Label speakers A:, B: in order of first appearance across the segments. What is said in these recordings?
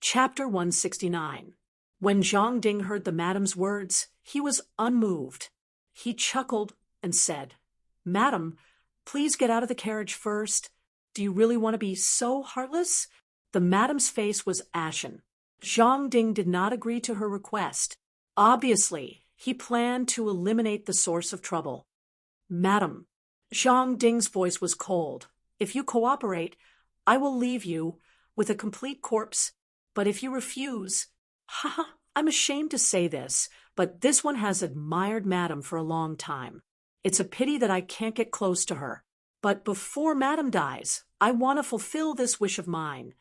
A: Chapter 169. When Zhang Ding heard the madam's words, he was unmoved. He chuckled and said, "Madam, please get out of the carriage first. Do you really want to be so heartless?" The madam's face was ashen. Zhang Ding did not agree to her request. Obviously, he planned to eliminate the source of trouble. "Madam," Zhang Ding's voice was cold, "if you cooperate, I will leave you with a complete corpse. But if you refuse, I'm ashamed to say this, but this one has admired Madam for a long time. It's a pity that I can't get close to her. But before Madam dies, I want to fulfill this wish of mine."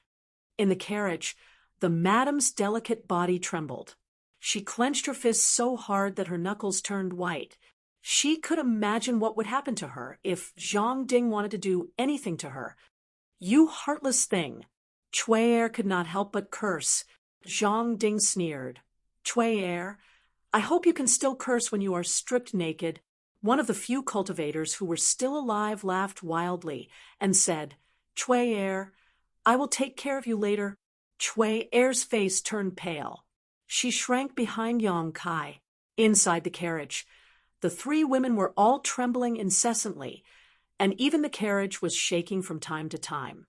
A: In the carriage, the Madam's delicate body trembled. She clenched her fists so hard that her knuckles turned white. She could imagine what would happen to her if Zhang Ding wanted to do anything to her. "You heartless thing!" Cui could not help but curse. Zhang Ding sneered. "Cui, I hope you can still curse when you are stripped naked." One of the few cultivators who were still alive laughed wildly and said, "Cui, I will take care of you later." Cui's face turned pale. She shrank behind Yang Kai. Inside the carriage, the three women were all trembling incessantly, and even the carriage was shaking from time to time.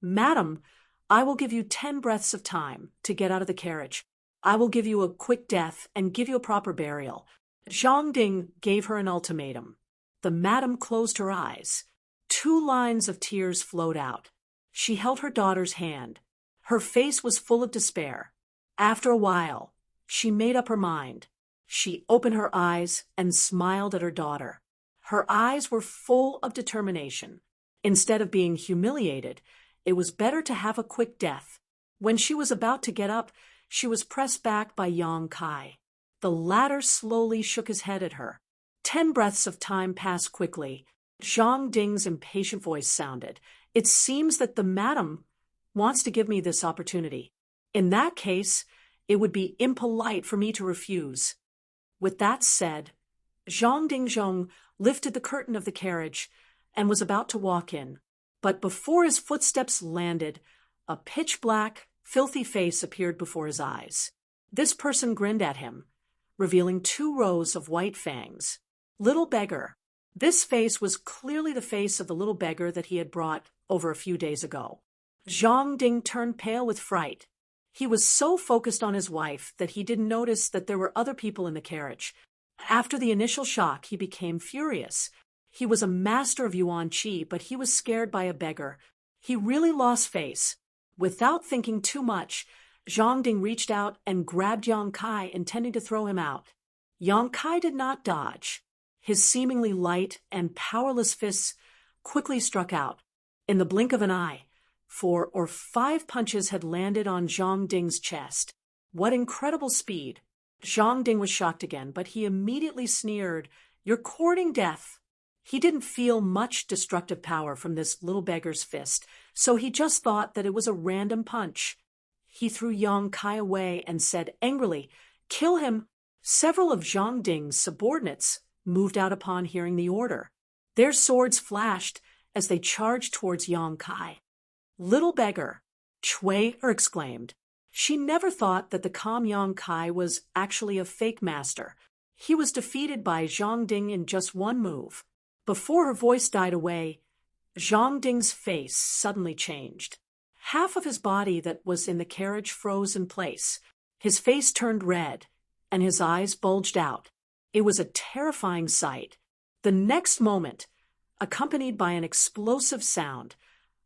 A: "Madam, I will give you 10 breaths of time to get out of the carriage. I will give you a quick death and give you a proper burial." Zhang Ding gave her an ultimatum. The madam closed her eyes. 2 lines of tears flowed out. She held her daughter's hand. Her face was full of despair. After a while, she made up her mind. She opened her eyes and smiled at her daughter. Her eyes were full of determination. Instead of being humiliated, it was better to have a quick death. When she was about to get up, she was pressed back by Yang Kai. The latter slowly shook his head at her. 10 breaths of time passed quickly. Zhang Ding's impatient voice sounded. "It seems that the madam wants to give me this opportunity. In that case, it would be impolite for me to refuse." With that said, Zhang Ding lifted the curtain of the carriage and was about to walk in. But before his footsteps landed, a pitch-black, filthy face appeared before his eyes. This person grinned at him, revealing 2 rows of white fangs. Little beggar. This face was clearly the face of the little beggar that he had brought over a few days ago. Zhang Ding turned pale with fright. He was so focused on his wife that he didn't notice that there were other people in the carriage. After the initial shock, he became furious. He was a master of Yuan Qi, but he was scared by a beggar. He really lost face. Without thinking too much, Zhang Ding reached out and grabbed Yang Kai, intending to throw him out. Yang Kai did not dodge. His seemingly light and powerless fists quickly struck out. In the blink of an eye, 4 or 5 punches had landed on Zhang Ding's chest. What incredible speed! Zhang Ding was shocked again, but he immediately sneered, "You're courting death." He didn't feel much destructive power from this little beggar's fist, so he just thought that it was a random punch. He threw Yang Kai away and said angrily, "Kill him." Several of Zhang Ding's subordinates moved out upon hearing the order. Their swords flashed as they charged towards Yang Kai. "Little beggar," Cui exclaimed. She never thought that the calm Yang Kai was actually a fake master. He was defeated by Zhang Ding in just one move. Before her voice died away, Zhang Ding's face suddenly changed. Half of his body that was in the carriage froze in place. His face turned red, and his eyes bulged out. It was a terrifying sight. The next moment, accompanied by an explosive sound,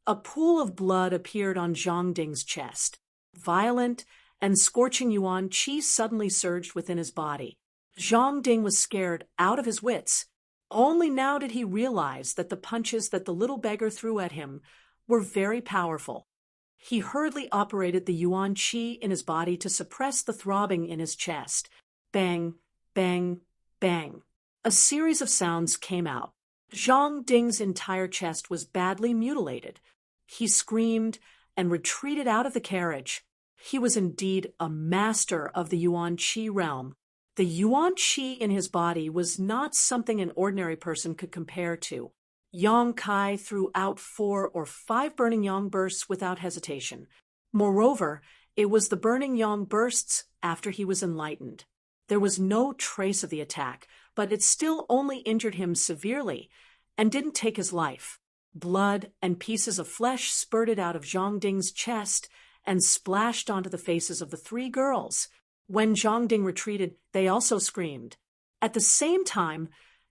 A: a pool of blood appeared on Zhang Ding's chest. Violent and scorching Yuan Qi suddenly surged within his body. Zhang Ding was scared out of his wits. Only now did he realize that the punches that the little beggar threw at him were very powerful. He hurriedly operated the Yuan Qi in his body to suppress the throbbing in his chest. Bang, bang, bang. A series of sounds came out. Zhang Ding's entire chest was badly mutilated. He screamed and retreated out of the carriage. He was indeed a master of the Yuan Qi realm. The Yuan Qi in his body was not something an ordinary person could compare to. Yang Kai threw out 4 or 5 burning yang bursts without hesitation. Moreover, It was the burning yang bursts after he was enlightened. There was no trace of the attack, but it still only injured him severely and didn't take his life. Blood and pieces of flesh spurted out of Zhang Ding's chest and splashed onto the faces of the three girls. When Zhang Ding retreated, they also screamed. At the same time,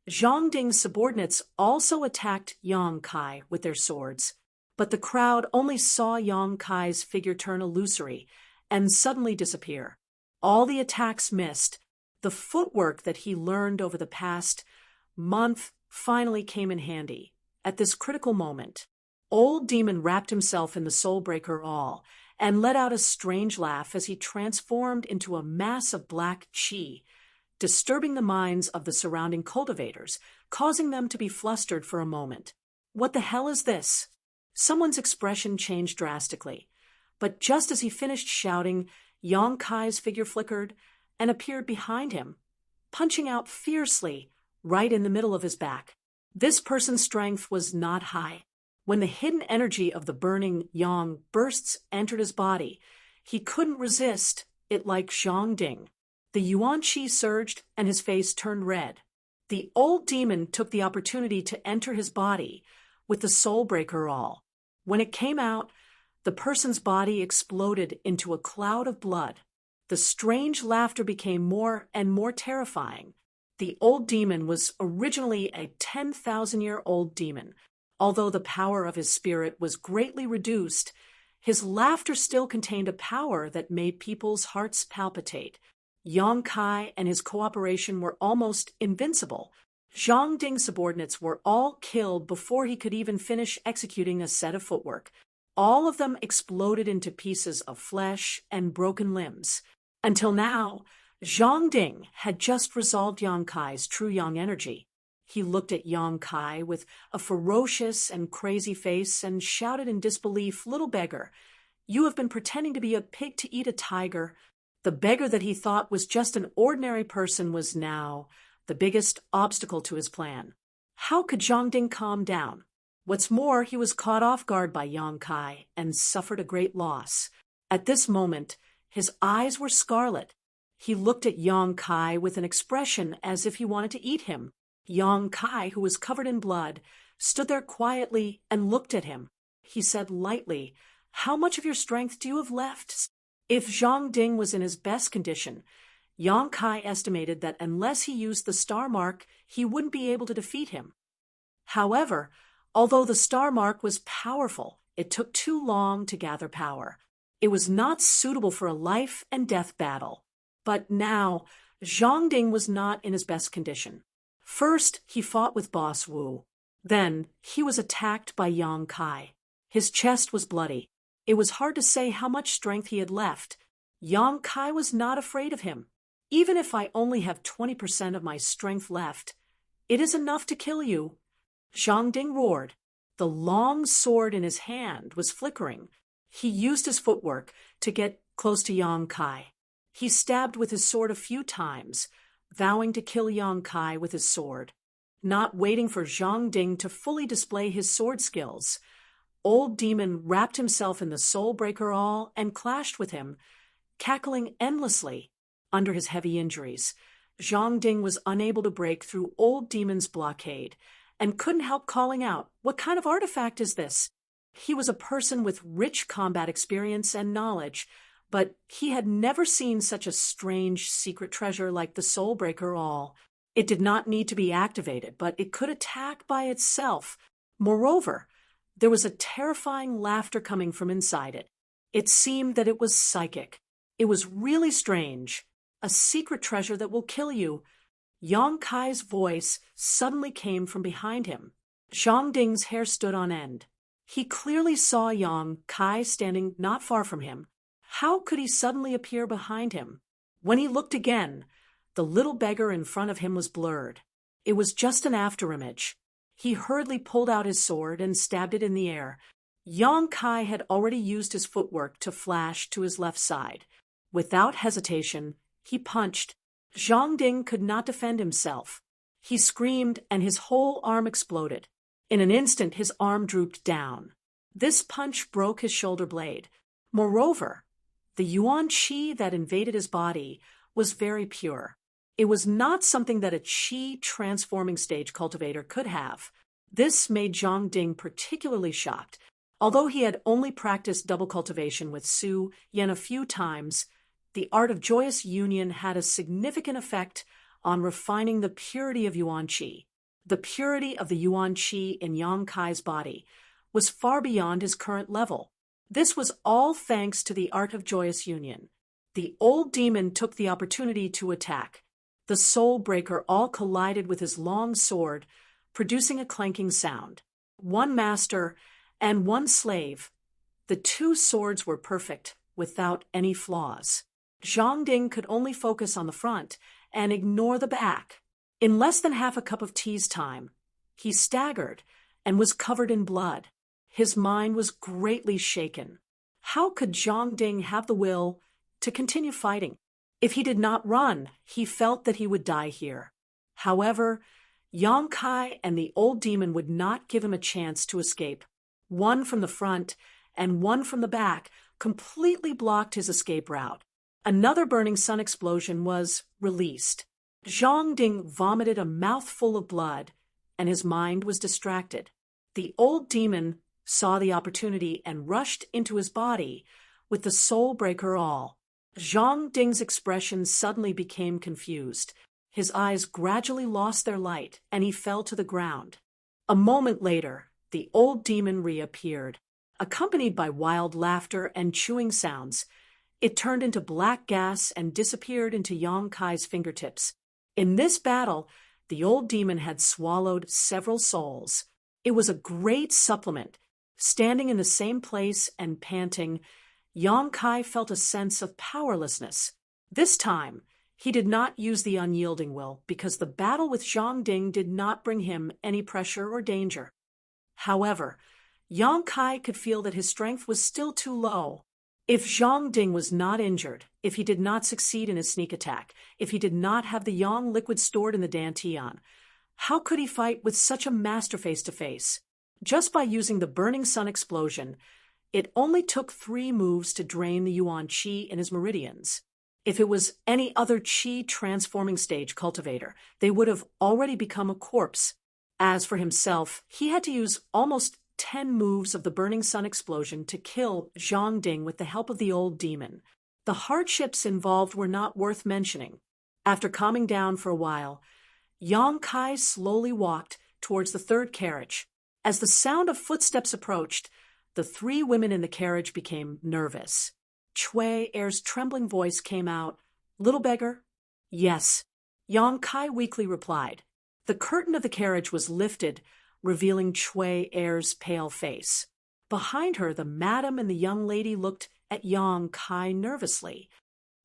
A: Zhang Ding's subordinates also attacked Yang Kai with their swords, but the crowd only saw Yang Kai's figure turn illusory and suddenly disappear. All the attacks missed. The footwork that he learned over the past month finally came in handy. At this critical moment, Old Demon wrapped himself in the Soulbreaker Awl and let out a strange laugh as he transformed into a mass of black chi, disturbing the minds of the surrounding cultivators, causing them to be flustered for a moment. What the hell is this? Someone's expression changed drastically, but just as he finished shouting, Yang Kai's figure flickered and appeared behind him, punching out fiercely right in the middle of his back. This person's strength was not high. When the hidden energy of the burning yang bursts entered his body, he couldn't resist it like Zhang Ding. The yuan qi surged and his face turned red. The old demon took the opportunity to enter his body with the Soulbreaker Awl. When it came out, the person's body exploded into a cloud of blood. The strange laughter became more and more terrifying. The old demon was originally a 10,000-year-old demon. Although the power of his spirit was greatly reduced, his laughter still contained a power that made people's hearts palpitate. Yang Kai and his cooperation were almost invincible. Zhang Ding's subordinates were all killed before he could even finish executing a set of footwork. All of them exploded into pieces of flesh and broken limbs. Until now, Zhang Ding had just resolved Yang Kai's true yang energy. He looked at Yang Kai with a ferocious and crazy face and shouted in disbelief, "Little beggar, you have been pretending to be a pig to eat a tiger." The beggar that he thought was just an ordinary person was now the biggest obstacle to his plan. How could Zhang Ding calm down? What's more, he was caught off guard by Yang Kai and suffered a great loss. At this moment, his eyes were scarlet. He looked at Yang Kai with an expression as if he wanted to eat him. Yang Kai, who was covered in blood, stood there quietly and looked at him. He said lightly, "How much of your strength do you have left?" If Zhang Ding was in his best condition, Yang Kai estimated that unless he used the star mark, he wouldn't be able to defeat him. However, although the star mark was powerful, it took too long to gather power. It was not suitable for a life and death battle. But now, Zhang Ding was not in his best condition. First, he fought with Boss Wu. Then, he was attacked by Yang Kai. His chest was bloody. It was hard to say how much strength he had left. Yang Kai was not afraid of him. "Even if I only have 20% of my strength left, it is enough to kill you." Zhang Ding roared. The long sword in his hand was flickering. He used his footwork to get close to Yang Kai. He stabbed with his sword a few times, vowing to kill Yang Kai with his sword. Not waiting for Zhang Ding to fully display his sword skills, Old Demon wrapped himself in the Soulbreaker Awl and clashed with him, cackling endlessly under his heavy injuries. Zhang Ding was unable to break through Old Demon's blockade and couldn't help calling out, "What kind of artifact is this?" He was a person with rich combat experience and knowledge, but he had never seen such a strange secret treasure like the Soulbreaker Awl. It did not need to be activated, but it could attack by itself. Moreover, there was a terrifying laughter coming from inside it. It seemed that it was psychic. It was really strange. "A secret treasure that will kill you." Yang Kai's voice suddenly came from behind him. Zhang Ding's hair stood on end. He clearly saw Yang Kai standing not far from him. How could he suddenly appear behind him? When he looked again, the little beggar in front of him was blurred. It was just an afterimage. He hurriedly pulled out his sword and stabbed it in the air. Yang Kai had already used his footwork to flash to his left side. Without hesitation, he punched. Zhang Ding could not defend himself. He screamed and his whole arm exploded. In an instant, his arm drooped down. This punch broke his shoulder blade. Moreover, The yuan qi that invaded his body was very pure. It was not something that a qi transforming stage cultivator could have. This made Zhang Ding particularly shocked. Although he had only practiced double cultivation with Su Yan a few times, the art of joyous union had a significant effect on refining the purity of yuan qi. The purity of the yuan qi in Yang Kai's body was far beyond his current level. This was all thanks to the art of joyous union. The old demon took the opportunity to attack. The soul breaker all collided with his long sword, producing a clanking sound. One master and one slave. The two swords were perfect, without any flaws. Zhang Ding could only focus on the front and ignore the back. In less than half a cup of tea's time, he staggered and was covered in blood. His mind was greatly shaken. How could Zhang Ding have the will to continue fighting? If he did not run, he felt that he would die here. However, Yang Kai and the old demon would not give him a chance to escape. One from the front and one from the back completely blocked his escape route. Another burning sun explosion was released. Zhang Ding vomited a mouthful of blood, and his mind was distracted. The old demon saw the opportunity and rushed into his body with the soul breaker all. Zhang Ding's expression suddenly became confused. His eyes gradually lost their light, and he fell to the ground. A moment later, the old demon reappeared. Accompanied by wild laughter and chewing sounds, it turned into black gas and disappeared into Yang Kai's fingertips. In this battle, the old demon had swallowed several souls. It was a great supplement. Standing in the same place and panting, Yang Kai felt a sense of powerlessness. This time, he did not use the unyielding will because the battle with Zhang Ding did not bring him any pressure or danger. However, Yang Kai could feel that his strength was still too low. If Zhang Ding was not injured, if he did not succeed in his sneak attack, if he did not have the yang liquid stored in the dantian, how could he fight with such a master face-to-face? Just by using the burning sun explosion, it only took 3 moves to drain the yuan qi in his meridians. If it was any other qi transforming stage cultivator, they would have already become a corpse. As for himself, he had to use almost 10 moves of the burning sun explosion to kill Zhang Ding with the help of the old demon. The hardships involved were not worth mentioning. After calming down for a while, Yang Kai slowly walked towards the 3rd carriage. As the sound of footsteps approached, the 3 women in the carriage became nervous. Chui Er's trembling voice came out, "Little beggar?" "Yes," Yang Kai weakly replied. The curtain of the carriage was lifted, revealing Chui Er's pale face. Behind her, the madam and the young lady looked at Yang Kai nervously.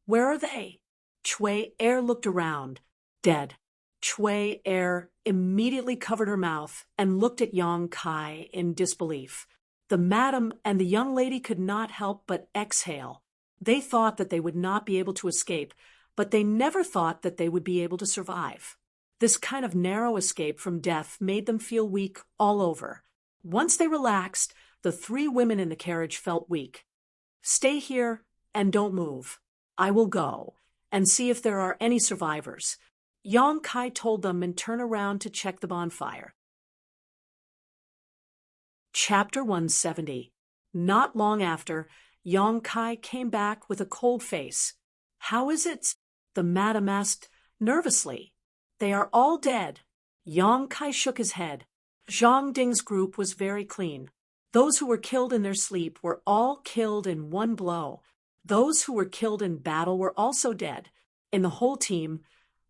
A: "Where are they?" Chui Er looked around. "Dead." Chui Er immediately covered her mouth and looked at Yang Kai in disbelief. The madam and the young lady could not help but exhale. They thought that they would not be able to escape, but they never thought that they would be able to survive. This kind of narrow escape from death made them feel weak all over. Once they relaxed, the 3 women in the carriage felt weak. "Stay here and don't move. I will go and see if there are any survivors," Yang Kai told them and turned around to check the bonfire. Chapter 170. Not long after, Yang Kai came back with a cold face. "How is it?" the madam asked nervously. "They are all dead." Yang Kai shook his head. Zhang Ding's group was very clean. Those who were killed in their sleep were all killed in one blow. Those who were killed in battle were also dead. In the whole team,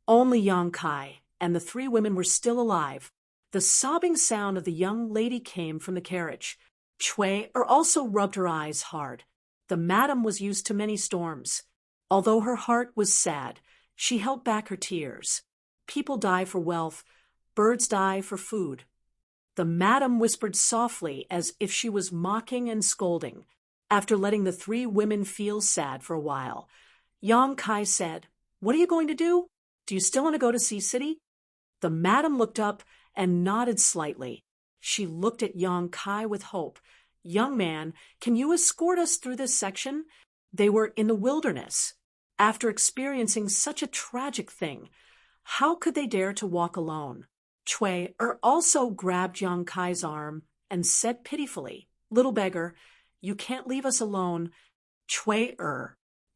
A: only Yang Kai and the 3 women were still alive. The sobbing sound of the young lady came from the carriage. Chui Er also rubbed her eyes hard. The madam was used to many storms. Although her heart was sad, she held back her tears. People die for wealth, birds die for food. The madam whispered softly as if she was mocking and scolding. After letting the 3 women feel sad for a while, Yang Kai said, "What are you going to do? Do you still want to go to Sea City?" The madam looked up and nodded slightly. She looked at Yang Kai with hope. "Young man, can you escort us through this section? They were in the wilderness. After experiencing such a tragic thing, how could they dare to walk alone? Chui also grabbed Yang Kai's arm and said pitifully, "Little beggar, you can't leave us alone." Chui,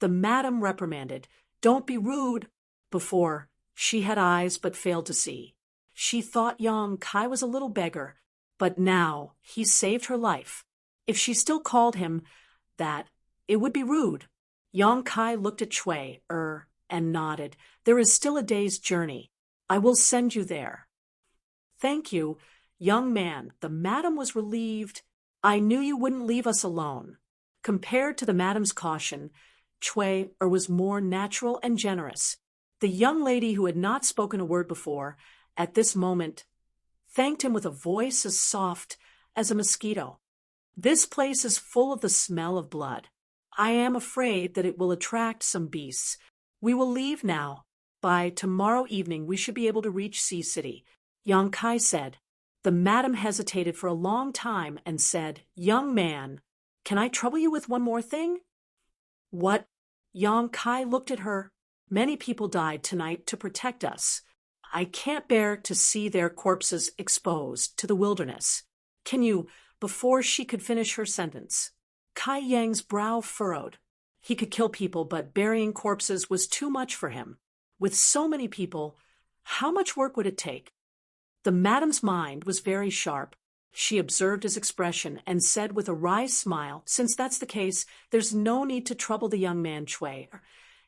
A: the madam reprimanded, "Don't be rude." Before, she had eyes but failed to see. She thought Yang Kai was a little beggar, but now he saved her life. If she still called him that, it would be rude. Yang Kai looked at Chui and nodded. "There is still a day's journey. I will send you there." "Thank you, young man." The madam was relieved. "I knew you wouldn't leave us alone." Compared to the madam's caution, Chui was more natural and generous. The young lady who had not spoken a word before, at this moment, thanked him with a voice as soft as a mosquito. "This place is full of the smell of blood. I am afraid that it will attract some beasts. We will leave now. By tomorrow evening we should be able to reach Sea City," Yang Kai said. The madam hesitated for a long time and said, "Young man, can I trouble you with one more thing?" "What?" Yang Kai looked at her. "Many people died tonight to protect us. I can't bear to see their corpses exposed to the wilderness. Can you—" Before she could finish her sentence, Kai Yang's brow furrowed. He could kill people, but burying corpses was too much for him. With so many people, how much work would it take? The madam's mind was very sharp. She observed his expression and said with a wry smile, "Since that's the case, there's no need to trouble the young man Chui.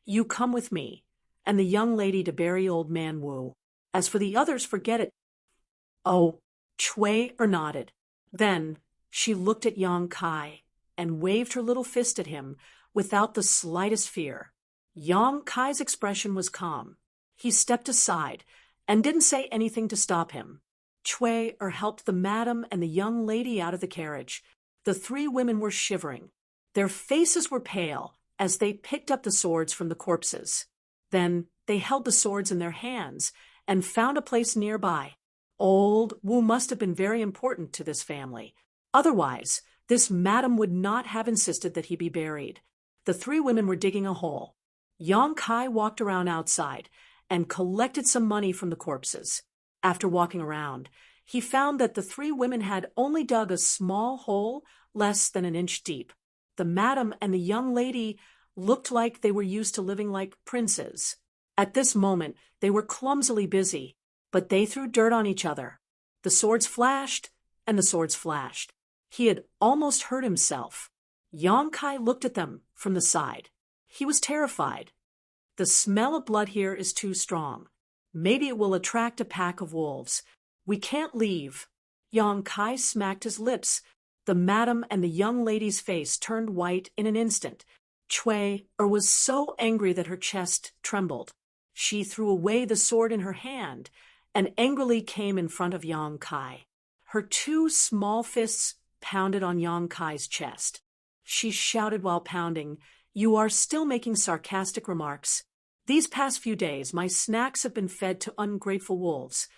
A: You come with me, and the young lady to bury old man Wu. As for the others, forget it." "Oh," Chui nodded. Then she looked at Yang Kai and waved her little fist at him without the slightest fear. Yang Kai's expression was calm. He stepped aside and didn't say anything to stop him. Chui helped the madam and the young lady out of the carriage. The three women were shivering. Their faces were pale as they picked up the swords from the corpses. Then they held the swords in their hands and found a place nearby. Old Wu must have been very important to this family. Otherwise, this madam would not have insisted that he be buried. The three women were digging a hole. Yang Kai walked around outside and collected some money from the corpses. After walking around, he found that the three women had only dug a small hole less than an inch deep. The madam and the young lady looked like they were used to living like princes. At this moment, they were clumsily busy, but they threw dirt on each other. The swords flashed, and the swords flashed. He had almost hurt himself. Yang Kai looked at them from the side. He was terrified. "The smell of blood here is too strong. Maybe it will attract a pack of wolves. We can't leave." Yang Kai smacked his lips. The madam and the young lady's face turned white in an instant. Chui was so angry that her chest trembled. She threw away the sword in her hand and angrily came in front of Yang Kai. Her two small fists pounded on Yang Kai's chest. She shouted while pounding, "You are still making sarcastic remarks. These past few days, my snacks have been fed to ungrateful wolves."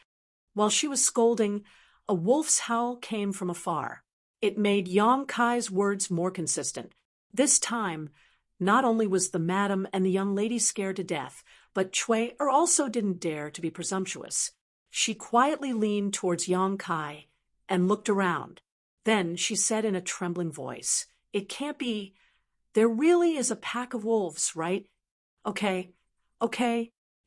A: While she was scolding, a wolf's howl came from afar. It made Yang Kai's words more consistent. This time, not only was the madam and the young lady scared to death, but Chui also didn't dare to be presumptuous. She quietly leaned towards Yang Kai and looked around. Then she said in a trembling voice, "It can't be. There really is a pack of wolves, right? Okay,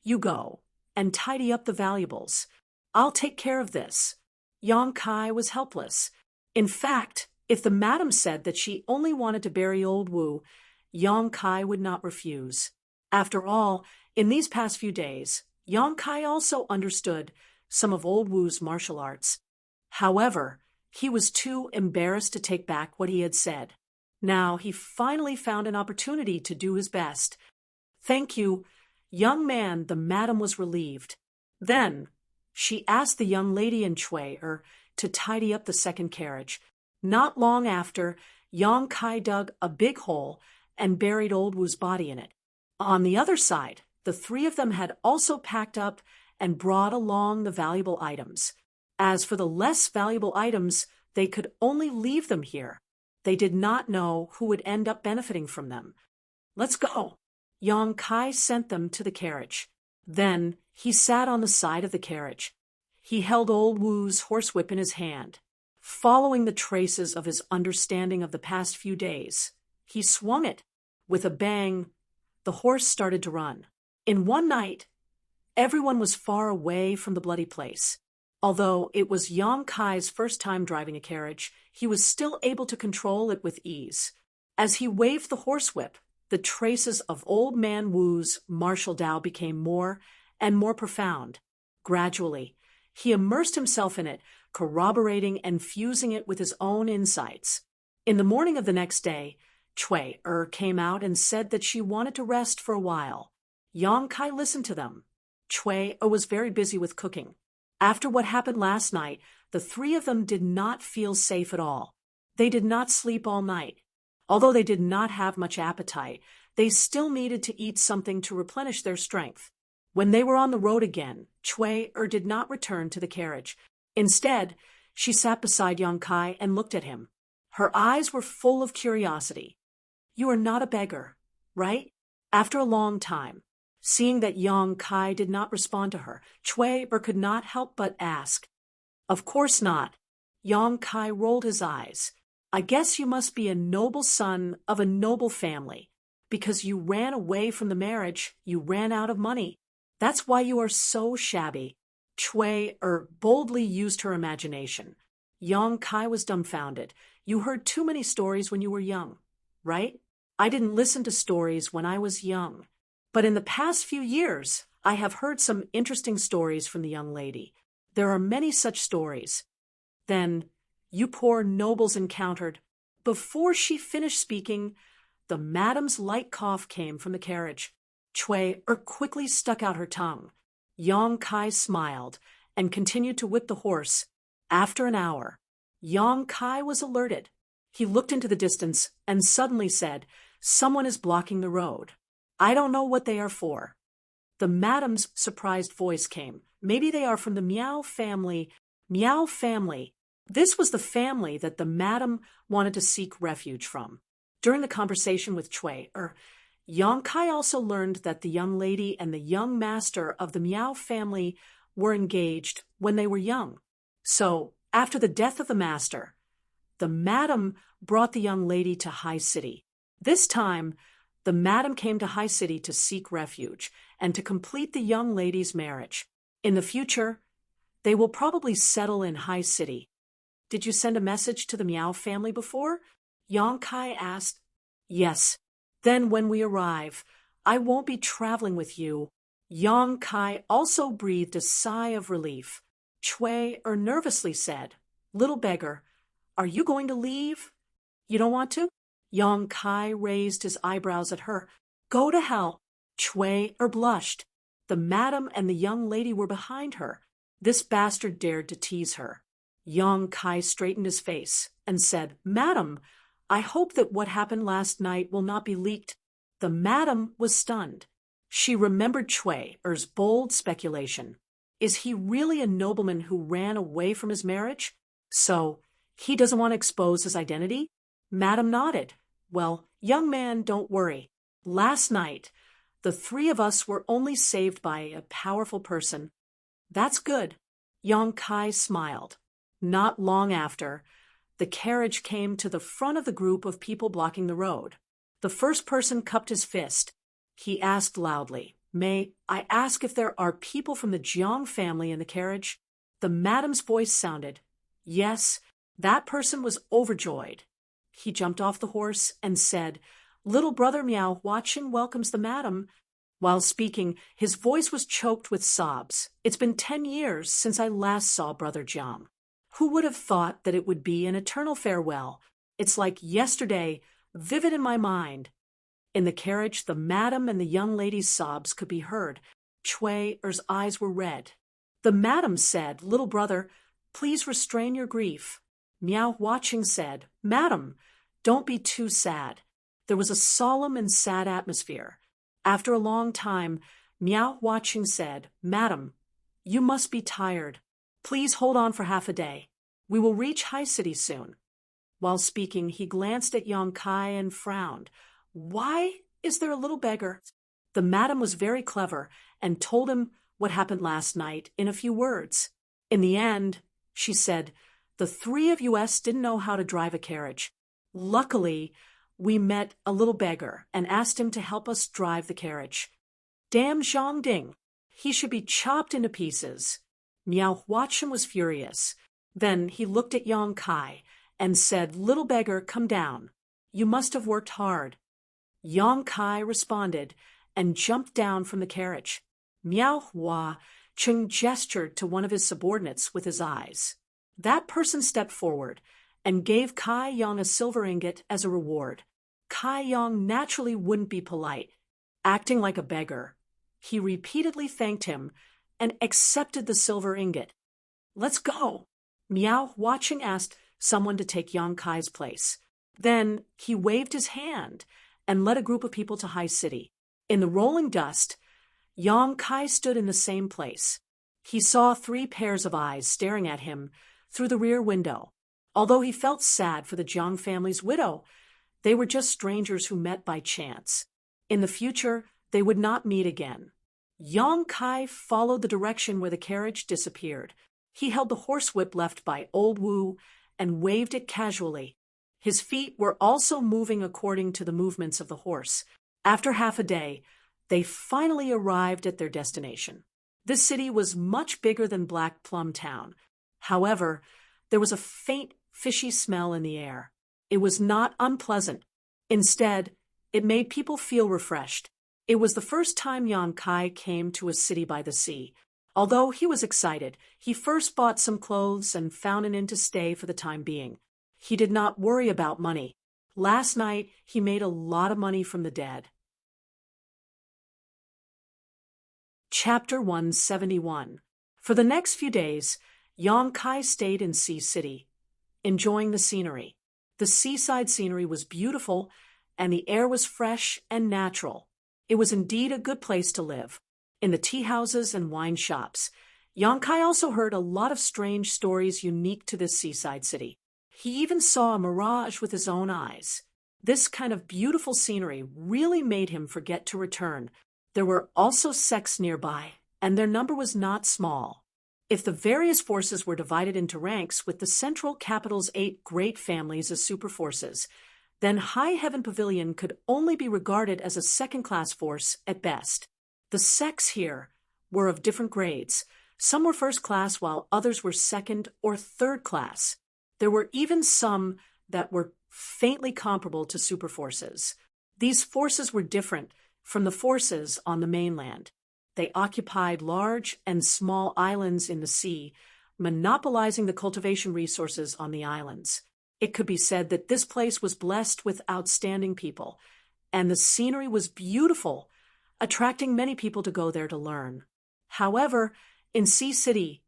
A: you go and tidy up the valuables. I'll take care of this." Yang Kai was helpless. In fact, if the madam said that she only wanted to bury old Wu, Yang Kai would not refuse. After all, in these past few days, Yang Kai also understood some of old Wu's martial arts. However, he was too embarrassed to take back what he had said. Now he finally found an opportunity to do his best. "Thank you, young man." The madam was relieved. Then she asked the young lady and Chui to tidy up the second carriage. Not long after, Yang Kai dug a big hole and buried old Wu's body in it. On the other side, the three of them had also packed up and brought along the valuable items. As for the less valuable items, they could only leave them here. They did not know who would end up benefiting from them. Let's go. Yang Kai sent them to the carriage. Then he sat on the side of the carriage. He held old Wu's horsewhip in his hand. Following the traces of his understanding of the past few days, he swung it. With a bang, the horse started to run. In one night, everyone was far away from the bloody place. Although it was Yang Kai's first time driving a carriage, he was still able to control it with ease. As he waved the horsewhip, the traces of Old Man Wu's martial Tao became more and more profound. Gradually, he immersed himself in it, corroborating and fusing it with his own insights. In the morning of the next day, Chui came out and said that she wanted to rest for a while. Yang Kai listened to them. Chui was very busy with cooking. After what happened last night, the three of them did not feel safe at all. They did not sleep all night. Although they did not have much appetite, they still needed to eat something to replenish their strength. When they were on the road again, Chui did not return to the carriage. Instead, she sat beside Yang Kai and looked at him. Her eyes were full of curiosity. "You are not a beggar, right?" After a long time, seeing that Yang Kai did not respond to her, Chui could not help but ask. "Of course not." Yang Kai rolled his eyes. "I guess you must be a noble son of a noble family. Because you ran away from the marriage, you ran out of money. That's why you are so shabby." Chui boldly used her imagination. Yang Kai was dumbfounded. "You heard too many stories when you were young, right?" "I didn't listen to stories when I was young. But in the past few years, I have heard some interesting stories from the young lady. There are many such stories." Then, "You poor nobles encountered." Before she finished speaking, the madam's light cough came from the carriage. Chui quickly stuck out her tongue. Yang Kai smiled and continued to whip the horse. After an hour, Yang Kai was alerted. He looked into the distance and suddenly said, "Someone is blocking the road. I don't know what they are for." The madam's surprised voice came. "Maybe they are from the Miao family." Miao family. This was the family that the madam wanted to seek refuge from. During the conversation with Chui, Yang Kai also learned that the young lady and the young master of the Miao family were engaged when they were young. So, after the death of the master, the madam brought the young lady to High City. This time, the madam came to High City to seek refuge and to complete the young lady's marriage. In the future, they will probably settle in High City. "Did you send a message to the Miao family before?" Yang Kai asked. "Yes. Then when we arrive, I won't be traveling with you." Yang Kai also breathed a sigh of relief. Chui nervously said, "Little beggar, are you going to leave?" "You don't want to?" Yang Kai raised his eyebrows at her. "Go to hell." Chui blushed. The madam and the young lady were behind her. This bastard dared to tease her. Yang Kai straightened his face and said, "Madam, I hope that what happened last night will not be leaked." The madam was stunned. She remembered Chui's bold speculation. Is he really a nobleman who ran away from his marriage? So, he doesn't want to expose his identity? Madam nodded. "Well, young man, don't worry. Last night, the three of us were only saved by a powerful person." "That's good." Yang Kai smiled. Not long after, the carriage came to the front of the group of people blocking the road. The first person cupped his fist. He asked loudly, "May I ask if there are people from the Jiang family in the carriage?" The madam's voice sounded. Yes, that person was overjoyed. He jumped off the horse and said, "Little brother Miao Huaqing welcomes the madam." While speaking, his voice was choked with sobs. "It's been 10 years since I last saw Brother Jiang. Who would have thought that it would be an eternal farewell? It's like yesterday, vivid in my mind." In the carriage, the madam and the young lady's sobs could be heard. Chui's eyes were red. The madam said, "Little brother, please restrain your grief." Miao Huaqing said, "Madam, don't be too sad." There was a solemn and sad atmosphere. After a long time, Miao Huaqing said, "Madam, you must be tired. Please hold on for half a day. We will reach High City soon." While speaking, he glanced at Yang Kai and frowned. Why is there a little beggar?" The madam was very clever and told him what happened last night in a few words. In the end, she said, "The three of us didn't know how to drive a carriage. Luckily, we met a little beggar and asked him to help us drive the carriage. Damn Zhang Ding! He should be chopped into pieces." Miao Huachen was furious. Then he looked at Yang Kai and said, "Little beggar, come down. You must have worked hard." Yang Kai responded and jumped down from the carriage. Miao Huachen gestured to one of his subordinates with his eyes. That person stepped forward and gave Kai Yang a silver ingot as a reward. Kai Yang naturally wouldn't be polite. Acting like a beggar, he repeatedly thanked him and accepted the silver ingot. "Let's go." Miao Huachen asked someone to take Yang Kai's place. Then he waved his hand and led a group of people to High City. In the rolling dust, Yang Kai stood in the same place. He saw 3 pairs of eyes staring at him through the rear window. Although he felt sad for the Jiang family's widow, they were just strangers who met by chance. In the future, they would not meet again. Yang Kai followed the direction where the carriage disappeared. He held the horsewhip left by Old Wu and waved it casually. His feet were also moving according to the movements of the horse. After half a day, they finally arrived at their destination. This city was much bigger than Black Plum Town. However, there was a faint, fishy smell in the air. It was not unpleasant. Instead, it made people feel refreshed. It was the first time Yang Kai came to a city by the sea. Although he was excited, he first bought some clothes and found an inn to stay for the time being. He did not worry about money. Last night, he made a lot of money from the dead. Chapter 171. For the next few days, Yang Kai stayed in Sea City, enjoying the scenery. The seaside scenery was beautiful, and the air was fresh and natural. It was indeed a good place to live. In the tea houses and wine shops, Yang Kai also heard a lot of strange stories unique to this seaside city. He even saw a mirage with his own eyes. This kind of beautiful scenery really made him forget to return. There were also sects nearby, and their number was not small. If the various forces were divided into ranks with the central capital's 8 great families as superforces, then High Heaven Pavilion could only be regarded as a second-class force at best. The sects here were of different grades. Some were first class while others were second or third class. There were even some that were faintly comparable to superforces. These forces were different from the forces on the mainland. They occupied large and small islands in the sea, monopolizing the cultivation resources on the islands. It could be said that this place was blessed with outstanding people, and the scenery was beautiful, attracting many people to go there to learn. However, in Sea City,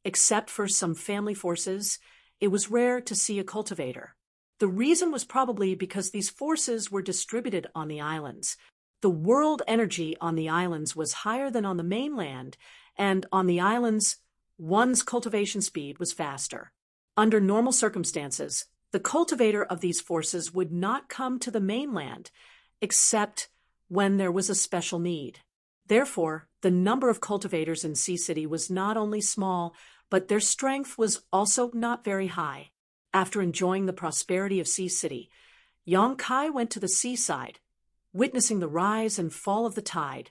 A: except for some family forces, it was rare to see a cultivator. The reason was probably because these forces were distributed on the islands. The world energy on the islands was higher than on the mainland, and on the islands, one's cultivation speed was faster. Under normal circumstances, the cultivator of these forces would not come to the mainland, except when there was a special need. Therefore, the number of cultivators in Sea City was not only small, but their strength was also not very high. After enjoying the prosperity of Sea City, Yang Kai went to the seaside, witnessing the rise and fall of the tide,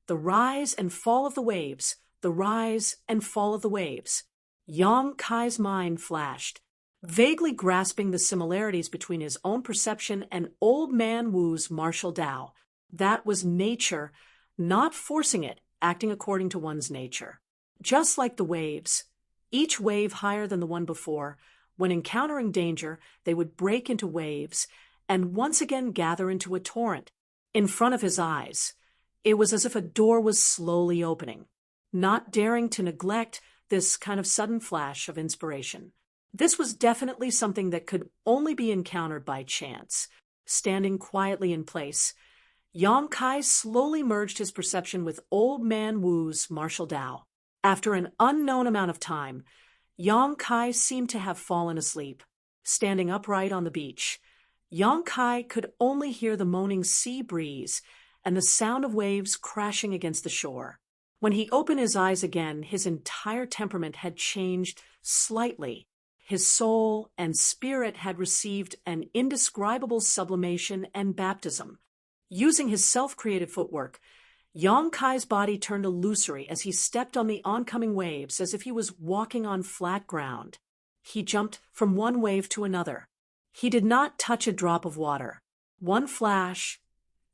A: the rise and fall of the waves, the rise and fall of the waves. Yang Kai's mind flashed, vaguely grasping the similarities between his own perception and Old Man Wu's martial Tao. That was nature, not forcing it, acting according to one's nature. Just like the waves, each wave higher than the one before, when encountering danger, they would break into waves and once again gather into a torrent. In front of his eyes, it was as if a door was slowly opening. Not daring to neglect this kind of sudden flash of inspiration. This was definitely something that could only be encountered by chance. Standing quietly in place, Yang Kai slowly merged his perception with Old Man Wu's martial Tao. After an unknown amount of time, Yang Kai seemed to have fallen asleep. Standing upright on the beach, Yang Kai could only hear the moaning sea breeze and the sound of waves crashing against the shore. When he opened his eyes again, his entire temperament had changed slightly. His soul and spirit had received an indescribable sublimation and baptism. Using his self-created footwork, Yang Kai's body turned illusory as he stepped on the oncoming waves as if he was walking on flat ground. He jumped from one wave to another. He did not touch a drop of water. One flash,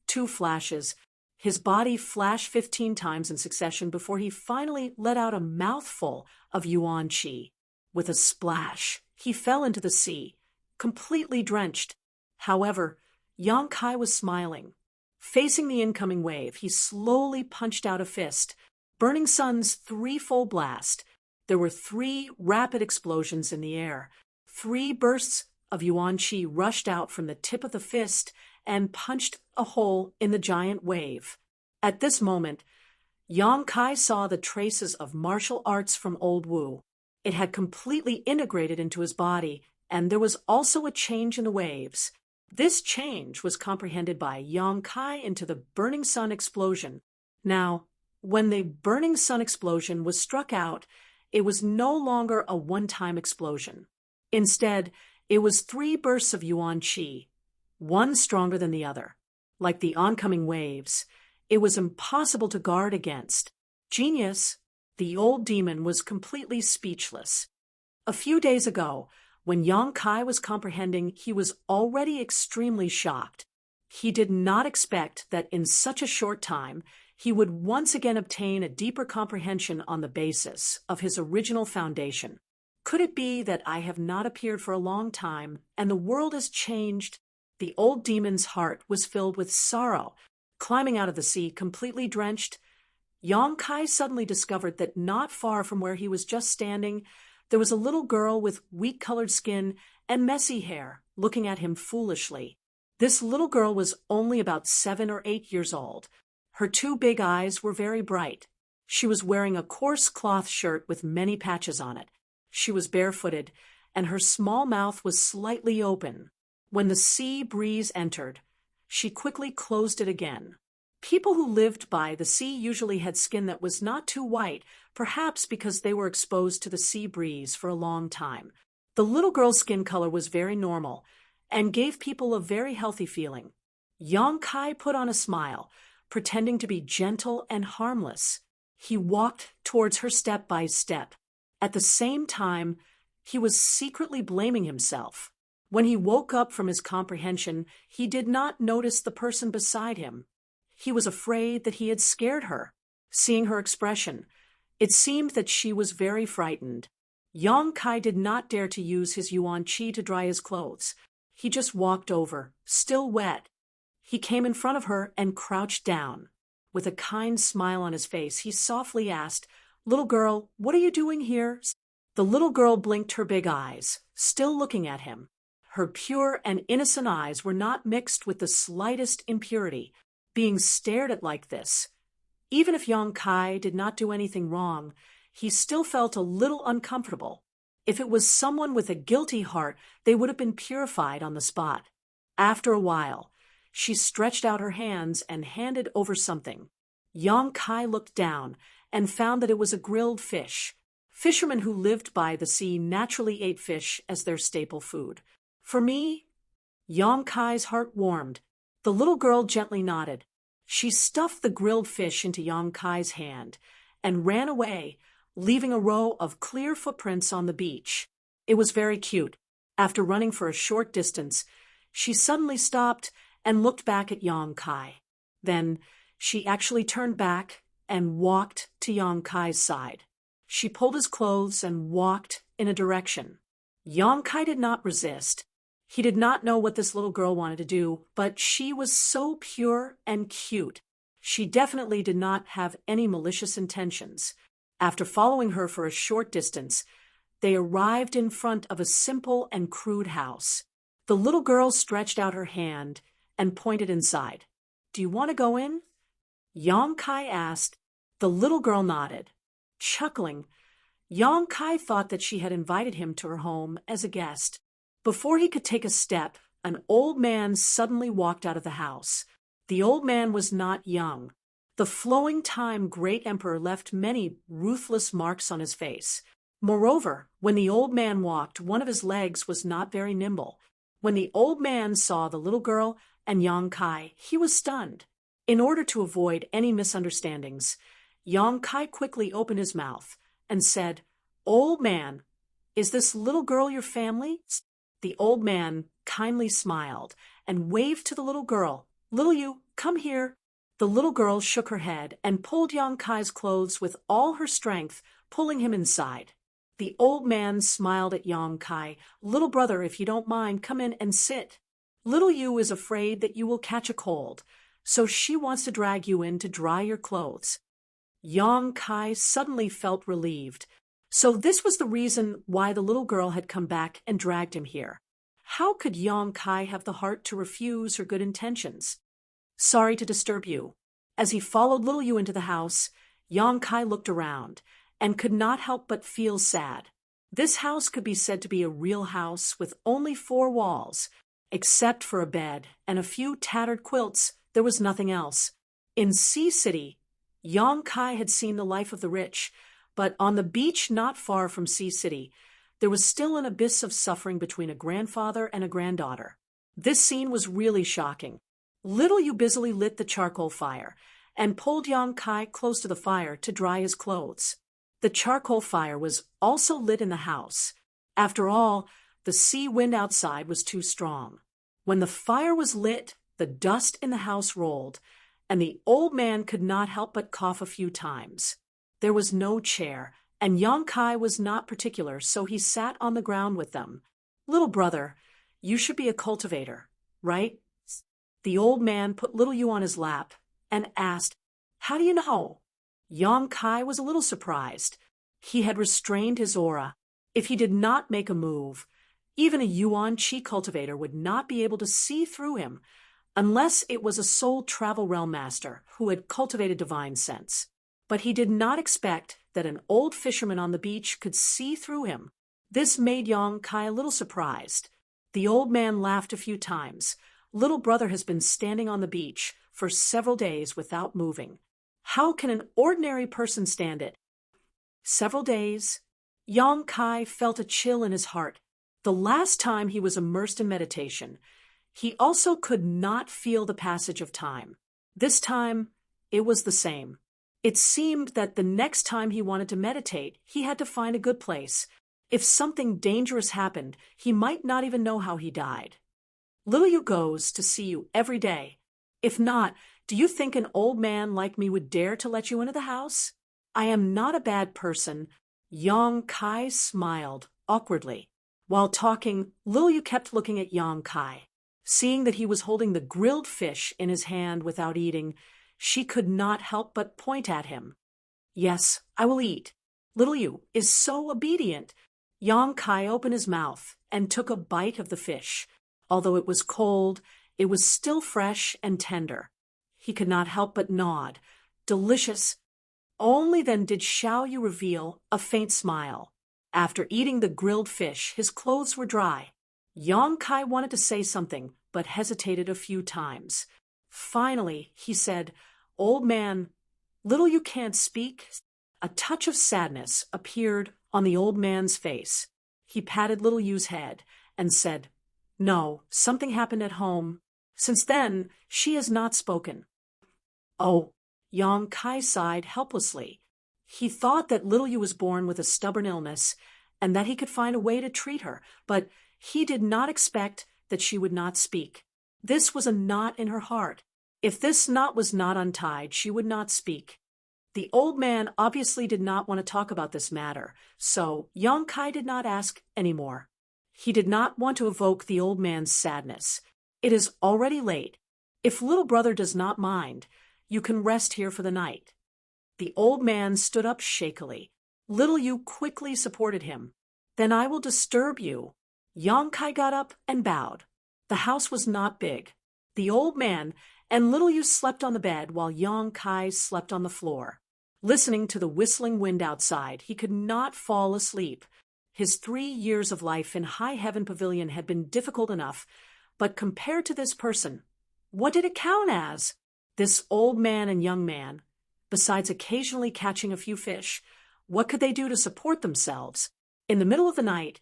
A: two flashes. His body flashed 15 times in succession before he finally let out a mouthful of yuan qi. With a splash, he fell into the sea, completely drenched. However, Yang Kai was smiling. Facing the incoming wave, he slowly punched out a fist. Burning Sun's threefold blast. There were 3 rapid explosions in the air. 3 bursts of yuan qi rushed out from the tip of the fist and punched a hole in the giant wave. At this moment, Yang Kai saw the traces of martial arts from Old Wu. It had completely integrated into his body, and there was also a change in the waves. This change was comprehended by Yang Kai into the Burning Sun explosion. Now, when the Burning Sun explosion was struck out, it was no longer a one-time explosion. Instead, it was 3 bursts of yuan qi, one stronger than the other. Like the oncoming waves, it was impossible to guard against. Genius, the old demon, was completely speechless. A few days ago, when Yang Kai was comprehending, he was already extremely shocked. He did not expect that in such a short time, he would once again obtain a deeper comprehension on the basis of his original foundation. Could it be that I have not appeared for a long time, and the world has changed? The old demon's heart was filled with sorrow. Climbing out of the sea, completely drenched, Yang Kai suddenly discovered that not far from where he was just standing, there was a little girl with wheat-colored skin and messy hair, looking at him foolishly. This little girl was only about 7 or 8 years old. Her 2 big eyes were very bright. She was wearing a coarse cloth shirt with many patches on it. She was barefooted, and her small mouth was slightly open. When the sea breeze entered, she quickly closed it again. People who lived by the sea usually had skin that was not too white, perhaps because they were exposed to the sea breeze for a long time. The little girl's skin color was very normal and gave people a very healthy feeling. Yang Kai put on a smile, pretending to be gentle and harmless. He walked towards her step by step. At the same time, he was secretly blaming himself. When he woke up from his comprehension, he did not notice the person beside him. He was afraid that he had scared her. Seeing her expression, it seemed that she was very frightened. Yang Kai did not dare to use his yuan qi to dry his clothes. He just walked over, still wet. He came in front of her and crouched down. With a kind smile on his face, he softly asked, "Little girl, what are you doing here?" The little girl blinked her big eyes, still looking at him. Her pure and innocent eyes were not mixed with the slightest impurity. Being stared at like this, even if Yang Kai did not do anything wrong, he still felt a little uncomfortable. If it was someone with a guilty heart, they would have been purified on the spot. After a while, she stretched out her hands and handed over something. Yang Kai looked down and found that it was a grilled fish. Fishermen who lived by the sea naturally ate fish as their staple food. For me, Yang Kai's heart warmed. The little girl gently nodded. She stuffed the grilled fish into Yang Kai's hand and ran away, leaving a row of clear footprints on the beach. It was very cute. After running for a short distance, she suddenly stopped and looked back at Yang Kai. Then she actually turned back and walked to Yang Kai's side. She pulled his clothes and walked in a direction. Yang Kai did not resist. He did not know what this little girl wanted to do, but she was so pure and cute. She definitely did not have any malicious intentions. After following her for a short distance, they arrived in front of a simple and crude house. The little girl stretched out her hand and pointed inside. "Do you want to go in?" Yang Kai asked. The little girl nodded. Chuckling, Yang Kai thought that she had invited him to her home as a guest. Before he could take a step, an old man suddenly walked out of the house. The old man was not young. The flowing time great emperor left many ruthless marks on his face. Moreover, when the old man walked, one of his legs was not very nimble. When the old man saw the little girl and Yang Kai, he was stunned. In order to avoid any misunderstandings, Yang Kai quickly opened his mouth and said, "Old man, is this little girl your family?" The old man kindly smiled and waved to the little girl. "Little you, come here." The little girl shook her head and pulled Yang Kai's clothes with all her strength, pulling him inside. The old man smiled at Yang Kai. "Little brother, if you don't mind, come in and sit. Little you is afraid that you will catch a cold, so she wants to drag you in to dry your clothes." Yang Kai suddenly felt relieved. So this was the reason why the little girl had come back and dragged him here. How could Yang Kai have the heart to refuse her good intentions? "Sorry to disturb you." As he followed little you into the house, Yang Kai looked around and could not help but feel sad. This house could be said to be a real house with only 4 walls. Except for a bed and a few tattered quilts, there was nothing else. In Sea City, Yang Kai had seen the life of the rich, but on the beach not far from Sea City, there was still an abyss of suffering between a grandfather and a granddaughter. This scene was really shocking. Little you busily lit the charcoal fire and pulled Yang Kai close to the fire to dry his clothes. The charcoal fire was also lit in the house. After all, the sea wind outside was too strong. When the fire was lit, the dust in the house rolled, and the old man could not help but cough a few times. There was no chair, and Yang Kai was not particular, so he sat on the ground with them. "Little brother, you should be a cultivator, right?" The old man put little you on his lap and asked, "How do you know?" Yang Kai was a little surprised. He had restrained his aura. If he did not make a move, even a Yuan Chi cultivator would not be able to see through him, unless it was a soul travel realm master who had cultivated divine sense. But he did not expect that an old fisherman on the beach could see through him. This made Yang Kai a little surprised. The old man laughed a few times. "Little brother has been standing on the beach for several days without moving. How can an ordinary person stand it?" Several days. Yang Kai felt a chill in his heart. The last time he was immersed in meditation, he also could not feel the passage of time. This time, it was the same. It seemed that the next time he wanted to meditate, he had to find a good place. If something dangerous happened, he might not even know how he died. "Little you goes to see you every day. If not, do you think an old man like me would dare to let you into the house? I am not a bad person." Yang Kai smiled awkwardly. While talking, Little you kept looking at Yang Kai. Seeing that he was holding the grilled fish in his hand without eating, she could not help but point at him. "Yes, I will eat. Little you is so obedient." Yang Kai opened his mouth and took a bite of the fish. Although it was cold, it was still fresh and tender. He could not help but nod. Delicious. Only then did Xiao Yu reveal a faint smile. After eating the grilled fish, his clothes were dry. Yang Kai wanted to say something, but hesitated a few times. Finally, he said, "Old man, little you can't speak?" A touch of sadness appeared on the old man's face. He patted little Yu's head and said, "No, something happened at home. Since then, she has not spoken." "Oh," Yang Kai sighed helplessly. He thought that little Yu was born with a stubborn illness and that he could find a way to treat her, but he did not expect that she would not speak. This was a knot in her heart. If this knot was not untied, she would not speak. The old man obviously did not want to talk about this matter, so Yang Kai did not ask any more. He did not want to evoke the old man's sadness. "It is already late. If little brother does not mind, you can rest here for the night." The old man stood up shakily. Little Yu quickly supported him. "Then I will disturb you." Yang Kai got up and bowed. The house was not big. The old man and little Yu slept on the bed while Yang Kai slept on the floor. Listening to the whistling wind outside, he could not fall asleep. His 3 years of life in High Heaven Pavilion had been difficult enough, But compared to this person, what did it count as? This old man and young man, besides occasionally catching a few fish, what could they do to support themselves? In the middle of the night,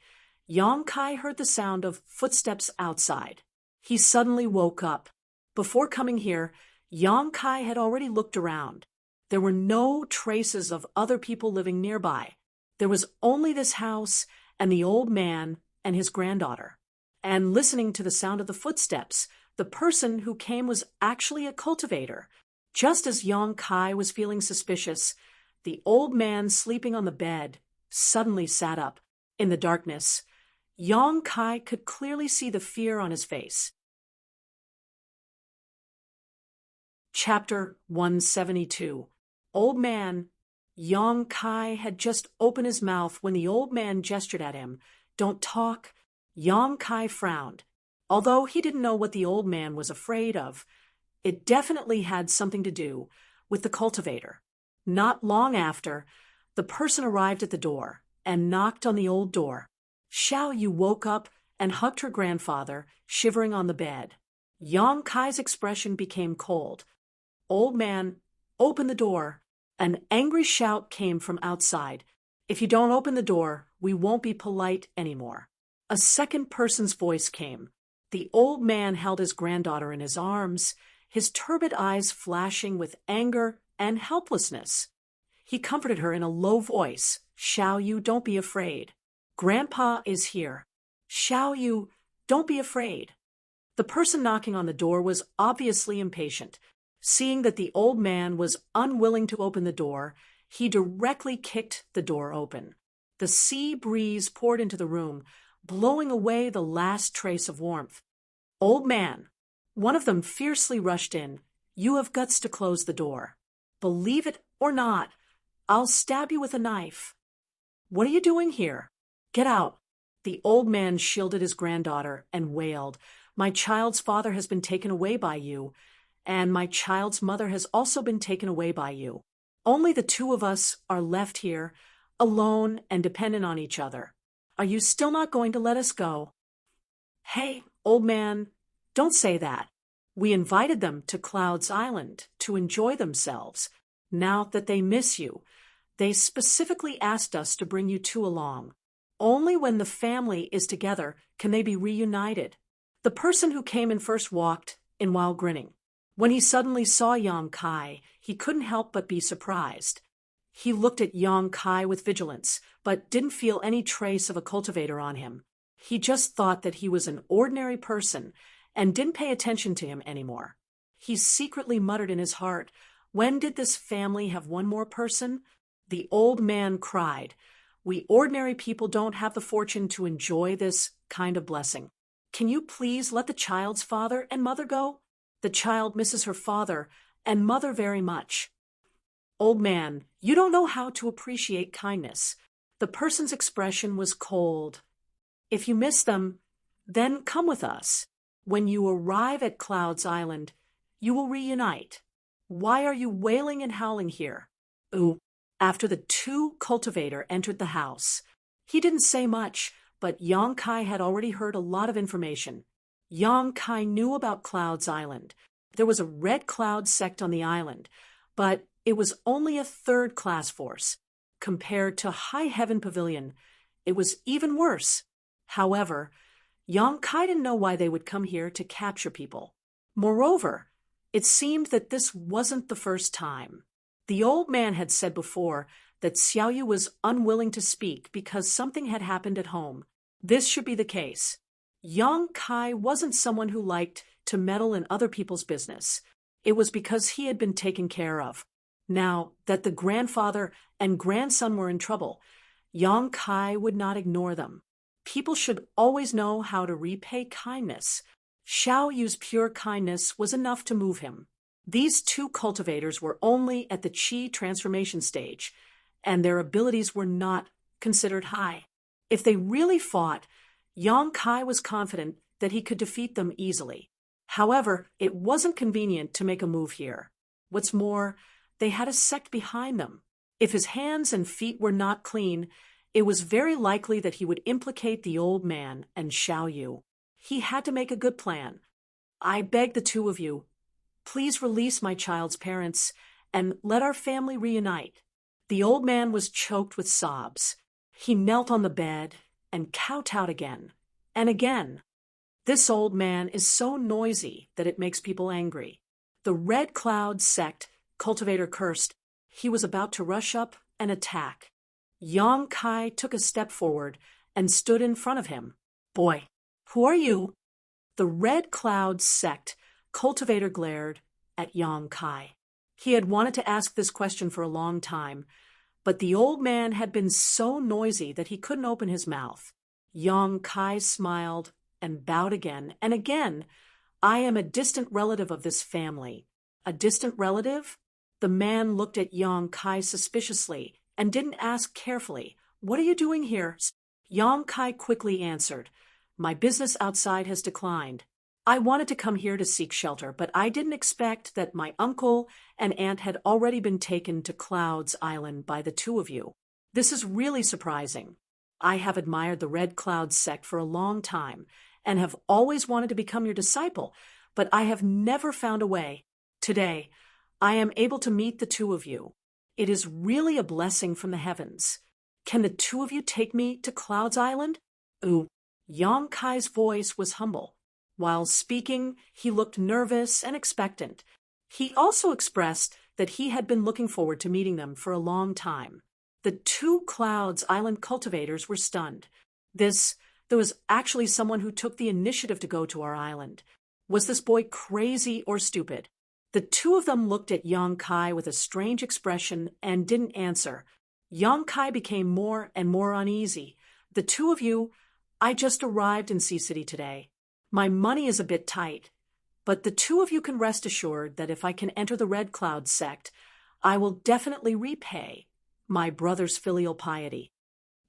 A: Yong Kai heard the sound of footsteps outside. He suddenly woke up. Before coming here, Yong Kai had already looked around. There were no traces of other people living nearby. There was only this house and the old man and his granddaughter. And listening to the sound of the footsteps, the person who came was actually a cultivator. Just as Yong Kai was feeling suspicious, the old man sleeping on the bed suddenly sat up. In the darkness, Yong Kai could clearly see the fear on his face. Chapter 172. Old Man. Yong Kai had just opened his mouth when the old man gestured at him. Don't talk. Yong Kai frowned. Although he didn't know what the old man was afraid of, it definitely had something to do with the cultivator. Not long after, the person arrived at the door and knocked on the old door. Xiao Yu woke up and hugged her grandfather, shivering on the bed. Yong Kai's expression became cold. Old man, open the door. An angry shout came from outside. If you don't open the door, we won't be polite anymore. A second person's voice came. The old man held his granddaughter in his arms, his turbid eyes flashing with anger and helplessness. He comforted her in a low voice. Xiao Yu, don't be afraid. Grandpa is here. Xiao Yu, don't be afraid. The person knocking on the door was obviously impatient. Seeing that the old man was unwilling to open the door, he directly kicked the door open. The sea breeze poured into the room, blowing away the last trace of warmth. Old man. One of them fiercely rushed in. You have guts to close the door. Believe it or not, I'll stab you with a knife. What are you doing here? Get out. The old man shielded his granddaughter and wailed. My child's father has been taken away by you, and my child's mother has also been taken away by you. Only the two of us are left here, alone and dependent on each other. Are you still not going to let us go? Hey, old man, don't say that. We invited them to Cloud's Island to enjoy themselves. Now that they miss you, they specifically asked us to bring you two along. Only when the family is together can they be reunited. The person who came in first walked in while grinning. When he suddenly saw Yong Kai, he couldn't help but be surprised. He looked at Yong Kai with vigilance, but didn't feel any trace of a cultivator on him. He just thought that he was an ordinary person and didn't pay attention to him anymore. He secretly muttered in his heart, when did this family have one more person? The old man cried. We ordinary people don't have the fortune to enjoy this kind of blessing. Can you please let the child's father and mother go? The child misses her father and mother very much. Old man, you don't know how to appreciate kindness. The person's expression was cold. If you miss them, then come with us. When you arrive at Cloud's Island, you will reunite. Why are you wailing and howling here? Ooh. After the two cultivator entered the house, he didn't say much, but Yong Kai had already heard a lot of information. Yong Kai knew about Cloud's Island. There was a Red Cloud sect on the island, but it was only a third-class force. Compared to High Heaven Pavilion, it was even worse. However, Yong Kai didn't know why they would come here to capture people. Moreover, it seemed that this wasn't the first time. The old man had said before that Xiao Yu was unwilling to speak because something had happened at home. This should be the case. Yong Kai wasn't someone who liked to meddle in other people's business. It was because he had been taken care of. Now that the grandfather and grandson were in trouble, Yong Kai would not ignore them. People should always know how to repay kindness. Xiao Yu's pure kindness was enough to move him. These two cultivators were only at the Qi transformation stage, and their abilities were not considered high. If they really fought, Yong Kai was confident that he could defeat them easily. However, it wasn't convenient to make a move here. What's more, they had a sect behind them. If his hands and feet were not clean, it was very likely that he would implicate the old man and Xiao Yu. He had to make a good plan. I beg the two of you, please release my child's parents and let our family reunite. The old man was choked with sobs. He knelt on the bed and kowtowed again and again. This old man is so noisy that it makes people angry. The Red Cloud sect cultivator cursed. He was about to rush up and attack. Yang Kai took a step forward and stood in front of him. Boy, who are you? The Red Cloud sect cultivator glared at Yang Kai. He had wanted to ask this question for a long time, but the old man had been so noisy that he couldn't open his mouth. Yang Kai smiled and bowed again and again. I am a distant relative of this family. A distant relative? The man looked at Yang Kai suspiciously and didn't ask carefully, what are you doing here? Yang Kai quickly answered, my business outside has declined. I wanted to come here to seek shelter, but I didn't expect that my uncle and aunt had already been taken to Clouds Island by the two of you. This is really surprising. I have admired the Red Cloud sect for a long time and have always wanted to become your disciple, but I have never found a way. Today, I am able to meet the two of you. It is really a blessing from the heavens. Can the two of you take me to Clouds Island? Ooh. Yang Kai's voice was humble. While speaking, he looked nervous and expectant. He also expressed that he had been looking forward to meeting them for a long time. The two Clouds Island cultivators were stunned. There was actually someone who took the initiative to go to our island. Was this boy crazy or stupid? The two of them looked at Yang Kai with a strange expression and didn't answer. Yang Kai became more and more uneasy. The two of you, I just arrived in Sea City today. My money is a bit tight, but the two of you can rest assured that if I can enter the Red Cloud sect, I will definitely repay my brother's filial piety.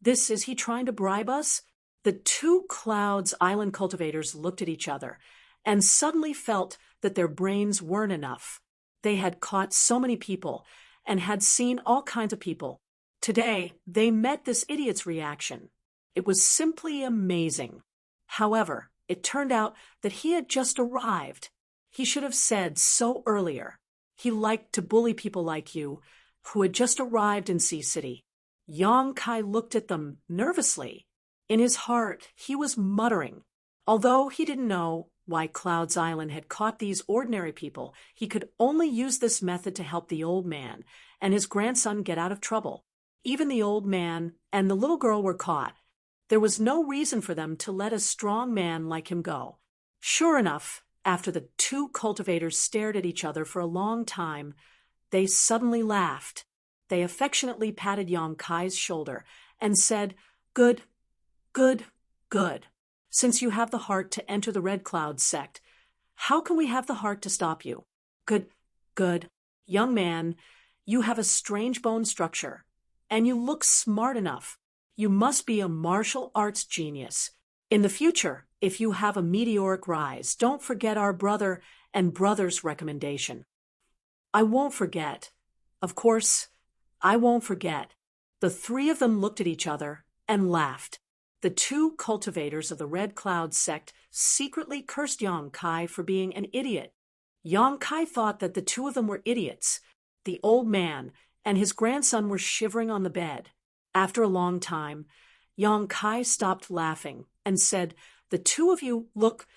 A: Is he trying to bribe us? The two Clouds Island cultivators looked at each other and suddenly felt that their brains weren't enough. They had caught so many people and had seen all kinds of people. Today, they met this idiot's reaction. It was simply amazing. However, it turned out that he had just arrived. He should have said so earlier. He liked to bully people like you, who had just arrived in Sea City. Yang Kai looked at them nervously. In his heart, he was muttering. Although he didn't know why Clouds Island had caught these ordinary people, he could only use this method to help the old man and his grandson get out of trouble. Even the old man and the little girl were caught. There was no reason for them to let a strong man like him go. Sure enough, after the two cultivators stared at each other for a long time, they suddenly laughed. They affectionately patted Yang Kai's shoulder and said, Good, good, good. Since you have the heart to enter the Red Cloud sect, how can we have the heart to stop you? Good, good. Young man, you have a strange bone structure, and you look smart enough. You must be a martial arts genius. In the future, if you have a meteoric rise, don't forget our brother and brother's recommendation. I won't forget. Of course, I won't forget. The three of them looked at each other and laughed. The two cultivators of the Red Cloud sect secretly cursed Yang Kai for being an idiot. Yang Kai thought that the two of them were idiots. The old man and his grandson were shivering on the bed. After a long time, Yang Kai stopped laughing and said, The two of you, look,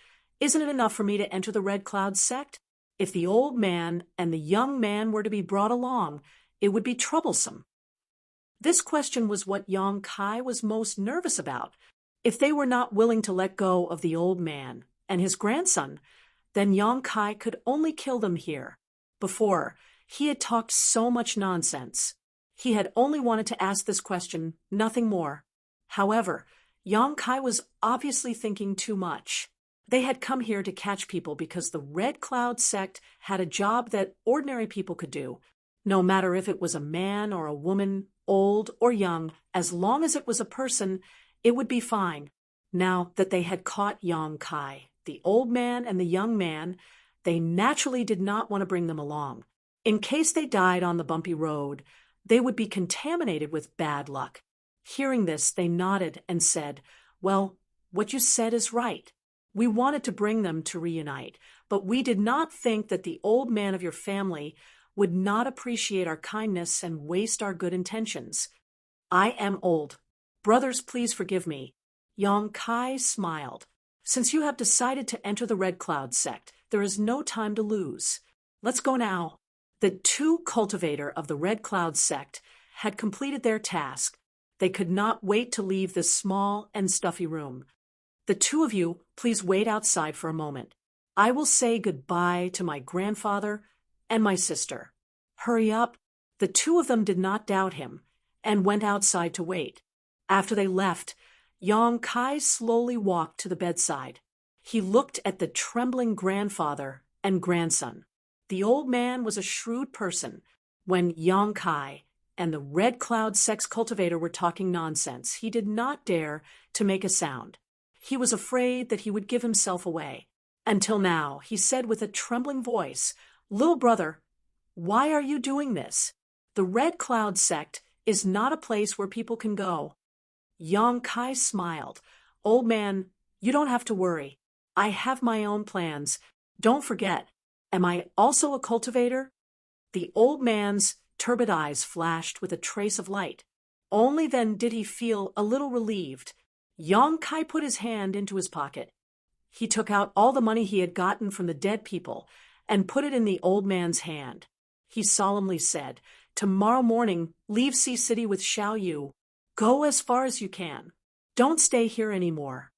A: isn't it enough for me to enter the Red Cloud sect? If the old man and the young man were to be brought along, it would be troublesome. This question was what Yang Kai was most nervous about. If they were not willing to let go of the old man and his grandson, then Yang Kai could only kill them here. Before, he had talked so much nonsense. He had only wanted to ask this question, nothing more. However, Yang Kai was obviously thinking too much. They had come here to catch people because the Red Cloud sect had a job that ordinary people could do. No matter if it was a man or a woman, old or young, as long as it was a person, it would be fine. Now that they had caught Yang Kai, the old man and the young man, they naturally did not want to bring them along. In case they died on the bumpy road, they would be contaminated with bad luck. Hearing this, they nodded and said, Well, what you said is right. We wanted to bring them to reunite, but we did not think that the old man of your family would not appreciate our kindness and waste our good intentions. I am old. Brothers, please forgive me. Yong Kai smiled. Since you have decided to enter the Red Cloud sect, there is no time to lose. Let's go now. The two cultivator of the Red Cloud sect had completed their task. They could not wait to leave this small and stuffy room. The two of you, please wait outside for a moment. I will say goodbye to my grandfather and my sister. Hurry up. The two of them did not doubt him and went outside to wait. After they left, Yong Kai slowly walked to the bedside. He looked at the trembling grandfather and grandson. The old man was a shrewd person. When Yong Kai and the Red Cloud sex cultivator were talking nonsense, he did not dare to make a sound. He was afraid that he would give himself away. Until now, he said with a trembling voice, "Little brother, why are you doing this? The Red Cloud sect is not a place where people can go." Yong Kai smiled. "Old man, you don't have to worry. I have my own plans. Don't forget, am I also a cultivator?" The old man's turbid eyes flashed with a trace of light. Only then did he feel a little relieved. Yong Kai put his hand into his pocket. He took out all the money he had gotten from the dead people and put it in the old man's hand. He solemnly said, "Tomorrow morning, leave Sea City with Xiao Yu. Go as far as you can. Don't stay here anymore."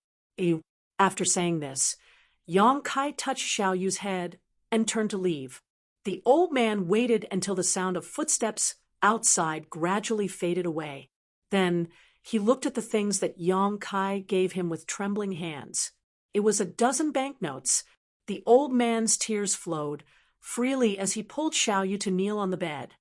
A: After saying this, Yong Kai touched Xiao Yu's head and turned to leave. The old man waited until the sound of footsteps outside gradually faded away. Then he looked at the things that Yong Kai gave him with trembling hands. It was a dozen banknotes. The old man's tears flowed freely as he pulled Xiao Yu to kneel on the bed.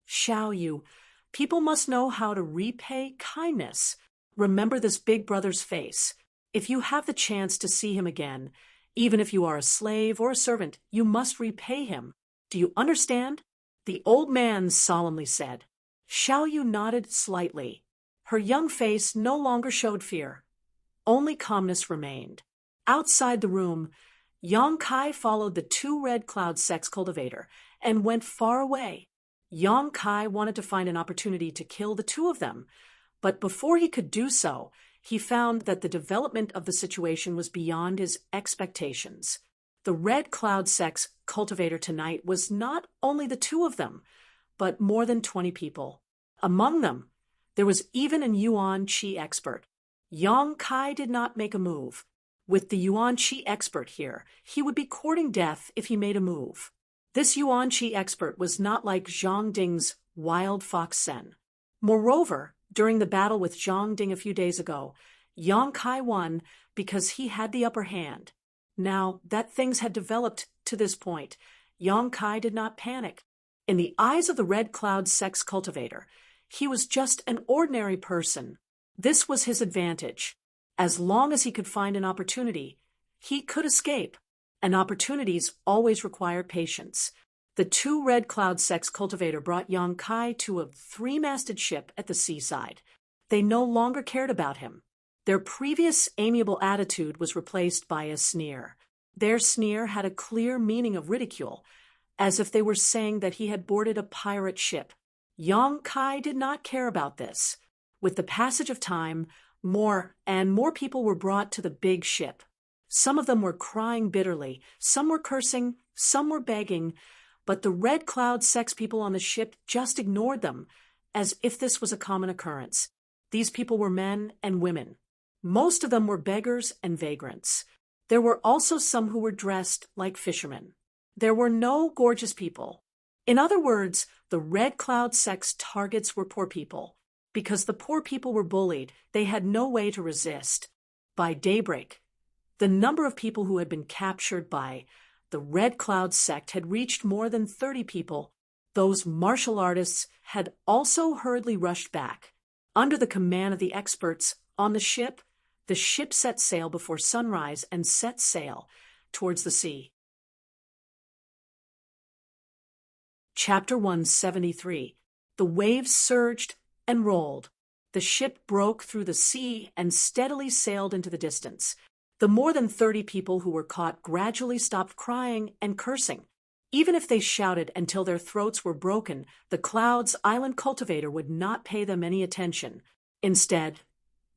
A: "Xiao Yu, people must know how to repay kindness. Remember this big brother's face. If you have the chance to see him again, even if you are a slave or a servant, you must repay him. Do you understand?" The old man solemnly said. Xiao Yu nodded slightly. Her young face no longer showed fear. Only calmness remained. Outside the room, Yong Kai followed the two Red Cloud sex cultivator and went far away. Yong Kai wanted to find an opportunity to kill the two of them, but before he could do so, he found that the development of the situation was beyond his expectations. The Red Cloud sex cultivator tonight was not only the two of them, but more than 20 people. Among them, there was even a Yuan Qi expert. Yong Kai did not make a move. With the Yuan Qi expert here, he would be courting death if he made a move. This Yuan Qi expert was not like Zhang Ding's wild fox Sen. Moreover, during the battle with Zhang Ding a few days ago, Yong Kai won because he had the upper hand. Now that things had developed to this point, Yong Kai did not panic. In the eyes of the Red Cloud sex cultivator, he was just an ordinary person. This was his advantage. As long as he could find an opportunity, he could escape. And opportunities always require patience. The two Red Cloud sex cultivator brought Yong Kai to a three-masted ship at the seaside. They no longer cared about him. Their previous amiable attitude was replaced by a sneer. Their sneer had a clear meaning of ridicule, as if they were saying that he had boarded a pirate ship. Yong Kai did not care about this. With the passage of time, more and more people were brought to the big ship. Some of them were crying bitterly, some were cursing, some were begging, but the Red Cloud sex people on the ship just ignored them, as if this was a common occurrence. These people were men and women. Most of them were beggars and vagrants. There were also some who were dressed like fishermen. There were no gorgeous people. In other words, the Red Cloud sex targets were poor people. Because the poor people were bullied, they had no way to resist. By daybreak, the number of people who had been captured by the Red Cloud sect had reached more than 30 people. Those martial artists had also hurriedly rushed back. Under the command of the experts on the ship set sail before sunrise and set sail towards the sea. Chapter 173. The waves surged and rolled. The ship broke through the sea and steadily sailed into the distance. The more than 30 people who were caught gradually stopped crying and cursing. Even if they shouted until their throats were broken, the Clouds Island cultivator would not pay them any attention. Instead,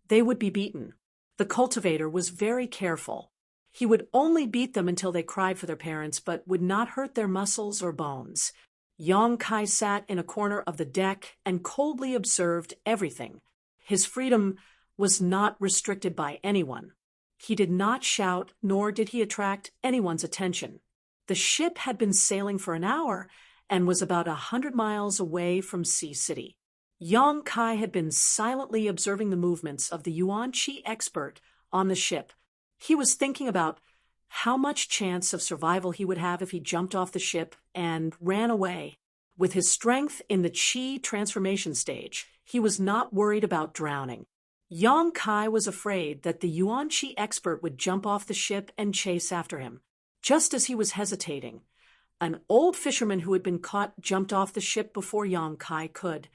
A: they would be beaten. The cultivator was very careful. He would only beat them until they cried for their parents, but would not hurt their muscles or bones. Yong Kai sat in a corner of the deck and coldly observed everything. His freedom was not restricted by anyone. He did not shout, nor did he attract anyone's attention. The ship had been sailing for an hour and was about 100 miles away from Sea City. Yong Kai had been silently observing the movements of the Yuan-Chi expert on the ship. He was thinking about how much chance of survival he would have if he jumped off the ship and ran away. With his strength in the Chi transformation stage, he was not worried about drowning. Yong Kai was afraid that the Yuan-Chi expert would jump off the ship and chase after him. Just as he was hesitating, an old fisherman who had been caught jumped off the ship before Yong Kai could,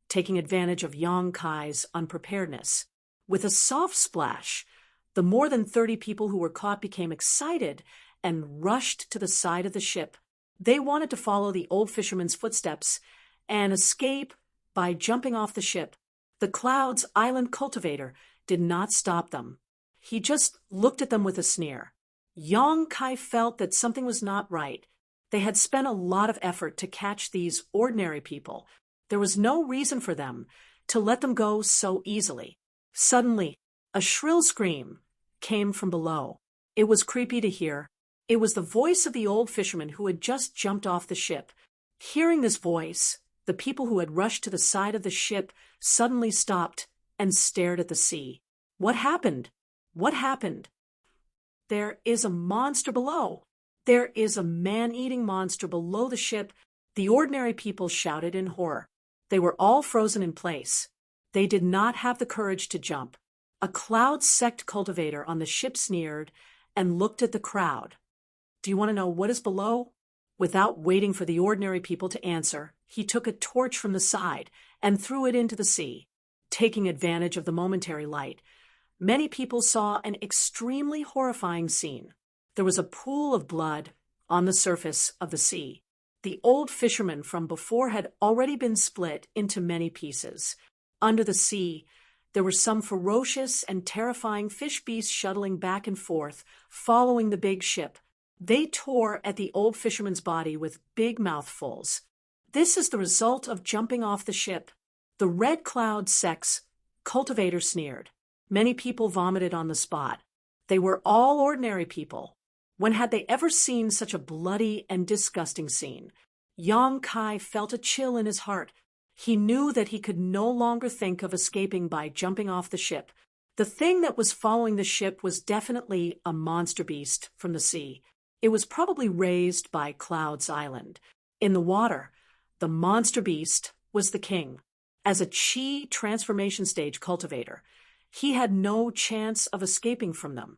A: taking advantage of Yong Kai's unpreparedness. With a soft splash, the more than 30 people who were caught became excited and rushed to the side of the ship. They wanted to follow the old fisherman's footsteps and escape by jumping off the ship. The Clouds Island cultivator did not stop them. He just looked at them with a sneer. Yong Kai felt that something was not right. They had spent a lot of effort to catch these ordinary people. There was no reason for them to let them go so easily. Suddenly, a shrill scream came from below. It was creepy to hear. It was the voice of the old fisherman who had just jumped off the ship. Hearing this voice, the people who had rushed to the side of the ship suddenly stopped and stared at the sea. What happened? What happened? There is a monster below. There is a man-eating monster below the ship. The ordinary people shouted in horror. They were all frozen in place. They did not have the courage to jump. A cloud sect cultivator on the ship sneered and looked at the crowd. Do you want to know what is below? Without waiting for the ordinary people to answer, he took a torch from the side and threw it into the sea. Taking advantage of the momentary light, many people saw an extremely horrifying scene. There was a pool of blood on the surface of the sea. The old fisherman from before had already been split into many pieces. Under the sea, there were some ferocious and terrifying fish beasts shuttling back and forth, following the big ship. They tore at the old fisherman's body with big mouthfuls. This is the result of jumping off the ship. The Red Cloud Sect's cultivator sneered. Many people vomited on the spot. They were all ordinary people. When had they ever seen such a bloody and disgusting scene? Yong Kai felt a chill in his heart. He knew that he could no longer think of escaping by jumping off the ship. The thing that was following the ship was definitely a monster beast from the sea. It was probably raised by Clouds Island. In the water, the monster beast was the king. As a Chi transformation stage cultivator, he had no chance of escaping from them.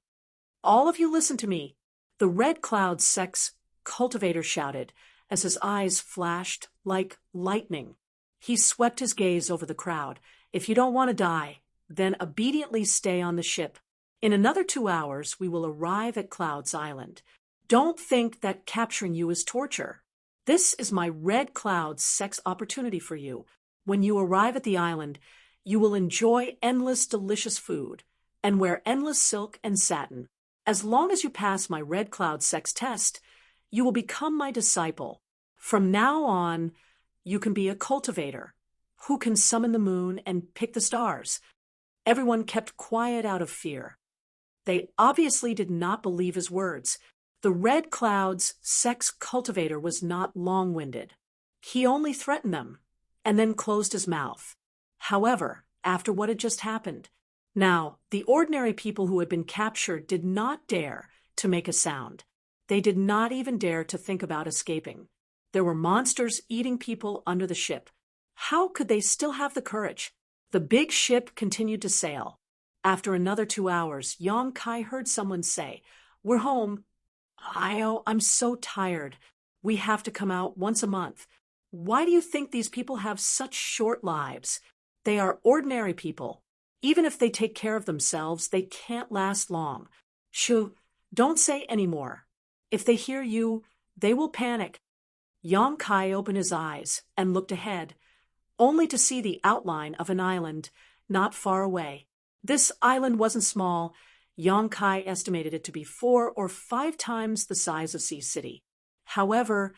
A: All of you listen to me, the Red Cloud Sect's cultivator shouted as his eyes flashed like lightning. He swept his gaze over the crowd. If you don't want to die, then obediently stay on the ship. In another 2 hours, we will arrive at Clouds Island. Don't think that capturing you is torture. This is my Red Cloud Sect's opportunity for you. When you arrive at the island, you will enjoy endless delicious food and wear endless silk and satin. As long as you pass my Red Cloud Sect's test, you will become my disciple. From now on, you can be a cultivator who can summon the moon and pick the stars. Everyone kept quiet out of fear. They obviously did not believe his words. The Red Cloud's Sect's cultivator was not long-winded. He only threatened them and then closed his mouth. However, after what had just happened, now, the ordinary people who had been captured did not dare to make a sound. They did not even dare to think about escaping. There were monsters eating people under the ship. How could they still have the courage? The big ship continued to sail. After another 2 hours, Yong Kai heard someone say, "We're home." I'm so tired. We have to come out once a month. Why do you think these people have such short lives? They are ordinary people. Even if they take care of themselves, they can't last long. Shoo, don't say any more. If they hear you, they will panic. Yang Kai opened his eyes and looked ahead, only to see the outline of an island not far away. This island wasn't small. Yang Kai estimated it to be 4 or 5 times the size of Sea City. However,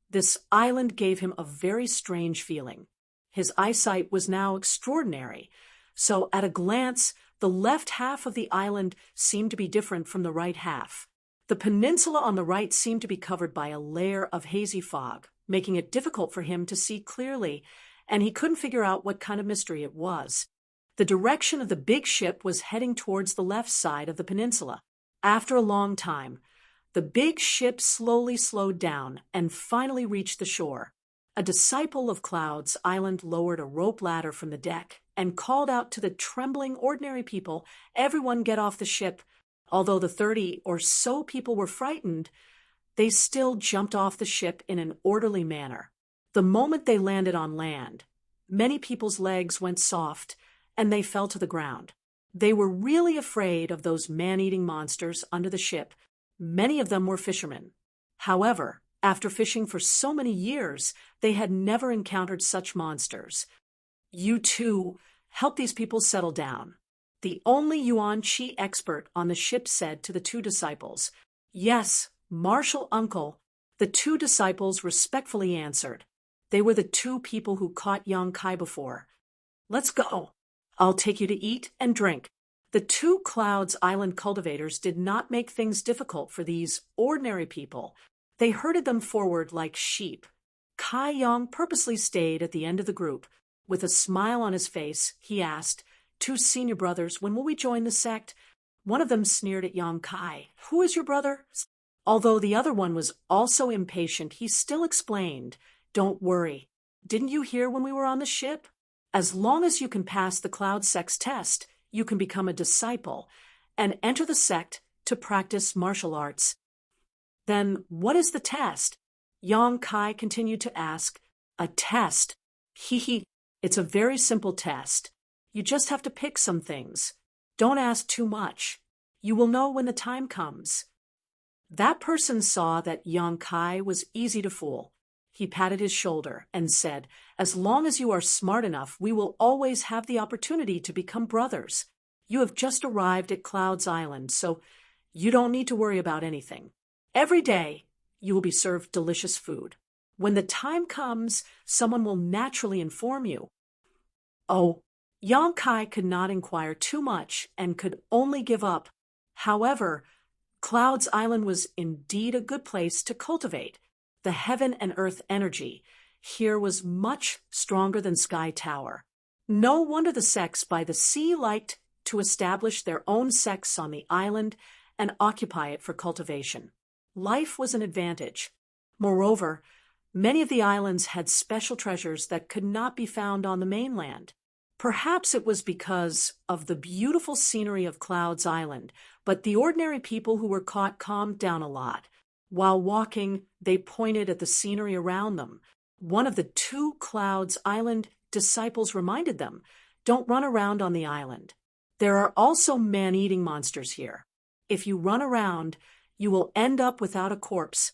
A: this island gave him a very strange feeling. His eyesight was now extraordinary, so at a glance, the left half of the island seemed to be different from the right half. The peninsula on the right seemed to be covered by a layer of hazy fog, making it difficult for him to see clearly, and he couldn't figure out what kind of mystery it was. The direction of the big ship was heading towards the left side of the peninsula. After a long time, the big ship slowly slowed down and finally reached the shore. A disciple of Cloud's Island lowered a rope ladder from the deck and called out to the trembling ordinary people, "Everyone get off the ship." Although the 30 or so people were frightened, they still jumped off the ship in an orderly manner. The moment they landed on land, many people's legs went soft and they fell to the ground. They were really afraid of those man-eating monsters under the ship. Many of them were fishermen. However, after fishing for so many years, they had never encountered such monsters. "You two, help these people settle down," the only Yuan Chi expert on the ship said to the 2 disciples. "Yes, Martial Uncle," the 2 disciples respectfully answered. They were the 2 people who caught Yang Kai before. "Let's go. I'll take you to eat and drink." The 2 Clouds Island cultivators did not make things difficult for these ordinary people. They herded them forward like sheep. Kai Yang purposely stayed at the end of the group. With a smile on his face, he asked, "2 senior brothers, when will we join the sect?" One of them sneered at Yang Kai. "Who is your brother?" Although the other one was also impatient, he still explained, "Don't worry. Didn't you hear when we were on the ship? As long as you can pass the Cloud Sect's test, you can become a disciple and enter the sect to practice martial arts." "Then what is the test?" Yang Kai continued to ask. "A test? Hee. It's a very simple test. You just have to pick some things. Don't ask too much. You will know when the time comes." That person saw that Yang Kai was easy to fool. He patted his shoulder and said, "As long as you are smart enough, we will always have the opportunity to become brothers. You have just arrived at Cloud's Island, so you don't need to worry about anything. Every day, you will be served delicious food. When the time comes, someone will naturally inform you." Oh, Yang Kai could not inquire too much and could only give up. However, Cloud's Island was indeed a good place to cultivate. The heaven and earth energy here was much stronger than Sky Tower. No wonder the sects by the sea liked to establish their own sects on the island and occupy it for cultivation. Life was an advantage. Moreover, many of the islands had special treasures that could not be found on the mainland. Perhaps it was because of the beautiful scenery of Cloud's Island, but the ordinary people who were caught calmed down a lot. While walking, they pointed at the scenery around them. One of the 2 Clouds Island disciples reminded them, "Don't run around on the island. There are also man-eating monsters here. If you run around, you will end up without a corpse."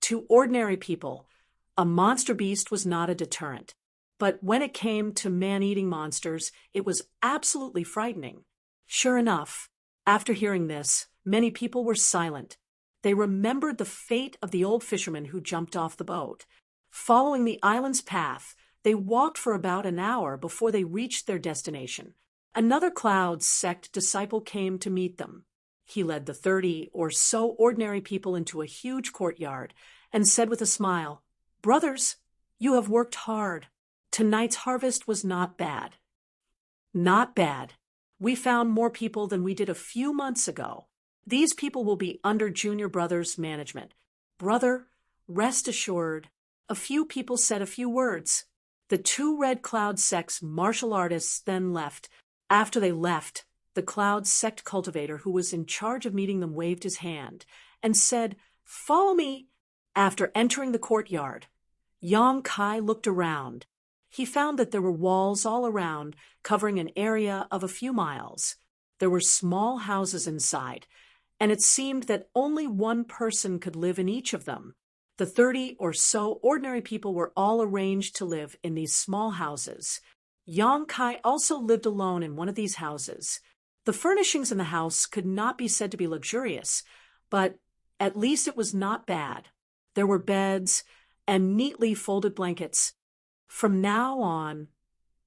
A: To ordinary people, a monster beast was not a deterrent. But when it came to man-eating monsters, it was absolutely frightening. Sure enough, after hearing this, many people were silent. They remembered the fate of the old fisherman who jumped off the boat. Following the island's path, they walked for about an hour before they reached their destination. Another Cloud sect disciple came to meet them. He led the 30 or so ordinary people into a huge courtyard and said with a smile, "Brothers, you have worked hard. Tonight's harvest was not bad." "Not bad. We found more people than we did a few months ago. These people will be under Junior Brother's management. Brother, rest assured." A few people said a few words. The 2 Red Cloud sect's martial artists then left. After they left, the Cloud sect cultivator who was in charge of meeting them waved his hand and said, "Follow me." After entering the courtyard, Yang Kai looked around. He found that there were walls all around, covering an area of a few miles. There were small houses inside, and it seemed that only one person could live in each of them. The 30 or so ordinary people were all arranged to live in these small houses. Yang Kai also lived alone in one of these houses. The furnishings in the house could not be said to be luxurious, but at least it was not bad. There were beds and neatly folded blankets. From now on,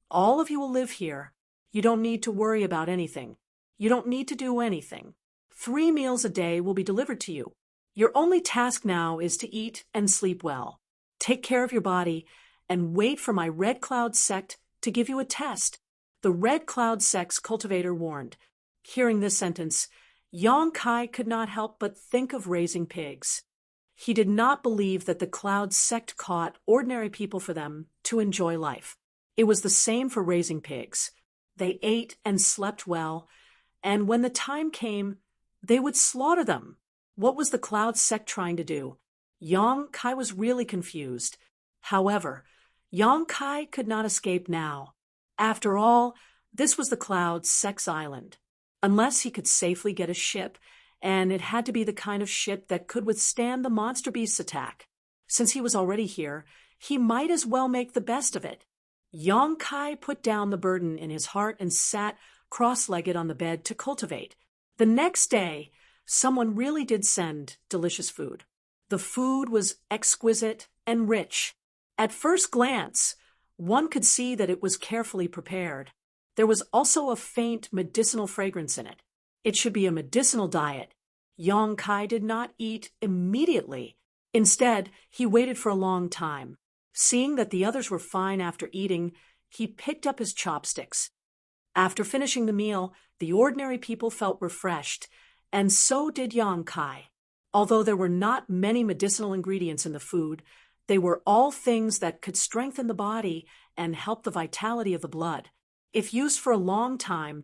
A: all of you will live here. You don't need to worry about anything. You don't need to do anything. 3 meals a day will be delivered to you. Your only task now is to eat and sleep well. Take care of your body and wait for my Red Cloud sect to give you a test. The Red Cloud sect's cultivator warned. Hearing this sentence, Yang Kai could not help but think of raising pigs. He did not believe that the Cloud sect caught ordinary people for them to enjoy life. It was the same for raising pigs. They ate and slept well, and when the time came, they would slaughter them. What was the Cloud sect trying to do? Yang Kai was really confused. However, Yang Kai could not escape now. After all, this was the Cloud sect's island. Unless he could safely get a ship, and it had to be the kind of ship that could withstand the monster beast's attack. Since he was already here, he might as well make the best of it. Yang Kai put down the burden in his heart and sat cross-legged on the bed to cultivate. The next day, someone really did send delicious food. The food was exquisite and rich. At first glance, one could see that it was carefully prepared. There was also a faint medicinal fragrance in it. It should be a medicinal diet. Yang Kai did not eat immediately. Instead, he waited for a long time. Seeing that the others were fine after eating, he picked up his chopsticks. After finishing the meal, the ordinary people felt refreshed, and so did Yang Kai. Although there were not many medicinal ingredients in the food, they were all things that could strengthen the body and help the vitality of the blood. If used for a long time,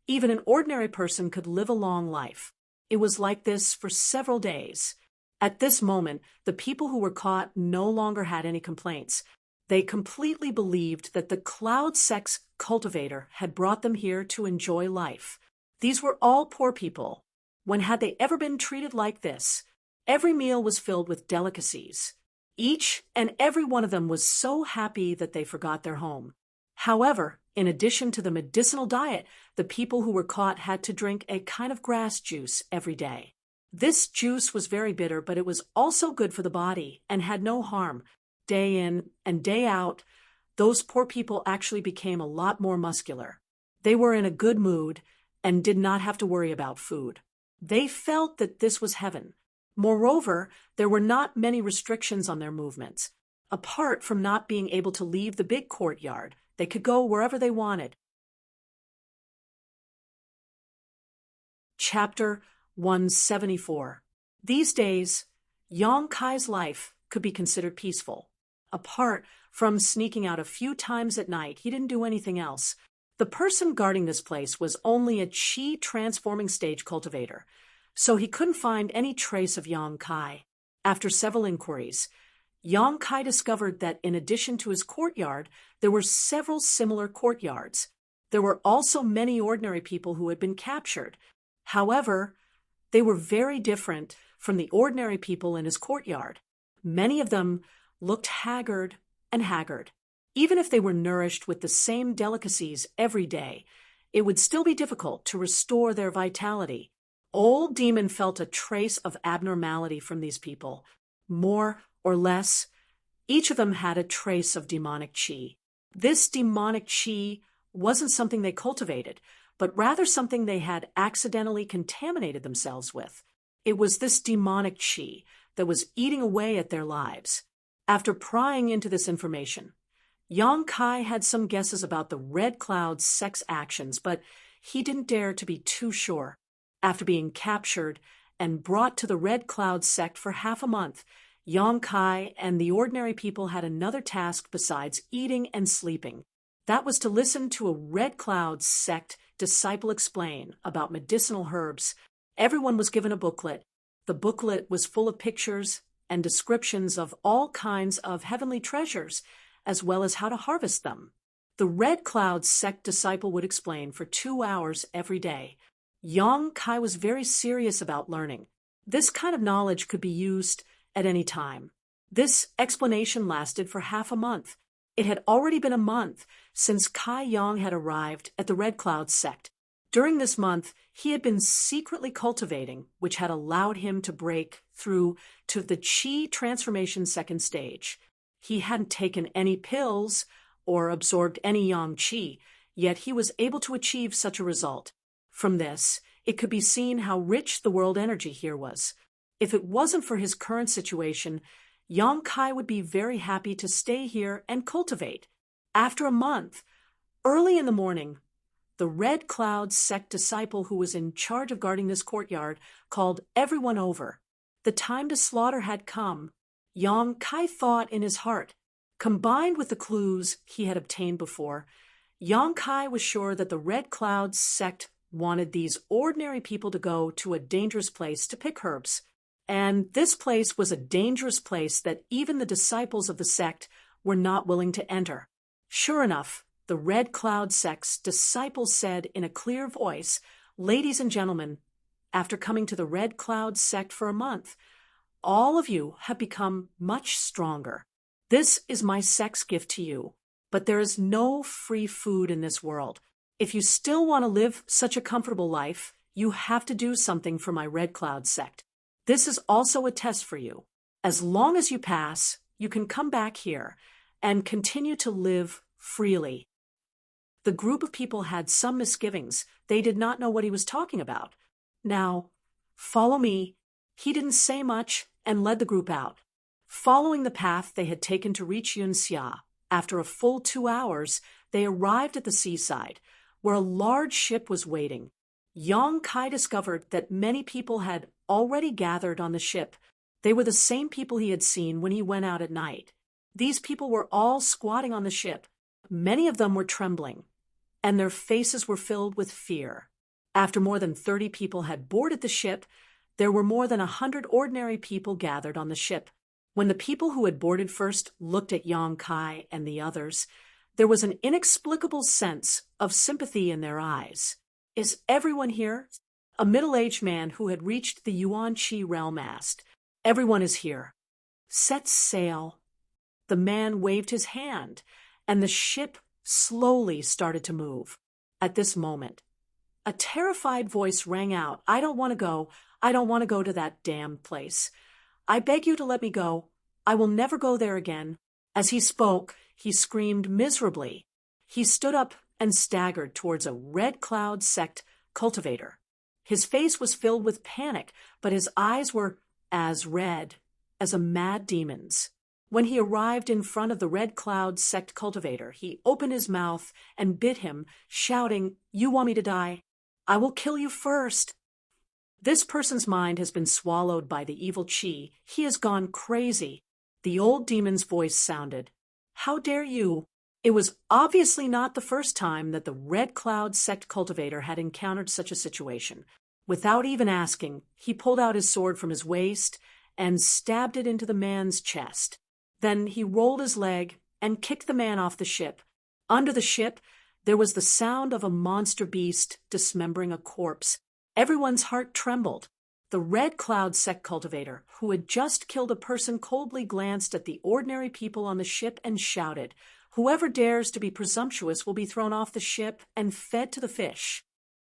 A: even an ordinary person could live a long life. It was like this for several days. At this moment, the people who were caught no longer had any complaints. They completely believed that the Cloud sect's cultivator had brought them here to enjoy life. These were all poor people. When had they ever been treated like this? Every meal was filled with delicacies. Each and every one of them was so happy that they forgot their home. However, in addition to the medicinal diet, the people who were caught had to drink a kind of grass juice every day. This juice was very bitter, but it was also good for the body and had no harm. Day in and day out, those poor people actually became a lot more muscular. They were in a good mood and did not have to worry about food. They felt that this was heaven. Moreover, there were not many restrictions on their movements. Apart from not being able to leave the big courtyard, they could go wherever they wanted. Chapter 174. These days, Yang Kai's life could be considered peaceful. Apart from sneaking out a few times at night, he didn't do anything else. The person guarding this place was only a chi transforming stage cultivator, so he couldn't find any trace of Yang Kai. After several inquiries, Yang Kai discovered that in addition to his courtyard, there were several similar courtyards. There were also many ordinary people who had been captured. However, they were very different from the ordinary people in his courtyard. Many of them looked haggard and haggard. Even if they were nourished with the same delicacies every day, it would still be difficult to restore their vitality. Old Demon felt a trace of abnormality from these people. More or less, each of them had a trace of demonic chi. This demonic chi wasn't something they cultivated, but rather something they had accidentally contaminated themselves with. It was this demonic chi that was eating away at their lives. After prying into this information, Yang Kai had some guesses about the Red Cloud's sex actions, but he didn't dare to be too sure. After being captured and brought to the Red Cloud sect for half a month, Yang Kai and the ordinary people had another task besides eating and sleeping. That was to listen to a Red Cloud sect disciple explain about medicinal herbs. Everyone was given a booklet. The booklet was full of pictures and descriptions of all kinds of heavenly treasures, as well as how to harvest them. The Red Cloud sect disciple would explain for 2 hours every day. Yang Kai was very serious about learning. This kind of knowledge could be used at any time. This explanation lasted for half a month. It had already been a month since Kai Yang had arrived at the Red Cloud sect. During this month, he had been secretly cultivating, which had allowed him to break through to the Qi transformation second stage. He hadn't taken any pills or absorbed any Yang Qi, yet he was able to achieve such a result. From this, it could be seen how rich the world energy here was. If it wasn't for his current situation, Yang Kai would be very happy to stay here and cultivate. After a month, early in the morning, the Red Cloud sect disciple who was in charge of guarding this courtyard called everyone over. The time to slaughter had come. Yang Kai thought in his heart. Combined with the clues he had obtained before, Yang Kai was sure that the Red Cloud sect wanted these ordinary people to go to a dangerous place to pick herbs. And this place was a dangerous place that even the disciples of the sect were not willing to enter. Sure enough, the Red Cloud sect's disciples said in a clear voice, "Ladies and gentlemen, after coming to the Red Cloud sect for a month, all of you have become much stronger. This is my sect's gift to you. But there is no free food in this world. If you still want to live such a comfortable life, you have to do something for my Red Cloud sect. This is also a test for you. As long as you pass, you can come back here and continue to live freely." The group of people had some misgivings. They did not know what he was talking about. "Now, follow me." He didn't say much and led the group out. Following the path they had taken to reach Yunxia, after a full 2 hours, they arrived at the seaside, where a large ship was waiting. Yang Kai discovered that many people had already gathered on the ship. They were the same people he had seen when he went out at night. These people were all squatting on the ship. Many of them were trembling, and their faces were filled with fear. After more than 30 people had boarded the ship, there were more than 100 ordinary people gathered on the ship. When the people who had boarded first looked at Yang Kai and the others, there was an inexplicable sense of sympathy in their eyes. "Is everyone here?" A middle-aged man who had reached the Yuan Qi realm asked. "Everyone is here." "Set sail." The man waved his hand, and the ship slowly started to move. At this moment, a terrified voice rang out, "I don't want to go. I don't want to go to that damned place. I beg you to let me go. I will never go there again." As he spoke, he screamed miserably. He stood up and staggered towards a Red Cloud sect cultivator. His face was filled with panic, but his eyes were as red as a mad demon's. When he arrived in front of the Red Cloud sect cultivator, he opened his mouth and bit him, shouting, "You want me to die? I will kill you first." This person's mind has been swallowed by the evil Qi. He has gone crazy. The old demon's voice sounded. "How dare you?" It was obviously not the first time that the Red Cloud sect cultivator had encountered such a situation. Without even asking, he pulled out his sword from his waist and stabbed it into the man's chest. Then he rolled his leg and kicked the man off the ship. Under the ship, there was the sound of a monster beast dismembering a corpse. Everyone's heart trembled. The Red Cloud sect cultivator, who had just killed a person, coldly glanced at the ordinary people on the ship and shouted, "Whoever dares to be presumptuous will be thrown off the ship and fed to the fish."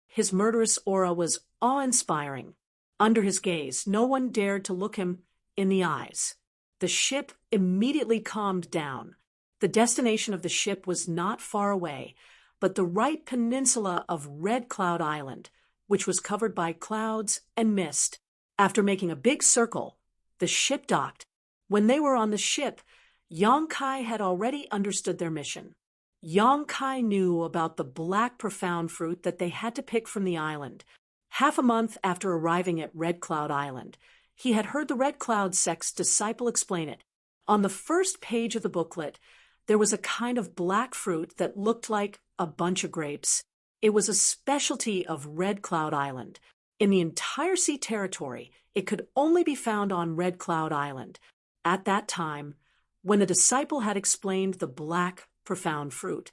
A: His murderous aura was awe-inspiring. Under his gaze, no one dared to look him in the eyes. The ship immediately calmed down. The destination of the ship was not far away, but the right peninsula of Red Cloud Island, which was covered by clouds and mist. After making a big circle, the ship docked. When they were on the ship, Yang Kai had already understood their mission. Yang Kai knew about the black profound fruit that they had to pick from the island. Half a month after arriving at Red Cloud Island, he had heard the Red Cloud sect's disciple explain it. On the first page of the booklet, there was a kind of black fruit that looked like a bunch of grapes. It was a specialty of Red Cloud Island. In the entire sea territory, it could only be found on Red Cloud Island. At that time, when the disciple had explained the black, profound fruit,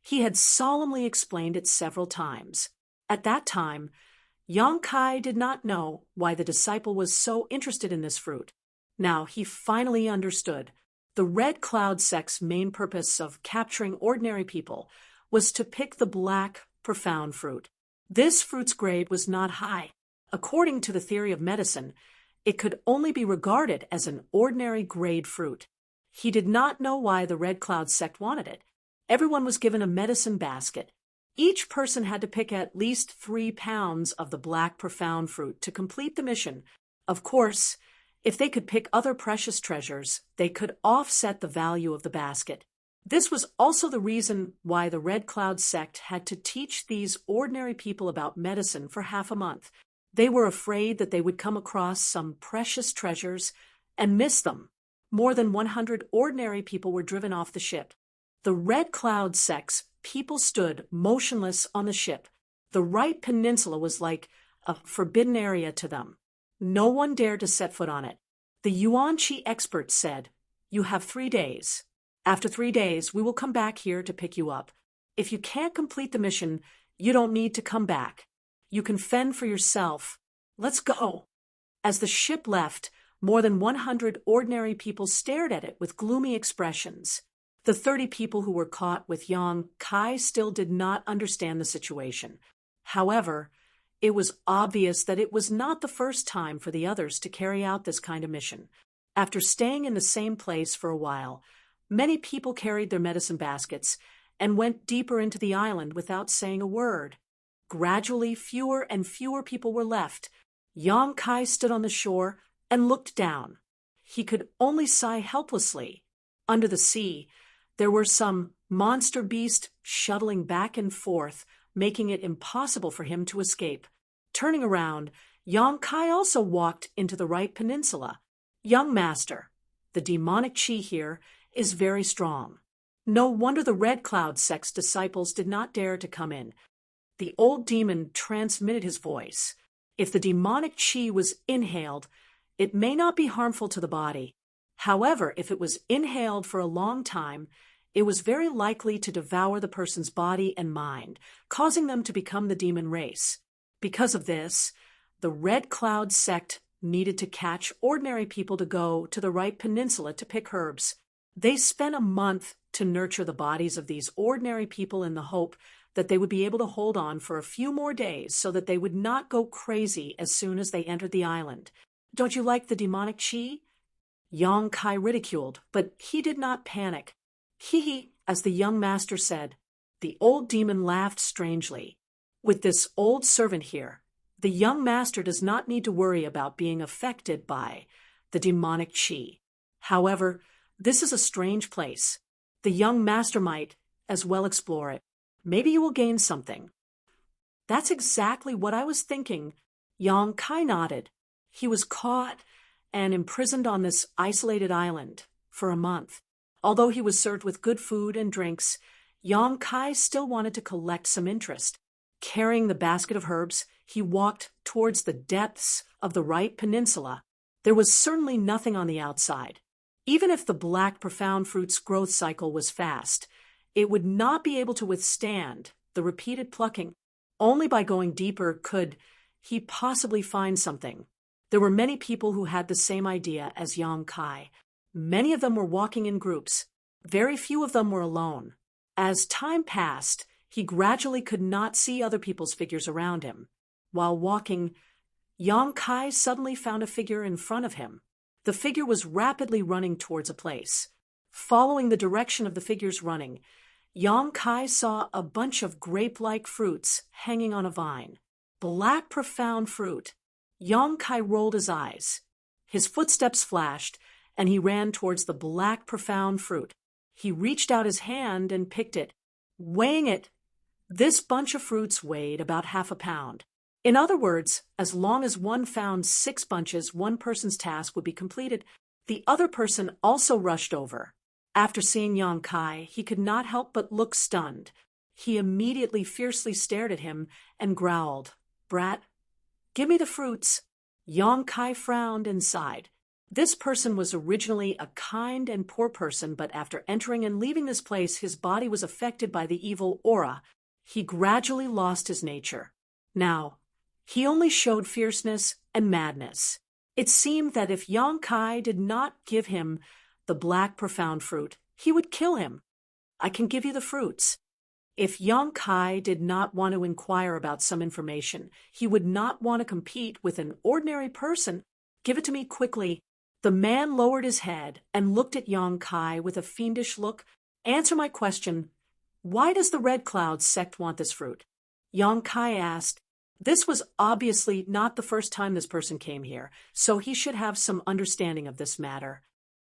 A: he had solemnly explained it several times. At that time, Yang Kai did not know why the disciple was so interested in this fruit. Now he finally understood. The Red Cloud sect's main purpose of capturing ordinary people was to pick the black, profound fruit. This fruit's grade was not high. According to the theory of medicine, it could only be regarded as an ordinary grade fruit. He did not know why the Red Cloud sect wanted it. Everyone was given a medicine basket. Each person had to pick at least 3 pounds of the black profound fruit to complete the mission. Of course, if they could pick other precious treasures, they could offset the value of the basket. This was also the reason why the Red Cloud sect had to teach these ordinary people about medicine for half a month. They were afraid that they would come across some precious treasures and miss them. More than 100 ordinary people were driven off the ship. The Red Cloud sect's people stood motionless on the ship. The Right Peninsula was like a forbidden area to them. No one dared to set foot on it. The Yuan-Chi expert said, "You have 3 days. After 3 days, we will come back here to pick you up. If you can't complete the mission, you don't need to come back. You can fend for yourself. Let's go." As the ship left, more than 100 ordinary people stared at it with gloomy expressions. The 30 people who were caught with Yang Kai still did not understand the situation. However, it was obvious that it was not the first time for the others to carry out this kind of mission. After staying in the same place for a while, many people carried their medicine baskets and went deeper into the island without saying a word. Gradually, fewer and fewer people were left. Yang Kai stood on the shore and looked down. He could only sigh helplessly. Under the sea, there were some monster beast shuttling back and forth, making it impossible for him to escape. Turning around, Yang Kai also walked into the Right Peninsula. "Young master, the demonic chi here is very strong. No wonder the Red Cloud sect's disciples did not dare to come in." The old demon transmitted his voice. If the demonic chi was inhaled, it may not be harmful to the body. However, if it was inhaled for a long time, it was very likely to devour the person's body and mind, causing them to become the demon race. Because of this, the Red Cloud sect needed to catch ordinary people to go to the Right Peninsula to pick herbs. They spent a month to nurture the bodies of these ordinary people in the hope that they would be able to hold on for a few more days so that they would not go crazy as soon as they entered the island. "Don't you like the demonic chi?" Yang Kai ridiculed, but he did not panic. "Hee," as the young master said. The old demon laughed strangely. "With this old servant here, the young master does not need to worry about being affected by the demonic chi. However, this is a strange place. The young master might as well explore it. Maybe you will gain something." "That's exactly what I was thinking." Yang Kai nodded. He was caught and imprisoned on this isolated island for a month. Although he was served with good food and drinks, Yang Kai still wanted to collect some interest. Carrying the basket of herbs, he walked towards the depths of the Right Peninsula. There was certainly nothing on the outside. Even if the black profound fruit's growth cycle was fast, it would not be able to withstand the repeated plucking. Only by going deeper could he possibly find something. There were many people who had the same idea as Yang Kai. Many of them were walking in groups. Very few of them were alone. As time passed, he gradually could not see other people's figures around him. While walking, Yang Kai suddenly found a figure in front of him. The figure was rapidly running towards a place. Following the direction of the figure's running, Yang Kai saw a bunch of grape-like fruits hanging on a vine. Black profound fruit. Yang Kai rolled his eyes. His footsteps flashed, and he ran towards the black profound fruit. He reached out his hand and picked it. Weighing it, this bunch of fruits weighed about half a pound. In other words, as long as one found 6 bunches, one person's task would be completed. The other person also rushed over. After seeing Yang Kai, he could not help but look stunned. He immediately fiercely stared at him and growled, "Brat, give me the fruits." Yang Kai frowned and sighed. This person was originally a kind and poor person, but after entering and leaving this place, his body was affected by the evil aura. He gradually lost his nature. Now, He only showed fierceness and madness. It seemed that if Yang Kai did not give him the black profound fruit, he would kill him. I can give you the fruits. If Yang Kai did not want to inquire about some information, he would not want to compete with an ordinary person. Give it to me quickly. The man lowered his head and looked at Yang Kai with a fiendish look. Answer my question. Why does the Red Cloud sect want this fruit? Yang Kai asked. This was obviously not the first time this person came here, so he should have some understanding of this matter.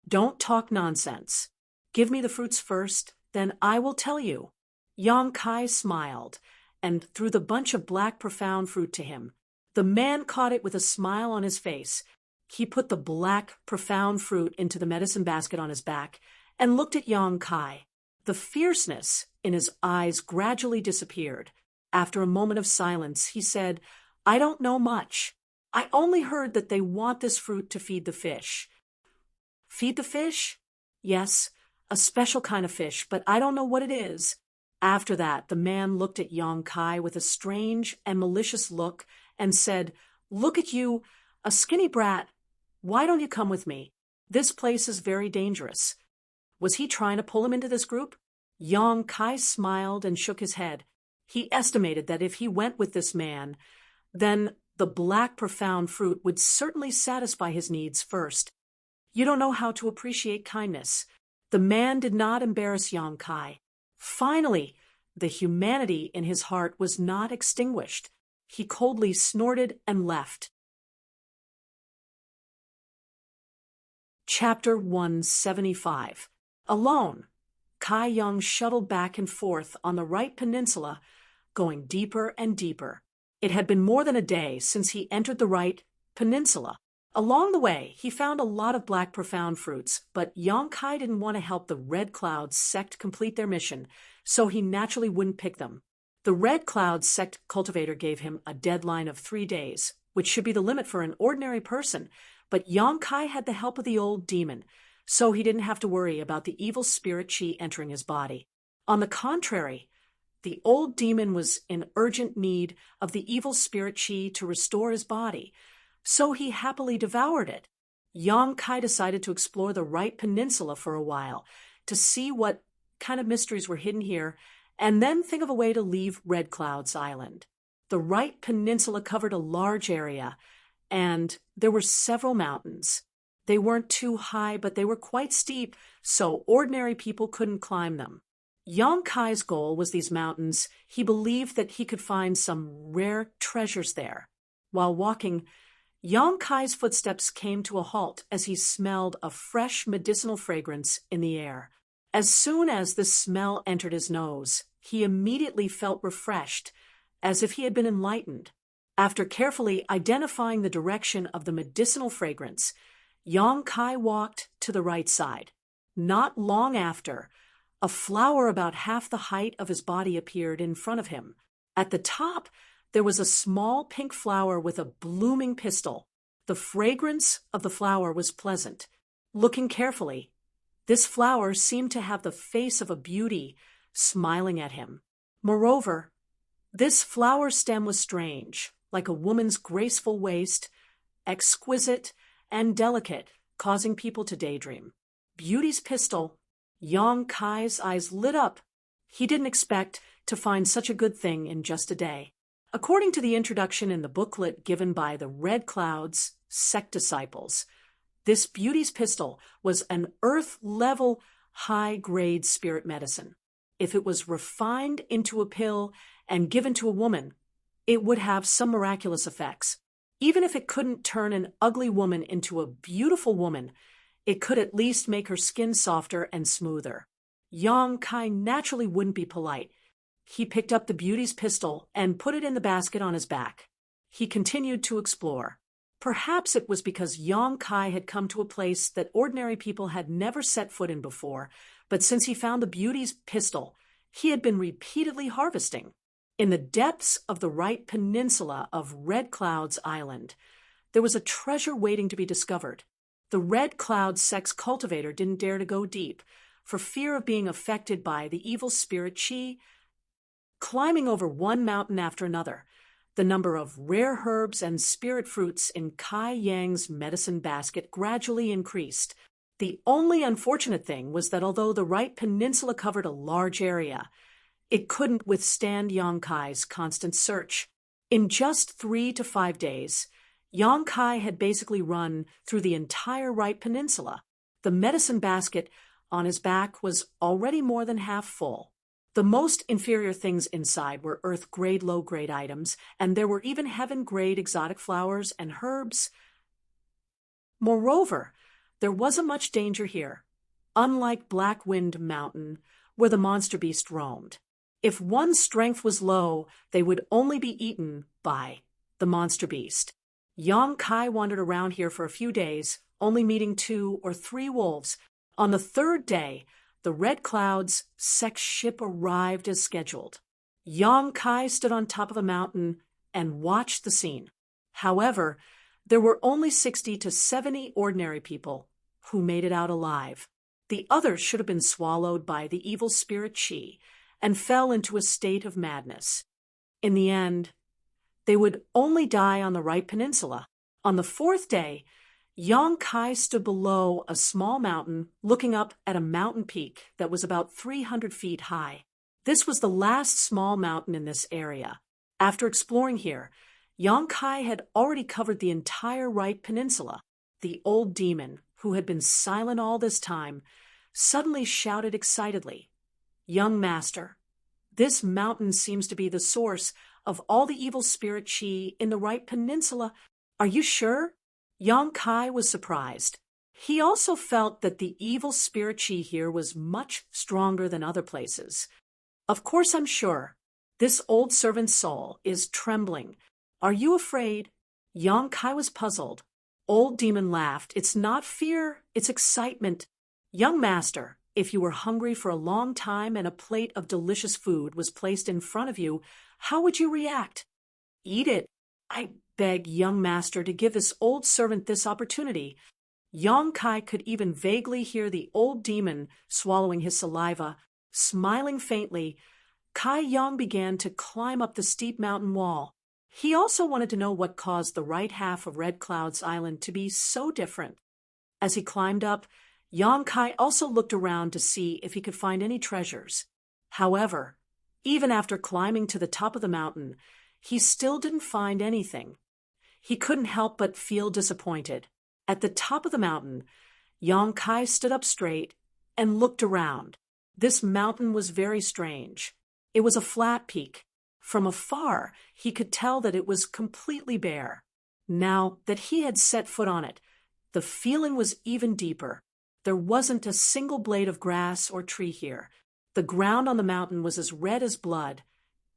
A: Don't talk nonsense. Give me the fruits first, then I will tell you. Yang Kai smiled and threw the bunch of black profound fruit to him. The man caught it with a smile on his face. He put the black profound fruit into the medicine basket on his back and looked at Yang Kai. The fierceness in his eyes gradually disappeared. After a moment of silence, he said, I don't know much. I only heard that they want this fruit to feed the fish. Feed the fish? Yes, a special kind of fish, but I don't know what it is. After that, the man looked at Yang Kai with a strange and malicious look and said, Look at you, a skinny brat. Why don't you come with me? This place is very dangerous. Was he trying to pull him into this group? Yang Kai smiled and shook his head. He estimated that if he went with this man, then the black profound fruit would certainly satisfy his needs first. You don't know how to appreciate kindness. The man did not embarrass Yang Kai. Finally, the humanity in his heart was not extinguished. He coldly snorted and left. Chapter 175. Alone, Kai Young shuttled back and forth on the right peninsula, going deeper and deeper. It had been more than a day since he entered the right peninsula. Along the way, he found a lot of black profound fruits, but Yang Kai didn't want to help the Red Cloud sect complete their mission, so he naturally wouldn't pick them. The Red Cloud sect cultivator gave him a deadline of 3 days, which should be the limit for an ordinary person, but Yang Kai had the help of the old demon, so he didn't have to worry about the evil spirit chi entering his body. On the contrary, the old demon was in urgent need of the evil spirit chi to restore his body, so he happily devoured it. Yang Kai decided to explore the right peninsula for a while, to see what kind of mysteries were hidden here, and then think of a way to leave Red Cloud's island. The right peninsula covered a large area, and there were several mountains. They weren't too high, but they were quite steep, so ordinary people couldn't climb them. Yang Kai's goal was these mountains. He believed that he could find some rare treasures there. While walking, Yang Kai's footsteps came to a halt as he smelled a fresh medicinal fragrance in the air. As soon as the smell entered his nose, he immediately felt refreshed, as if he had been enlightened. After carefully identifying the direction of the medicinal fragrance, Yang Kai walked to the right side. Not long after, a flower about half the height of his body appeared in front of him. At the top, there was a small pink flower with a blooming pistil. The fragrance of the flower was pleasant. Looking carefully, this flower seemed to have the face of a beauty smiling at him. Moreover, this flower stem was strange, like a woman's graceful waist, exquisite and delicate, causing people to daydream. Beauty's pistil. Yang Kai's eyes lit up. He didn't expect to find such a good thing in just a day. According to the introduction in the booklet given by the Red Cloud's sect disciples, this beauty's pistil was an earth-level, high-grade spirit medicine. If it was refined into a pill and given to a woman, it would have some miraculous effects. Even if it couldn't turn an ugly woman into a beautiful woman, it could at least make her skin softer and smoother. Yang Kai naturally wouldn't be polite. He picked up the beauty's pistil and put it in the basket on his back. He continued to explore. Perhaps it was because Yang Kai had come to a place that ordinary people had never set foot in before, but since he found the beauty's pistil, he had been repeatedly harvesting. In the depths of the right peninsula of Red Cloud's island, there was a treasure waiting to be discovered. The Red Cloud sect's cultivator didn't dare to go deep, for fear of being affected by the evil spirit chi. Climbing over one mountain after another, The number of rare herbs and spirit fruits in Kai Yang's medicine basket gradually increased. The only unfortunate thing was that although the Right Peninsula covered a large area, it couldn't withstand Yang Kai's constant search. In just 3 to 5 days, Yang Kai had basically run through the entire Right Peninsula. The medicine basket on his back was already more than half full. The most inferior things inside were earth-grade, low-grade items, and there were even heaven-grade exotic flowers and herbs. Moreover, there wasn't much danger here, unlike Black Wind Mountain, where the monster beast roamed. If one's strength was low, they would only be eaten by the monster beast. Yang Kai wandered around here for a few days, only meeting 2 or 3 wolves. On the 3rd day, the Red Cloud's sex ship arrived as scheduled. Yang Kai stood on top of a mountain and watched the scene. However, there were only 60 to 70 ordinary people who made it out alive. The others should have been swallowed by the evil spirit Qi and fell into a state of madness. In the end, they would only die on the Right Peninsula. On the 4th day, Yang Kai stood below a small mountain looking up at a mountain peak that was about 300 feet high. This was the last small mountain in this area. After exploring here, Yang Kai had already covered the entire Right Peninsula. The old demon, who had been silent all this time, suddenly shouted excitedly, "Young master, this mountain seems to be the source of all the evil spirit Qi in the Right Peninsula. Are you sure?" Yang Kai was surprised. He also felt that the evil spirit Qi here was much stronger than other places. "Of course I'm sure. This old servant's soul is trembling. Are you afraid?" Yang Kai was puzzled. Old demon laughed. "It's not fear, it's excitement. Young master, if you were hungry for a long time and a plate of delicious food was placed in front of you, how would you react?" "Eat it. I beg, young master, to give this old servant this opportunity." Yang Kai could even vaguely hear the old demon swallowing his saliva. Smiling faintly, Kai Yang began to climb up the steep mountain wall. He also wanted to know what caused the right half of Red Cloud's island to be so different. As he climbed up, Yang Kai also looked around to see if he could find any treasures. However, even after climbing to the top of the mountain, he still didn't find anything. He couldn't help but feel disappointed. At the top of the mountain, Yang Kai stood up straight and looked around. This mountain was very strange. It was a flat peak. From afar, he could tell that it was completely bare. Now that he had set foot on it, the feeling was even deeper. There wasn't a single blade of grass or tree here. The ground on the mountain was as red as blood,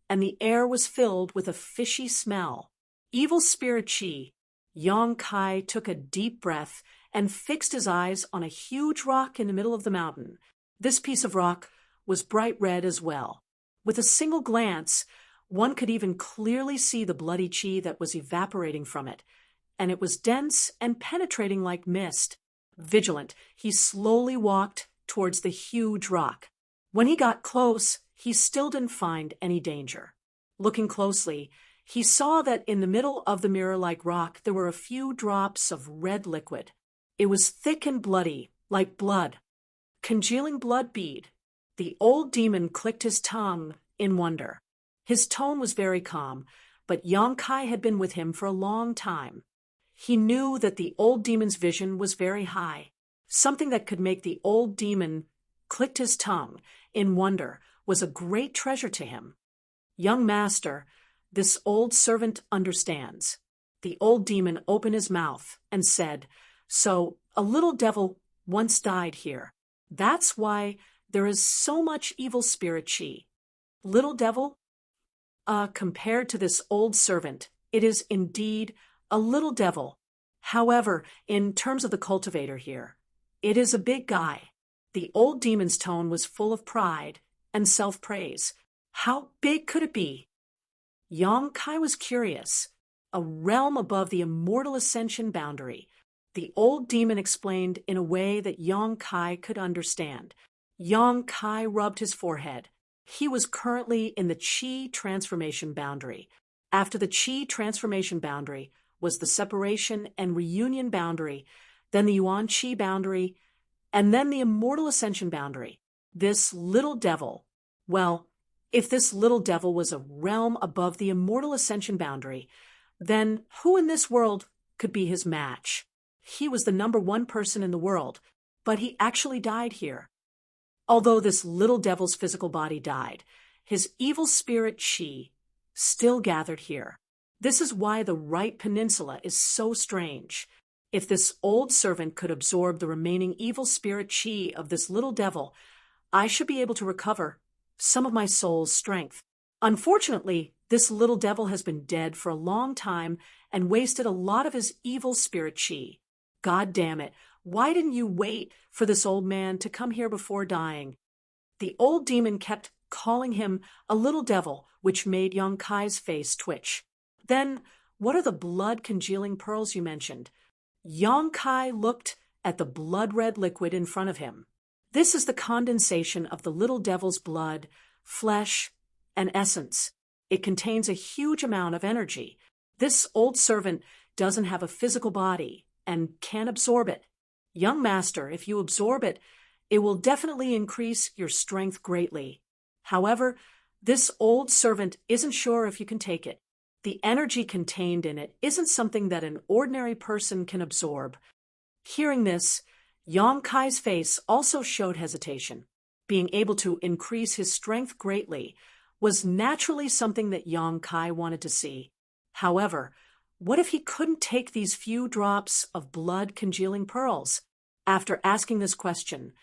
A: and the air was filled with a fishy smell. Evil spirit Qi. Yang Kai took a deep breath and fixed his eyes on a huge rock in the middle of the mountain. This piece of rock was bright red as well. With a single glance, one could even clearly see the bloody Qi that was evaporating from it, and it was dense and penetrating like mist. Vigilant, he slowly walked towards the huge rock. When he got close, he still didn't find any danger. Looking closely, he saw that in the middle of the mirror-like rock there were a few drops of red liquid. It was thick and bloody, like blood. Congealing blood bead. The old demon clicked his tongue in wonder. His tone was very calm, but Yang Kai had been with him for a long time. He knew that the old demon's vision was very high. Something that could make the old demon clicked his tongue in wonder was a great treasure to him. "Young master, this old servant understands." The old demon opened his mouth and said, "So a little devil once died here. That's why there is so much evil spirit Qi. Little devil? Compared to this old servant, it is indeed a little devil. However, in terms of the cultivator here, it is a big guy." The old demon's tone was full of pride and self-praise. How big could it be? Yang Kai was curious. A realm above the immortal ascension boundary. The old demon explained in a way that Yang Kai could understand. Yang Kai rubbed his forehead. He was currently in the Qi transformation boundary. After the Qi transformation boundary was the separation and reunion boundary, then the Yuan Qi boundary, and then the immortal ascension boundary. This little devil, well, if this little devil was a realm above the immortal ascension boundary, then who in this world could be his match? He was the #1 person in the world, but he actually died here. Although this little devil's physical body died, his evil spirit Qi still gathered here. This is why the right peninsula is so strange. If this old servant could absorb the remaining evil spirit Qi of this little devil, I should be able to recover some of my soul's strength. Unfortunately, this little devil has been dead for a long time and wasted a lot of his evil spirit Qi. God damn it, why didn't you wait for this old man to come here before dying? The old demon kept calling him a little devil, which made Yang Kai's face twitch. Then, what are the blood-congealing pearls you mentioned? Yang Kai looked at the blood-red liquid in front of him. This is the condensation of the little devil's blood, flesh, and essence. It contains a huge amount of energy. This old servant doesn't have a physical body and can't absorb it. Young master, if you absorb it, it will definitely increase your strength greatly. However, this old servant isn't sure if you can take it. The energy contained in it isn't something that an ordinary person can absorb. Hearing this, Yang Kai's face also showed hesitation. Being able to increase his strength greatly was naturally something that Yang Kai wanted to see. However, what if he couldn't take these few drops of blood-congealing pearls? After asking this question,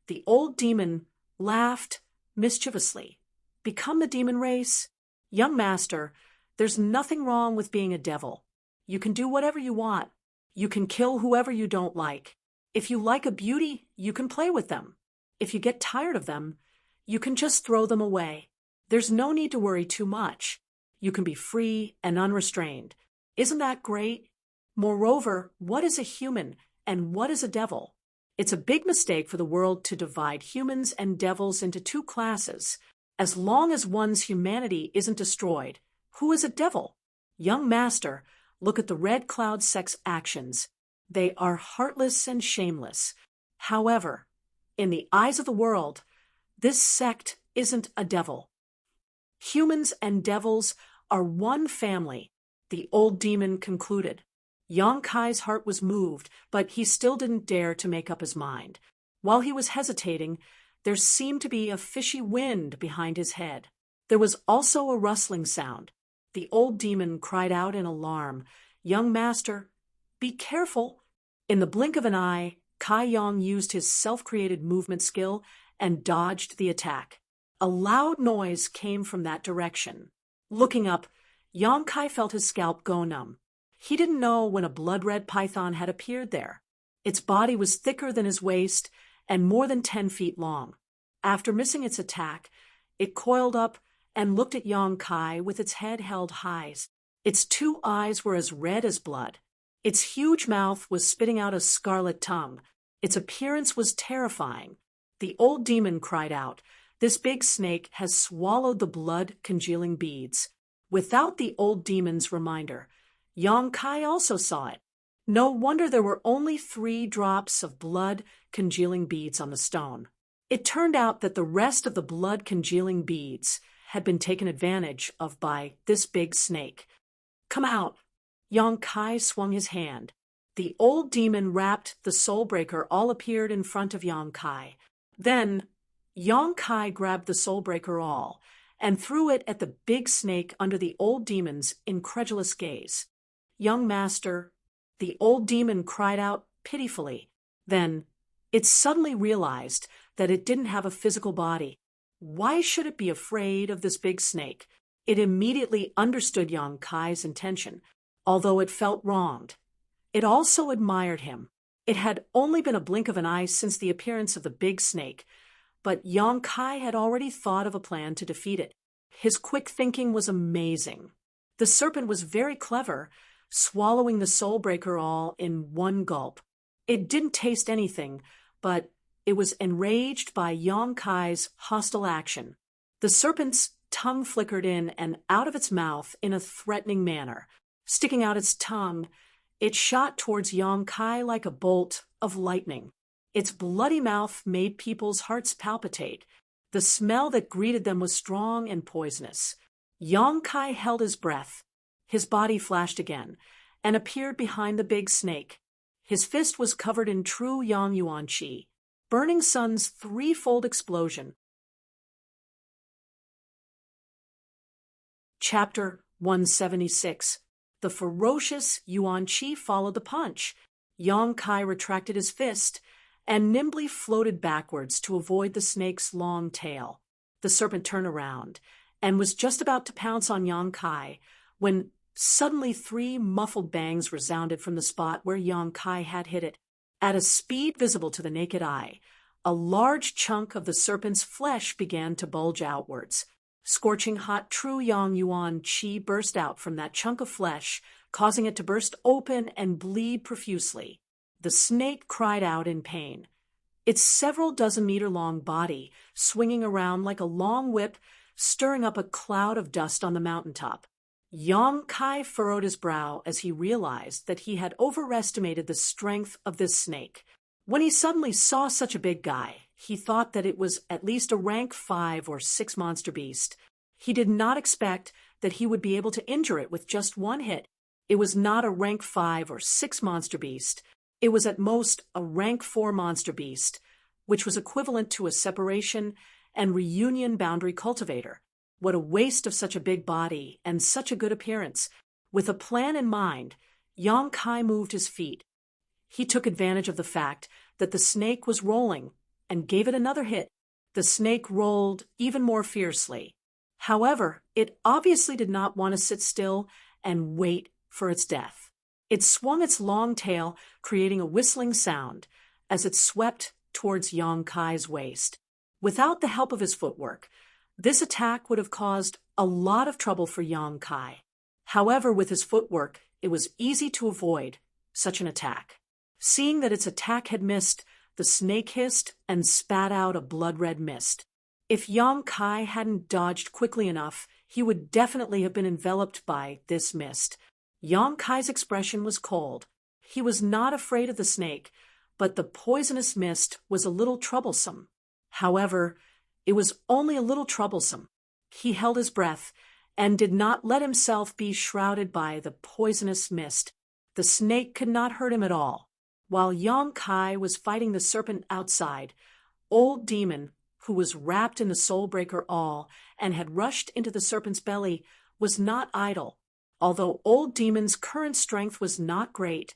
A: the old demon laughed mischievously. Become the demon race? Young master, there's nothing wrong with being a devil. You can do whatever you want. You can kill whoever you don't like. If you like a beauty, you can play with them. If you get tired of them, you can just throw them away. There's no need to worry too much. You can be free and unrestrained. Isn't that great? Moreover, what is a human and what is a devil? It's a big mistake for the world to divide humans and devils into two classes. As long as one's humanity isn't destroyed, who is a devil? Young master, look at the Red Cloud sect's actions. They are heartless and shameless. However, in the eyes of the world, this sect isn't a devil. Humans and devils are one family, the old demon concluded. Yang Kai's heart was moved, but he still didn't dare to make up his mind. While he was hesitating, there seemed to be a fishy wind behind his head. There was also a rustling sound. The old demon cried out in alarm, "Young master, be careful!" In the blink of an eye, Kai Yang used his self-created movement skill and dodged the attack. A loud noise came from that direction. Looking up, Yang Kai felt his scalp go numb. He didn't know when a blood-red python had appeared there. Its body was thicker than his waist and more than 10 feet long. After missing its attack, it coiled up and looked at Yang Kai with its head held high. Its 2 eyes were as red as blood. Its huge mouth was spitting out a scarlet tongue. Its appearance was terrifying. The old demon cried out, "This big snake has swallowed the blood-congealing beads." Without the old demon's reminder, Yang Kai also saw it. No wonder there were only 3 drops of blood-congealing beads on the stone. It turned out that the rest of the blood-congealing beads had been taken advantage of by this big snake. "Come out!" Yang Kai swung his hand. The old demon wrapped the soulbreaker all appeared in front of Yang Kai. Then, Yang Kai grabbed the soulbreaker all and threw it at the big snake under the old demon's incredulous gaze. "Young master," the old demon cried out pitifully. Then, it suddenly realized that it didn't have a physical body. Why should it be afraid of this big snake? It immediately understood Yang Kai's intention, although it felt wronged. It also admired him. It had only been a blink of an eye since the appearance of the big snake, but Yang Kai had already thought of a plan to defeat it. His quick thinking was amazing. The serpent was very clever, swallowing the soulbreaker all in one gulp. It didn't taste anything, but it was enraged by Yang Kai's hostile action. The serpent's tongue flickered in and out of its mouth in a threatening manner. Sticking out its tongue, it shot towards Yong Kai like a bolt of lightning. Its bloody mouth made people's hearts palpitate. The smell that greeted them was strong and poisonous. Yong Kai held his breath. His body flashed again and appeared behind the big snake. His fist was covered in true Yang Yuan Qi. Burning Sun's threefold explosion. Chapter 176. The ferocious Yuan Qi followed the punch. Yong Kai retracted his fist and nimbly floated backwards to avoid the snake's long tail. The serpent turned around and was just about to pounce on Yong Kai when suddenly 3 muffled bangs resounded from the spot where Yong Kai had hit it. At a speed visible to the naked eye, a large chunk of the serpent's flesh began to bulge outwards. Scorching hot true Yang Yuan Qi burst out from that chunk of flesh, causing it to burst open and bleed profusely. The snake cried out in pain. Its several dozen-meter-long body swinging around like a long whip, stirring up a cloud of dust on the mountaintop. Yong Kai furrowed his brow as he realized that he had overestimated the strength of this snake. When he suddenly saw such a big guy, he thought that it was at least a rank 5 or 6 monster beast. He did not expect that he would be able to injure it with just one hit. It was not a rank 5 or 6 monster beast. It was at most a rank 4 monster beast, which was equivalent to a separation and reunion boundary cultivator. What a waste of such a big body and such a good appearance. With a plan in mind, Yong Kai moved his feet. He took advantage of the fact that the snake was rolling and gave it another hit. The snake rolled even more fiercely. However, it obviously did not want to sit still and wait for its death. It swung its long tail, creating a whistling sound as it swept towards Yong Kai's waist. Without the help of his footwork, this attack would have caused a lot of trouble for Yong Kai. However, with his footwork, it was easy to avoid such an attack. Seeing that its attack had missed, the snake hissed and spat out a blood-red mist. If Yong Kai hadn't dodged quickly enough, he would definitely have been enveloped by this mist. Yong Kai's expression was cold. He was not afraid of the snake, but the poisonous mist was a little troublesome. However, it was only a little troublesome. He held his breath and did not let himself be shrouded by the poisonous mist. The snake could not hurt him at all. While Yong Kai was fighting the serpent outside, Old Demon, who was wrapped in the Soulbreaker awl and had rushed into the serpent's belly, was not idle. Although Old Demon's current strength was not great,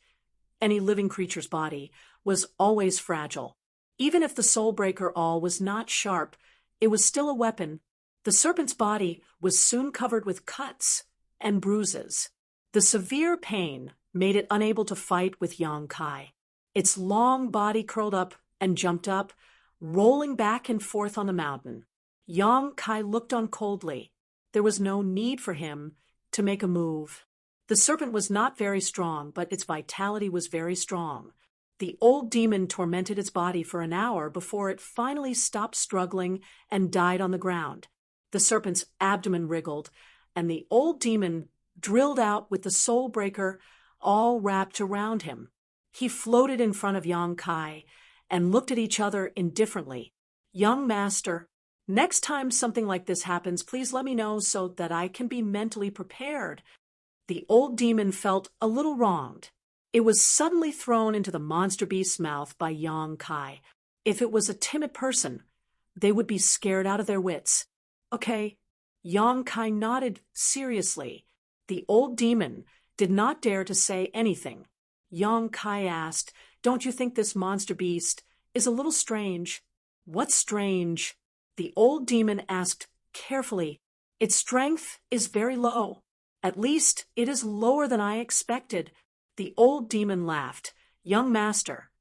A: any living creature's body was always fragile. Even if the Soulbreaker awl was not sharp, it was still a weapon. The serpent's body was soon covered with cuts and bruises. The severe pain made it unable to fight with Yong Kai. Its long body curled up and jumped up, rolling back and forth on the mountain. Yong Kai looked on coldly. There was no need for him to make a move. The serpent was not very strong, but its vitality was very strong. The Old Demon tormented its body for an hour before it finally stopped struggling and died on the ground. The serpent's abdomen wriggled, and the Old Demon drilled out with the Soulbreaker all wrapped around him. He floated in front of Yong Kai and looked at each other indifferently. "Young master, next time something like this happens, please let me know so that I can be mentally prepared." The Old Demon felt a little wronged. It was suddenly thrown into the monster beast's mouth by Yong Kai. If it was a timid person, they would be scared out of their wits. "Okay." Yong Kai nodded seriously. The Old Demon did not dare to say anything. Yong Kai asked, "Don't you think this monster beast is a little strange?" "What's strange?" The Old Demon asked carefully. "Its strength is very low. At least it is lower than I expected." The Old Demon laughed. "Young master,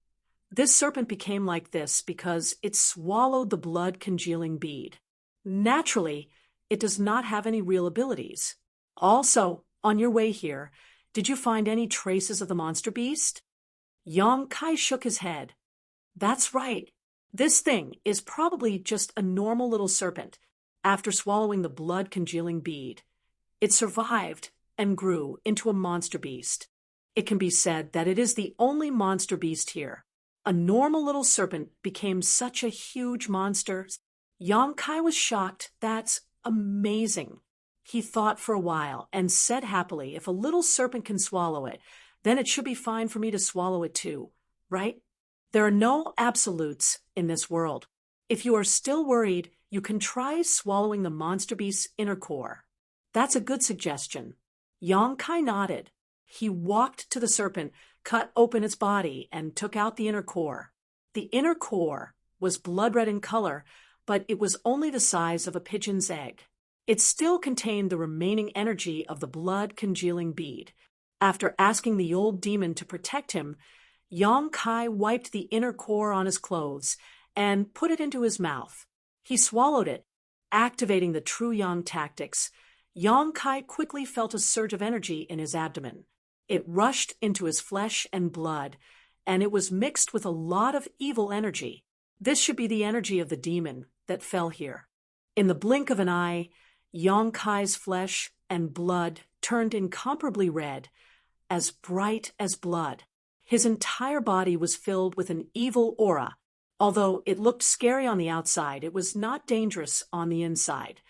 A: this serpent became like this because it swallowed the blood-congealing bead. Naturally, it does not have any real abilities. Also, on your way here, did you find any traces of the monster beast?" Yong Kai shook his head. "That's right. This thing is probably just a normal little serpent, after swallowing the blood-congealing bead. It survived and grew into a monster beast. It can be said that it is the only monster beast here. A normal little serpent became such a huge monster. Yang Kai was shocked. That's amazing. He thought for a while and said happily, if a little serpent can swallow it, then it should be fine for me to swallow it too, right? There are no absolutes in this world. If you are still worried, you can try swallowing the monster beast's inner core. That's a good suggestion. Yang Kai nodded. He walked to the serpent, cut open its body, and took out the inner core. The inner core was blood-red in color, but it was only the size of a pigeon's egg. It still contained the remaining energy of the blood-congealing bead. After asking the old demon to protect him, Yang Kai wiped the inner core on his clothes and put it into his mouth. He swallowed it, activating the true Yang tactics. Yang Kai quickly felt a surge of energy in his abdomen. It rushed into his flesh and blood, and it was mixed with a lot of evil energy. This should be the energy of the demon that fell here. In the blink of an eye, Yang Kai's flesh and blood turned incomparably red, as bright as blood. His entire body was filled with an evil aura. Although it looked scary on the outside, it was not dangerous on the inside.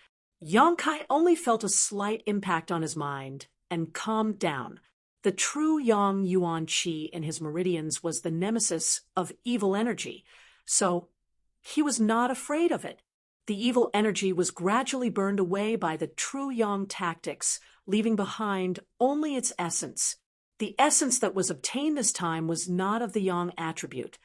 A: Yang Kai only felt a slight impact on his mind and calmed down. The true Yang Yuan Qi in his meridians was the nemesis of evil energy, so he was not afraid of it. The evil energy was gradually burned away by the true Yang tactics, leaving behind only its essence. The essence that was obtained this time was not of the Yang attribute,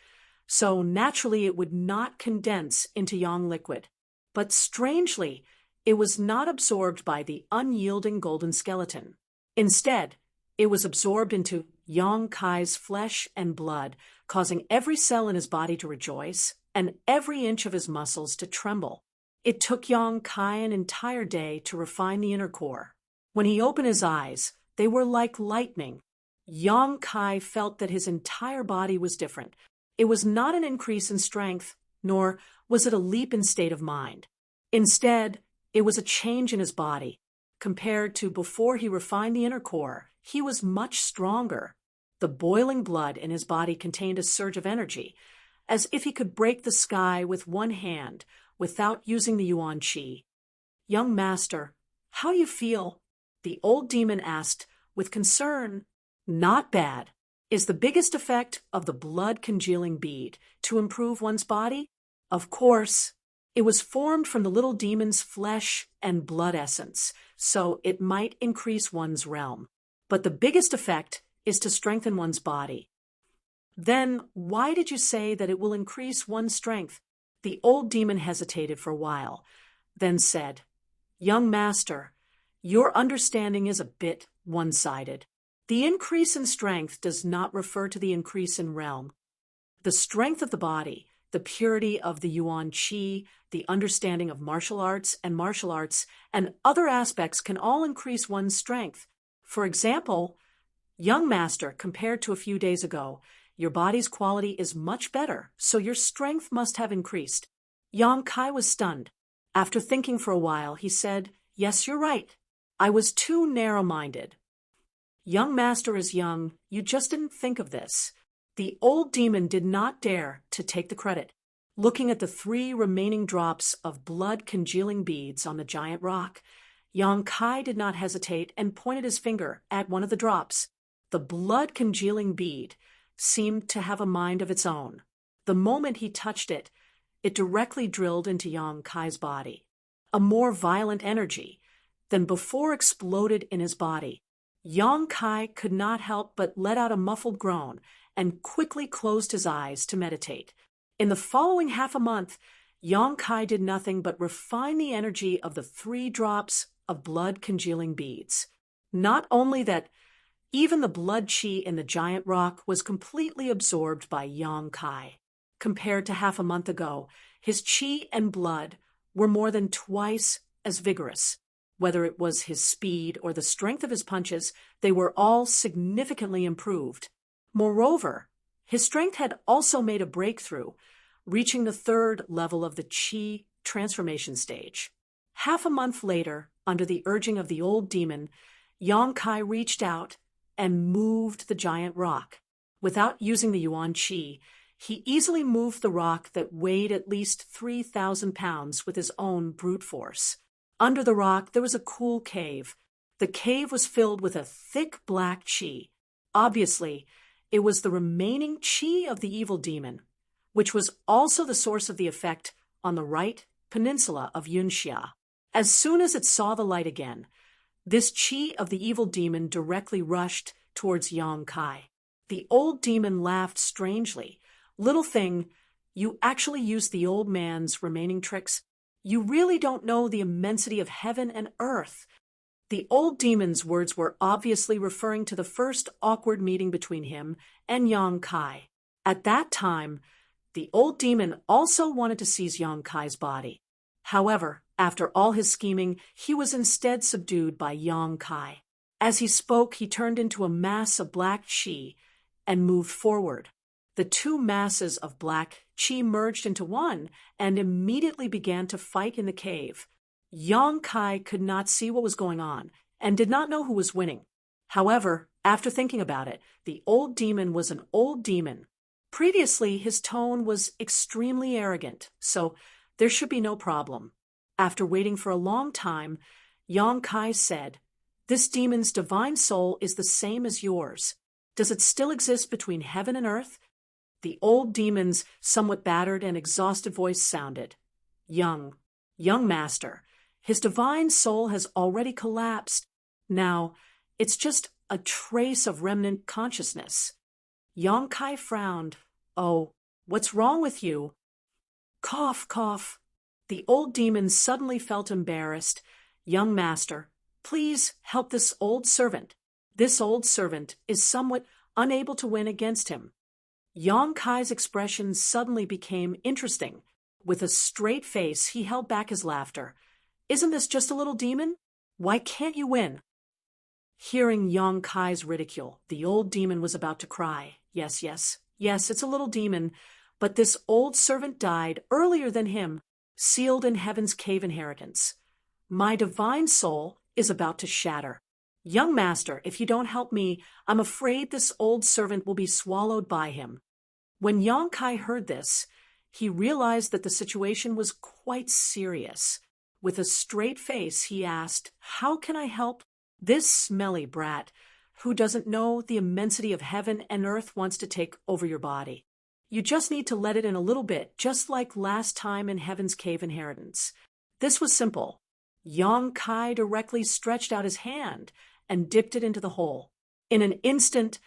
A: so naturally it would not condense into Yang liquid. But strangely, it was not absorbed by the unyielding golden skeleton. Instead, it was absorbed into Yang Kai's flesh and blood, causing every cell in his body to rejoice and every inch of his muscles to tremble. It took Yang Kai an entire day to refine the inner core. When he opened his eyes, they were like lightning. Yang Kai felt that his entire body was different. It was not an increase in strength, nor was it a leap in state of mind. Instead, it was a change in his body. Compared to before he refined the inner core, he was much stronger. The boiling blood in his body contained a surge of energy, as if he could break the sky with one hand without using the Yuan Qi. "Young master, how do you feel?" the old demon asked with concern. "Not bad. Is the biggest effect of the blood-congealing bead to improve one's body?" Of course. It was formed from the little demon's flesh and blood essence, so it might increase one's realm. But the biggest effect is to strengthen one's body. Then why did you say that it will increase one's strength? The old demon hesitated for a while, then said, "Young master, your understanding is a bit one-sided. The increase in strength does not refer to the increase in realm. The strength of the body, the purity of the Yuan Qi, the understanding of martial arts, and other aspects can all increase one's strength. For example, young master, compared to a few days ago, your body's quality is much better, so your strength must have increased." Yang Kai was stunned. After thinking for a while, he said, "Yes, you're right. I was too narrow-minded." "Young master is young. You just didn't think of this." The old demon did not dare to take the credit. Looking at the 3 remaining drops of blood-congealing beads on the giant rock, Yang Kai did not hesitate and pointed his finger at one of the drops. The blood-congealing bead seemed to have a mind of its own. The moment he touched it, it directly drilled into Yang Kai's body. A more violent energy than before exploded in his body. Yang Kai could not help but let out a muffled groan and quickly closed his eyes to meditate. In the following half a month, Yang Kai did nothing but refine the energy of the 3 drops of blood-congealing beads. Not only that, even the blood qi in the giant rock was completely absorbed by Yang Kai. Compared to half a month ago, his qi and blood were more than twice as vigorous. Whether it was his speed or the strength of his punches, they were all significantly improved. Moreover, his strength had also made a breakthrough, reaching the 3rd level of the qi transformation stage. Half a month later, under the urging of the old demon, Yong Kai reached out and moved the giant rock. Without using the Yuan Qi, he easily moved the rock that weighed at least 3,000 pounds with his own brute force. Under the rock, there was a cool cave. The cave was filled with a thick black qi. Obviously, it was the remaining qi of the evil demon, which was also the source of the effect on the right peninsula of Yunxia. As soon as it saw the light again, this qi of the evil demon directly rushed towards Yong Kai. The old demon laughed strangely. "Little thing, you actually used the old man's remaining tricks. You really don't know the immensity of heaven and earth." The old demon's words were obviously referring to the first awkward meeting between him and Yong Kai. At that time, the old demon also wanted to seize Yong Kai's body. However, after all his scheming, he was instead subdued by Yong Kai. As he spoke, he turned into a mass of black qi and moved forward. The two masses of black qi merged into one and immediately began to fight in the cave. Yong Kai could not see what was going on and did not know who was winning. However, after thinking about it, the old demon was an old demon. Previously, his tone was extremely arrogant, so there should be no problem. After waiting for a long time, Yong Kai said, "This demon's divine soul is the same as yours. Does it still exist between heaven and earth?" The old demon's somewhat battered and exhausted voice sounded. Young master, his divine soul has already collapsed. Now, it's just a trace of remnant consciousness." Yong Kai frowned. "Oh, what's wrong with you?" Cough, cough. The old demon suddenly felt embarrassed. "Young master, please help this old servant. This old servant is somewhat unable to win against him." Yong Kai's expression suddenly became interesting. With a straight face, he held back his laughter. "Isn't this just a little demon? Why can't you win?" Hearing Yong Kai's ridicule, the old demon was about to cry. Yes, it's a little demon, but this old servant died earlier than him, sealed in heaven's cave inheritance. My divine soul is about to shatter. Young master, if you don't help me, I'm afraid this old servant will be swallowed by him. When Yong Kai heard this, he realized that the situation was quite serious. With a straight face, he asked, "How can I help?" This smelly brat, who doesn't know the immensity of heaven and earth, wants to take over your body. You just need to let it in a little bit, just like last time in Heaven's Cave Inheritance. This was simple. Yong Kai directly stretched out his hand and dipped it into the hole. In an instant,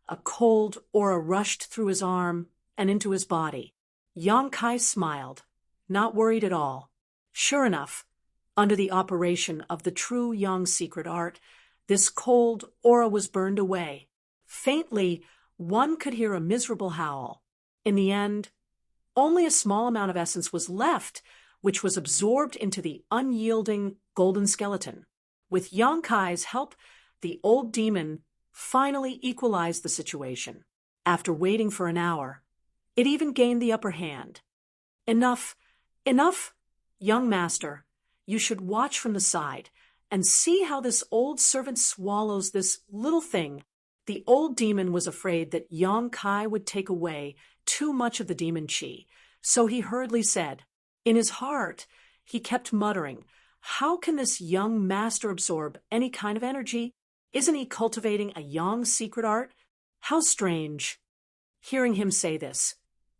A: a cold aura rushed through his arm and into his body. Yong Kai smiled, not worried at all. Sure enough, under the operation of the true Yang secret art, this cold aura was burned away. Faintly, one could hear a miserable howl. In the end, only a small amount of essence was left, which was absorbed into the unyielding golden skeleton. With Yong Kai's help, the old demon finally equalized the situation. After waiting for an hour, it even gained the upper hand. Enough! Young master, you should watch from the side and see how this old servant swallows this little thing. The old demon was afraid that Yong Kai would take away too much of the demon qi, so he hurriedly said. In his heart, he kept muttering, "How can this young master absorb any kind of energy? Isn't he cultivating a Yang secret art? How strange." Hearing him say this,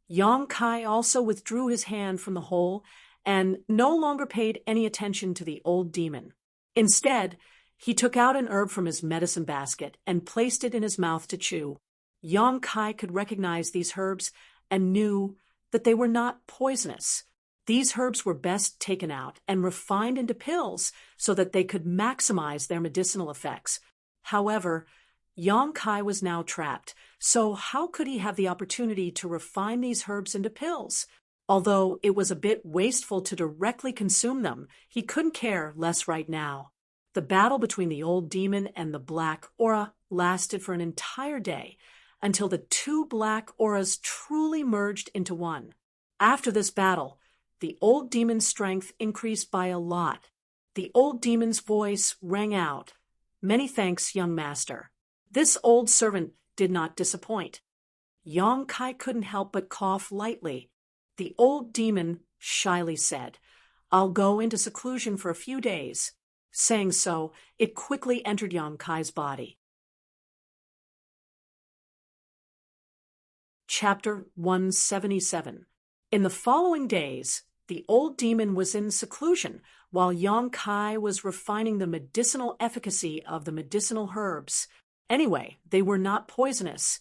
A: Yong Kai also withdrew his hand from the hole and no longer paid any attention to the old demon. Instead, he took out an herb from his medicine basket and placed it in his mouth to chew. Yong Kai could recognize these herbs and knew that they were not poisonous. These herbs were best taken out and refined into pills so that they could maximize their medicinal effects. However, Yong Kai was now trapped, so how could he have the opportunity to refine these herbs into pills? Although it was a bit wasteful to directly consume them, he couldn't care less right now. The battle between the old demon and the black aura lasted for an entire day, until the two black auras truly merged into one. After this battle, the old demon's strength increased by a lot. the old demon's voice rang out. "Many thanks, young master." This old servant did not disappoint. Yang Kai couldn't help but cough lightly. The old demon shyly said, "I'll go into seclusion for a few days." Saying so, it quickly entered Yang Kai's body. Chapter 177. In the following days, the old demon was in seclusion while Yang Kai was refining the medicinal efficacy of the medicinal herbs. Anyway, they were not poisonous,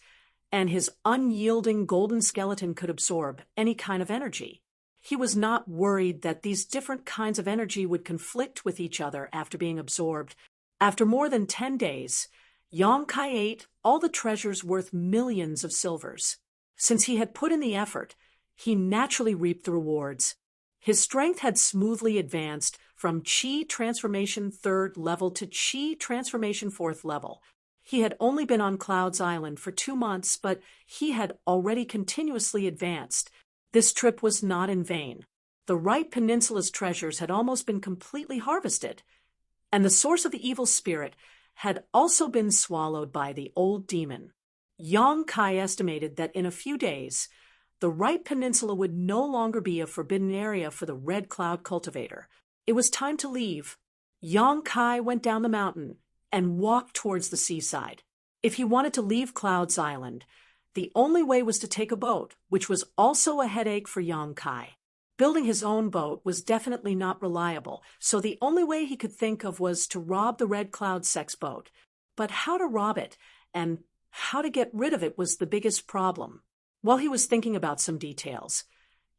A: and his unyielding golden skeleton could absorb any kind of energy. He was not worried that these different kinds of energy would conflict with each other after being absorbed. After more than 10 days, Yang Kai ate all the treasures worth millions of silvers. Since he had put in the effort, he naturally reaped the rewards. His strength had smoothly advanced from Qi Transformation 3rd level to Qi Transformation 4th level. He had only been on Cloud's Island for 2 months, but he had already continuously advanced. This trip was not in vain. The Right Peninsula's treasures had almost been completely harvested, and the source of the evil spirit had also been swallowed by the old demon. Yang Kai estimated that in a few days, the Right Peninsula would no longer be a forbidden area for the Red Cloud cultivator. It was time to leave. Yang Kai went down the mountain and walked towards the seaside. If he wanted to leave Cloud's Island, the only way was to take a boat, which was also a headache for Yang Kai. Building his own boat was definitely not reliable, so the only way he could think of was to rob the Red Cloud sex boat. But how to rob it and how to get rid of it was the biggest problem. While he was thinking about some details,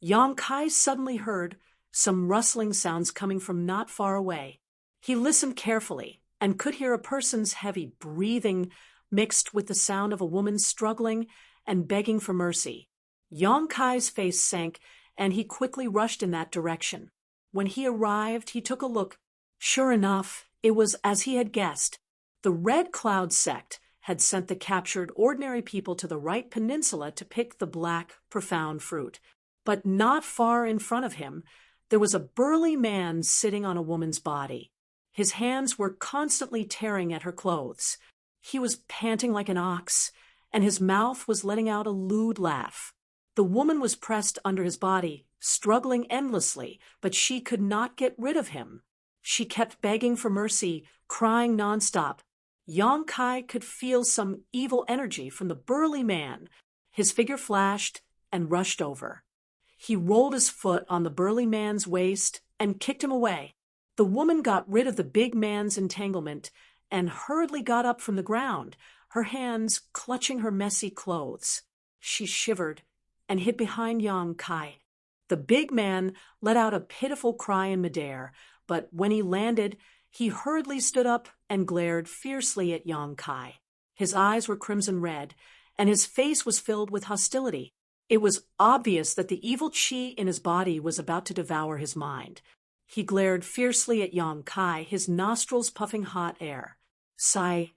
A: Yang Kai suddenly heard some rustling sounds coming from not far away. He listened carefully and could hear a person's heavy breathing mixed with the sound of a woman struggling and begging for mercy. Yang Kai's face sank, and he quickly rushed in that direction. When he arrived, he took a look. Sure enough, it was as he had guessed. The Red Cloud sect had sent the captured ordinary people to the Right Peninsula to pick the black, profound fruit. But not far in front of him, there was a burly man sitting on a woman's body. His hands were constantly tearing at her clothes. He was panting like an ox, and his mouth was letting out a lewd laugh. The woman was pressed under his body, struggling endlessly, but she could not get rid of him. She kept begging for mercy, crying nonstop. Yang Kai could feel some evil energy from the burly man. His figure flashed and rushed over. He rolled his foot on the burly man's waist and kicked him away. The woman got rid of the big man's entanglement and hurriedly got up from the ground, her hands clutching her messy clothes. She shivered and hid behind Yang Kai. The big man let out a pitiful cry in midair, but when he landed, he hurriedly stood up and glared fiercely at Yang Kai. His eyes were crimson red, and his face was filled with hostility. It was obvious that the evil qi in his body was about to devour his mind. He glared fiercely at Yang Kai, his nostrils puffing hot air. Sigh.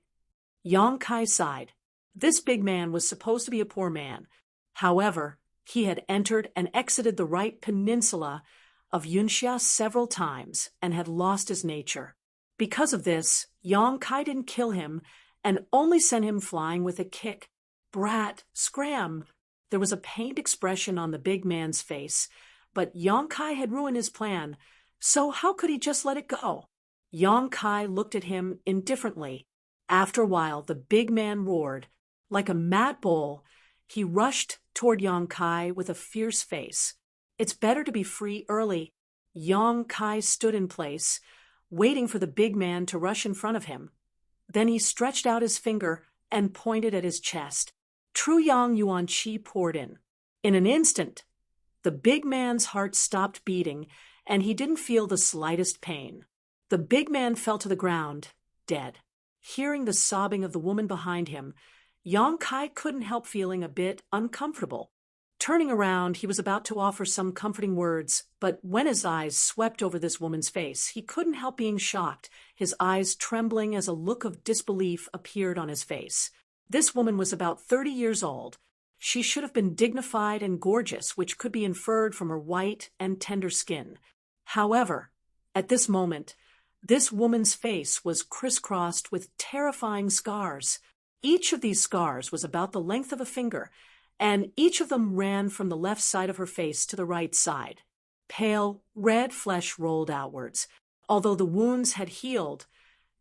A: Yang Kai sighed. This big man was supposed to be a poor man. However, he had entered and exited the Right Peninsula of Yunxia several times and had lost his nature. Because of this, Yang Kai didn't kill him and only sent him flying with a kick. Brat, scram! There was a pained expression on the big man's face, but Yang Kai had ruined his plan, so how could he just let it go? Yang Kai looked at him indifferently. After a while, the big man roared. Like a mad bull, he rushed toward Yang Kai with a fierce face. It's better to be free early. Yang Kai stood in place, waiting for the big man to rush in front of him. Then he stretched out his finger and pointed at his chest. True Yang Yuan Qi poured in. In an instant, the big man's heart stopped beating, and he didn't feel the slightest pain. The big man fell to the ground, dead. Hearing the sobbing of the woman behind him, Yang Kai couldn't help feeling a bit uncomfortable. Turning around, he was about to offer some comforting words, but when his eyes swept over this woman's face, he couldn't help being shocked, his eyes trembling as a look of disbelief appeared on his face. This woman was about 30 years old. She should have been dignified and gorgeous, which could be inferred from her white and tender skin. However, at this moment, This woman's face was crisscrossed with terrifying scars. Each of these scars was about the length of a finger, and each of them ran from the left side of her face to the right side. Pale, red flesh rolled outwards. Although the wounds had healed,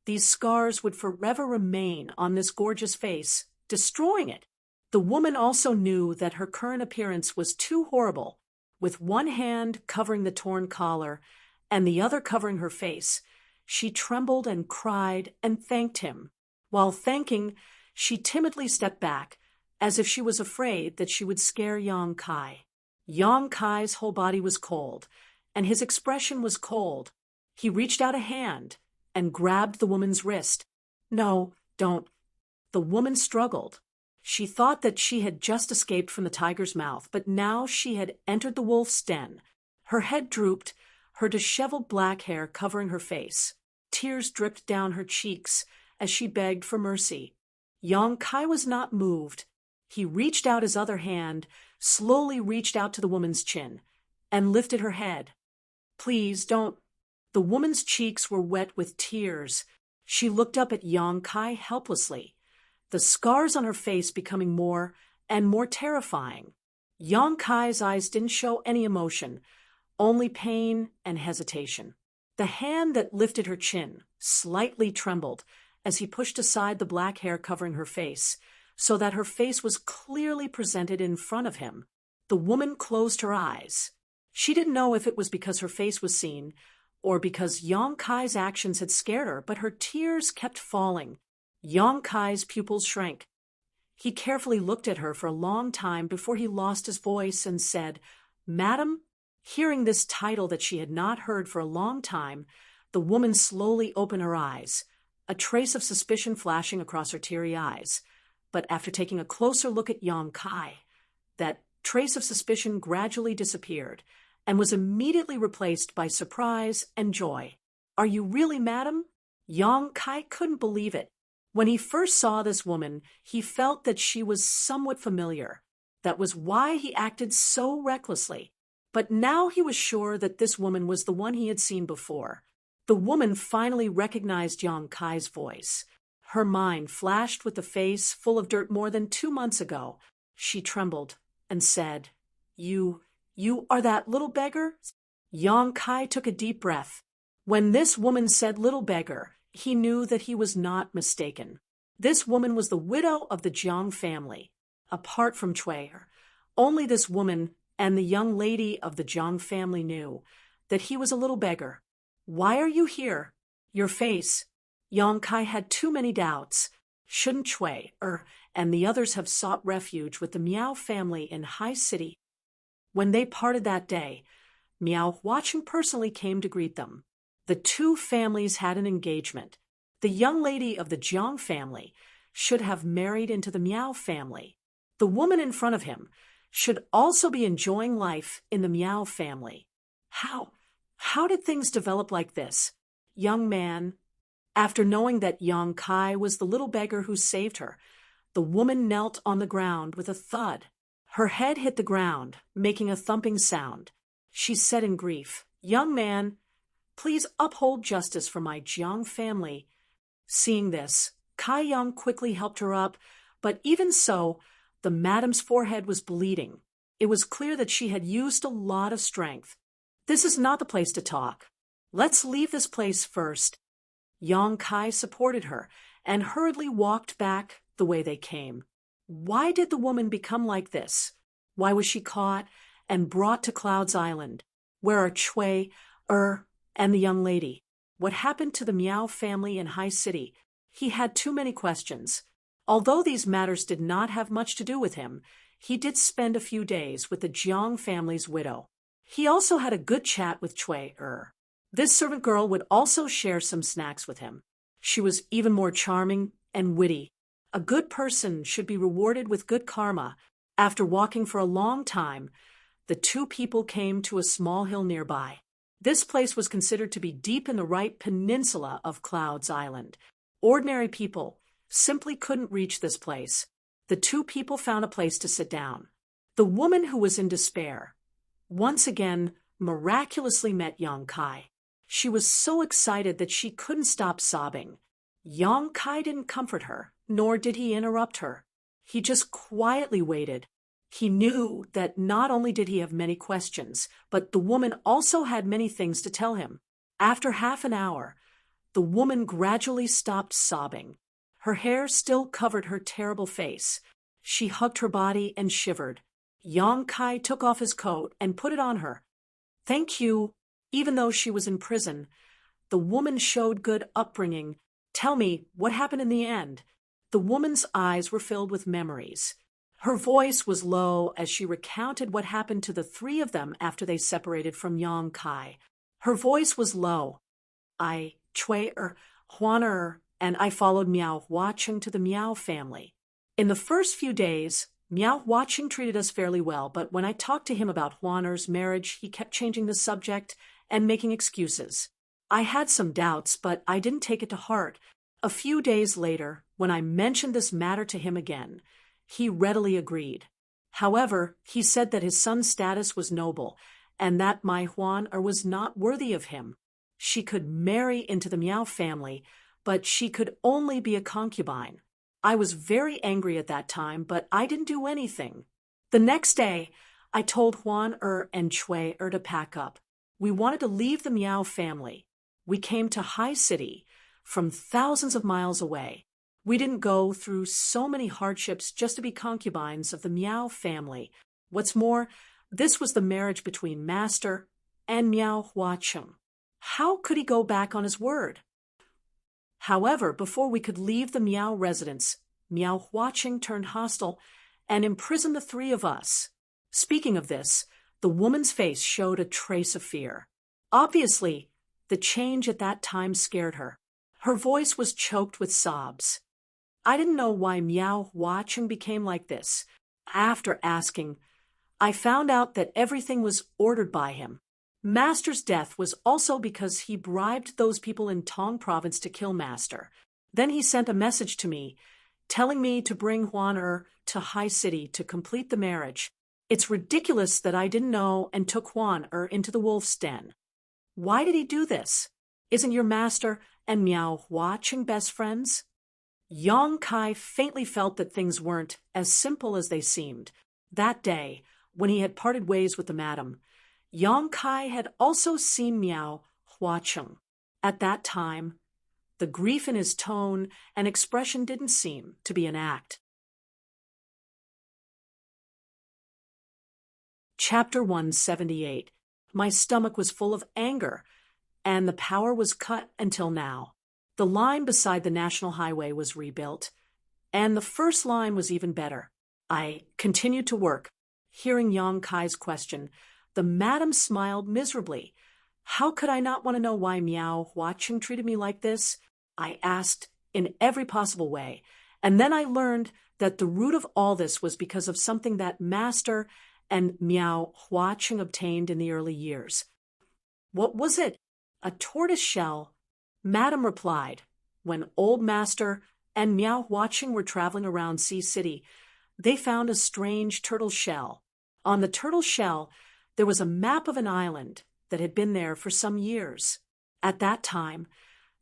A: these scars would forever remain on this gorgeous face, destroying it. The woman also knew that her current appearance was too horrible. With one hand covering the torn collar and the other covering her face, she trembled and cried and thanked him. While thanking, she timidly stepped back, as if she was afraid that she would scare Yang Kai. Yang Kai's whole body was cold, and his expression was cold. He reached out a hand and grabbed the woman's wrist. "No, don't." The woman struggled. She thought that she had just escaped from the tiger's mouth, but now she had entered the wolf's den. Her head drooped, her disheveled black hair covering her face. Tears dripped down her cheeks as she begged for mercy. Yang Kai was not moved. He reached out his other hand, slowly reached out to the woman's chin, and lifted her head. "Please, don't." The woman's cheeks were wet with tears. She looked up at Yang Kai helplessly, the scars on her face becoming more and more terrifying. Yang Kai's eyes didn't show any emotion, only pain and hesitation. The hand that lifted her chin slightly trembled as he pushed aside the black hair covering her face, so that her face was clearly presented in front of him. The woman closed her eyes. She didn't know if it was because her face was seen or because Yang Kai's actions had scared her, but her tears kept falling. Yang Kai's pupils shrank. He carefully looked at her for a long time before he lost his voice and said, "Madam?" Hearing this title that she had not heard for a long time, the woman slowly opened her eyes, a trace of suspicion flashing across her teary eyes. But after taking a closer look at Yang Kai, that trace of suspicion gradually disappeared and was immediately replaced by surprise and joy. "Are you really madam?" Yang Kai couldn't believe it. When he first saw this woman, he felt that she was somewhat familiar. That was why he acted so recklessly. But now he was sure that this woman was the one he had seen before. The woman finally recognized Yang Kai's voice. Her mind flashed with the face full of dirt more than 2 months ago. She trembled and said, You are that little beggar?" Yang Kai took a deep breath. When this woman said little beggar, he knew that he was not mistaken. This woman was the widow of the Jiang family. Apart from Chui, only this woman and the young lady of the Jiang family knew that he was a little beggar. "Why are you here? Your face." Yang Kai had too many doubts. Shouldn't Chui and the others have sought refuge with the Miao family in High City? When they parted that day, Miao Huaqing personally came to greet them. The two families had an engagement. The young lady of the Jiang family should have married into the Miao family. The woman in front of him should also be enjoying life in the Miao family. How did things develop like this? Young man, after knowing that Yang Kai was the little beggar who saved her, the woman knelt on the ground with a thud. Her head hit the ground, making a thumping sound. She said in grief, "Young man, please uphold justice for my Jiang family." Seeing this, Kai Yang quickly helped her up, but even so, the madam's forehead was bleeding. It was clear that she had used a lot of strength. "This is not the place to talk. Let's leave this place first." Yang Kai supported her and hurriedly walked back the way they came. Why did the woman become like this? Why was she caught and brought to Cloud's Island? Where are Chui, and the young lady? What happened to the Miao family in High City? He had too many questions. Although these matters did not have much to do with him, he did spend a few days with the Jiang family's widow. He also had a good chat with Chui. This servant girl would also share some snacks with him. She was even more charming and witty. A good person should be rewarded with good karma. After walking for a long time, the two people came to a small hill nearby. This place was considered to be deep in the right peninsula of Cloud's Island. Ordinary people simply couldn't reach this place. The two people found a place to sit down. The woman who was in despair once again miraculously met Yang Kai. She was so excited that she couldn't stop sobbing. Yang Kai didn't comfort her, nor did he interrupt her. He just quietly waited. He knew that not only did he have many questions, but the woman also had many things to tell him. After half an hour, the woman gradually stopped sobbing. Her hair still covered her terrible face. She hugged her body and shivered. Yang Kai took off his coat and put it on her. Thank you. Even though she was in prison, the woman showed good upbringing. Tell me, what happened in the end? The woman's eyes were filled with memories. Her voice was low as she recounted what happened to the three of them after they separated from Yang Kai. Her voice was low. Huan and I followed Miao Huacheng to the Miao family. In the first few days, Miao Huacheng treated us fairly well, but when I talked to him about Huaner's marriage, he kept changing the subject and making excuses. I had some doubts, but I didn't take it to heart. A few days later, when I mentioned this matter to him again, he readily agreed. However, he said that his son's status was noble, and that my Huaner was not worthy of him. She could marry into the Miao family, but she could only be a concubine. I was very angry at that time, but I didn't do anything. The next day, I told Huan and Chui to pack up. We wanted to leave the Miao family. We came to High City from thousands of miles away. We didn't go through so many hardships just to be concubines of the Miao family. What's more, this was the marriage between Master and Miao Huacheng. How could he go back on his word? However, before we could leave the Miao residence, Miao Huacheng turned hostile and imprisoned the three of us. Speaking of this, the woman's face showed a trace of fear. Obviously, the change at that time scared her. Her voice was choked with sobs. I didn't know why Miao Huacheng became like this. After asking, I found out that everything was ordered by him. Master's death was also because he bribed those people in Tong province to kill Master. Then he sent a message to me, telling me to bring Huan to High City to complete the marriage. It's ridiculous that I didn't know and took Huan into the wolf's den. Why did he do this? Isn't your Master and Miao Huacheng best friends? Yang Kai faintly felt that things weren't as simple as they seemed. That day, when he had parted ways with the madam, Yang Kai had also seen Miao Huacheng. At that time, the grief in his tone and expression didn't seem to be an act. Chapter 178. My stomach was full of anger, and the power was cut until now. The line beside the national highway was rebuilt, and the first line was even better. I continued to work. Hearing Yang Kai's question, the madam smiled miserably. How could I not want to know why Miao Huacheng treated me like this? I asked in every possible way, and then I learned that the root of all this was because of something that Master and Miao Huacheng obtained in the early years. What was it? A tortoise shell. Madam replied, when old Master and Miao Huacheng were traveling around Sea City, they found a strange turtle shell. On the turtle shell, there was a map of an island that had been there for some years. At that time,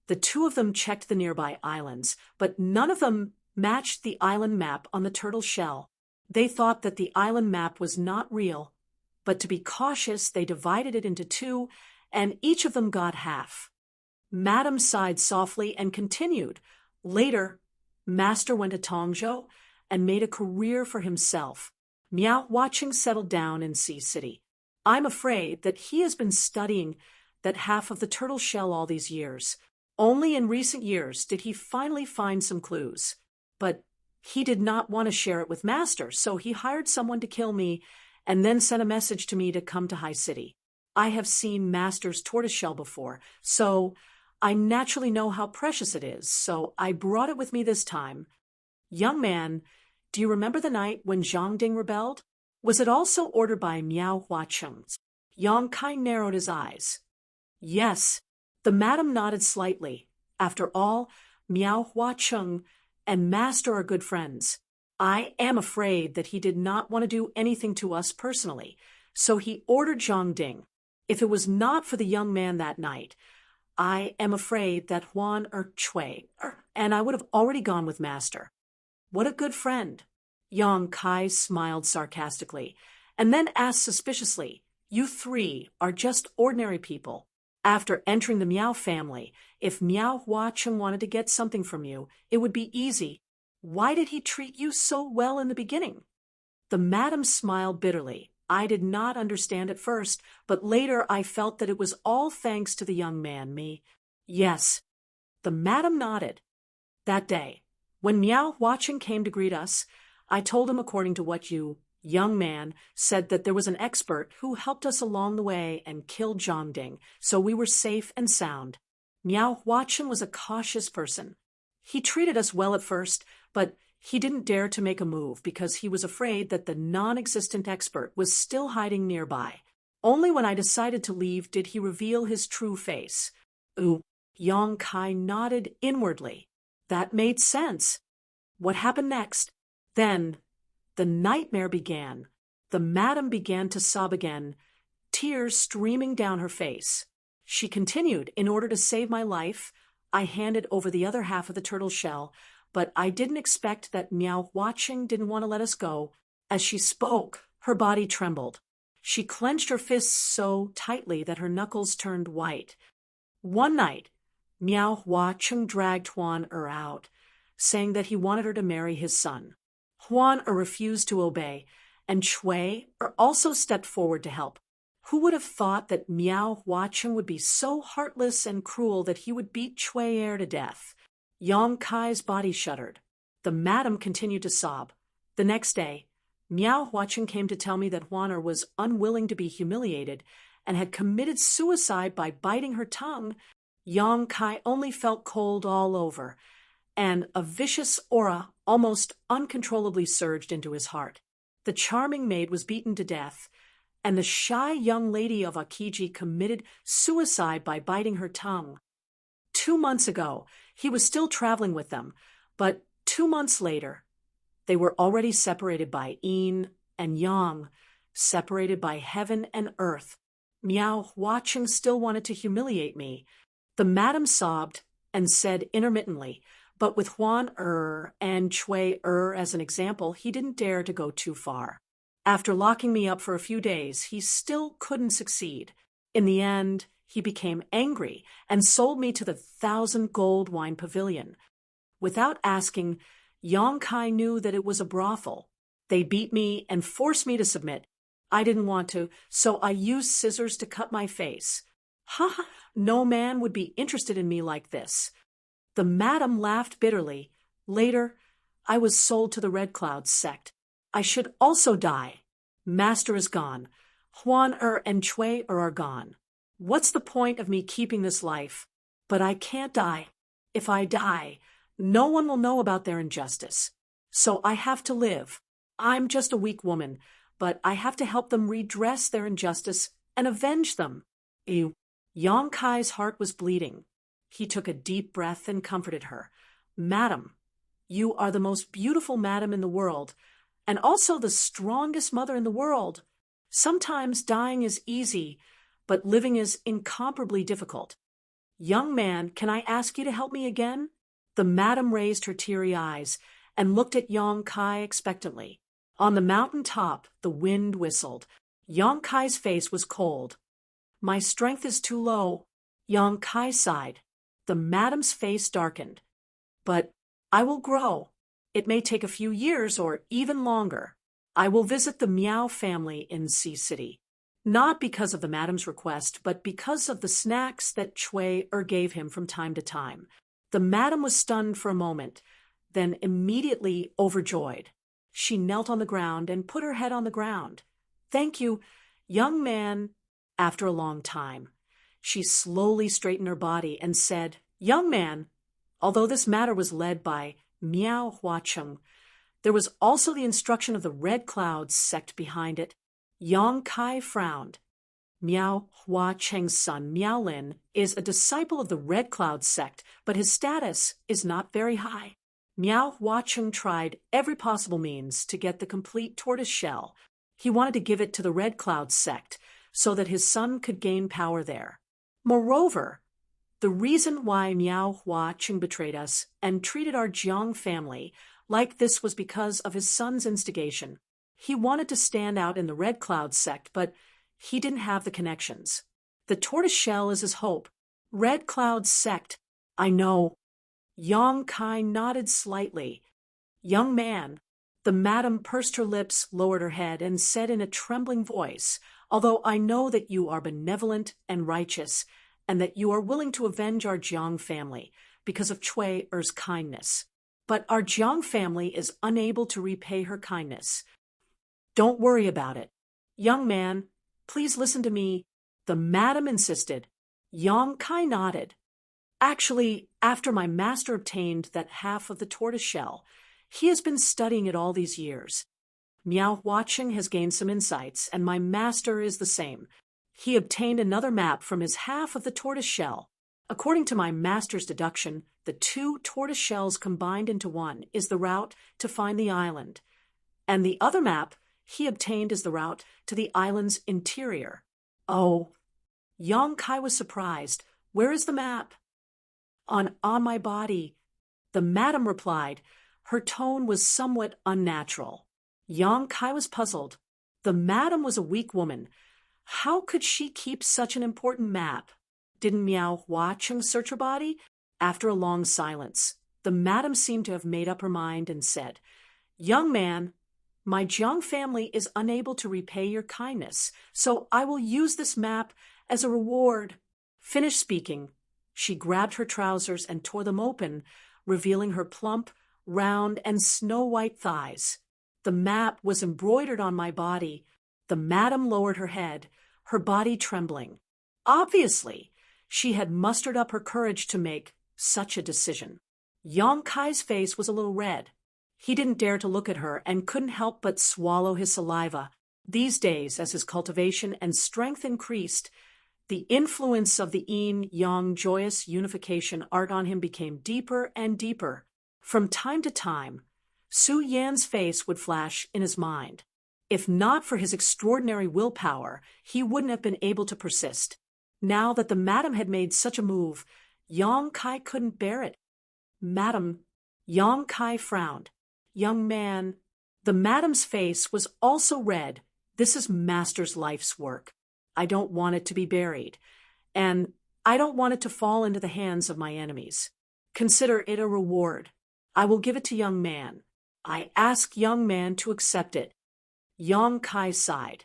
A: the two of them checked the nearby islands, but none of them matched the island map on the turtle shell. They thought that the island map was not real, but to be cautious, they divided it into two, and each of them got half. Madam sighed softly and continued. Later, Master went to Tongzhou and made a career for himself. Miao Huacheng settled down in Sea City. I'm afraid that he has been studying that half of the turtle shell all these years. Only in recent years did he finally find some clues. But he did not want to share it with Master, so he hired someone to kill me and then sent a message to me to come to High City. I have seen Master's tortoiseshell before, so I naturally know how precious it is, so I brought it with me this time. Young man, do you remember the night when Zhang Ding rebelled? Was it also ordered by Miao Huacheng? Yang Kai narrowed his eyes. Yes. The madam nodded slightly. After all, Miao Huacheng and Master are good friends. I am afraid that he did not want to do anything to us personally, so he ordered Zhang Ding. If it was not for the young man that night, I am afraid that Huan or Chui, and I would have already gone with Master. What a good friend. Yang Kai smiled sarcastically, and then asked suspiciously, You three are just ordinary people. After entering the Miao family, if Miao Huacheng wanted to get something from you, it would be easy. Why did he treat you so well in the beginning? The madam smiled bitterly. I did not understand at first, but later I felt that it was all thanks to the young man, me. Yes. The madam nodded. That day, when Miao Huacheng came to greet us, I told him according to what you, young man, said that there was an expert who helped us along the way and killed Zhongding, so we were safe and sound. Miao Huacheng was a cautious person. He treated us well at first, but he didn't dare to make a move because he was afraid that the non-existent expert was still hiding nearby. Only when I decided to leave did he reveal his true face. Ooh, Yang Kai nodded inwardly. That made sense. What happened next? Then, the nightmare began. The madam began to sob again, tears streaming down her face. She continued, In order to save my life, I handed over the other half of the turtle shell, but I didn't expect that Miao Huacheng didn't want to let us go. As she spoke, her body trembled. She clenched her fists so tightly that her knuckles turned white. One night, Miao Huacheng dragged Huan out, saying that he wanted her to marry his son. Huan refused to obey, and Chui also stepped forward to help. Who would have thought that Miao Huacheng would be so heartless and cruel that he would beat Chui to death? Yang Kai's body shuddered. The madam continued to sob. The next day, Miao Huacheng came to tell me that Huan was unwilling to be humiliated and had committed suicide by biting her tongue. Yang Kai only felt cold all over, and a vicious aura almost uncontrollably surged into his heart. The charming maid was beaten to death, and the shy young lady of Akiji committed suicide by biting her tongue. 2 months ago, he was still traveling with them, but 2 months later, they were already separated by yin and yang, separated by heaven and earth. Miao Huacheng still wanted to humiliate me. The madam sobbed and said intermittently, but with Huan and Chui as an example, he didn't dare to go too far. After locking me up for a few days, he still couldn't succeed. In the end, he became angry and sold me to the 1,000 gold wine pavilion. Without asking, Yang Kai knew that it was a brothel. They beat me and forced me to submit. I didn't want to, so I used scissors to cut my face. Ha! No man would be interested in me like this. The madam laughed bitterly. Later, I was sold to the Red Clouds sect. I should also die. Master is gone. Huan and Chui are gone. What's the point of me keeping this life? But I can't die. If I die, no one will know about their injustice. So I have to live. I'm just a weak woman, but I have to help them redress their injustice and avenge them. Yang Kai's heart was bleeding. He took a deep breath and comforted her. Madam, you are the most beautiful madam in the world, and also the strongest mother in the world. Sometimes dying is easy, but living is incomparably difficult. Young man, can I ask you to help me again? The madam raised her teary eyes and looked at Yang Kai expectantly. On the mountain top, the wind whistled. Yang Kai's face was cold. My strength is too low. Yang Kai sighed. The madam's face darkened. But I will grow. It may take a few years or even longer. I will visit the Miao family in Sea City. Not because of the madam's request, but because of the snacks that Chui gave him from time to time. The madam was stunned for a moment, then immediately overjoyed. She knelt on the ground and put her head on the ground. Thank you, young man. After a long time, she slowly straightened her body and said, Young man, although this matter was led by Miao Huacheng, there was also the instruction of the Red Clouds sect behind it. Yang Kai frowned. Miao Huacheng's son, Miaolin, is a disciple of the Red Cloud sect, but his status is not very high. Miao Huacheng tried every possible means to get the complete tortoise shell. He wanted to give it to the Red Cloud sect so that his son could gain power there. Moreover, The reason why Miao Huaqing betrayed us and treated our Jiang family like this was because of his son's instigation. He wanted to stand out in the Red Cloud sect, but he didn't have the connections. The tortoise shell is his hope. Red Cloud sect. I know. Yang Kai nodded slightly. Young man. The madam pursed her lips, lowered her head, and said in a trembling voice, although I know that you are benevolent and righteous, and that you are willing to avenge our Jiang family because of Cui Er's kindness. But our Jiang family is unable to repay her kindness. Don't worry about it. Young man, please listen to me. The madam insisted. Yang Kai nodded. Actually, after my master obtained that half of the tortoise shell, he has been studying it all these years. Miao Huaqing has gained some insights, and my master is the same. He obtained another map from his half of the tortoise shell. According to my master's deduction, the two tortoise shells combined into one is the route to find the island, and the other map he obtained is the route to the island's interior. Oh, Yang Kai was surprised. Where is the map? On my body. The madam replied. Her tone was somewhat unnatural. Yang Kai was puzzled. The madam was a weak woman. How could she keep such an important map? Didn't Miao Huaqing search her body? After a long silence, the madam seemed to have made up her mind and said, Young man, my Jiang family is unable to repay your kindness, so I will use this map as a reward. Finished speaking, she grabbed her trousers and tore them open, revealing her plump, round, and snow-white thighs. The map was embroidered on my body. The madam lowered her head, her body trembling. Obviously, she had mustered up her courage to make such a decision. Yang Kai's face was a little red. He didn't dare to look at her and couldn't help but swallow his saliva. These days, as his cultivation and strength increased, the influence of the yin-yang joyous unification art on him became deeper and deeper. From time to time, Su Yan's face would flash in his mind. If not for his extraordinary willpower, he wouldn't have been able to persist. Now that the madam had made such a move, Yang Kai couldn't bear it. Madam, Yang Kai frowned. Young man, the madam's face was also red. This is master's life's work. I don't want it to be buried, and I don't want it to fall into the hands of my enemies. Consider it a reward. I will give it to young man. I ask young man to accept it. Yang Kai sighed,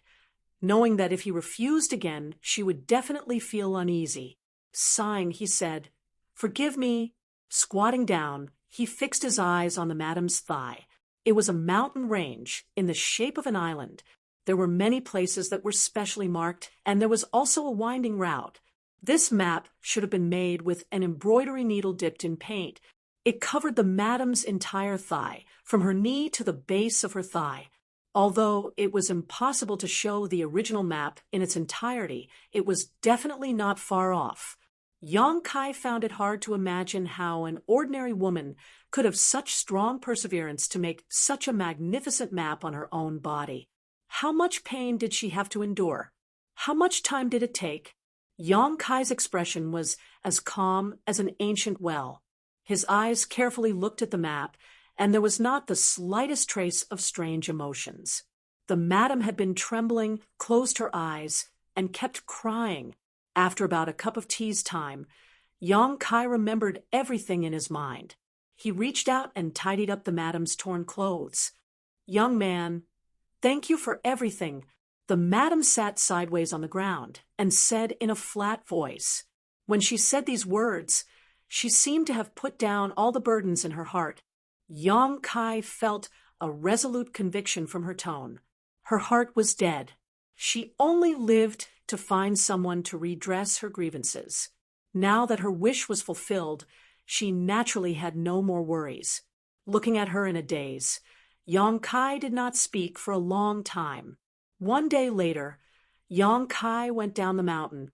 A: knowing that if he refused again, she would definitely feel uneasy. Sighing, he said, Forgive me. Squatting down, he fixed his eyes on the madam's thigh. It was a mountain range in the shape of an island. There were many places that were specially marked, and there was also a winding route. This map should have been made with an embroidery needle dipped in paint. It covered the madam's entire thigh, from her knee to the base of her thigh. Although it was impossible to show the original map in its entirety, it was definitely not far off. Yang Kai found it hard to imagine how an ordinary woman could have such strong perseverance to make such a magnificent map on her own body. How much pain did she have to endure? How much time did it take? Yang Kai's expression was as calm as an ancient well. His eyes carefully looked at the map, and there was not the slightest trace of strange emotions. The madam had been trembling, closed her eyes, and kept crying. After about a cup of tea's time, Yang Kai remembered everything in his mind. He reached out and tidied up the madam's torn clothes. Young man, thank you for everything. The madam sat sideways on the ground and said in a flat voice. When she said these words, she seemed to have put down all the burdens in her heart. Yang Kai felt a resolute conviction from her tone. Her heart was dead. She only lived to find someone to redress her grievances. Now that her wish was fulfilled, she naturally had no more worries. Looking at her in a daze, Yang Kai did not speak for a long time. One day later, Yang Kai went down the mountain.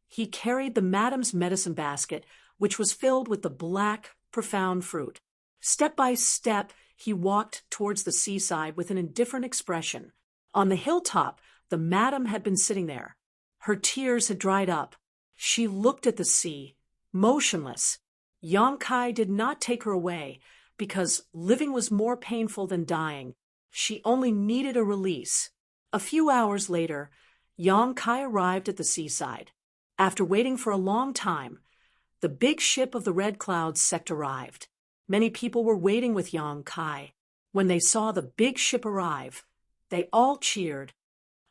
A: He carried the madam's medicine basket, which was filled with the black, profound fruit. Step by step, he walked towards the seaside with an indifferent expression. On the hilltop, the madam had been sitting there. Her tears had dried up. She looked at the sea, motionless. Yang Kai did not take her away because living was more painful than dying. She only needed a release. A few hours later, Yang Kai arrived at the seaside. After waiting for a long time, the big ship of the Red Cloud sect arrived. Many people were waiting with Yang Kai. When they saw the big ship arrive, they all cheered.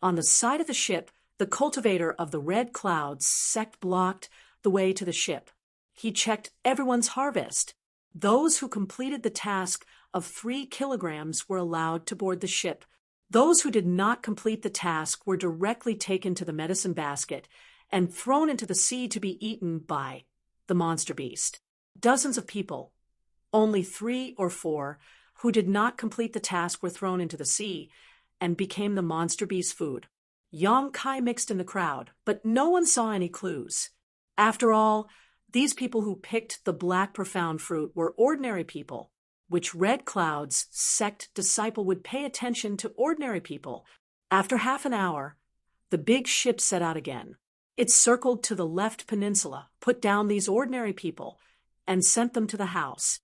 A: On the side of the ship, the cultivator of the Red Cloud sect blocked the way to the ship. He checked everyone's harvest. Those who completed the task of 3 kilograms were allowed to board the ship. Those who did not complete the task were directly taken to the medicine basket and thrown into the sea to be eaten by the monster beast. Dozens of people, only 3 or 4, who did not complete the task were thrown into the sea and became the monster beast's food. Yang Kai mixed in the crowd, but no one saw any clues. After all, these people who picked the black profound fruit were ordinary people, which Red Cloud's sect disciple would pay attention to ordinary people. After half an hour, the big ship set out again. It circled to the left peninsula, put down these ordinary people, and sent them to the house.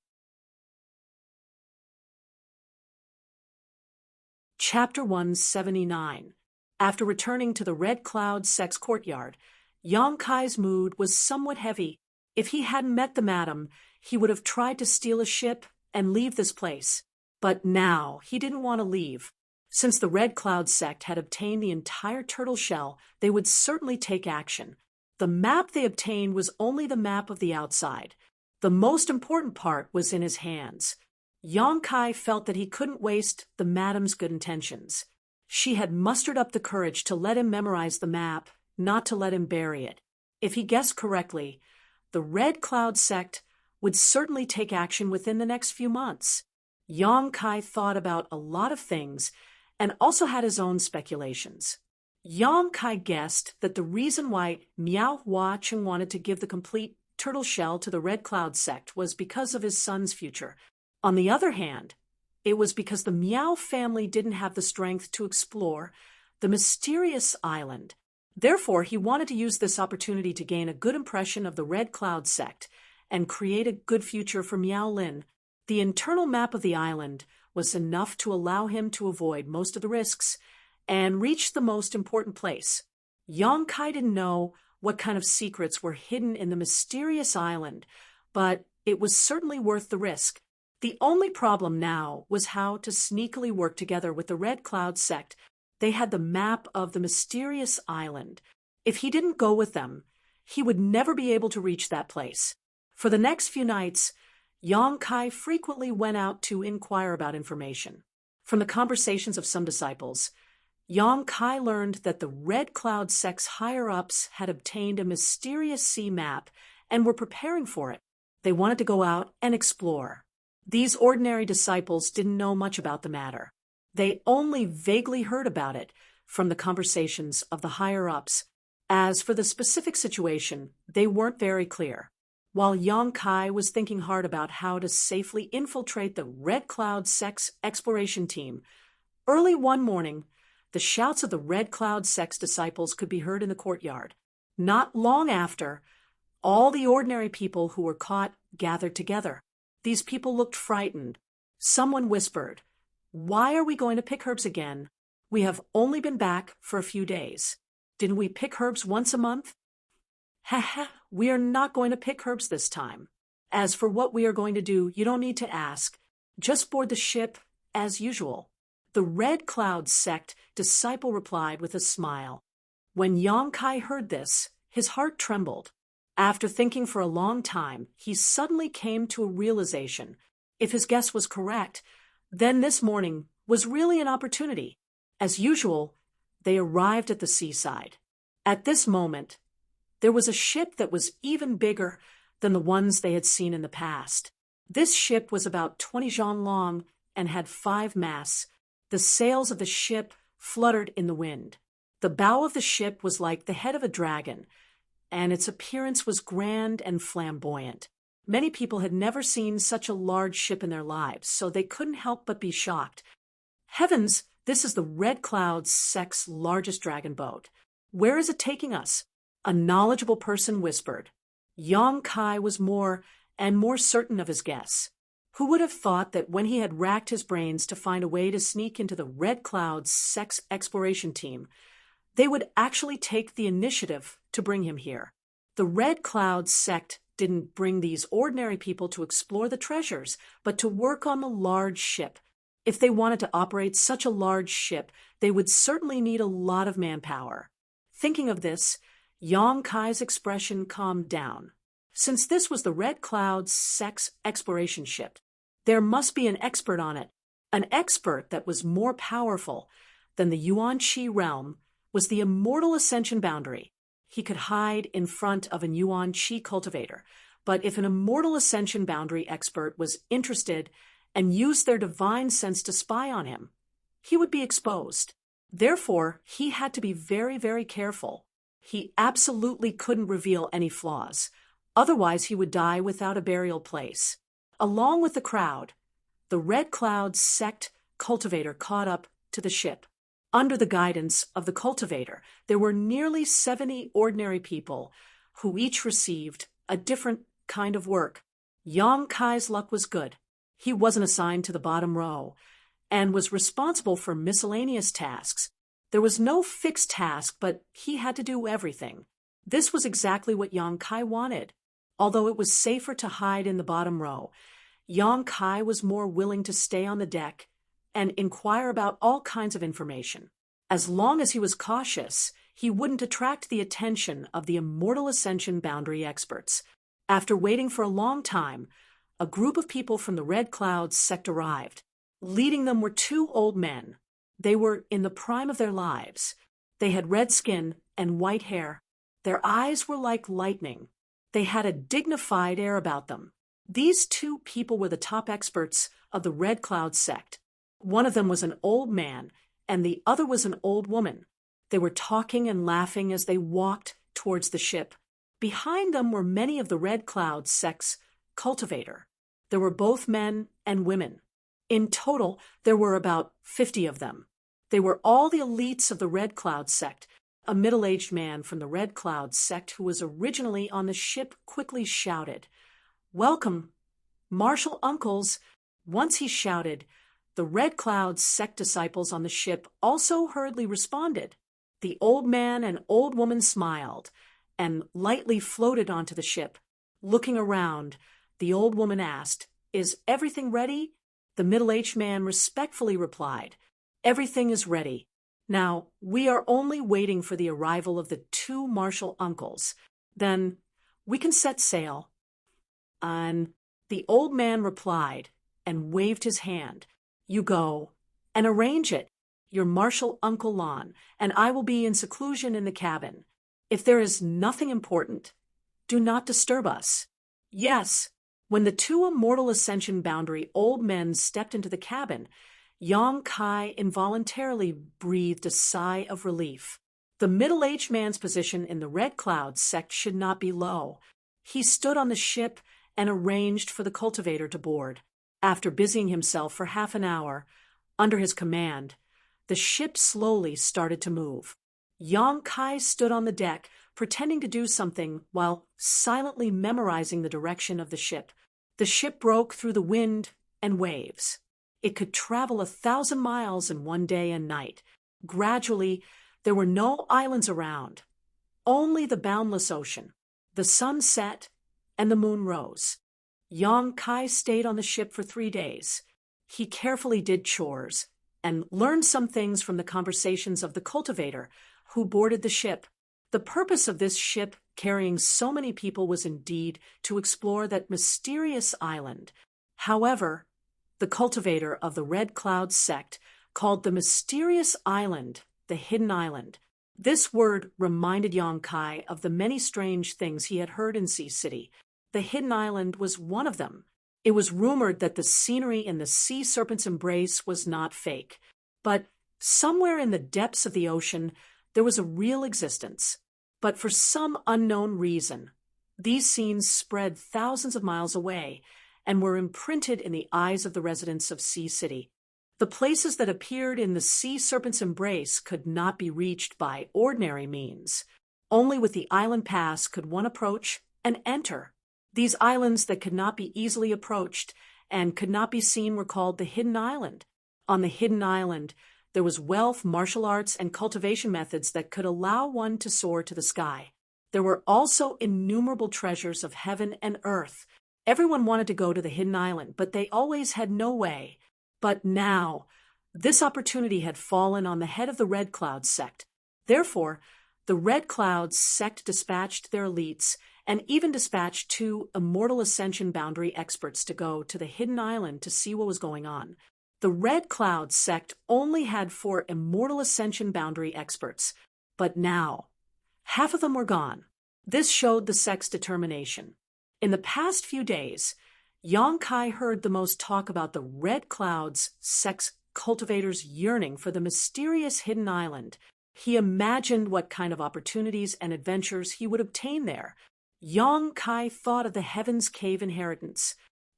A: Chapter 179. After returning to the Red Cloud sect's courtyard, Yang Kai's mood was somewhat heavy. If he hadn't met the madam, he would have tried to steal a ship and leave this place. But now he didn't want to leave. Since the Red Cloud sect had obtained the entire turtle shell, they would certainly take action. The map they obtained was only the map of the outside. The most important part was in his hands. Yang Kai felt that he couldn't waste the madam's good intentions. She had mustered up the courage to let him memorize the map, not to let him bury it. If he guessed correctly, the Red Cloud sect would certainly take action within the next few months. Yang Kai thought about a lot of things and also had his own speculations. Yang Kai guessed that the reason why Miao Hua Cheng wanted to give the complete turtle shell to the Red Cloud sect was because of his son's future. On the other hand, it was because the Miao family didn't have the strength to explore the mysterious island. Therefore, he wanted to use this opportunity to gain a good impression of the Red Cloud sect and create a good future for Miao Lin. The internal map of the island was enough to allow him to avoid most of the risks and reach the most important place. Yang Kai didn't know what kind of secrets were hidden in the mysterious island, but it was certainly worth the risk. The only problem now was how to sneakily work together with the Red Cloud sect. They had the map of the mysterious island. If he didn't go with them, he would never be able to reach that place. For the next few nights, Yang Kai frequently went out to inquire about information. From the conversations of some disciples, Yang Kai learned that the Red Cloud sect's higher-ups had obtained a mysterious sea map and were preparing for it. They wanted to go out and explore. These ordinary disciples didn't know much about the matter. They only vaguely heard about it from the conversations of the higher-ups. As for the specific situation, they weren't very clear. While Yang Kai was thinking hard about how to safely infiltrate the Red Cloud sect's exploration team, early one morning, the shouts of the Red Cloud sect's disciples could be heard in the courtyard. Not long after, all the ordinary people who were caught gathered together. These people looked frightened. Someone whispered, "Why are we going to pick herbs again? We have only been back for a few days. Didn't we pick herbs once a month?" "Ha, we are not going to pick herbs this time. As for what we are going to do, you don't need to ask. Just board the ship as usual." The Red Cloud sect disciple replied with a smile. When Yang Kai heard this, his heart trembled. After thinking for a long time, he suddenly came to a realization. If his guess was correct, then this morning was really an opportunity. As usual, they arrived at the seaside. At this moment, there was a ship that was even bigger than the ones they had seen in the past. This ship was about 20 zhang long and had 5 masts. The sails of the ship fluttered in the wind. The bow of the ship was like the head of a dragon, and its appearance was grand and flamboyant. Many people had never seen such a large ship in their lives, so they couldn't help but be shocked. "Heavens, this is the Red Cloud sect's largest dragon boat. Where is it taking us?" A knowledgeable person whispered. Yang Kai was more and more certain of his guess. Who would have thought that when he had racked his brains to find a way to sneak into the Red Cloud's sex exploration team, they would actually take the initiative to bring him here? The Red Cloud sect didn't bring these ordinary people to explore the treasures, but to work on the large ship. If they wanted to operate such a large ship, they would certainly need a lot of manpower. Thinking of this, Yang Kai's expression calmed down. Since this was the Red Cloud's sex exploration ship, there must be an expert on it. An expert that was more powerful than the Yuan Qi realm was the immortal ascension boundary. He could hide in front of a Yuan Qi cultivator, but if an immortal ascension boundary expert was interested and used their divine sense to spy on him, he would be exposed. Therefore, he had to be very, very careful. He absolutely couldn't reveal any flaws. Otherwise, he would die without a burial place. Along with the crowd, the Red Cloud sect cultivator caught up to the ship. Under the guidance of the cultivator, there were nearly 70 ordinary people who each received a different kind of work. Yang Kai's luck was good. He wasn't assigned to the bottom row and was responsible for miscellaneous tasks. There was no fixed task, but he had to do everything. This was exactly what Yang Kai wanted. Although it was safer to hide in the bottom row, Yang Kai was more willing to stay on the deck and inquire about all kinds of information. As long as he was cautious, he wouldn't attract the attention of the immortal ascension boundary experts. After waiting for a long time, a group of people from the Red Cloud sect arrived. Leading them were two old men. They were in the prime of their lives. They had red skin and white hair. Their eyes were like lightning. They had a dignified air about them. These two people were the top experts of the Red Cloud sect. One of them was an old man, and the other was an old woman. They were talking and laughing as they walked towards the ship. Behind them were many of the Red Cloud sect's cultivator. There were both men and women. In total, there were about 50 of them. They were all the elites of the Red Cloud sect. A middle-aged man from the Red Cloud sect who was originally on the ship quickly shouted, "Welcome, Martial Uncles." Once he shouted, the Red Cloud sect disciples on the ship also hurriedly responded. The old man and old woman smiled and lightly floated onto the ship. Looking around, the old woman asked, "Is everything ready?" The middle-aged man respectfully replied, "Everything is ready. Now, we are only waiting for the arrival of the two Martial Uncles. Then we can set sail." And the old man replied and waved his hand. "You go and arrange it, your Martial Uncle Lon, and I will be in seclusion in the cabin. If there is nothing important, do not disturb us." Yes, when the two immortal ascension boundary old men stepped into the cabin, Yang Kai involuntarily breathed a sigh of relief. The middle-aged man's position in the Red Cloud sect should not be low. He stood on the ship and arranged for the cultivator to board. After busying himself for half an hour, under his command, the ship slowly started to move. Yang Kai stood on the deck, pretending to do something while silently memorizing the direction of the ship. The ship broke through the wind and waves. It could travel 1,000 miles in one day and night. Gradually, there were no islands around, only the boundless ocean. The sun set and the moon rose. Yang Kai stayed on the ship for 3 days. He carefully did chores and learned some things from the conversations of the cultivator who boarded the ship. The purpose of this ship carrying so many people was indeed to explore that mysterious island. However, the cultivator of the Red Cloud sect called the mysterious island the Hidden Island. This word reminded Yang Kai of the many strange things he had heard in Sea City. The Hidden Island was one of them. It was rumored that the scenery in the sea serpent's embrace was not fake, but somewhere in the depths of the ocean there was a real existence. But for some unknown reason, these scenes spread thousands of miles away and were imprinted in the eyes of the residents of Sea City. The places that appeared in the sea serpent's embrace could not be reached by ordinary means. Only with the island pass could one approach and enter. These islands that could not be easily approached and could not be seen were called the Hidden Island. On the Hidden Island, there was wealth, martial arts, and cultivation methods that could allow one to soar to the sky. There were also innumerable treasures of heaven and earth. Everyone wanted to go to the Hidden Island, but they always had no way. But now, this opportunity had fallen on the head of the Red Cloud sect. Therefore, the Red Cloud sect dispatched their elites and even dispatched 2 Immortal Ascension boundary experts to go to the Hidden Island to see what was going on. The Red Cloud sect only had 4 Immortal Ascension boundary experts, but now, half of them were gone. This showed the sect's determination. In the past few days, Yang Kai heard the most talk about the Red Cloud's sect's cultivators yearning for the mysterious Hidden Island. He imagined what kind of opportunities and adventures he would obtain there. Yang Kai thought of the Heaven's Cave inheritance.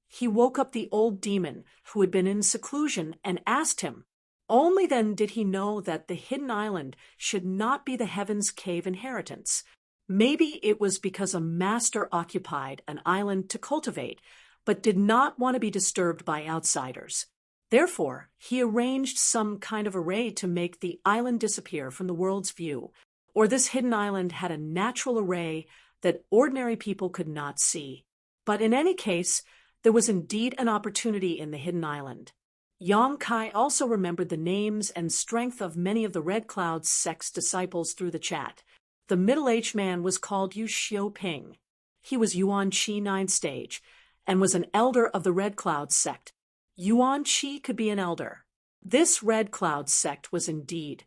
A: He woke up the old demon who had been in seclusion and asked him. Only then did he know that the Hidden Island should not be the Heaven's Cave inheritance. Maybe it was because a master occupied an island to cultivate, but did not want to be disturbed by outsiders. Therefore, he arranged some kind of array to make the island disappear from the world's view, or this hidden island had a natural array that ordinary people could not see. But in any case, there was indeed an opportunity in the hidden island. Yang Kai also remembered the names and strength of many of the Red Cloud sect's disciples through the chat. The middle-aged man was called Yu Xiaoping. He was Yuan Qi 9th stage, and was an elder of the Red Cloud sect. Yuan Qi could be an elder. This Red Cloud sect was indeed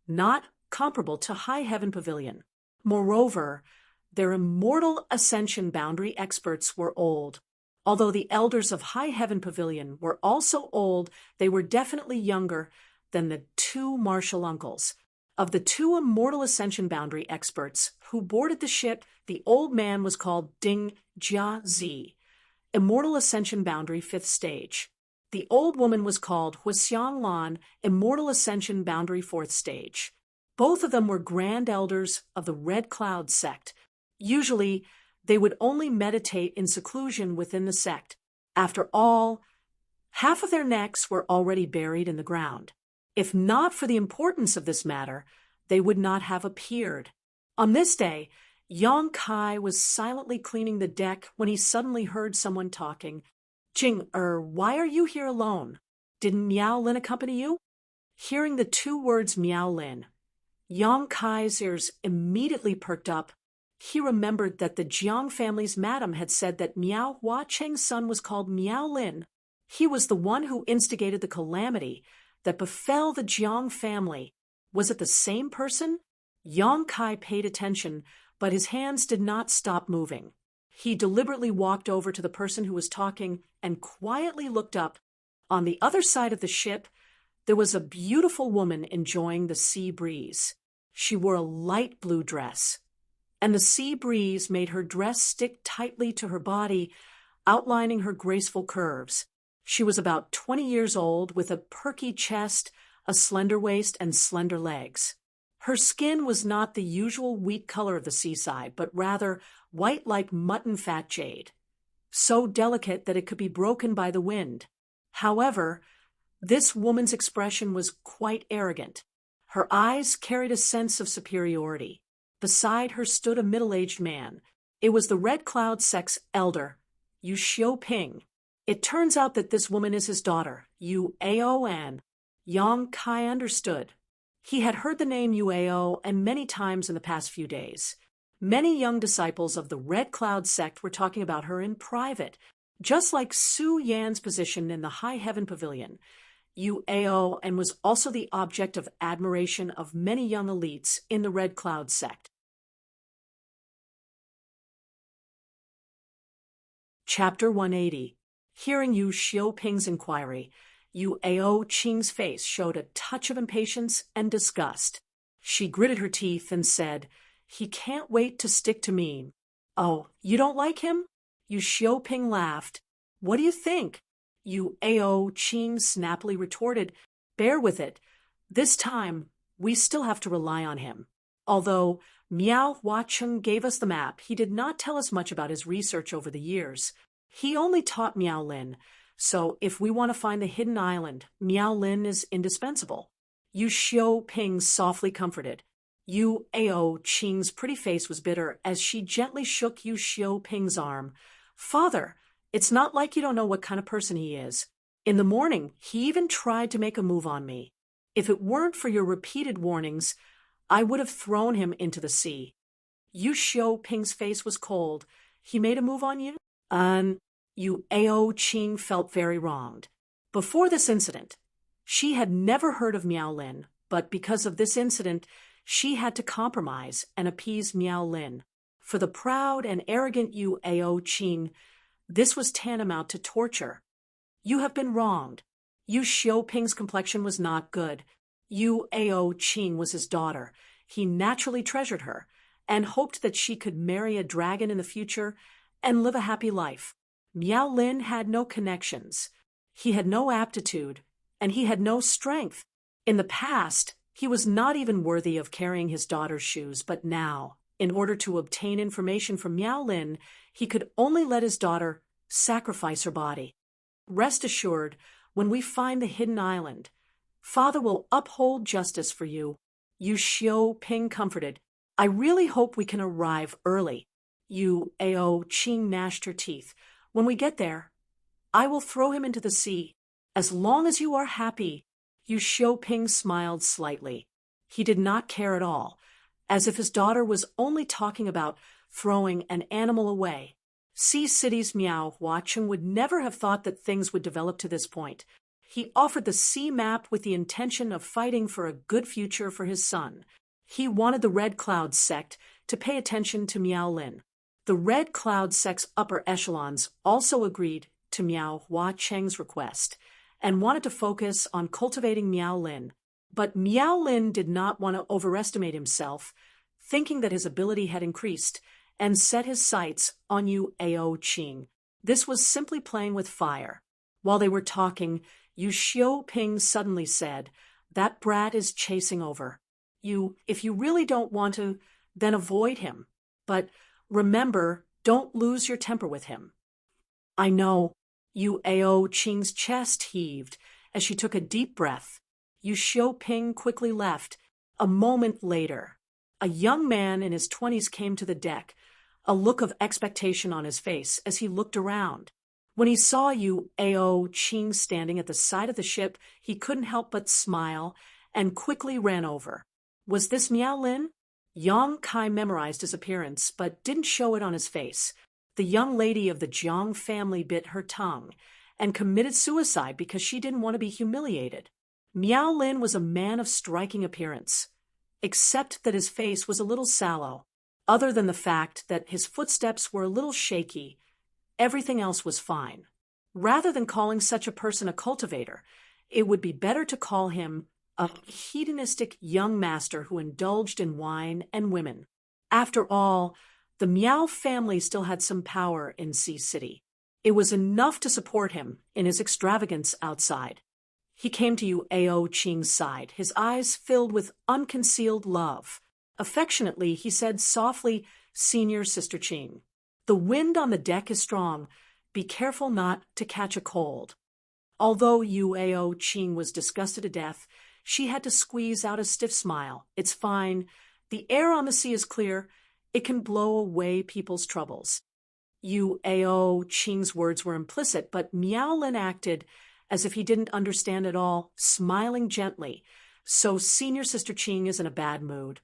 A: not comparable to High Heaven Pavilion. Moreover, their Immortal Ascension boundary experts were old. Although the elders of High Heaven Pavilion were also old, they were definitely younger than the 2 martial uncles. Of the 2 Immortal Ascension boundary experts who boarded the ship, the old man was called Ding Jiazi, Immortal Ascension boundary 5th stage. The old woman was called Huxiang Lan, Immortal Ascension boundary 4th stage. Both of them were grand elders of the Red Cloud sect. Usually, they would only meditate in seclusion within the sect. After all, half of their necks were already buried in the ground. If not for the importance of this matter, they would not have appeared. On this day, Yang Kai was silently cleaning the deck when he suddenly heard someone talking. Jing, why are you here alone? Didn't Miao Lin accompany you? Hearing the 2 words Miao Lin, Yang Kai's ears immediately perked up. He remembered that the Jiang family's madam had said that Miao Hua Cheng's son was called Miao Lin. He was the one who instigated the calamity that befell the Jiang family. Was it the same person? Yang Kai paid attention, but his hands did not stop moving. He deliberately walked over to the person who was talking and quietly looked up. On the other side of the ship, there was a beautiful woman enjoying the sea breeze. She wore a light blue dress, and the sea breeze made her dress stick tightly to her body, outlining her graceful curves. She was about 20 years old, with a perky chest, a slender waist, and slender legs. Her skin was not the usual wheat color of the seaside, but rather white like mutton fat jade, so delicate that it could be broken by the wind. However, this woman's expression was quite arrogant. Her eyes carried a sense of superiority. Beside her stood a middle-aged man. It was the Red Cloud sect's elder, Yu Xiaoping. It turns out that this woman is his daughter, Yu Aon. Yang Kai understood. He had heard the name Yu Ao and many times in the past few days. Many young disciples of the Red Cloud sect were talking about her in private. Just like Su Yan's position in the High Heaven Pavilion, Yu Ao and was also the object of admiration of many young elites in the Red Cloud sect. Chapter 180. Hearing Yu Xiaoping's inquiry, Yu Ao Qing's face showed a touch of impatience and disgust. She gritted her teeth and said, "He can't wait to stick to me." "Oh, you don't like him?" Yu Xiaoping laughed. "What do you think?" Yu Ao Qing snappily retorted, "Bear with it. This time, we still have to rely on him. Although, Miao Huacheng gave us the map. He did not tell us much about his research over the years. He only taught Miao Lin, so if we want to find the hidden island, Miao Lin is indispensable. Yu Xiu Ping softly comforted. Yu Ao Qing's pretty face was bitter as she gently shook Yu Xiu Ping's arm. Father, it's not like you don't know what kind of person he is. In the morning, he even tried to make a move on me. If it weren't for your repeated warnings, I would have thrown him into the sea. Yu Xiu Ping's face was cold. He made a move on you? Yu Ao Qing felt very wronged. Before this incident, she had never heard of Miao Lin, but because of this incident, she had to compromise and appease Miao Lin. For the proud and arrogant Yu Ao Qing, this was tantamount to torture. You have been wronged. Yu Xiuping's complexion was not good. Yu Ao Qing was his daughter. He naturally treasured her and hoped that she could marry a dragon in the future and live a happy life. Miao Lin had no connections. He had no aptitude, and he had no strength. In the past, he was not even worthy of carrying his daughter's shoes, but now, in order to obtain information from Miao Lin, he could only let his daughter sacrifice her body. Rest assured, when we find the hidden island, Father will uphold justice for you. Yu Xiuping comforted. I really hope we can arrive early. Yu Ao Qing gnashed her teeth. When we get there, I will throw him into the sea. As long as you are happy. Yu Xiuping smiled slightly. He did not care at all, as if his daughter was only talking about throwing an animal away. Sea City's Miao Huacheng would never have thought that things would develop to this point. He offered the sea map with the intention of fighting for a good future for his son. He wanted the Red Cloud sect to pay attention to Miao Lin. The Red Cloud sect's upper echelons also agreed to Miao Huacheng's request and wanted to focus on cultivating Miao Lin. But Miao Lin did not want to overestimate himself, thinking that his ability had increased, and set his sights on Yu Ao Qing. This was simply playing with fire. While they were talking, Yu Xiuping suddenly said, "That brat is chasing over. If you really don't want to, then avoid him. But remember, don't lose your temper with him." I know. Yu Ao Qing's chest heaved as she took a deep breath. Yu Xiuping quickly left. A moment later, a young man in his 20s came to the deck, a look of expectation on his face as he looked around. When he saw Yu Ao Qing standing at the side of the ship, he couldn't help but smile and quickly ran over. Was this Miao Lin? Yang Kai memorized his appearance, but didn't show it on his face. The young lady of the Jiang family bit her tongue and committed suicide because she didn't want to be humiliated. Miao Lin was a man of striking appearance, except that his face was a little sallow. Other than the fact that his footsteps were a little shaky, everything else was fine. Rather than calling such a person a cultivator, it would be better to call him a hedonistic young master who indulged in wine and women. After all, the Miao family still had some power in Sea City. It was enough to support him in his extravagance outside. He came to Yu Ao Qing's side, his eyes filled with unconcealed love. Affectionately, he said softly, "Senior Sister Qing, the wind on the deck is strong. Be careful not to catch a cold." Although Yu Ao Qing was disgusted to death, she had to squeeze out a stiff smile. "It's fine. The air on the sea is clear. It can blow away people's troubles." Yu Ao Qing's words were implicit, but Miao Lin acted as if he didn't understand at all, smiling gently. "So Senior Sister Qing is in a bad mood.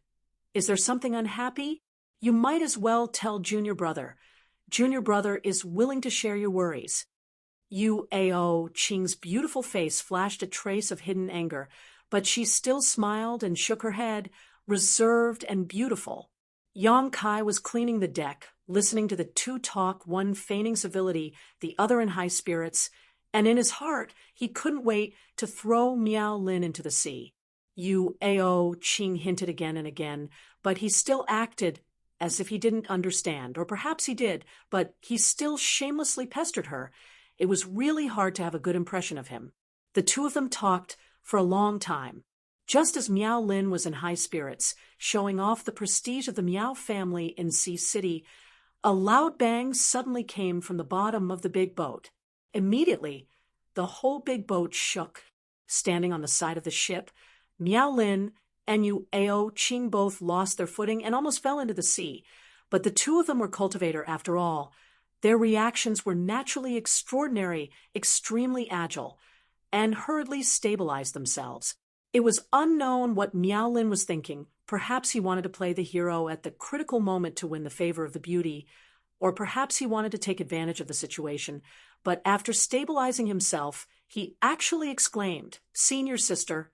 A: Is there something unhappy? You might as well tell Junior Brother. Junior Brother is willing to share your worries." Yu Ao Qing's beautiful face flashed a trace of hidden anger, but she still smiled and shook her head, reserved and beautiful. Yang Kai was cleaning the deck, listening to the two talk, one feigning civility, the other in high spirits, and in his heart he couldn't wait to throw Miao Lin into the sea. Yu Ao Qing hinted again and again, but he still acted as if he didn't understand, or perhaps he did, but he still shamelessly pestered her. It was really hard to have a good impression of him. The two of them talked for a long time. Just as Miao Lin was in high spirits, showing off the prestige of the Miao family in Sea City, a loud bang suddenly came from the bottom of the big boat. Immediately, the whole big boat shook. Standing on the side of the ship, Miao Lin and Yu Ao Qing both lost their footing and almost fell into the sea. But the two of them were cultivator after all. Their reactions were naturally extraordinary, extremely agile, and hurriedly stabilized themselves. It was unknown what Miao Lin was thinking. Perhaps he wanted to play the hero at the critical moment to win the favor of the beauty, or perhaps he wanted to take advantage of the situation. But after stabilizing himself, he actually exclaimed, "Senior sister,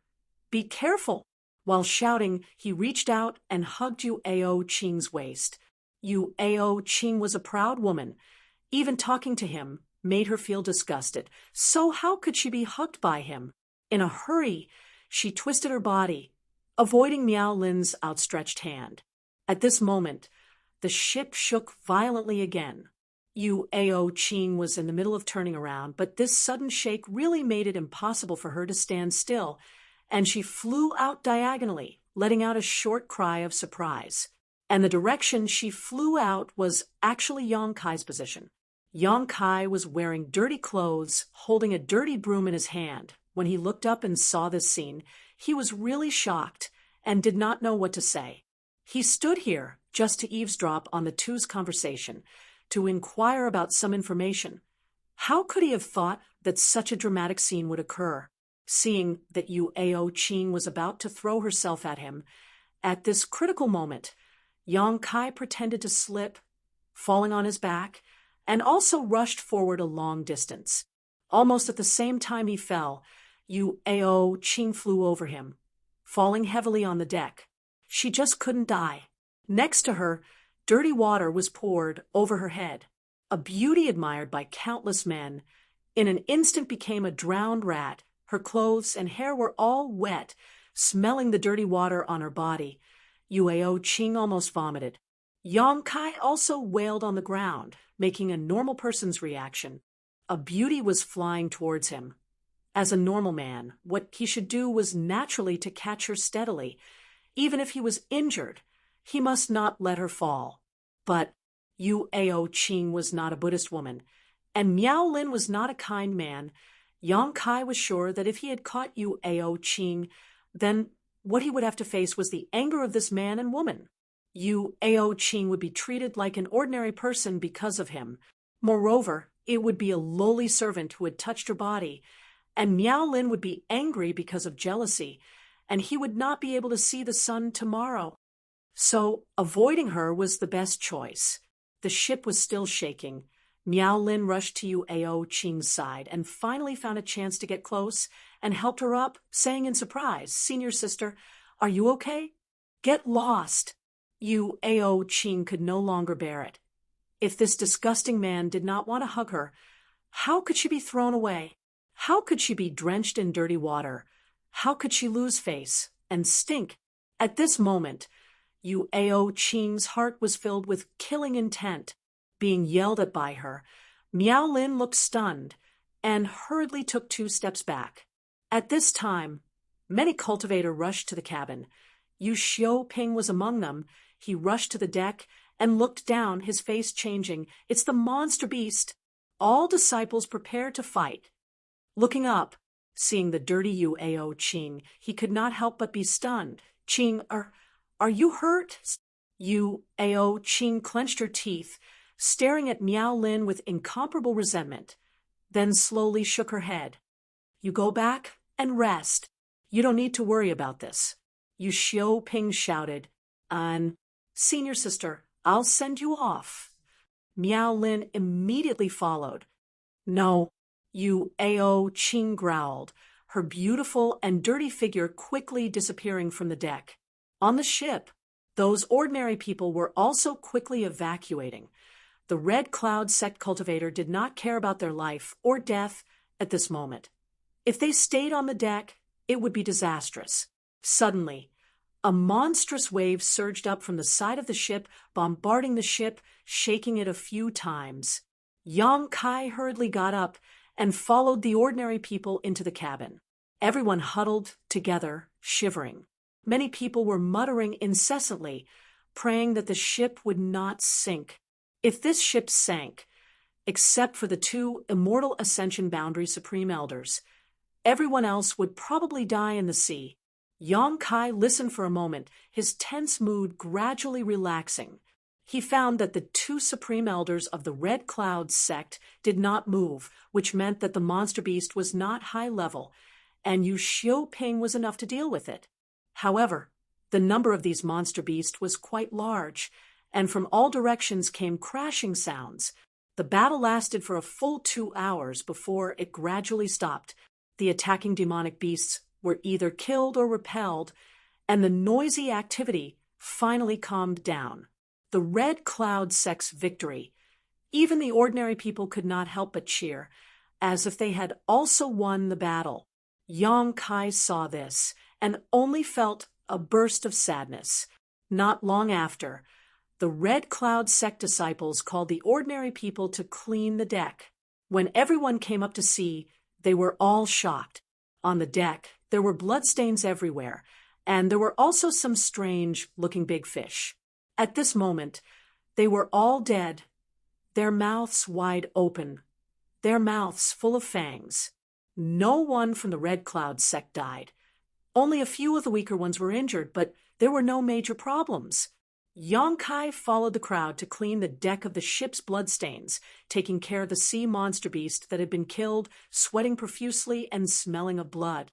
A: be careful!" While shouting, he reached out and hugged Yu Ao Qing's waist. Yu Ao Qing was a proud woman. Even talking to him made her feel disgusted. So how could she be hugged by him? In a hurry, she twisted her body, avoiding Miao Lin's outstretched hand. At this moment, the ship shook violently again. Yu Ao Qing was in the middle of turning around, but this sudden shake really made it impossible for her to stand still, and she flew out diagonally, letting out a short cry of surprise. And the direction she flew out was actually Yang Kai's position. Yang Kai was wearing dirty clothes, holding a dirty broom in his hand. When he looked up and saw this scene, he was really shocked and did not know what to say. He stood here just to eavesdrop on the two's conversation, to inquire about some information. How could he have thought that such a dramatic scene would occur? Seeing that Yu Ao Qing was about to throw herself at him, at this critical moment, Yang Kai pretended to slip, falling on his back, and also rushed forward a long distance. Almost at the same time he fell, Yu Ao Qing flew over him, falling heavily on the deck. She just couldn't die. Next to her, dirty water was poured over her head. A beauty admired by countless men, in an instant became a drowned rat. Her clothes and hair were all wet, smelling the dirty water on her body. Yu Ao Qing almost vomited. Yang Kai also wailed on the ground, making a normal person's reaction. A beauty was flying towards him. As a normal man, what he should do was naturally to catch her steadily. Even if he was injured, he must not let her fall. But Yu Ao Qing was not a Buddhist woman, and Miao Lin was not a kind man. Yang Kai was sure that if he had caught Yu Ao Qing, then what he would have to face was the anger of this man and woman. Yu Ao Qing would be treated like an ordinary person because of him. Moreover, it would be a lowly servant who had touched her body, and Miao Lin would be angry because of jealousy, and he would not be able to see the sun tomorrow. So, avoiding her was the best choice. The ship was still shaking. Miao Lin rushed to Yu Ao Qing's side and finally found a chance to get close and helped her up, saying in surprise, "Senior sister, are you okay? Get lost." Yu Ao Qing could no longer bear it. If this disgusting man did not want to hug her, how could she be thrown away? How could she be drenched in dirty water? How could she lose face and stink? At this moment, Yu Ao Qing's heart was filled with killing intent. Being yelled at by her, Miao Lin looked stunned and hurriedly took 2 steps back. At this time, many cultivators rushed to the cabin. Yu Xiaoping was among them. He rushed to the deck and looked down, his face changing. "It's the monster beast." All disciples prepared to fight. Looking up, seeing the dirty Yu Ao Qing, he could not help but be stunned. "Qing, are you hurt?" Yu Ao Qing clenched her teeth, staring at Miao Lin with incomparable resentment, then slowly shook her head. "You go back and rest. You don't need to worry about this." Yu Xiaoping shouted, "Senior sister, I'll send you off." Miao Lin immediately followed. "No," Yu Ao Qing growled, her beautiful and dirty figure quickly disappearing from the deck. On the ship, those ordinary people were also quickly evacuating. The Red Cloud sect cultivator did not care about their life or death at this moment. If they stayed on the deck, it would be disastrous. Suddenly, a monstrous wave surged up from the side of the ship, bombarding the ship, shaking it a few times. Yang Kai hurriedly got up and followed the ordinary people into the cabin. Everyone huddled together, shivering. Many people were muttering incessantly, praying that the ship would not sink. If this ship sank, except for the two immortal Ascension Boundary Supreme Elders, everyone else would probably die in the sea. Yang Kai listened for a moment, his tense mood gradually relaxing. He found that the two Supreme Elders of the Red Cloud sect did not move, which meant that the monster beast was not high level, and Yu Xiaoping was enough to deal with it. However, the number of these monster beasts was quite large, and from all directions came crashing sounds. The battle lasted for a full 2 hours before it gradually stopped. The attacking demonic beasts were either killed or repelled, and the noisy activity finally calmed down. The Red Cloud sect's victory. Even the ordinary people could not help but cheer, as if they had also won the battle. Yang Kai saw this, and only felt a burst of sadness. Not long after, the Red Cloud sect disciples called the ordinary people to clean the deck. When everyone came up to see, they were all shocked. On the deck, there were bloodstains everywhere, and there were also some strange-looking big fish. At this moment, they were all dead, their mouths wide open, their mouths full of fangs. No one from the Red Cloud sect died. Only a few of the weaker ones were injured, but there were no major problems. Yang Kai followed the crowd to clean the deck of the ship's bloodstains, taking care of the sea monster beast that had been killed, sweating profusely and smelling of blood.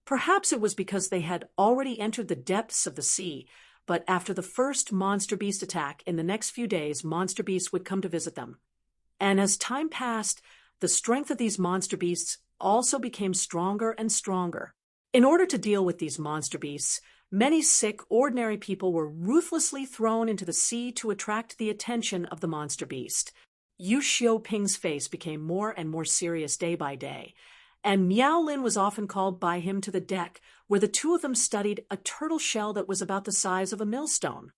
A: Perhaps it was because they had already entered the depths of the sea, but after the first monster beast attack in the next few days, monster beasts would come to visit them. And as time passed, the strength of these monster beasts also became stronger and stronger. In order to deal with these monster beasts, many sick, ordinary people were ruthlessly thrown into the sea to attract the attention of the monster beast. Yu Xiaoping's face became more and more serious day by day, and Miao Lin was often called by him to the deck, where the two of them studied a turtle shell that was about the size of a millstone.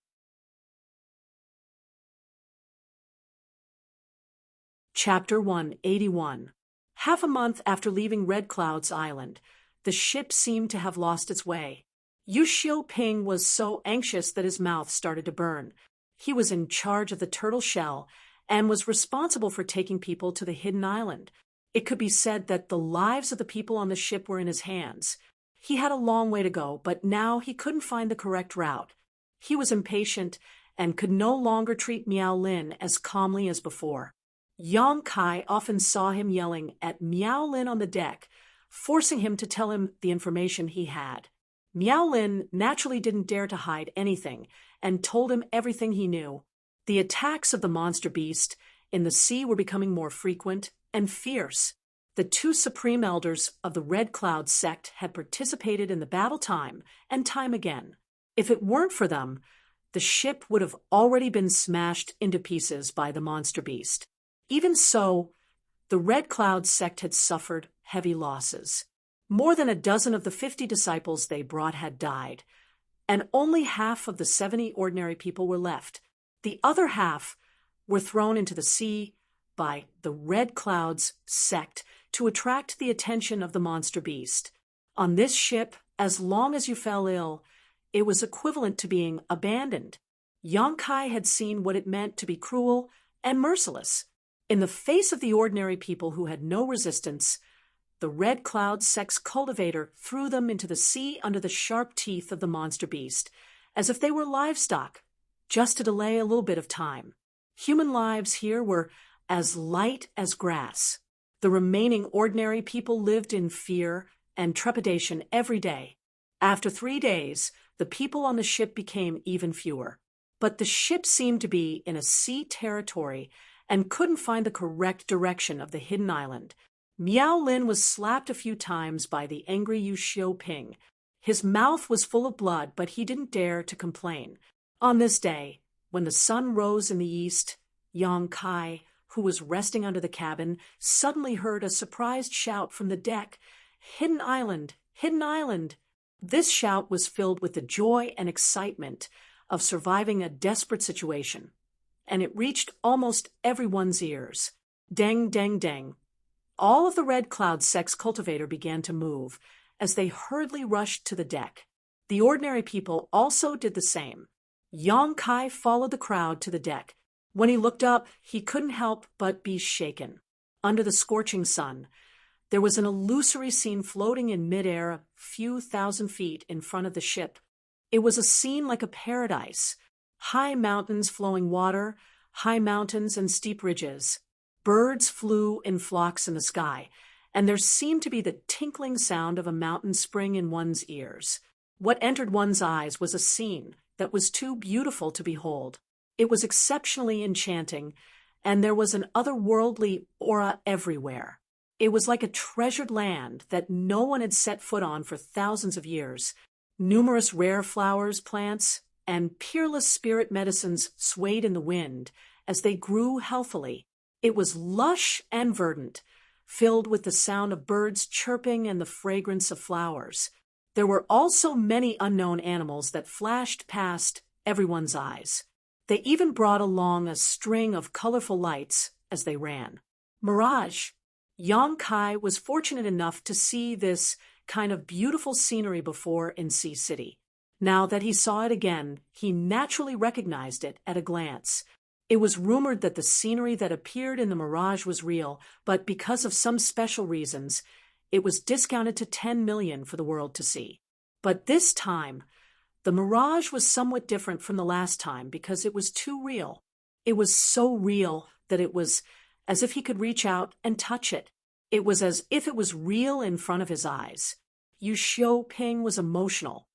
A: Chapter 181. Half a month after leaving Red Cloud's island, the ship seemed to have lost its way. Yu Xiaoping was so anxious that his mouth started to burn. He was in charge of the turtle shell and was responsible for taking people to the hidden island. It could be said that the lives of the people on the ship were in his hands. He had a long way to go, but now he couldn't find the correct route. He was impatient and could no longer treat Miao Lin as calmly as before. Yang Kai often saw him yelling at Miao Lin on the deck, forcing him to tell him the information he had. Miao Lin naturally didn't dare to hide anything and told him everything he knew. The attacks of the monster beast in the sea were becoming more frequent and fierce. The two Supreme Elders of the Red Cloud sect had participated in the battle time and time again. If it weren't for them, the ship would have already been smashed into pieces by the monster beast. Even so, the Red Cloud sect had suffered heavy losses. More than a dozen of the 50 disciples they brought had died, and only half of the 70 ordinary people were left. The other half were thrown into the sea by the Red Cloud's sect to attract the attention of the monster beast. On this ship, as long as you fell ill, it was equivalent to being abandoned. Yang Kai had seen what it meant to be cruel and merciless. In the face of the ordinary people who had no resistance, the Red Cloud sect's cultivator threw them into the sea under the sharp teeth of the monster beast, as if they were livestock, just to delay a little bit of time. Human lives here were as light as grass. The remaining ordinary people lived in fear and trepidation every day. After 3 days, the people on the ship became even fewer. But the ship seemed to be in a sea territory and couldn't find the correct direction of the hidden island. Miao Lin was slapped a few times by the angry Yu Xiaoping. His mouth was full of blood, but he didn't dare to complain. On this day, when the sun rose in the east, Yang Kai, who was resting under the cabin, suddenly heard a surprised shout from the deck, "Hidden island! Hidden island!" This shout was filled with the joy and excitement of surviving a desperate situation, and it reached almost everyone's ears. Deng, deng, deng. All of the Red Cloud sect's cultivator began to move, as they hurriedly rushed to the deck. The ordinary people also did the same. Yang Kai followed the crowd to the deck. When he looked up, he couldn't help but be shaken. Under the scorching sun, there was an illusory scene floating in midair a few thousand feet in front of the ship. It was a scene like a paradise. High mountains flowing water, high mountains and steep ridges. Birds flew in flocks in the sky, and there seemed to be the tinkling sound of a mountain spring in one's ears. What entered one's eyes was a scene that was too beautiful to behold. It was exceptionally enchanting, and there was an otherworldly aura everywhere. It was like a treasured land that no one had set foot on for thousands of years. Numerous rare flowers, plants, and peerless spirit medicines swayed in the wind as they grew healthily. It was lush and verdant, filled with the sound of birds chirping and the fragrance of flowers. There were also many unknown animals that flashed past everyone's eyes. They even brought along a string of colorful lights as they ran. Mirage. Yang Kai was fortunate enough to see this kind of beautiful scenery before in Sea City. Now that he saw it again, he naturally recognized it at a glance. It was rumored that the scenery that appeared in the Mirage was real, but because of some special reasons, it was discounted to 10 million for the world to see. But this time, the Mirage was somewhat different from the last time because it was too real. It was so real that it was as if he could reach out and touch it. It was as if it was real in front of his eyes. Yu Xiaoping was emotional.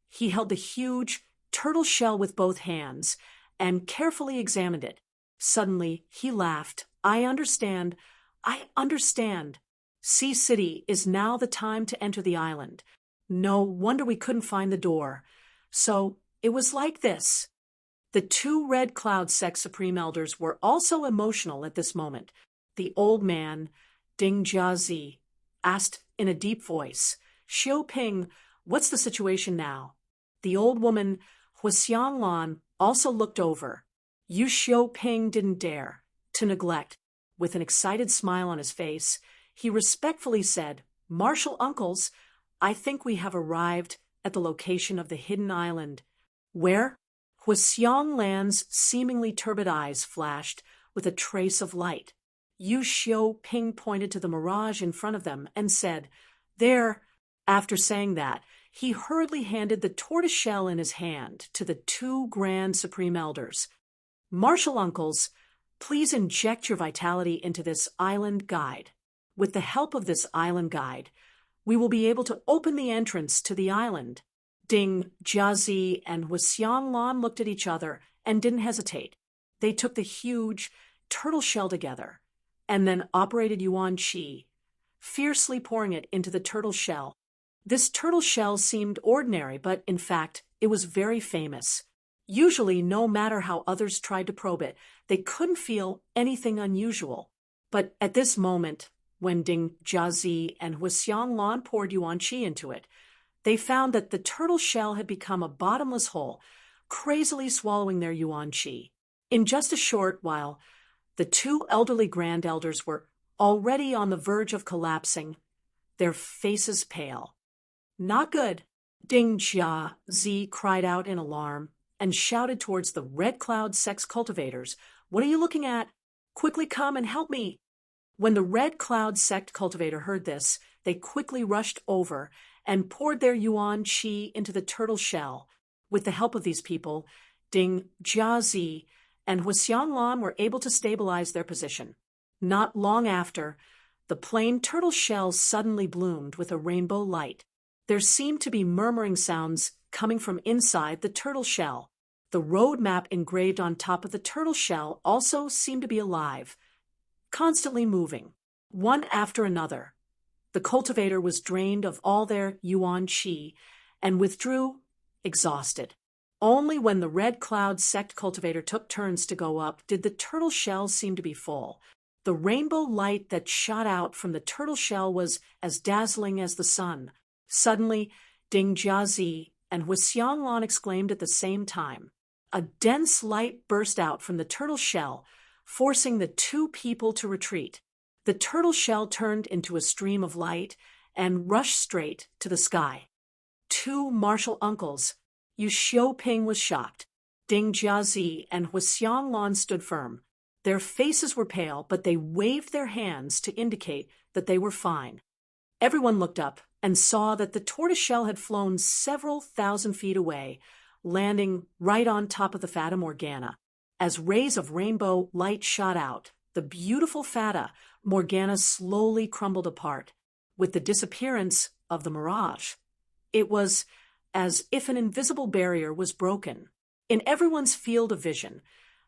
A: He held the huge turtle shell with both hands and carefully examined it. Suddenly, he laughed. I understand. Sea City is now the time to enter the island. No wonder we couldn't find the door. So, it was like this. The two Red Cloud Sect Supreme Elders were also emotional at this moment. The old man, Ding Jiazi, asked in a deep voice, Xiaoping, what's the situation now? The old woman, Huxianglan, also looked over. Yu Xiaoping didn't dare to neglect. With an excited smile on his face, he respectfully said, Martial uncles, I think we have arrived at the location of the hidden island. Where? Huxianglan's seemingly turbid eyes flashed with a trace of light. Yu Xiaoping pointed to the mirage in front of them and said, There. After saying that, he hurriedly handed the tortoise shell in his hand to the two Grand Supreme Elders. Martial uncles, please inject your vitality into this island guide. With the help of this island guide, we will be able to open the entrance to the island. Ding Jiazi and Huxianglan looked at each other and didn't hesitate. They took the huge turtle shell together and then operated Yuan Qi, fiercely pouring it into the turtle shell. This turtle shell seemed ordinary, but in fact, it was very famous. Usually, no matter how others tried to probe it, they couldn't feel anything unusual. But at this moment, when Ding Jiazi and Huxianglan poured Yuan Qi into it, they found that the turtle shell had become a bottomless hole, crazily swallowing their Yuan Qi. In just a short while, the two elderly Grand Elders were already on the verge of collapsing, their faces pale. Not good. Ding Jiazi cried out in alarm and shouted towards the Red Cloud Sect cultivators, What are you looking at? Quickly come and help me. When the Red Cloud Sect cultivator heard this, they quickly rushed over and poured their Yuan Qi into the turtle shell. With the help of these people, Ding Jiazi and Huxianglan were able to stabilize their position. Not long after, the plain turtle shell suddenly bloomed with a rainbow light. There seemed to be murmuring sounds coming from inside the turtle shell. The road map engraved on top of the turtle shell also seemed to be alive, constantly moving, one after another. The cultivator was drained of all their Yuan Qi and withdrew, exhausted. Only when the Red Cloud Sect cultivator took turns to go up did the turtle shell seem to be full. The rainbow light that shot out from the turtle shell was as dazzling as the sun. Suddenly, Ding Jiazi and Huxianglan exclaimed at the same time. A dense light burst out from the turtle shell, forcing the two people to retreat. The turtle shell turned into a stream of light and rushed straight to the sky. Two martial uncles. Yu Xiaoping was shocked. Ding Jiazi and Hu Xianglan stood firm. Their faces were pale, but they waved their hands to indicate that they were fine. Everyone looked up and saw that the tortoiseshell had flown several thousand feet away, landing right on top of the Fata Morgana. As rays of rainbow light shot out, the beautiful Fata Morgana slowly crumbled apart, with the disappearance of the mirage. It was as if an invisible barrier was broken. In everyone's field of vision,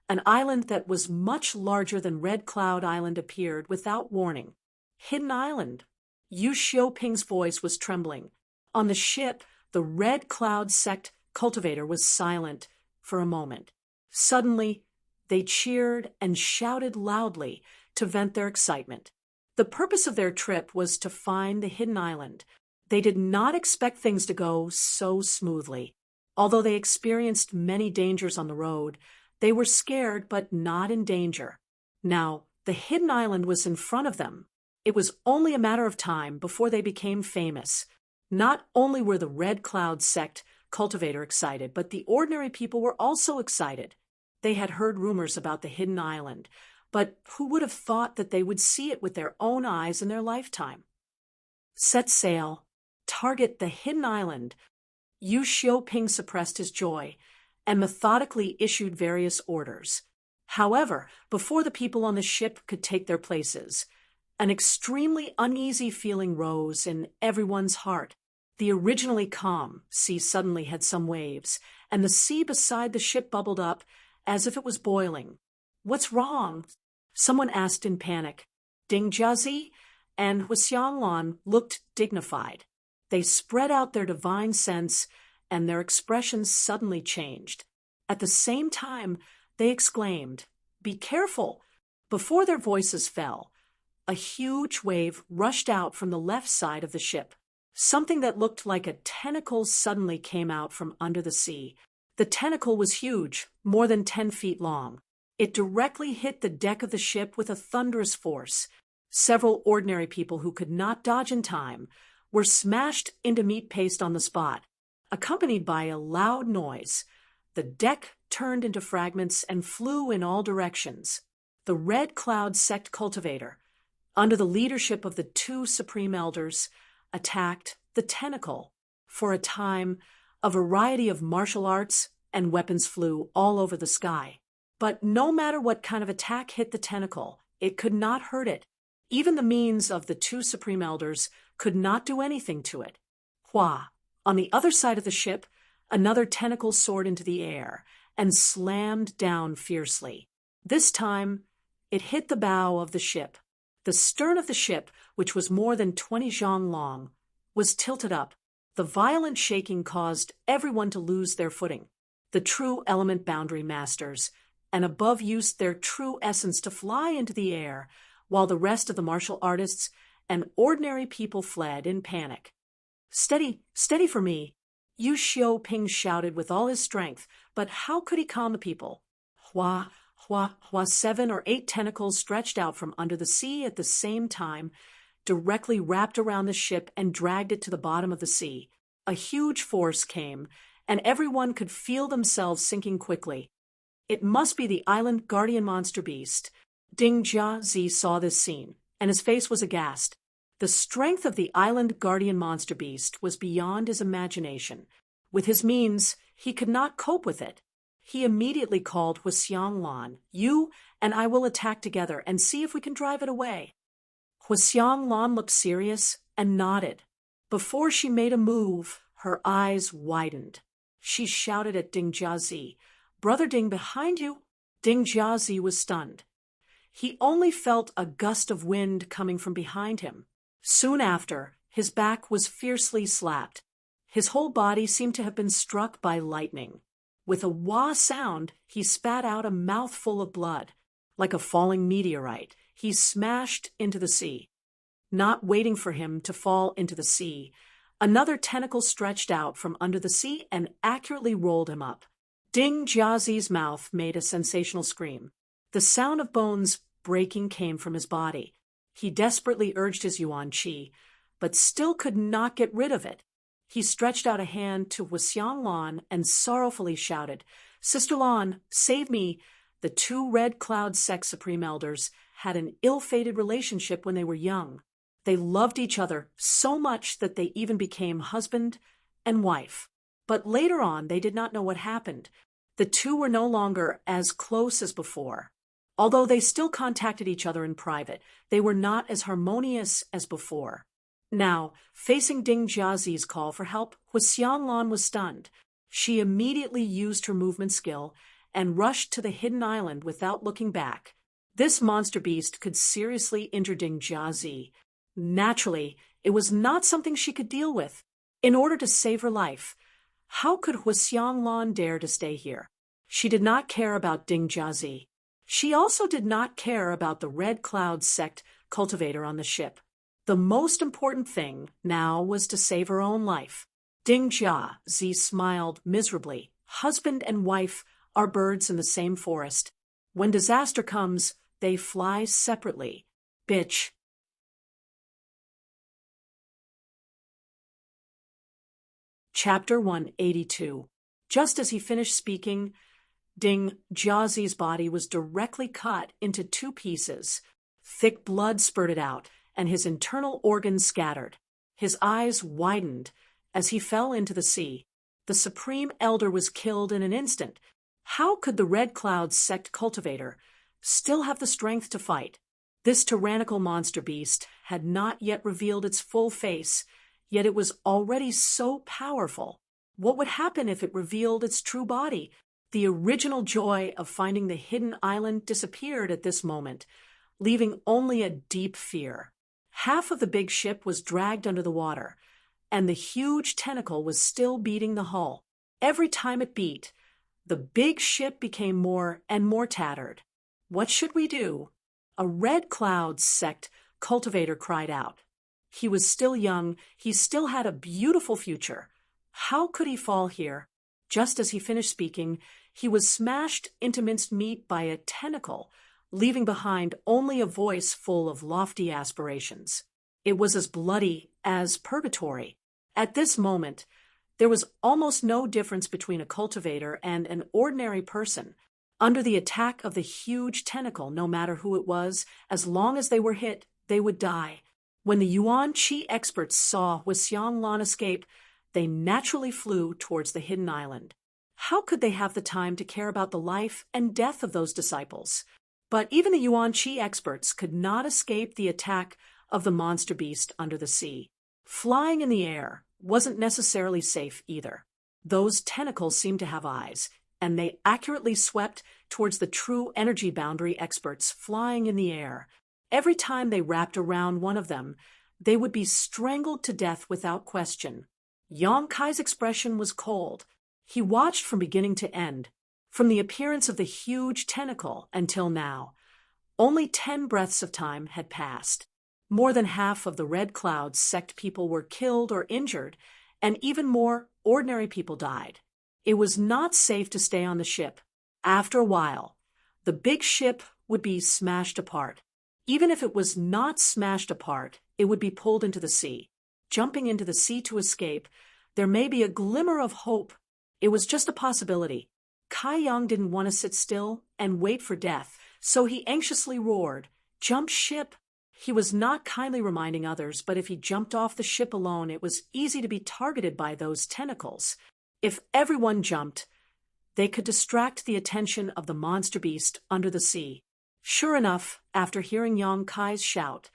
A: an island that was much larger than Red Cloud Island appeared without warning. Hidden Island. Yu Xiaoping's voice was trembling. On the ship, the Red Cloud sect cultivator was silent for a moment. Suddenly, they cheered and shouted loudly to vent their excitement. The purpose of their trip was to find the hidden island. They did not expect things to go so smoothly. Although they experienced many dangers on the road, they were scared but not in danger. Now, the hidden island was in front of them. It was only a matter of time before they became famous. Not only were the Red Cloud sect cultivator excited, but the ordinary people were also excited. They had heard rumors about the hidden island, but who would have thought that they would see it with their own eyes in their lifetime? Set sail. Target the hidden island. Yu Xiaoping suppressed his joy and methodically issued various orders. However, before the people on the ship could take their places, an extremely uneasy feeling rose in everyone's heart. The originally calm sea suddenly had some waves, and the sea beside the ship bubbled up as if it was boiling. "What's wrong?" someone asked in panic. Ding Jiazi and Hu Xianglan looked dignified. They spread out their divine sense, and their expressions suddenly changed. At the same time, they exclaimed, "Be careful!" Before their voices fell, a huge wave rushed out from the left side of the ship. Something that looked like a tentacle suddenly came out from under the sea. The tentacle was huge, more than 10 feet long. It directly hit the deck of the ship with a thunderous force. Several ordinary people who could not dodge in time were smashed into meat paste on the spot, accompanied by a loud noise. The deck turned into fragments and flew in all directions. The Red Cloud sect cultivator, under the leadership of the two supreme elders, attacked the tentacle. For a time, a variety of martial arts and weapons flew all over the sky. But no matter what kind of attack hit the tentacle, it could not hurt it. Even the means of the two supreme elders could not do anything to it. Hua, on the other side of the ship, another tentacle soared into the air and slammed down fiercely. This time, it hit the bow of the ship. The stern of the ship, which was more than 20 zhang long, was tilted up. The violent shaking caused everyone to lose their footing. The true element boundary masters and above used their true essence to fly into the air, while the rest of the martial artists and ordinary people fled in panic. "Steady, steady for me!" Yu Xiaoping shouted with all his strength, but how could he calm the people? Hua, 7 or 8 tentacles stretched out from under the sea at the same time, directly wrapped around the ship and dragged it to the bottom of the sea. A huge force came, and everyone could feel themselves sinking quickly. It must be the island guardian monster beast. Ding Jiazi saw this scene, and his face was aghast. The strength of the island guardian monster beast was beyond his imagination. With his means, he could not cope with it. He immediately called Hu Xianglan. "You and I will attack together and see if we can drive it away." Hu Xianglan looked serious and nodded. Before she made a move, her eyes widened. She shouted at Ding Jiazi, "Brother Ding, behind you!" Ding Jiazi was stunned. He only felt a gust of wind coming from behind him. Soon after, his back was fiercely slapped. His whole body seemed to have been struck by lightning. With a wah sound, he spat out a mouthful of blood. Like a falling meteorite, he smashed into the sea. Not waiting for him to fall into the sea, another tentacle stretched out from under the sea and accurately rolled him up. Ding Jiazi's mouth made a sensational scream. The sound of bones breaking came from his body. He desperately urged his Yuan Qi, but still could not get rid of it. He stretched out a hand to Wisiang Lan and sorrowfully shouted, "Sister Lan, save me!" The two Red Cloud sect supreme elders had an ill-fated relationship when they were young. They loved each other so much that they even became husband and wife. But later on, they did not know what happened. The two were no longer as close as before. Although they still contacted each other in private, they were not as harmonious as before. Now, facing Ding Jiazi's call for help, Wisiang Lan was stunned. She immediately used her movement skill and rushed to the hidden island without looking back. This monster beast could seriously injure Ding Jiazi. Naturally, it was not something she could deal with. In order to save her life, how could Wisiang Lan dare to stay here? She did not care about Ding Jiazi. She also did not care about the Red Cloud sect cultivator on the ship. The most important thing now was to save her own life. Ding Jiazi smiled miserably. Husband and wife are birds in the same forest. When disaster comes, they fly separately. Bitch. Chapter 182. Just as he finished speaking, Ding Jiazi's body was directly cut into two pieces. Thick blood spurted out, and his internal organs scattered. His eyes widened as he fell into the sea. The Supreme Elder was killed in an instant. How could the Red Cloud sect cultivator still have the strength to fight? This tyrannical monster beast had not yet revealed its full face, yet it was already so powerful. What would happen if it revealed its true body? The original joy of finding the hidden island disappeared at this moment, leaving only a deep fear. Half of the big ship was dragged under the water, and the huge tentacle was still beating the hull. Every time it beat, the big ship became more and more tattered. What should we do? A Red Cloud sect cultivator cried out. He was still young, he still had a beautiful future. How could he fall here? Just as he finished speaking, he was smashed into minced meat by a tentacle, leaving behind only a voice full of lofty aspirations. It was as bloody as purgatory. At this moment, there was almost no difference between a cultivator and an ordinary person. Under the attack of the huge tentacle, no matter who it was, as long as they were hit, they would die. When the Yuan Qi experts saw Wisiang Lan escape, they naturally flew towards the hidden island. How could they have the time to care about the life and death of those disciples? But even the Yuan Qi experts could not escape the attack of the monster beast under the sea. Flying in the air wasn't necessarily safe either. Those tentacles seemed to have eyes, and they accurately swept towards the true energy boundary experts flying in the air. Every time they wrapped around one of them, they would be strangled to death without question. Yang Kai's expression was cold. He watched from beginning to end, from the appearance of the huge tentacle until now. Only 10 breaths of time had passed. More than half of the Red Cloud sect people were killed or injured, and even more ordinary people died. It was not safe to stay on the ship. After a while, the big ship would be smashed apart. Even if it was not smashed apart, it would be pulled into the sea. Jumping into the sea to escape, there may be a glimmer of hope. It was just a possibility. Kai Yang didn't want to sit still and wait for death, so he anxiously roared, "Jump ship!" He was not kindly reminding others, but if he jumped off the ship alone, it was easy to be targeted by those tentacles. If everyone jumped, they could distract the attention of the monster beast under the sea. Sure enough, after hearing Yang Kai's shout,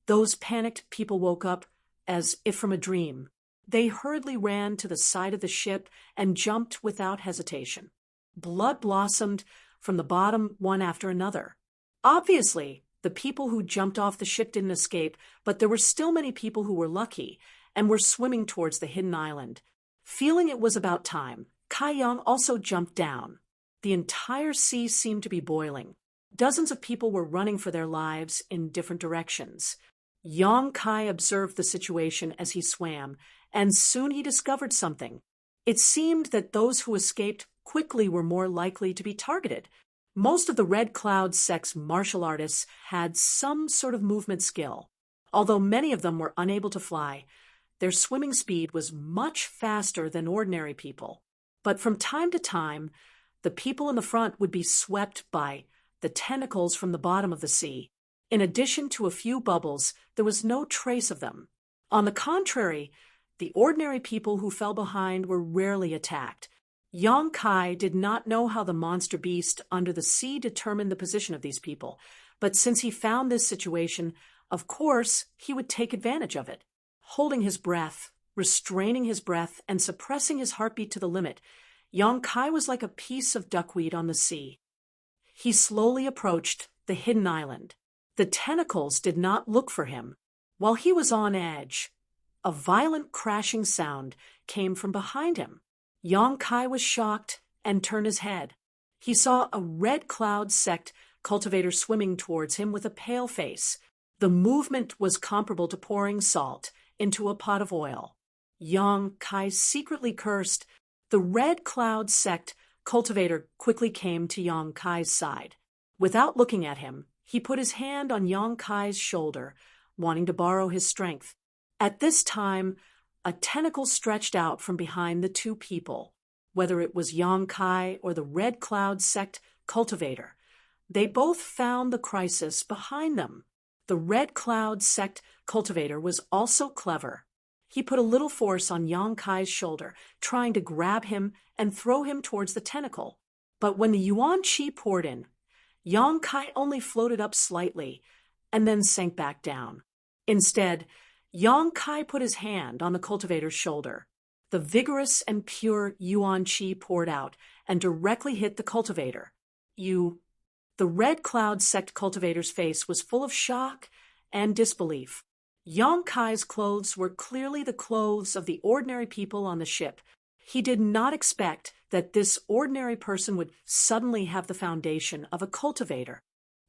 A: those panicked people woke up as if from a dream. They hurriedly ran to the side of the ship and jumped without hesitation. Blood blossomed from the bottom one after another. Obviously, the people who jumped off the ship didn't escape, but there were still many people who were lucky and were swimming towards the hidden island. Feeling it was about time, Kai Yang also jumped down. The entire sea seemed to be boiling. Dozens of people were running for their lives in different directions. Yang Kai observed the situation as he swam, and soon he discovered something. It seemed that those who escaped quickly were more likely to be targeted. Most of the Red Cloud sect's martial artists had some sort of movement skill. Although many of them were unable to fly, their swimming speed was much faster than ordinary people. But from time to time, the people in the front would be swept by the tentacles from the bottom of the sea. In addition to a few bubbles, there was no trace of them. On the contrary, the ordinary people who fell behind were rarely attacked. Yang Kai did not know how the monster beast under the sea determined the position of these people, but since he found this situation, of course, he would take advantage of it. Holding his breath, restraining his breath, and suppressing his heartbeat to the limit, Yang Kai was like a piece of duckweed on the sea. He slowly approached the hidden island. The tentacles did not look for him. While he was on edge, a violent crashing sound came from behind him. Yang Kai was shocked and turned his head. He saw a red cloud sect cultivator swimming towards him with a pale face. The movement was comparable to pouring salt into a pot of oil. Yang Kai secretly cursed. The red cloud sect cultivator quickly came to Yang Kai's side. Without looking at him, he put his hand on Yang Kai's shoulder, wanting to borrow his strength. At this time, a tentacle stretched out from behind the two people. Whether it was Yang Kai or the red cloud sect cultivator, they both found the crisis behind them. The red cloud sect cultivator was also clever. He put a little force on Yang Kai's shoulder, trying to grab him and throw him towards the tentacle. But when the yuan qi poured in, Yang Kai only floated up slightly and then sank back down. Instead, Yang Kai put his hand on the cultivator's shoulder. The vigorous and pure yuan qi poured out and directly hit the cultivator. The red cloud sect cultivator's face was full of shock and disbelief. Yang Kai's clothes were clearly the clothes of the ordinary people on the ship. He did not expect that this ordinary person would suddenly have the foundation of a cultivator.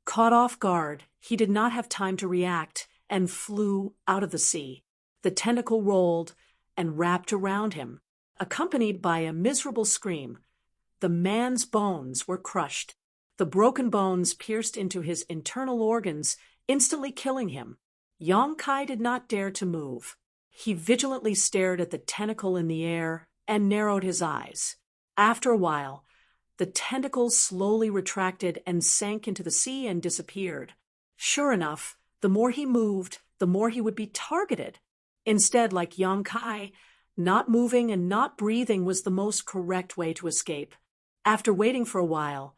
A: Caught off guard, he did not have time to react and flew out of the sea. The tentacle rolled and wrapped around him, accompanied by a miserable scream. The man's bones were crushed. The broken bones pierced into his internal organs, instantly killing him. Yang Kai did not dare to move. He vigilantly stared at the tentacle in the air and narrowed his eyes. After a while, the tentacle slowly retracted and sank into the sea and disappeared. Sure enough, the more he moved, the more he would be targeted. Instead, like Yang Kai, not moving and not breathing was the most correct way to escape. After waiting for a while,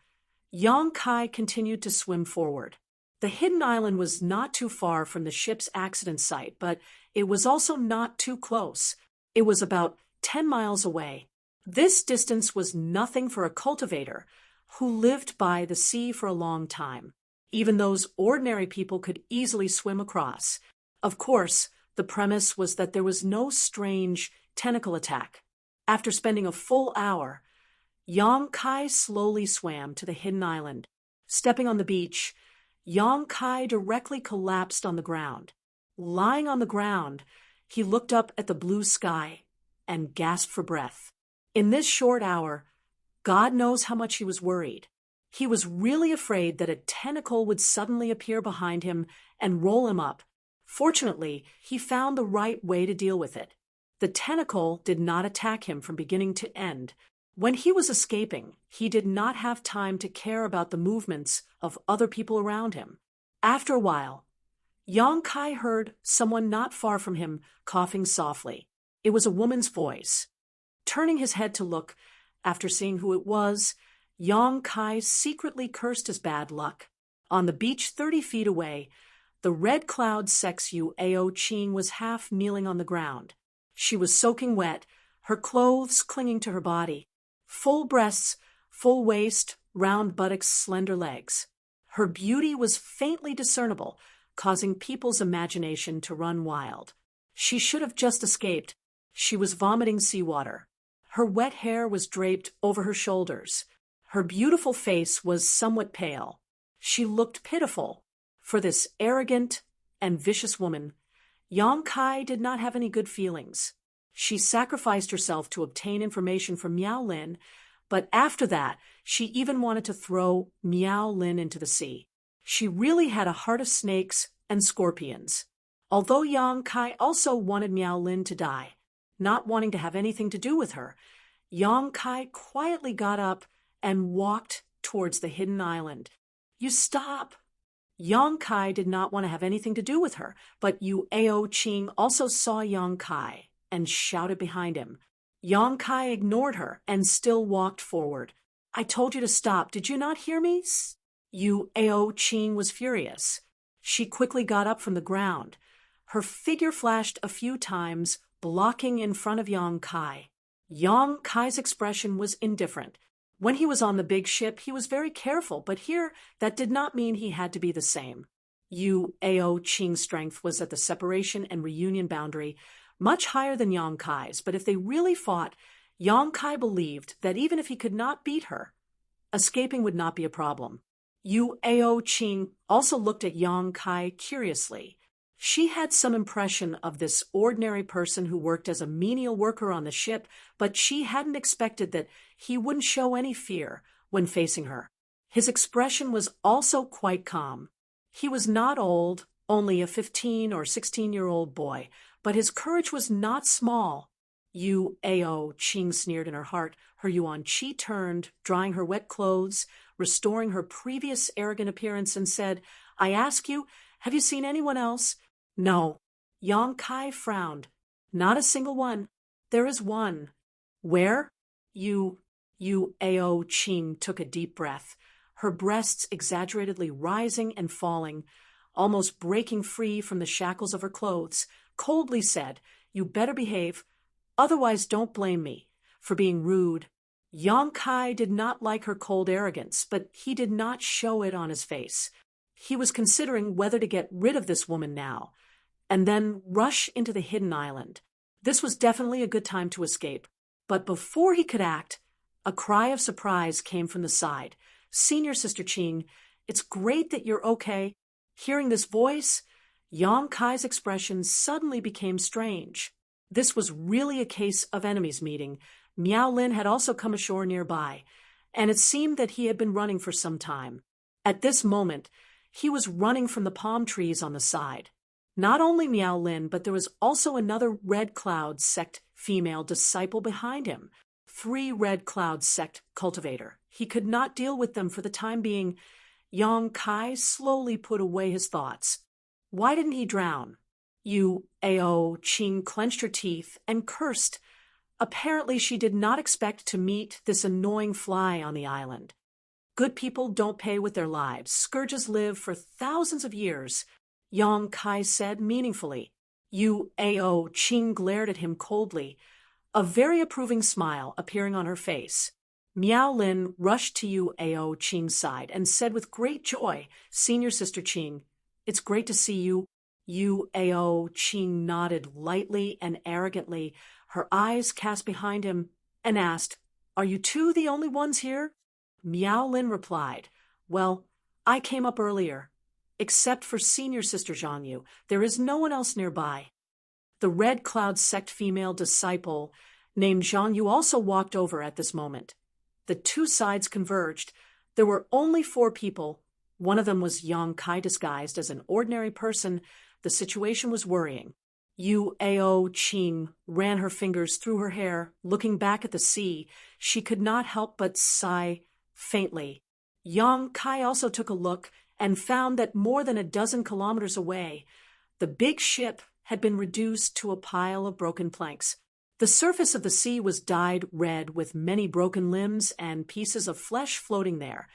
A: Yang Kai continued to swim forward. The hidden island was not too far from the ship's accident site, but it was also not too close. It was about 10 miles away. This distance was nothing for a cultivator who lived by the sea for a long time. Even those ordinary people could easily swim across. Of course, the premise was that there was no strange tentacle attack. After spending a full hour, Yang Kai slowly swam to the hidden island. Stepping on the beach, Yang Kai directly collapsed on the ground. Lying on the ground, he looked up at the blue sky and gasped for breath. In this short hour, God knows how much he was worried. He was really afraid that a tentacle would suddenly appear behind him and roll him up. Fortunately, he found the right way to deal with it. The tentacle did not attack him from beginning to end. When he was escaping, he did not have time to care about the movements of other people around him. After a while, Yang Kai heard someone not far from him coughing softly. It was a woman's voice. Turning his head to look, after seeing who it was, Yang Kai secretly cursed his bad luck. On the beach 30 feet away, the red cloud Sexu Ao Ching was half kneeling on the ground. She was soaking wet, her clothes clinging to her body. Full breasts, full waist, round buttocks, slender legs. Her beauty was faintly discernible, causing people's imagination to run wild. She should have just escaped. She was vomiting seawater. Her wet hair was draped over her shoulders. Her beautiful face was somewhat pale. She looked pitiful. For this arrogant and vicious woman, Yang Kai did not have any good feelings. She sacrificed herself to obtain information from Miao Lin, but after that, she even wanted to throw Miao Lin into the sea. She really had a heart of snakes and scorpions. Although Yang Kai also wanted Miao Lin to die, not wanting to have anything to do with her, Yang Kai quietly got up and walked towards the hidden island. You stop! Yang Kai did not want to have anything to do with her, but Yu Ao Qing also saw Yang Kai and shouted behind him. Yang Kai ignored her and still walked forward. I told you to stop. Did you not hear me? Yu Ao Qing was furious. She quickly got up from the ground. Her figure flashed a few times, blocking in front of Yang Kai. Yang Kai's expression was indifferent. When he was on the big ship, he was very careful, but here that did not mean he had to be the same. Yu Ao Qing's strength was at the separation and reunion boundary, much higher than Yang Kai's, but if they really fought, Yang Kai believed that even if he could not beat her, escaping would not be a problem. Yu Ao Qing also looked at Yang Kai curiously. She had some impression of this ordinary person who worked as a menial worker on the ship, but she hadn't expected that he wouldn't show any fear when facing her. His expression was also quite calm. He was not old, only a 15 or 16-year-old boy, but his courage was not small. Yu Ao Qing sneered in her heart. Her Yuan Qi turned, drying her wet clothes, restoring her previous arrogant appearance, and said, I ask you, have you seen anyone else? No. Yang Kai frowned. Not a single one. There is one. Where? Yu Ao Qing took a deep breath, her breasts exaggeratedly rising and falling, almost breaking free from the shackles of her clothes, coldly said, You better behave, otherwise don't blame me for being rude. Yang Kai did not like her cold arrogance, but he did not show it on his face. He was considering whether to get rid of this woman now, and then rush into the hidden island. This was definitely a good time to escape. But before he could act, a cry of surprise came from the side. Senior Sister Qing, it's great that you're okay. Hearing this voice, Yang Kai's expression suddenly became strange. This was really a case of enemies meeting. Miao Lin had also come ashore nearby, and it seemed that he had been running for some time. At this moment, he was running from the palm trees on the side. Not only Miao Lin, but there was also another Red Cloud sect female disciple behind him. 3 Red Cloud sect cultivator. He could not deal with them for the time being. Yang Kai slowly put away his thoughts. Why didn't he drown? Yu Ao Qing clenched her teeth and cursed. Apparently she did not expect to meet this annoying fly on the island. Good people don't pay with their lives. Scourges live for thousands of years, Yang Kai said meaningfully. Yu Ao Qing glared at him coldly, a very approving smile appearing on her face. Miao Lin rushed to Yu Ao Qing's side and said with great joy, Senior Sister Qing, it's great to see you. Yu Ao Qing nodded lightly and arrogantly, her eyes cast behind him, and asked, Are you two the only ones here? Miao Lin replied, Well, I came up earlier. Except for Senior Sister Zhang Yu, there is no one else nearby. The Red Cloud sect female disciple named Zhang Yu also walked over at this moment. The two sides converged. There were only 4 people. One of them was Yang Kai disguised as an ordinary person. The situation was worrying. Yu Ao Qing ran her fingers through her hair, looking back at the sea. She could not help but sigh faintly. Yang Kai also took a look and found that more than a dozen kilometers away, the big ship had been reduced to a pile of broken planks. The surface of the sea was dyed red with many broken limbs and pieces of flesh floating there,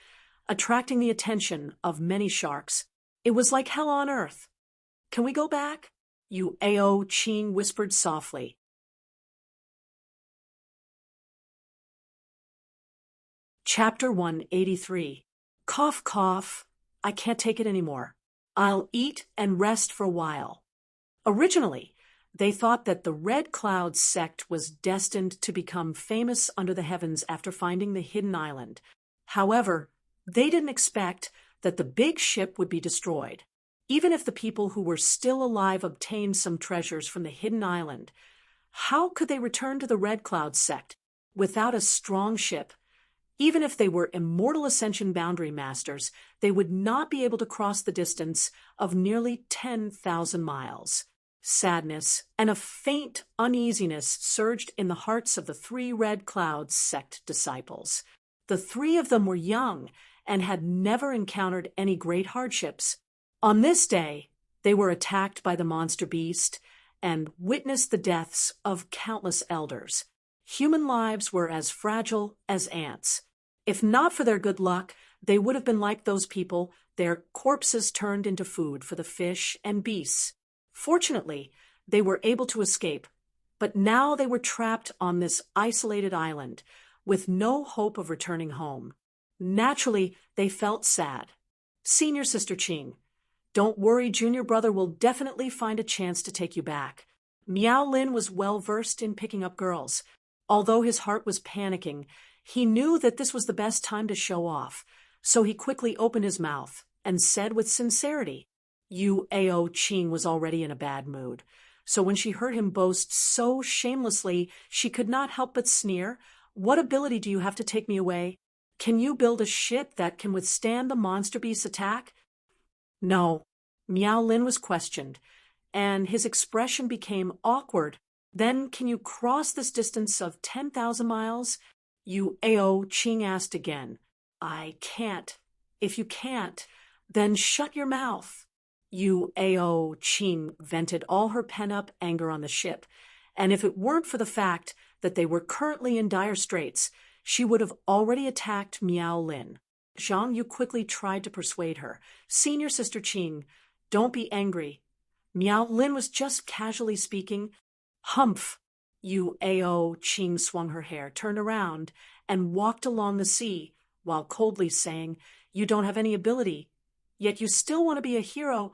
A: attracting the attention of many sharks. It was like hell on earth. Can we go back? Yu Ao Qing whispered softly. Chapter 183. Cough, cough. I can't take it anymore. I'll eat and rest for a while. Originally, they thought that the Red Cloud sect was destined to become famous under the heavens after finding the hidden island. However, they didn't expect that the big ship would be destroyed. Even if the people who were still alive obtained some treasures from the hidden island, how could they return to the Red Cloud sect without a strong ship Even if they were immortal ascension boundary masters, they would not be able to cross the distance of nearly 10,000 miles. Sadness and a faint uneasiness surged in the hearts of the 3 Red Cloud sect disciples. The 3 of them were young and had never encountered any great hardships. On this day, they were attacked by the monster beast and witnessed the deaths of countless elders. Human lives were as fragile as ants. If not for their good luck, they would have been like those people, their corpses turned into food for the fish and beasts. Fortunately, they were able to escape, but now they were trapped on this isolated island with no hope of returning home. Naturally, they felt sad. Senior Sister Ching, don't worry, junior brother will definitely find a chance to take you back. Miao Lin was well versed in picking up girls. Although his heart was panicking, he knew that this was the best time to show off, so he quickly opened his mouth and said with sincerity. Yu Ao Ching was already in a bad mood, so when she heard him boast so shamelessly, she could not help but sneer. What ability do you have to take me away? Can you build a ship that can withstand the monster beast's attack? No. Miao Lin was questioned, and his expression became awkward. Then can you cross this distance of 10,000 miles? Yu Ao Ching asked again. I can't. If you can't, then shut your mouth. Yu Ao Ching vented all her pent-up anger on the ship, and if it weren't for the fact that they were currently in dire straits, she would have already attacked Miao Lin. Zhang Yu quickly tried to persuade her. Senior Sister Ching, don't be angry. Miao Lin was just casually speaking. Humph! Yu Ao Ching swung her hair, turned around, and walked along the sea, while coldly saying, You don't have any ability, yet you still want to be a hero,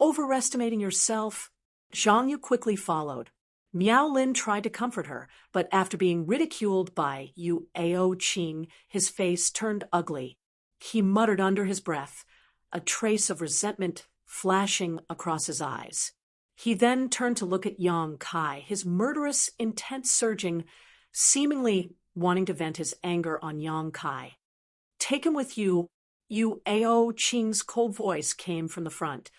A: overestimating yourself. Zhang Yu quickly followed. Miao Lin tried to comfort her, but after being ridiculed by Yu Ao Ching, his face turned ugly. He muttered under his breath, a trace of resentment flashing across his eyes. He then turned to look at Yang Kai, his murderous intent surging, seemingly wanting to vent his anger on Yang Kai. Take him with you. Yu Ao Ching's cold voice came from the front.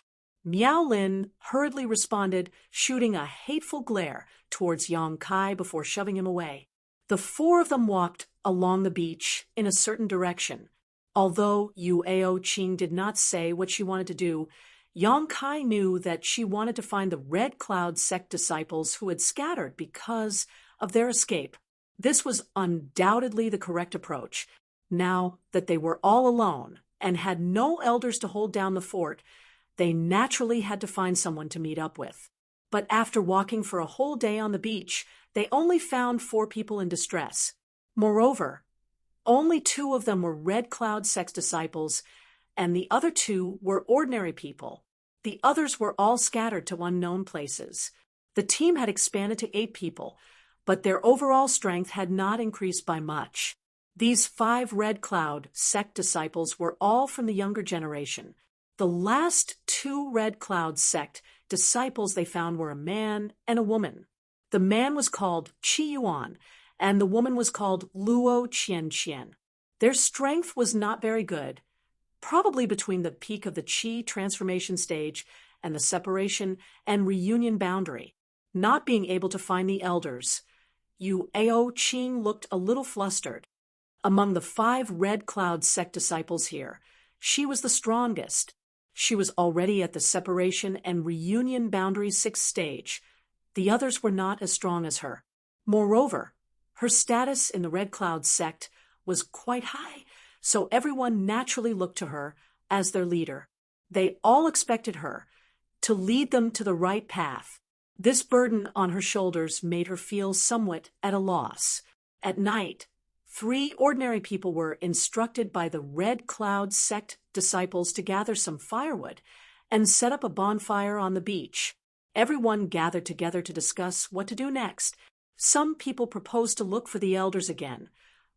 A: Miao Lin hurriedly responded, shooting a hateful glare towards Yang Kai before shoving him away. The 4 of them walked along the beach in a certain direction. Although Yu Ao Ching did not say what she wanted to do, Yang Kai knew that she wanted to find the Red Cloud sect disciples who had scattered because of their escape. This was undoubtedly the correct approach. Now that they were all alone and had no elders to hold down the fort, they naturally had to find someone to meet up with. But after walking for a whole day on the beach, they only found 4 people in distress. Moreover, only 2 of them were Red Cloud sect disciples, and the other 2 were ordinary people. The others were all scattered to unknown places. The team had expanded to 8 people, but their overall strength had not increased by much. These 5 Red Cloud sect disciples were all from the younger generation. The last 2 Red Cloud sect disciples they found were a man and a woman. The man was called Qi Yuan, and the woman was called Luo Qian. Their strength was not very good, probably between the peak of the Qi transformation stage and the separation and reunion boundary. Not being able to find the elders, Yu Ao Ching looked a little flustered. Among the 5 Red Cloud sect disciples here, she was the strongest. She was already at the separation and reunion boundary 6th stage. The others were not as strong as her. Moreover, her status in the Red Cloud sect was quite high, so everyone naturally looked to her as their leader. They all expected her to lead them to the right path. This burden on her shoulders made her feel somewhat at a loss. At night, 3 ordinary people were instructed by the Red Cloud sect disciples to gather some firewood and set up a bonfire on the beach. Everyone gathered together to discuss what to do next. Some people proposed to look for the elders again,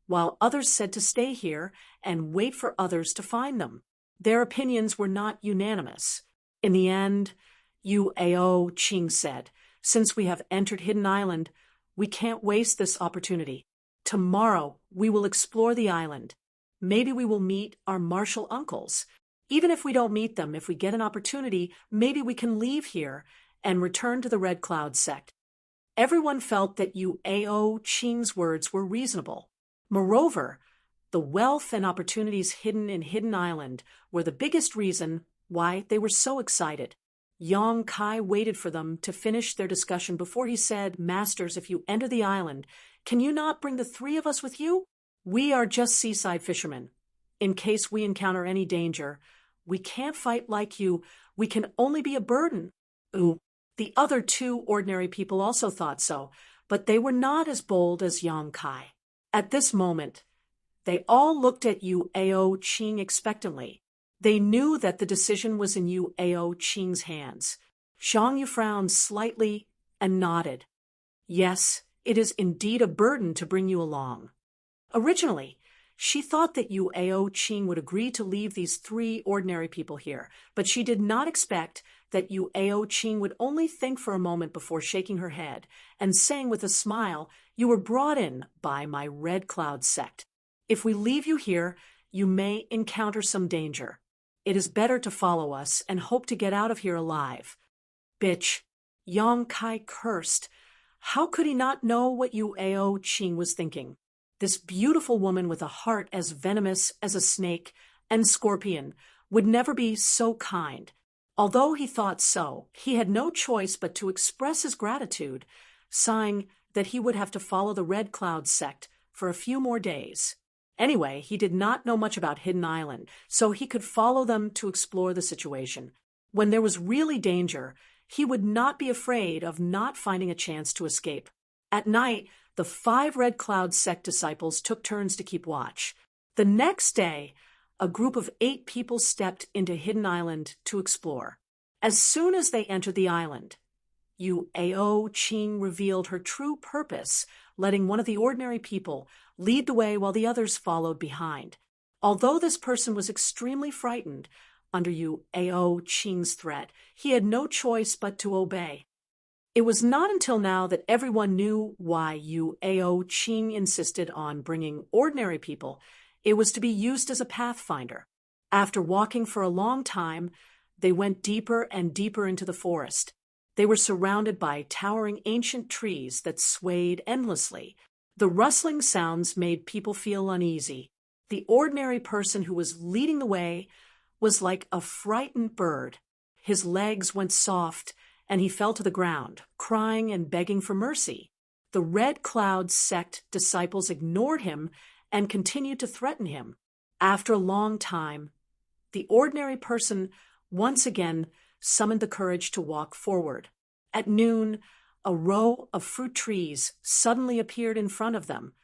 A: while others said to stay here and wait for others to find them. Their opinions were not unanimous. In the end, Yu Ao Ching said, Since we have entered Hidden Island, we can't waste this opportunity. Tomorrow we will explore the island. Maybe we will meet our martial uncles. Even if we don't meet them, if we get an opportunity, maybe we can leave here and return to the Red Cloud sect. Everyone felt that Yu Ao Qing's words were reasonable. Moreover, the wealth and opportunities hidden in Hidden Island were the biggest reason why they were so excited. Yang Kai waited for them to finish their discussion before he said, "Masters, if you enter the island, can you not bring the three of us with you? We are just seaside fishermen. In case we encounter any danger, we can't fight like you. We can only be a burden." Ooh. The other two ordinary people also thought so, but they were not as bold as Yang Kai. At this moment, they all looked at Yu Ao Qing expectantly. They knew that the decision was in Yu Ao Qing's hands. Zhang Yu frowned slightly and nodded. "Yes, it is indeed a burden to bring you along." Originally, she thought that Yu Ao Qing would agree to leave these three ordinary people here, but she did not expect that Yu Ao Qing would only think for a moment before shaking her head and saying with a smile, "You were brought in by my Red Cloud sect. If we leave you here, you may encounter some danger. It is better to follow us and hope to get out of here alive." Bitch, Yang Kai cursed. How could he not know what Yu Ao Qing was thinking? This beautiful woman with a heart as venomous as a snake and scorpion would never be so kind. Although he thought so, he had no choice but to express his gratitude, sighing that he would have to follow the Red Cloud sect for a few more days. Anyway, he did not know much about Hidden Island, so he could follow them to explore the situation. When there was really danger, he would not be afraid of not finding a chance to escape. At night, the 5 Red Cloud sect disciples took turns to keep watch. The next day, a group of 8 people stepped into Hidden Island to explore. As soon as they entered the island, Yu Ao Qing revealed her true purpose, letting one of the ordinary people lead the way while the others followed behind. Although this person was extremely frightened under Yu Ao Qing's threat, he had no choice but to obey. It was not until now that everyone knew why Yu Ao Qing insisted on bringing ordinary people. It was to be used as a pathfinder. After walking for a long time, they went deeper and deeper into the forest. They were surrounded by towering ancient trees that swayed endlessly. The rustling sounds made people feel uneasy. The ordinary person who was leading the way was like a frightened bird. His legs went soft, and he fell to the ground, crying and begging for mercy. The Red Cloud sect disciples ignored him and continued to threaten him. After a long time, the ordinary person once again summoned the courage to walk forward. At noon, a row of fruit trees suddenly appeared in front of them,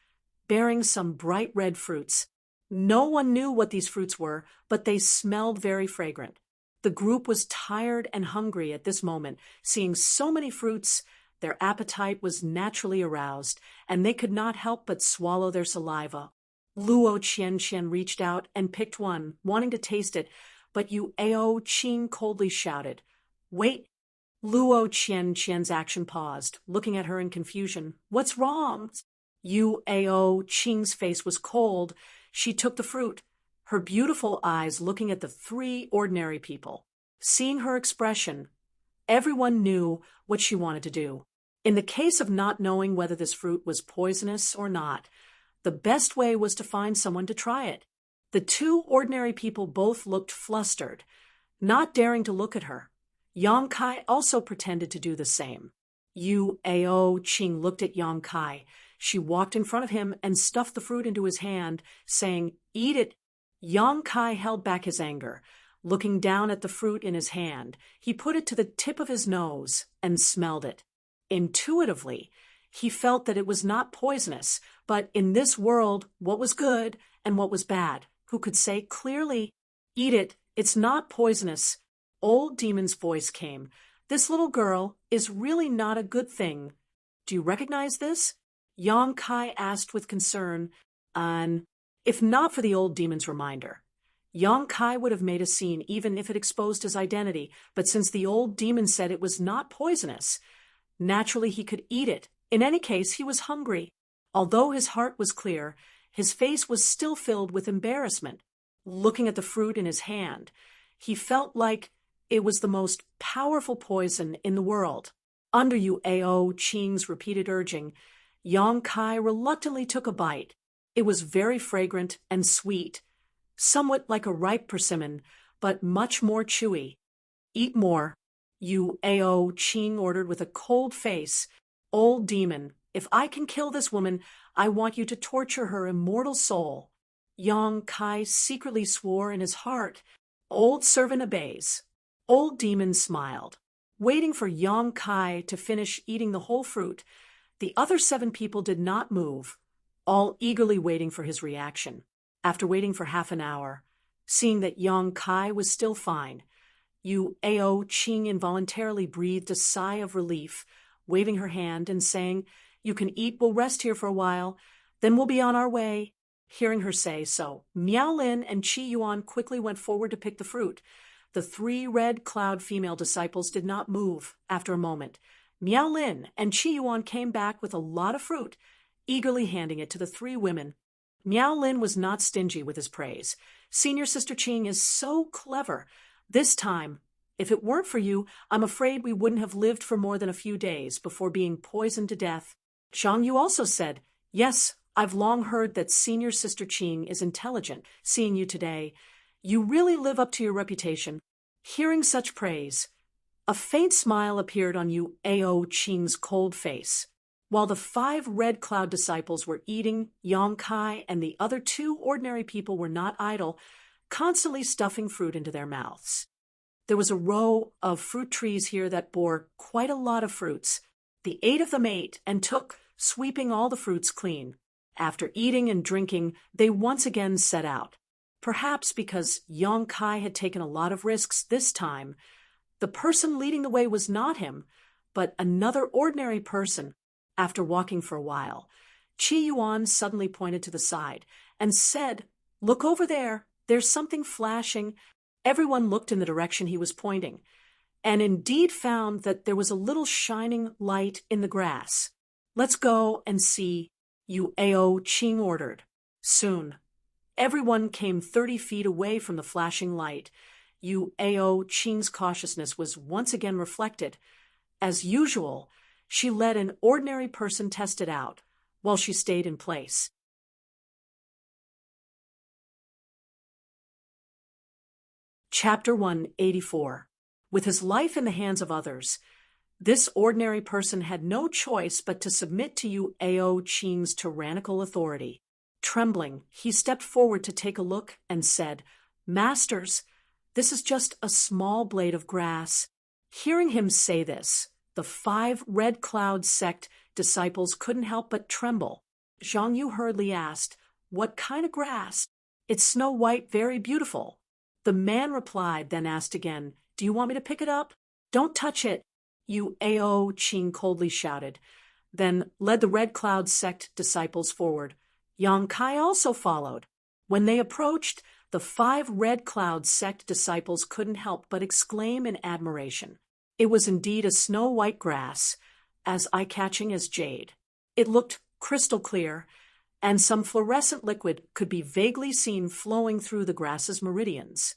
A: bearing some bright red fruits. No one knew what these fruits were, but they smelled very fragrant. The group was tired and hungry at this moment. Seeing so many fruits, their appetite was naturally aroused, and they could not help but swallow their saliva. Luo Qianqian reached out and picked one, wanting to taste it, but Yu Ao Qing coldly shouted, "Wait!" Luo Qianqian's action paused, looking at her in confusion. "What's wrong?" Yu Ao Qing's face was cold. She took the fruit, her beautiful eyes looking at the 3 ordinary people. Seeing her expression, everyone knew what she wanted to do. In the case of not knowing whether this fruit was poisonous or not, the best way was to find someone to try it. The 2 ordinary people both looked flustered, not daring to look at her. Yang Kai also pretended to do the same. Yu Ao Qing looked at Yang Kai. She walked in front of him and stuffed the fruit into his hand, saying, "Eat it." Yang Kai held back his anger. Looking down at the fruit in his hand, he put it to the tip of his nose and smelled it. Intuitively, he felt that it was not poisonous, but in this world, what was good and what was bad? Who could say clearly, "Eat it, it's not poisonous"? Old Demon's voice came. "This little girl is really not a good thing. Do you recognize this?" Yang Kai asked with concern, and if not for the old demon's reminder, Yang Kai would have made a scene even if it exposed his identity, but since the old demon said it was not poisonous, naturally he could eat it. In any case, he was hungry. Although his heart was clear, his face was still filled with embarrassment. Looking at the fruit in his hand, he felt like it was the most powerful poison in the world. Under Yu Ao Qing's repeated urging, Yang Kai reluctantly took a bite. It was very fragrant and sweet, somewhat like a ripe persimmon, but much more chewy. Eat more, Yu Ao Qing ordered with a cold face. Old demon, if I can kill this woman, I want you to torture her immortal soul. Yang Kai secretly swore in his heart. Old servant obeys. Old demon smiled. Waiting for Yang Kai to finish eating the whole fruit, the other 7 people did not move, all eagerly waiting for his reaction. After waiting for half an hour, seeing that Yang Kai was still fine, Yu Ao Qing involuntarily breathed a sigh of relief, waving her hand and saying, "You can eat, we'll rest here for a while, then we'll be on our way." Hearing her say so, Miao Lin and Qi Yuan quickly went forward to pick the fruit. The 3 Red Cloud female disciples did not move. After a moment, Miao Lin and Qi Yuan came back with a lot of fruit, eagerly handing it to the 3 women. Miao Lin was not stingy with his praise. "Senior Sister Qing is so clever. This time, if it weren't for you, I'm afraid we wouldn't have lived for more than a few days before being poisoned to death." Zhang Yu also said, "Yes, I've long heard that Senior Sister Qing is intelligent. Seeing you today, you really live up to your reputation." Hearing such praise, a faint smile appeared on Yu Ao Qing's cold face. While the 5 Red Cloud disciples were eating, Yang Kai and the other 2 ordinary people were not idle, constantly stuffing fruit into their mouths. There was a row of fruit trees here that bore quite a lot of fruits. The 8 of them ate and took, sweeping all the fruits clean. After eating and drinking, they once again set out. Perhaps because Yang Kai had taken a lot of risks this time, the person leading the way was not him, but another ordinary person. After walking for a while, Qi Yuan suddenly pointed to the side and said, "Look over there, there's something flashing." Everyone looked in the direction he was pointing, and indeed found that there was a little shining light in the grass. "Let's go and see," Yu Ao Qing ordered. Soon, everyone came 30 feet away from the flashing light. Yu Ao Qing's cautiousness was once again reflected. As usual, she let an ordinary person test it out, while she stayed in place. Chapter 184. With his life in the hands of others, this ordinary person had no choice but to submit to Yu Ao Qing's tyrannical authority. Trembling, he stepped forward to take a look and said, "Masters, this is just a small blade of grass." Hearing him say this, the 5 Red Cloud sect disciples couldn't help but tremble. Zhang Yu hurriedly asked, "What kind of grass?" "It's snow white, very beautiful." The man replied, then asked again, "Do you want me to pick it up?" "Don't touch it," Yu Ao Qing coldly shouted, then led the Red Cloud sect disciples forward. Yang Kai also followed. When they approached, the 5 Red Cloud sect disciples couldn't help but exclaim in admiration. It was indeed a snow-white grass, as eye-catching as jade. It looked crystal clear, and some fluorescent liquid could be vaguely seen flowing through the grass's meridians.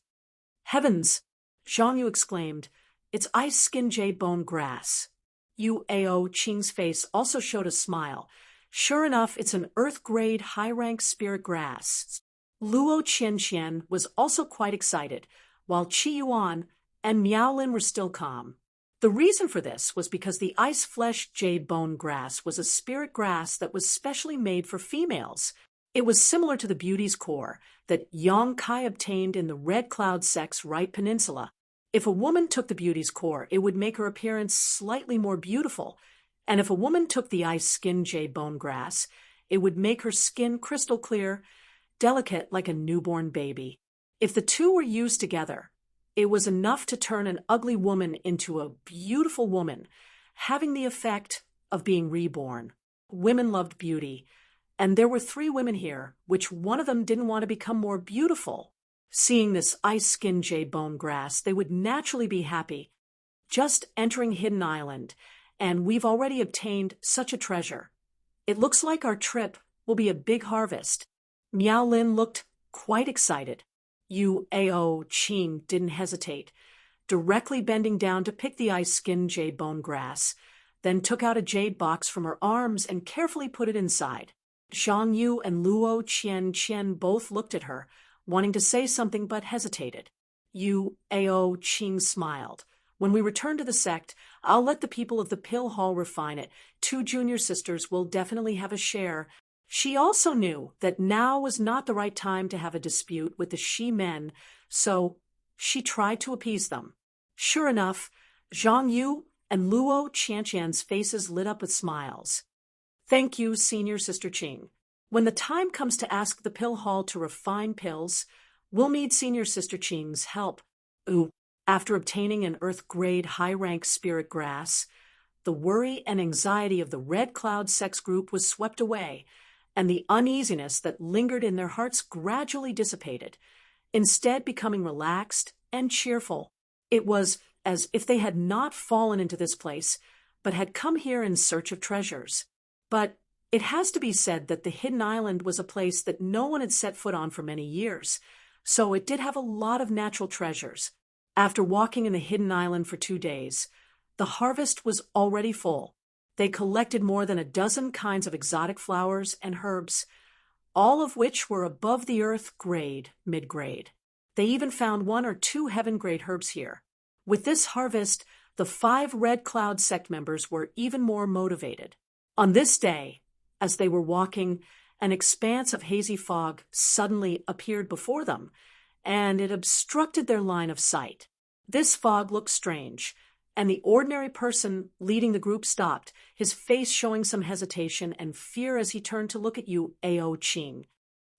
A: "Heavens!" Zhang Yu exclaimed, "It's ice-skin jade bone grass." Yu Ao Qing's face also showed a smile. "Sure enough, it's an earth-grade high-rank spirit grass." Luo Qianqian was also quite excited, while Qi Yuan and Miaolin were still calm. The reason for this was because the ice-flesh jade bone grass was a spirit grass that was specially made for females. It was similar to the beauty's core that Yang Kai obtained in the Red Cloud sect's right peninsula. If a woman took the beauty's core, it would make her appearance slightly more beautiful, and if a woman took the ice-skin jade bone grass, it would make her skin crystal clear, delicate like a newborn baby. If the two were used together, it was enough to turn an ugly woman into a beautiful woman, having the effect of being reborn. Women loved beauty, and there were 3 women here, which one of them didn't want to become more beautiful. Seeing this ice-skin jade bone grass, they would naturally be happy. Just entering Hidden Island, and we've already obtained such a treasure. It looks like our trip will be a big harvest. Miao Lin looked quite excited. Yu Ao Qing didn't hesitate, directly bending down to pick the ice-skinned jade bone grass, then took out a jade box from her arms and carefully put it inside. Zhang Yu and Luo Qian both looked at her, wanting to say something but hesitated. Yu Ao Qing smiled. When we return to the sect, I'll let the people of the pill hall refine it. 2 junior sisters will definitely have a share. She also knew that now was not the right time to have a dispute with the Shi men, so she tried to appease them. Sure enough, Zhang Yu and Luo Qianqian's faces lit up with smiles. Thank you, Senior Sister Qing. When the time comes to ask the pill hall to refine pills, we'll need Senior Sister Qing's help. Ooh. After obtaining an Earth-grade high-rank spirit grass, the worry and anxiety of the Red Cloud sex group was swept away, and the uneasiness that lingered in their hearts gradually dissipated, instead becoming relaxed and cheerful. It was as if they had not fallen into this place, but had come here in search of treasures. But it has to be said that the Hidden Island was a place that no one had set foot on for many years, so it did have a lot of natural treasures. After walking in the Hidden Island for 2 days, the harvest was already full. They collected more than a dozen kinds of exotic flowers and herbs, all of which were above the earth grade, mid-grade. They even found 1 or 2 heaven-grade herbs here. With this harvest, the 5 Red Cloud sect members were even more motivated. On this day, as they were walking, an expanse of hazy fog suddenly appeared before them, and it obstructed their line of sight. This fog looked strange, and the ordinary person leading the group stopped, his face showing some hesitation and fear as he turned to look at Yu Ao Qing.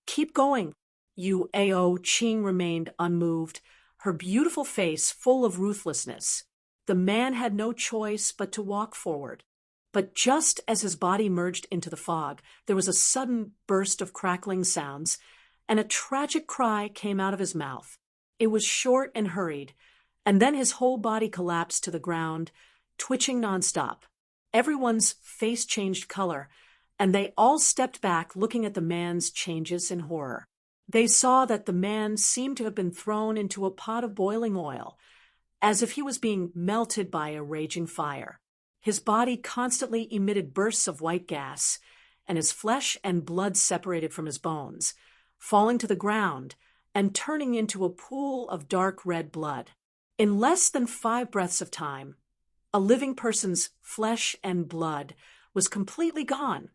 A: Keep going. Yu Ao Qing remained unmoved, her beautiful face full of ruthlessness. The man had no choice but to walk forward. But just as his body merged into the fog, there was a sudden burst of crackling sounds, and a tragic cry came out of his mouth. It was short and hurried, and then his whole body collapsed to the ground, twitching nonstop. Everyone's face changed color, and they all stepped back looking at the man's changes in horror. They saw that the man seemed to have been thrown into a pot of boiling oil, as if he was being melted by a raging fire. His body constantly emitted bursts of white gas, and his flesh and blood separated from his bones, falling to the ground and turning into a pool of dark red blood. In less than 5 breaths of time, a living person's flesh and blood was completely gone,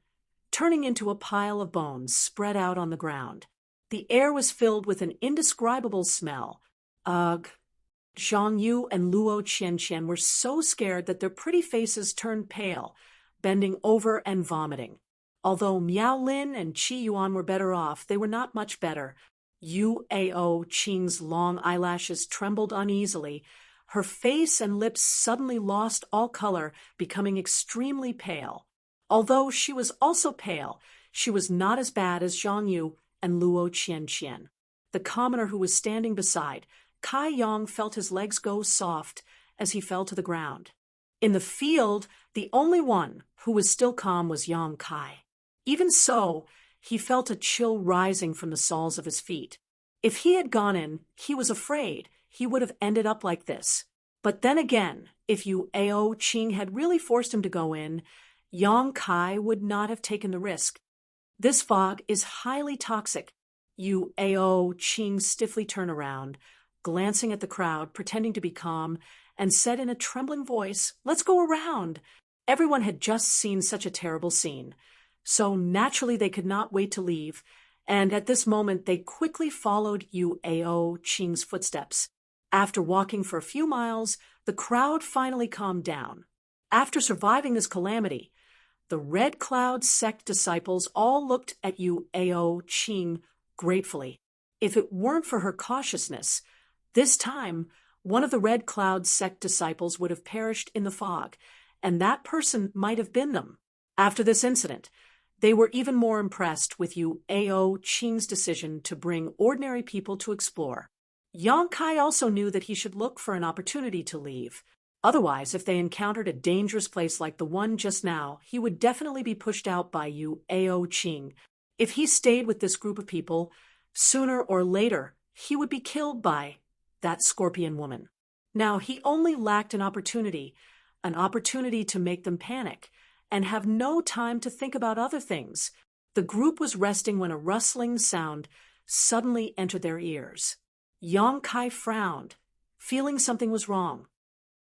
A: turning into a pile of bones spread out on the ground. The air was filled with an indescribable smell. Ugh. Zhang Yu and Luo Qianqian were so scared that their pretty faces turned pale, bending over and vomiting. Although Miao Lin and Qi Yuan were better off, they were not much better. Yu Ao Qing's long eyelashes trembled uneasily. Her face and lips suddenly lost all color, becoming extremely pale. Although she was also pale, she was not as bad as Zhang Yu and Luo Qianqian. The commoner who was standing beside, Kai Yong, felt his legs go soft as he fell to the ground. In the field, the only one who was still calm was Yang Kai. Even so, he felt a chill rising from the soles of his feet. If he had gone in, he was afraid he would have ended up like this. But then again, if Yu Ao Qing had really forced him to go in, Yang Kai would not have taken the risk. This fog is highly toxic. Yu Ao Qing stiffly turned around, glancing at the crowd, pretending to be calm, and said in a trembling voice, "Let's go around." Everyone had just seen such a terrible scene, so naturally they could not wait to leave, and at this moment they quickly followed Yu Ao Qing's footsteps. After walking for a few miles, the crowd finally calmed down. After surviving this calamity, the Red Cloud sect disciples all looked at Yu Ao Qing gratefully. If it weren't for her cautiousness, this time one of the Red Cloud sect disciples would have perished in the fog, and that person might have been them. After this incident, they were even more impressed with Yu Ao Qing's decision to bring ordinary people to explore. Yang Kai also knew that he should look for an opportunity to leave. Otherwise, if they encountered a dangerous place like the one just now, he would definitely be pushed out by Yu Ao Qing. If he stayed with this group of people, sooner or later, he would be killed by that scorpion woman. Now, he only lacked an opportunity to make them panic and have no time to think about other things. The group was resting when a rustling sound suddenly entered their ears. Yang Kai frowned, feeling something was wrong.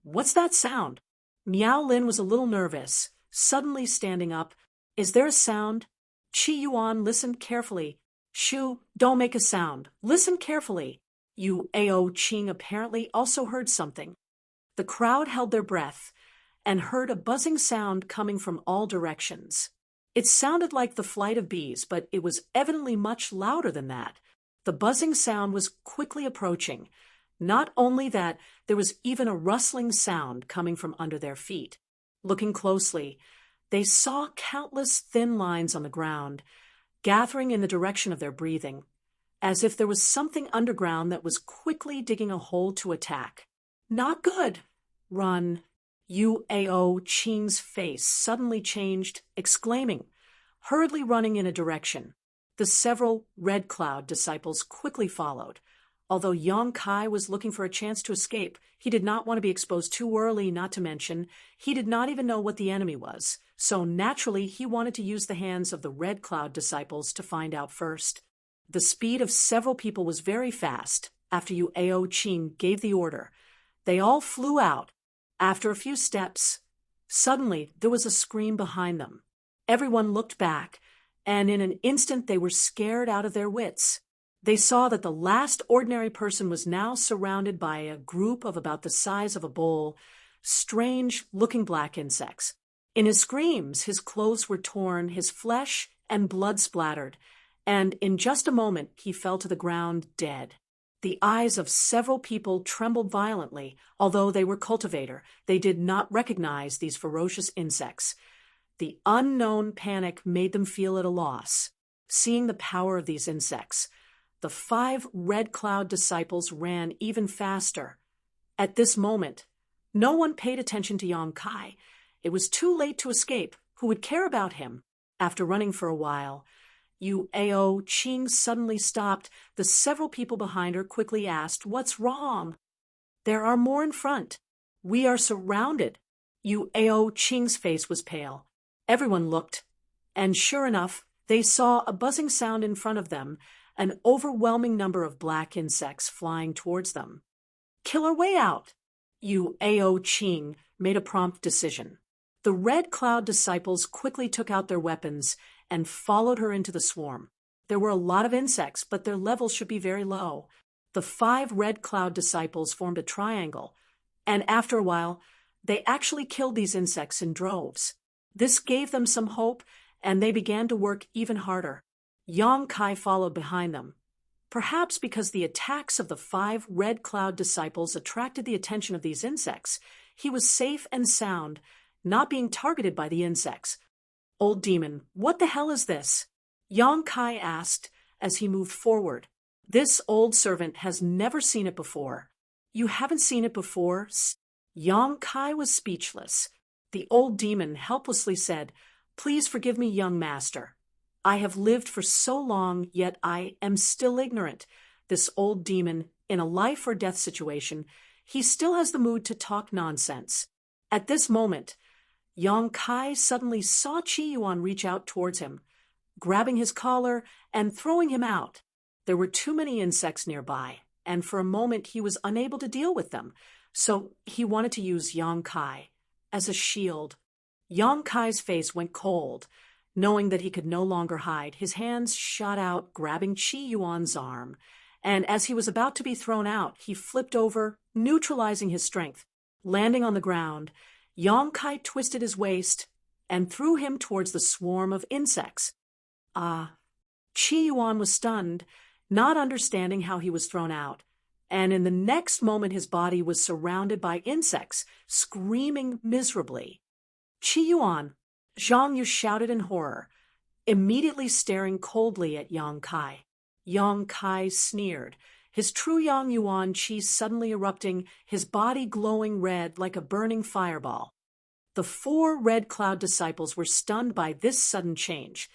A: "What's that sound?" Miao Lin was a little nervous, suddenly standing up. "Is there a sound?" Qi Yuan listened carefully. "Shu, don't make a sound. Listen carefully." Yu Ao Qing apparently also heard something. The crowd held their breath and heard a buzzing sound coming from all directions. It sounded like the flight of bees, but it was evidently much louder than that. The buzzing sound was quickly approaching. Not only that, there was even a rustling sound coming from under their feet. Looking closely, they saw countless thin lines on the ground, gathering in the direction of their breathing, as if there was something underground that was quickly digging a hole to attack. "Not good. Run." Yu Ao Qing's face suddenly changed, exclaiming, hurriedly running in a direction. The several Red Cloud disciples quickly followed. Although Yang Kai was looking for a chance to escape, he did not want to be exposed too early, not to mention, he did not even know what the enemy was. So naturally, he wanted to use the hands of the Red Cloud disciples to find out first. The speed of several people was very fast. After Yu Ao Qing gave the order, they all flew out. After a few steps, suddenly there was a scream behind them. Everyone looked back, and in an instant they were scared out of their wits. They saw that the last ordinary person was now surrounded by a group of about the size of a bowl, strange-looking black insects. In his screams, his clothes were torn, his flesh and blood splattered, and in just a moment he fell to the ground dead. The eyes of several people trembled violently. Although they were cultivator, they did not recognize these ferocious insects. The unknown panic made them feel at a loss. Seeing the power of these insects, the 5 Red Cloud disciples ran even faster. At this moment, no one paid attention to Yang Kai. It was too late to escape. Who would care about him? After running for a while, Yu Ao Qing suddenly stopped. The several people behind her quickly asked, "What's wrong?" "There are more in front. We are surrounded." Yu Ao Qing's face was pale. Everyone looked, and sure enough, they saw a buzzing sound in front of them, an overwhelming number of black insects flying towards them. "Kill our way out." Yu Ao Qing made a prompt decision. The Red Cloud disciples quickly took out their weapons and followed her into the swarm. There were a lot of insects, but their levels should be very low. The 5 Red Cloud disciples formed a triangle, and after a while, they actually killed these insects in droves. This gave them some hope, and they began to work even harder. Yang Kai followed behind them. Perhaps because the attacks of the 5 Red Cloud disciples attracted the attention of these insects, he was safe and sound, not being targeted by the insects. "Old demon, what the hell is this?" Yang Kai asked as he moved forward. "This old servant has never seen it before." "You haven't seen it before?" Yang Kai was speechless. The old demon helplessly said, "Please forgive me, young master. I have lived for so long, yet I am still ignorant." This old demon, in a life or death situation, he still has the mood to talk nonsense. At this moment, Yang Kai suddenly saw Qi Yuan reach out towards him, grabbing his collar and throwing him out. There were too many insects nearby, and for a moment he was unable to deal with them, so he wanted to use Yang Kai as a shield. Yang Kai's face went cold. Knowing that he could no longer hide, his hands shot out, grabbing Qi Yuan's arm, and as he was about to be thrown out, he flipped over, neutralizing his strength. Landing on the ground, Yang Kai twisted his waist and threw him towards the swarm of insects. Qi Yuan was stunned, not understanding how he was thrown out, and in the next moment his body was surrounded by insects, screaming miserably. "Qi Yuan!" Zhang Yu shouted in horror, immediately staring coldly at Yang Kai. Yang Kai sneered. his true Yang Yuan qi suddenly erupting, his body glowing red like a burning fireball. The 4 Red Cloud disciples were stunned by this sudden change.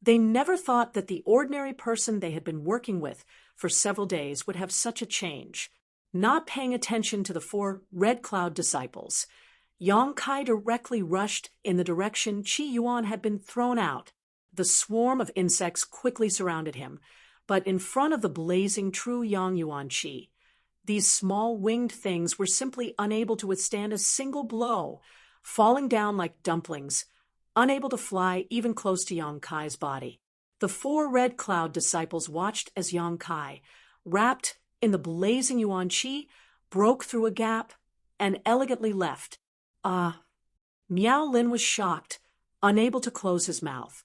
A: They never thought that the ordinary person they had been working with for several days would have such a change. Not paying attention to the 4 Red Cloud disciples, Yang Kai directly rushed in the direction Qi Yuan had been thrown out. The swarm of insects quickly surrounded him, but in front of the blazing true Yang Yuan Qi, these small winged things were simply unable to withstand a single blow, falling down like dumplings, unable to fly even close to Yang Kai's body. The 4 Red Cloud disciples watched as Yang Kai, wrapped in the blazing Yuan Qi, broke through a gap and elegantly left. Miao Lin was shocked, unable to close his mouth.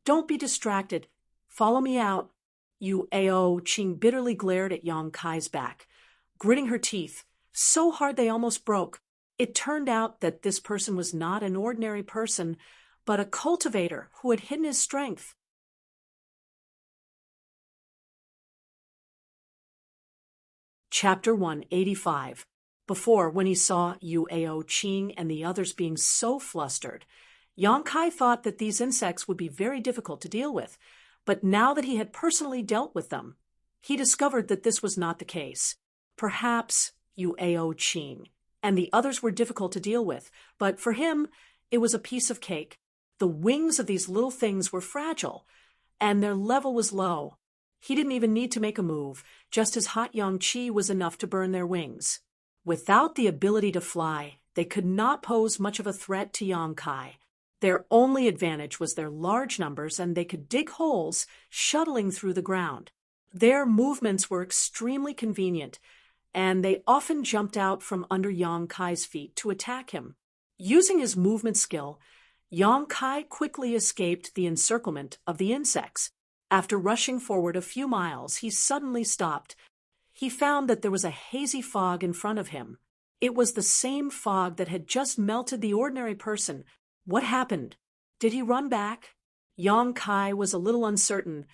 A: "Don't be distracted. Follow me out." Yu Ao Qing bitterly glared at Yang Kai's back, gritting her teeth so hard they almost broke. It turned out that this person was not an ordinary person, but a cultivator who had hidden his strength. Chapter 185. Before, when he saw Yu Ao Qing and the others being so flustered, Yang Kai thought that these insects would be very difficult to deal with, but now that he had personally dealt with them, he discovered that this was not the case. Perhaps Yu Ao Qing and the others were difficult to deal with, but for him, it was a piece of cake. The wings of these little things were fragile, and their level was low. He didn't even need to make a move, just his hot Yang Qi was enough to burn their wings. Without the ability to fly, they could not pose much of a threat to Yang Kai. Their only advantage was their large numbers, and they could dig holes, shuttling through the ground. Their movements were extremely convenient, and they often jumped out from under Yang Kai's feet to attack him. Using his movement skill, Yang Kai quickly escaped the encirclement of the insects. After rushing forward a few miles, he suddenly stopped. He found that there was a hazy fog in front of him. It was the same fog that had just melted the ordinary person. What happened? Did he run back? Yang Kai was a little uncertain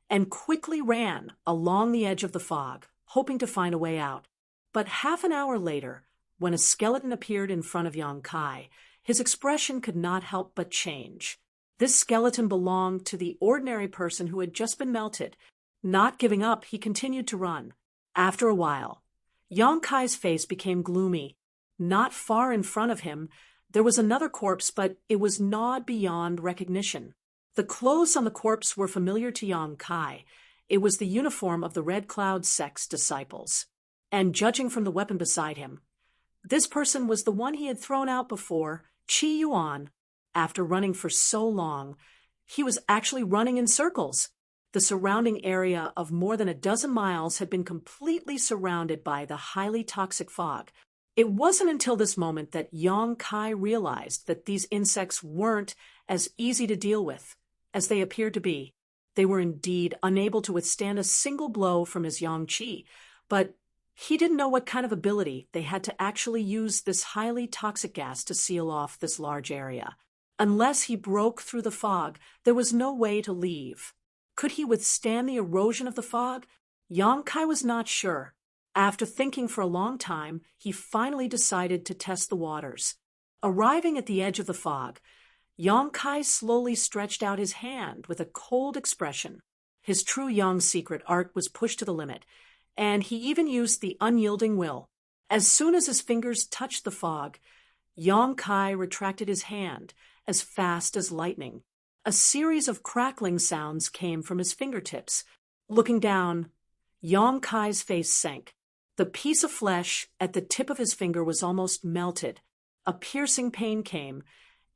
A: and quickly ran along the edge of the fog, hoping to find a way out. But half an hour later, when a skeleton appeared in front of Yang Kai, his expression could not help but change. This skeleton belonged to the ordinary person who had just been melted. Not giving up, he continued to run. After a while, Yang Kai's face became gloomy. Not far in front of him, there was another corpse, but it was gnawed beyond recognition. The clothes on the corpse were familiar to Yang Kai. It was the uniform of the Red Cloud sect's disciples. And judging from the weapon beside him, this person was the one he had thrown out before, Qi Yuan. After running for so long, he was actually running in circles. The surrounding area of more than a dozen miles had been completely surrounded by the highly toxic fog. It wasn't until this moment that Yang Kai realized that these insects weren't as easy to deal with as they appeared to be. They were indeed unable to withstand a single blow from his Yang Qi, but he didn't know what kind of ability they had to actually use this highly toxic gas to seal off this large area. Unless he broke through the fog, there was no way to leave. Could he withstand the erosion of the fog? Yang Kai was not sure. After thinking for a long time, he finally decided to test the waters. Arriving at the edge of the fog, Yang Kai slowly stretched out his hand with a cold expression. His true Yang secret art was pushed to the limit, and he even used the unyielding will. As soon as his fingers touched the fog, Yang Kai retracted his hand as fast as lightning. A series of crackling sounds came from his fingertips. Looking down, Yang Kai's face sank. The piece of flesh at the tip of his finger was almost melted. A piercing pain came,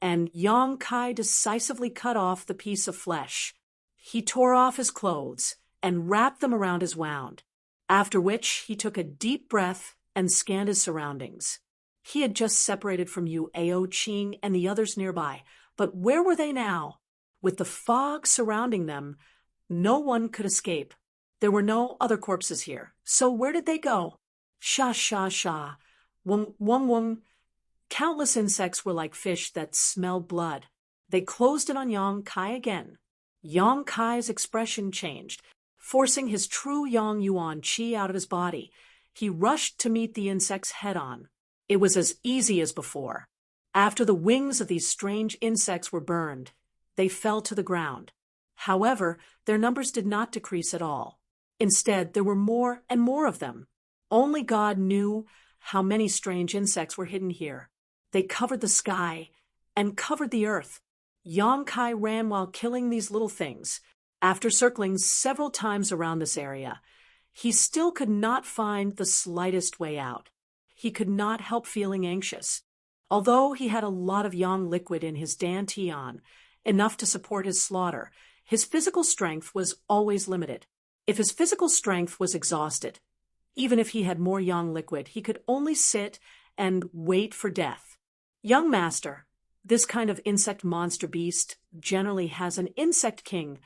A: and Yang Kai decisively cut off the piece of flesh. He tore off his clothes and wrapped them around his wound, after which he took a deep breath and scanned his surroundings. He had just separated from Yu Ao Qing and the others nearby, but where were they now? With the fog surrounding them, no one could escape. There were no other corpses here, so where did they go? Sha sha sha, wung wung wung. Countless insects were like fish that smelled blood. They closed in on Yang Kai again. Yang Kai's expression changed. Forcing his true Yang Yuan qi out of his body, he rushed to meet the insects head-on. It was as easy as before. After the wings of these strange insects were burned, they fell to the ground. However, their numbers did not decrease at all. Instead, there were more and more of them. Only God knew how many strange insects were hidden here. They covered the sky and covered the earth. Yang Kai ran while killing these little things. After circling several times around this area, he still could not find the slightest way out. He could not help feeling anxious. Although he had a lot of yang liquid in his dantian, enough to support his slaughter, his physical strength was always limited. If his physical strength was exhausted, even if he had more yang liquid, he could only sit and wait for death. Young master, this kind of insect monster beast generally has an insect king,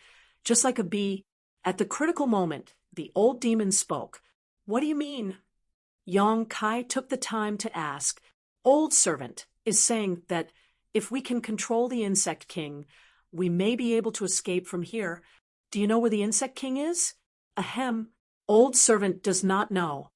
A: just like a bee. At the critical moment, the old demon spoke. What do you mean? Yang Kai took the time to ask. Old servant is saying that if we can control the insect king, we may be able to escape from here. Do you know where the insect king is? Ahem. Old servant does not know.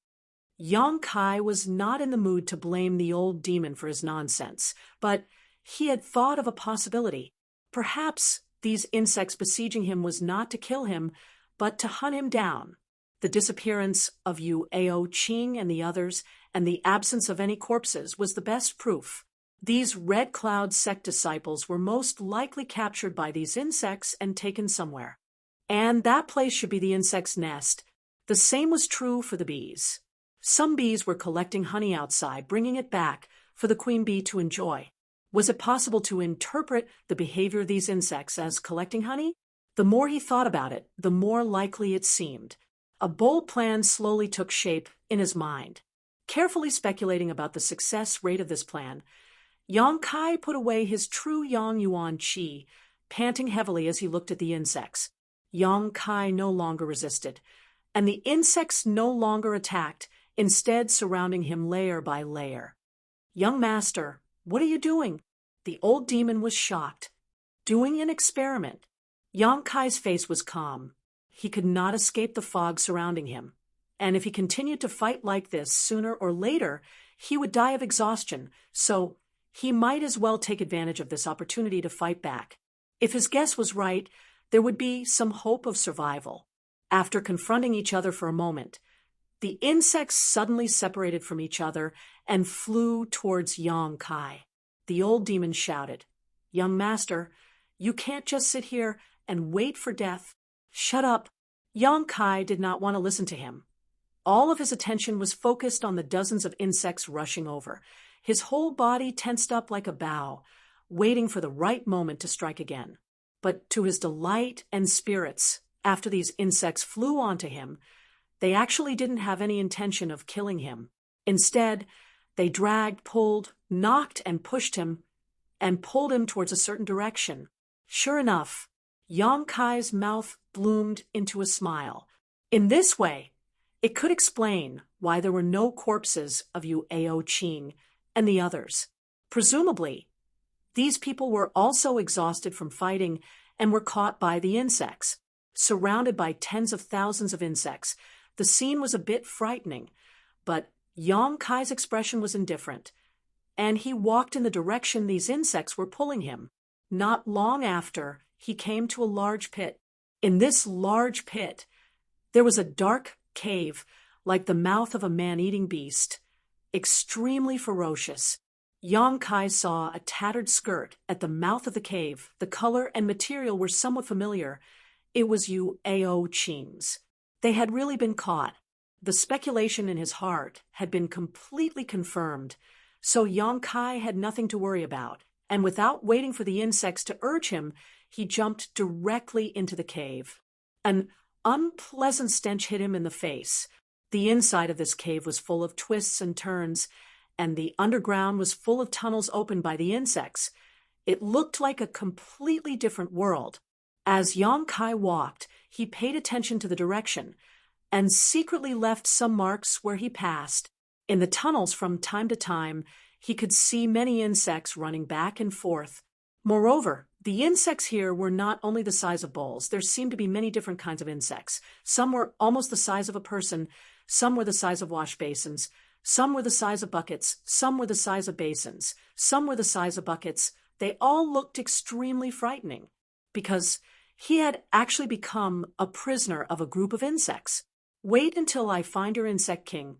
A: Yang Kai was not in the mood to blame the old demon for his nonsense, but he had thought of a possibility. Perhaps these insects besieging him was not to kill him, but to hunt him down. The disappearance of Yu Ao Qing and the others, and the absence of any corpses, was the best proof. These Red Cloud sect disciples were most likely captured by these insects and taken somewhere. And that place should be the insect's nest. The same was true for the bees. Some bees were collecting honey outside, bringing it back for the queen bee to enjoy. Was it possible to interpret the behavior of these insects as collecting honey? The more he thought about it, the more likely it seemed. A bold plan slowly took shape in his mind. Carefully speculating about the success rate of this plan, Yang Kai put away his true Yang Yuan qi, panting heavily as he looked at the insects. Yang Kai no longer resisted, and the insects no longer attacked, instead surrounding him layer by layer. Young master, what are you doing? The old demon was shocked. Doing an experiment. Yang Kai's face was calm. He could not escape the fog surrounding him, and if he continued to fight like this, sooner or later, he would die of exhaustion, so he might as well take advantage of this opportunity to fight back. If his guess was right, there would be some hope of survival. After confronting each other for a moment, the insects suddenly separated from each other and flew towards Yang Kai. The old demon shouted, "Young master, you can't just sit here and wait for death. Shut up." Yang Kai did not want to listen to him. All of his attention was focused on the dozens of insects rushing over. His whole body tensed up like a bow, waiting for the right moment to strike again. But to his delight and spirits, after these insects flew onto him, they actually didn't have any intention of killing him. Instead, they dragged, pulled, knocked, and pushed him, and pulled him towards a certain direction. Sure enough, Yang Kai's mouth bloomed into a smile. In this way, it could explain why there were no corpses of Yu Ao Qing and the others. Presumably, these people were also exhausted from fighting and were caught by the insects. Surrounded by tens of thousands of insects, the scene was a bit frightening, but Yang Kai's expression was indifferent, and he walked in the direction these insects were pulling him. Not long after, he came to a large pit. In this large pit, there was a dark cave like the mouth of a man-eating beast, extremely ferocious. Yang Kai saw a tattered skirt at the mouth of the cave. The color and material were somewhat familiar. It was Yu Ao Qing's. They had really been caught. The speculation in his heart had been completely confirmed, so Yang Kai had nothing to worry about, and without waiting for the insects to urge him, he jumped directly into the cave. An unpleasant stench hit him in the face. The inside of this cave was full of twists and turns, and the underground was full of tunnels opened by the insects. It looked like a completely different world. As Yang Kai walked, he paid attention to the direction, and secretly left some marks where he passed. In the tunnels from time to time, he could see many insects running back and forth. Moreover, The insects here were not only the size of balls. There seemed to be many different kinds of insects. Some were almost the size of a person, some were the size of wash basins, some were the size of buckets, some were the size of basins, some were the size of buckets. They all looked extremely frightening, because he had actually become a prisoner of a group of insects. Wait until I find your insect king.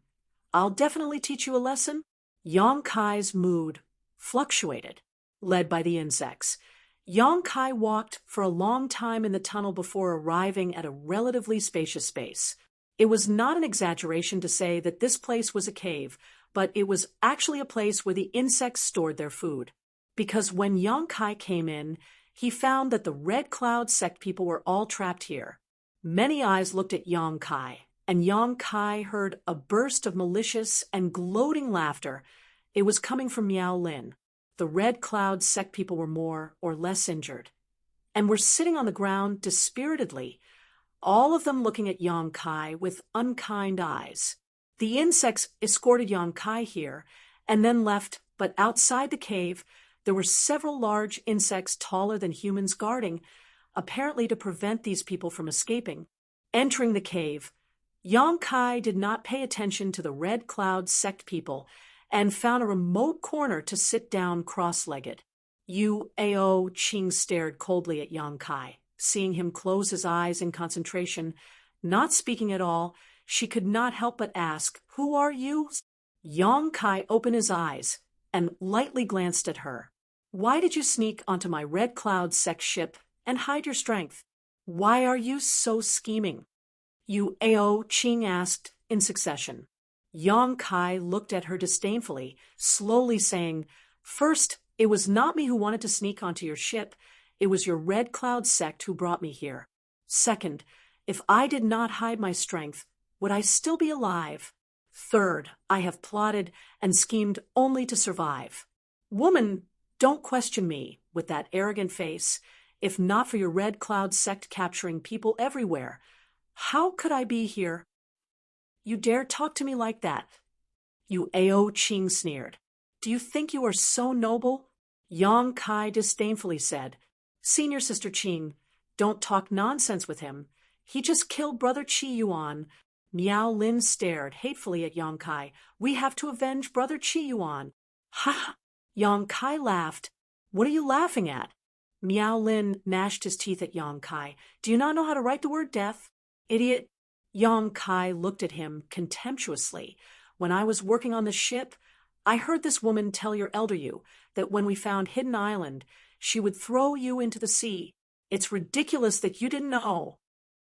A: I'll definitely teach you a lesson. Yong Kai's mood fluctuated, led by the insects. Yong Kai walked for a long time in the tunnel before arriving at a relatively spacious space. It was not an exaggeration to say that this place was a cave, but it was actually a place where the insects stored their food. Because when Yong Kai came in, he found that the Red Cloud sect people were all trapped here. Many eyes looked at Yong Kai, and Yong Kai heard a burst of malicious and gloating laughter. It was coming from Miao Lin. The Red Cloud sect people were more or less injured, and were sitting on the ground dispiritedly, all of them looking at Yong Kai with unkind eyes. The insects escorted Yong Kai here, and then left, but outside the cave, there were several large insects taller than humans guarding, apparently to prevent these people from escaping. Entering the cave, Yong Kai did not pay attention to the Red Cloud sect people, and found a remote corner to sit down cross-legged. Yu Ao Ching stared coldly at Yong Kai. Seeing him close his eyes in concentration, not speaking at all, she could not help but ask, "Who are you?" Yong Kai opened his eyes and lightly glanced at her. "Why did you sneak onto my Red Cloud sect ship and hide your strength? Why are you so scheming?" Yu Ao Ching asked in succession. Yong Kai looked at her disdainfully, slowly saying, "First, it was not me who wanted to sneak onto your ship. It was your Red Cloud sect who brought me here. Second, if I did not hide my strength, would I still be alive? Third, I have plotted and schemed only to survive. Woman, don't question me with that arrogant face. If not for your Red Cloud sect capturing people everywhere, how could I be here?" "You dare talk to me like that?" Yu Ao Ching sneered. "Do you think you are so noble?" Yong Kai disdainfully said, "Senior Sister Ching, don't talk nonsense with him. He just killed Brother Chi Yuan." Miao Lin stared hatefully at Yong Kai. "We have to avenge Brother Chi Yuan." "Ha!" Yong Kai laughed. "What are you laughing at?" Miao Lin gnashed his teeth at Yong Kai. "Do you not know how to write the word death? Idiot." Yong Kai looked at him contemptuously. "When I was working on the ship, I heard this woman tell your elder you that when we found Hidden Island, she would throw you into the sea. It's ridiculous that you didn't know."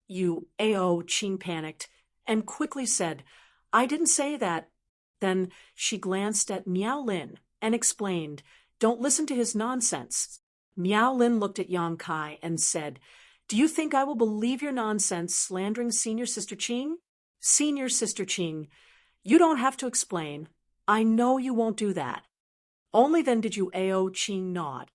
A: Yu Ao Ching panicked and quickly said, "I didn't say that." Then she glanced at Miao Lin and explained, "Don't listen to his nonsense." Miao Lin looked at Yong Kai and said, "Do you think I will believe your nonsense slandering Senior Sister Ching?" "Senior Sister Ching, you don't have to explain. I know you won't do that." Only then did Yu Ao Ching nod.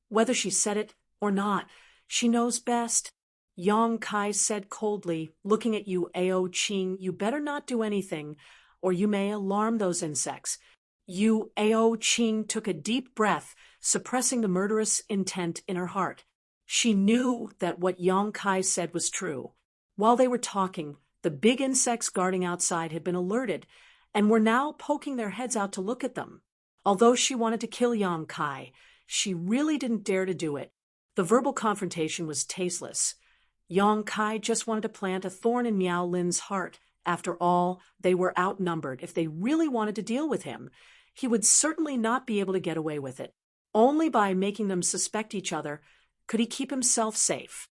A: Whether she said it or not, she knows best. Yong Kai said coldly, looking at Yu Ao Ching, "You better not do anything, or you may alarm those insects." Yu Ao Ching took a deep breath, suppressing the murderous intent in her heart. She knew that what Yong Kai said was true. While they were talking, the big insects guarding outside had been alerted and were now poking their heads out to look at them. Although she wanted to kill Yong Kai, she really didn't dare to do it. The verbal confrontation was tasteless. Yong Kai just wanted to plant a thorn in Miao Lin's heart. After all, they were outnumbered. If they really wanted to deal with him, he would certainly not be able to get away with it. Only by making them suspect each other could he keep himself safe.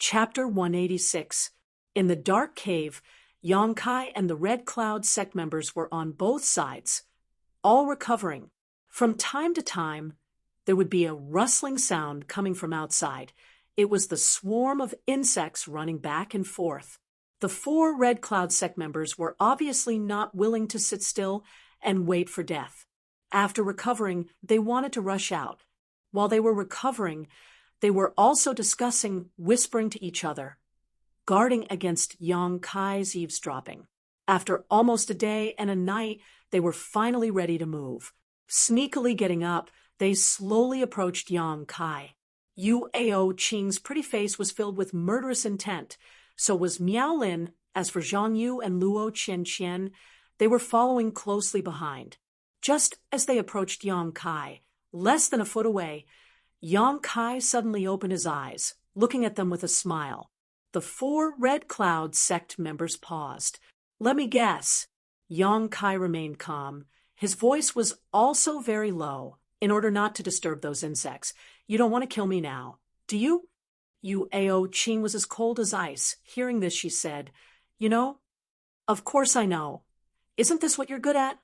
A: Chapter 186. In the dark cave, Yong Kai and the Red Cloud sect members were on both sides, all recovering. From time to time, there would be a rustling sound coming from outside. It was the swarm of insects running back and forth. The 4 Red Cloud sect members were obviously not willing to sit still and wait for death. After recovering, they wanted to rush out. While they were recovering, they were also discussing, whispering to each other, guarding against Yong Kai's eavesdropping. After almost a day and a night, they were finally ready to move. Sneakily getting up, they slowly approached Yang Kai. Yuao Qing's pretty face was filled with murderous intent. So was Miao Lin. As for Zhang Yu and Luo Qianqian, they were following closely behind. Just as they approached Yang Kai, less than a foot away, Yang Kai suddenly opened his eyes, looking at them with a smile. The 4 Red Cloud sect members paused. Let me guess. Yang Kai remained calm. His voice was also very low, in order not to disturb those insects. You don't want to kill me now, do you? Yuao Qing was as cold as ice. Hearing this, she said, You know, of course I know. Isn't this what you're good at?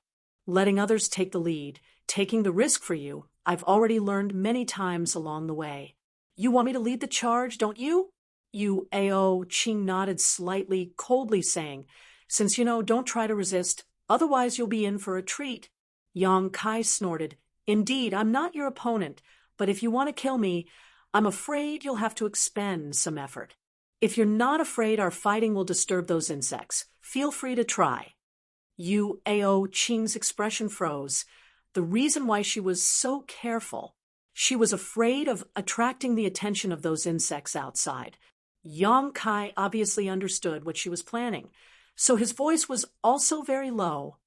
A: Letting others take the lead, taking the risk for you. I've already learned many times along the way. You want me to lead the charge, don't you? Yuao Qing nodded slightly, coldly saying, Since you know, don't try to resist, otherwise you'll be in for a treat. Yang Kai snorted, Indeed, I'm not your opponent, but if you want to kill me, I'm afraid you'll have to expend some effort. If you're not afraid our fighting will disturb those insects, feel free to try. Yuao Qing's expression froze. The reason why she was so careful. She was afraid of attracting the attention of those insects outside. Yang Kai obviously understood what she was planning, so his voice was also very low.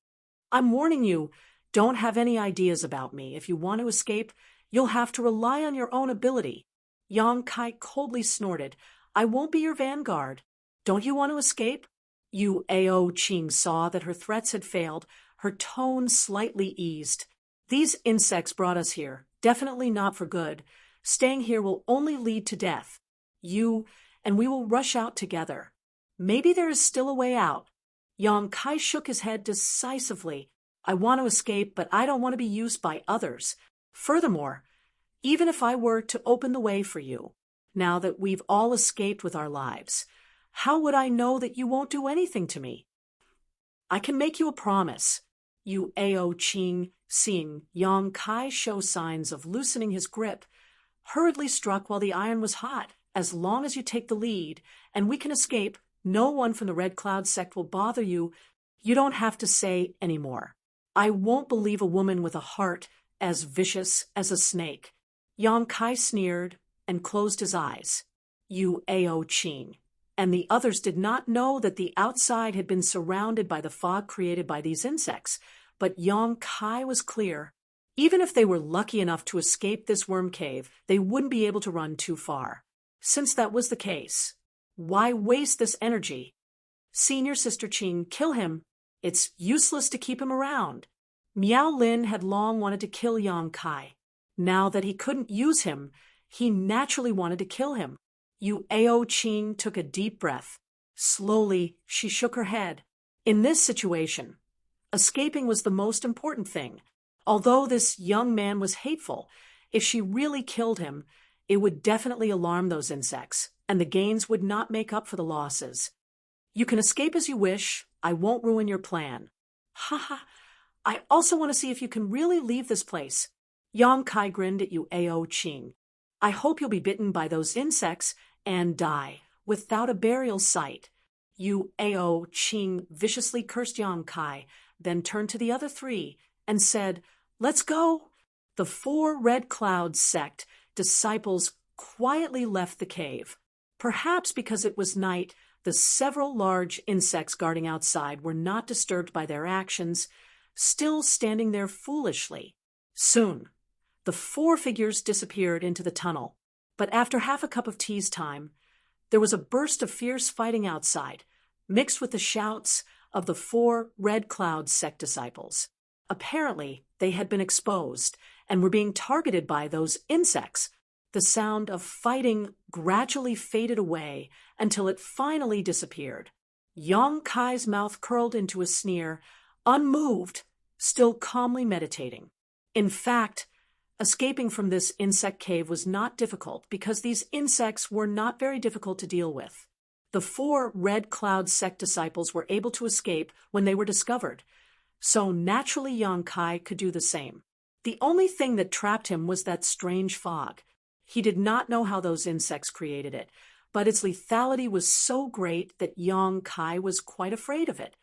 A: I'm warning you, don't have any ideas about me. If you want to escape, you'll have to rely on your own ability. Yang Kai coldly snorted, I won't be your vanguard. Don't you want to escape? Yuao Qing saw that her threats had failed. Her tone slightly eased. These insects brought us here, definitely not for good. Staying here will only lead to death. You and we will rush out together. Maybe there is still a way out. Yang Kai shook his head decisively. I want to escape, but I don't want to be used by others. Furthermore, even if I were to open the way for you, now that we've all escaped with our lives, how would I know that you won't do anything to me? I can make you a promise. Yuao Qing, seeing Yang Kai show signs of loosening his grip, hurriedly struck while the iron was hot. As long as you take the lead and we can escape, no one from the Red Cloud sect will bother you. You don't have to say any more. I won't believe a woman with a heart as vicious as a snake. Yang Kai sneered and closed his eyes. Yuao Qing and the others did not know that the outside had been surrounded by the fog created by these insects, but Yang Kai was clear. Even if they were lucky enough to escape this worm cave, they wouldn't be able to run too far. Since that was the case, why waste this energy? Senior Sister Qing, kill him. It's useless to keep him around. Miao Lin had long wanted to kill Yang Kai. Now that he couldn't use him, he naturally wanted to kill him. Yuao Qing took a deep breath. Slowly, she shook her head. In this situation, escaping was the most important thing. Although this young man was hateful, if she really killed him, it would definitely alarm those insects, and the gains would not make up for the losses. You can escape as you wish. I won't ruin your plan. Ha. I also want to see if you can really leave this place. Yang Kai grinned at Yuao Qing. I hope you'll be bitten by those insects and die without a burial site. Yuao Qing viciously cursed Yang Kai, then turned to the other 3 and said, Let's go. The 4 Red Cloud sect disciples quietly left the cave. Perhaps because it was night, the several large insects guarding outside were not disturbed by their actions, still standing there foolishly. Soon, the 4 figures disappeared into the tunnel, but after half a cup of tea's time, there was a burst of fierce fighting outside, mixed with the shouts of the 4 Red Cloud sect disciples. Apparently, they had been exposed and were being targeted by those insects. The sound of fighting gradually faded away until it finally disappeared. Yang Kai's mouth curled into a sneer, unmoved, still calmly meditating. In fact, escaping from this insect cave was not difficult because these insects were not very difficult to deal with. The 4 Red Cloud sect disciples were able to escape when they were discovered, so naturally Yang Kai could do the same. The only thing that trapped him was that strange fog. He did not know how those insects created it, but its lethality was so great that Yang Kai was quite afraid of it.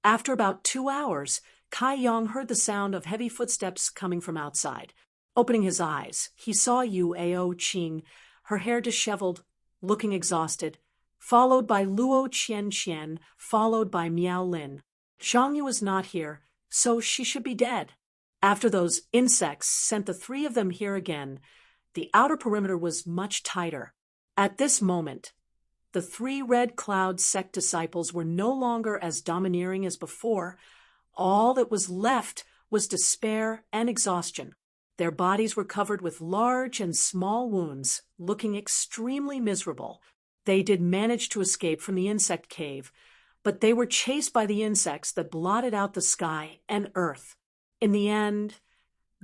A: After about 2 hours, Kai Yong heard the sound of heavy footsteps coming from outside. Opening his eyes, he saw Yuao Qing, her hair disheveled, looking exhausted, followed by Luo Qian, followed by Miao Lin. Zhang Yu was not here, so she should be dead. After those insects sent the three of them here again, the outer perimeter was much tighter. At this moment, the three Red Cloud sect disciples were no longer as domineering as before. All that was left was despair and exhaustion. Their bodies were covered with large and small wounds, looking extremely miserable. They did manage to escape from the insect cave, but they were chased by the insects that blotted out the sky and earth. In the end,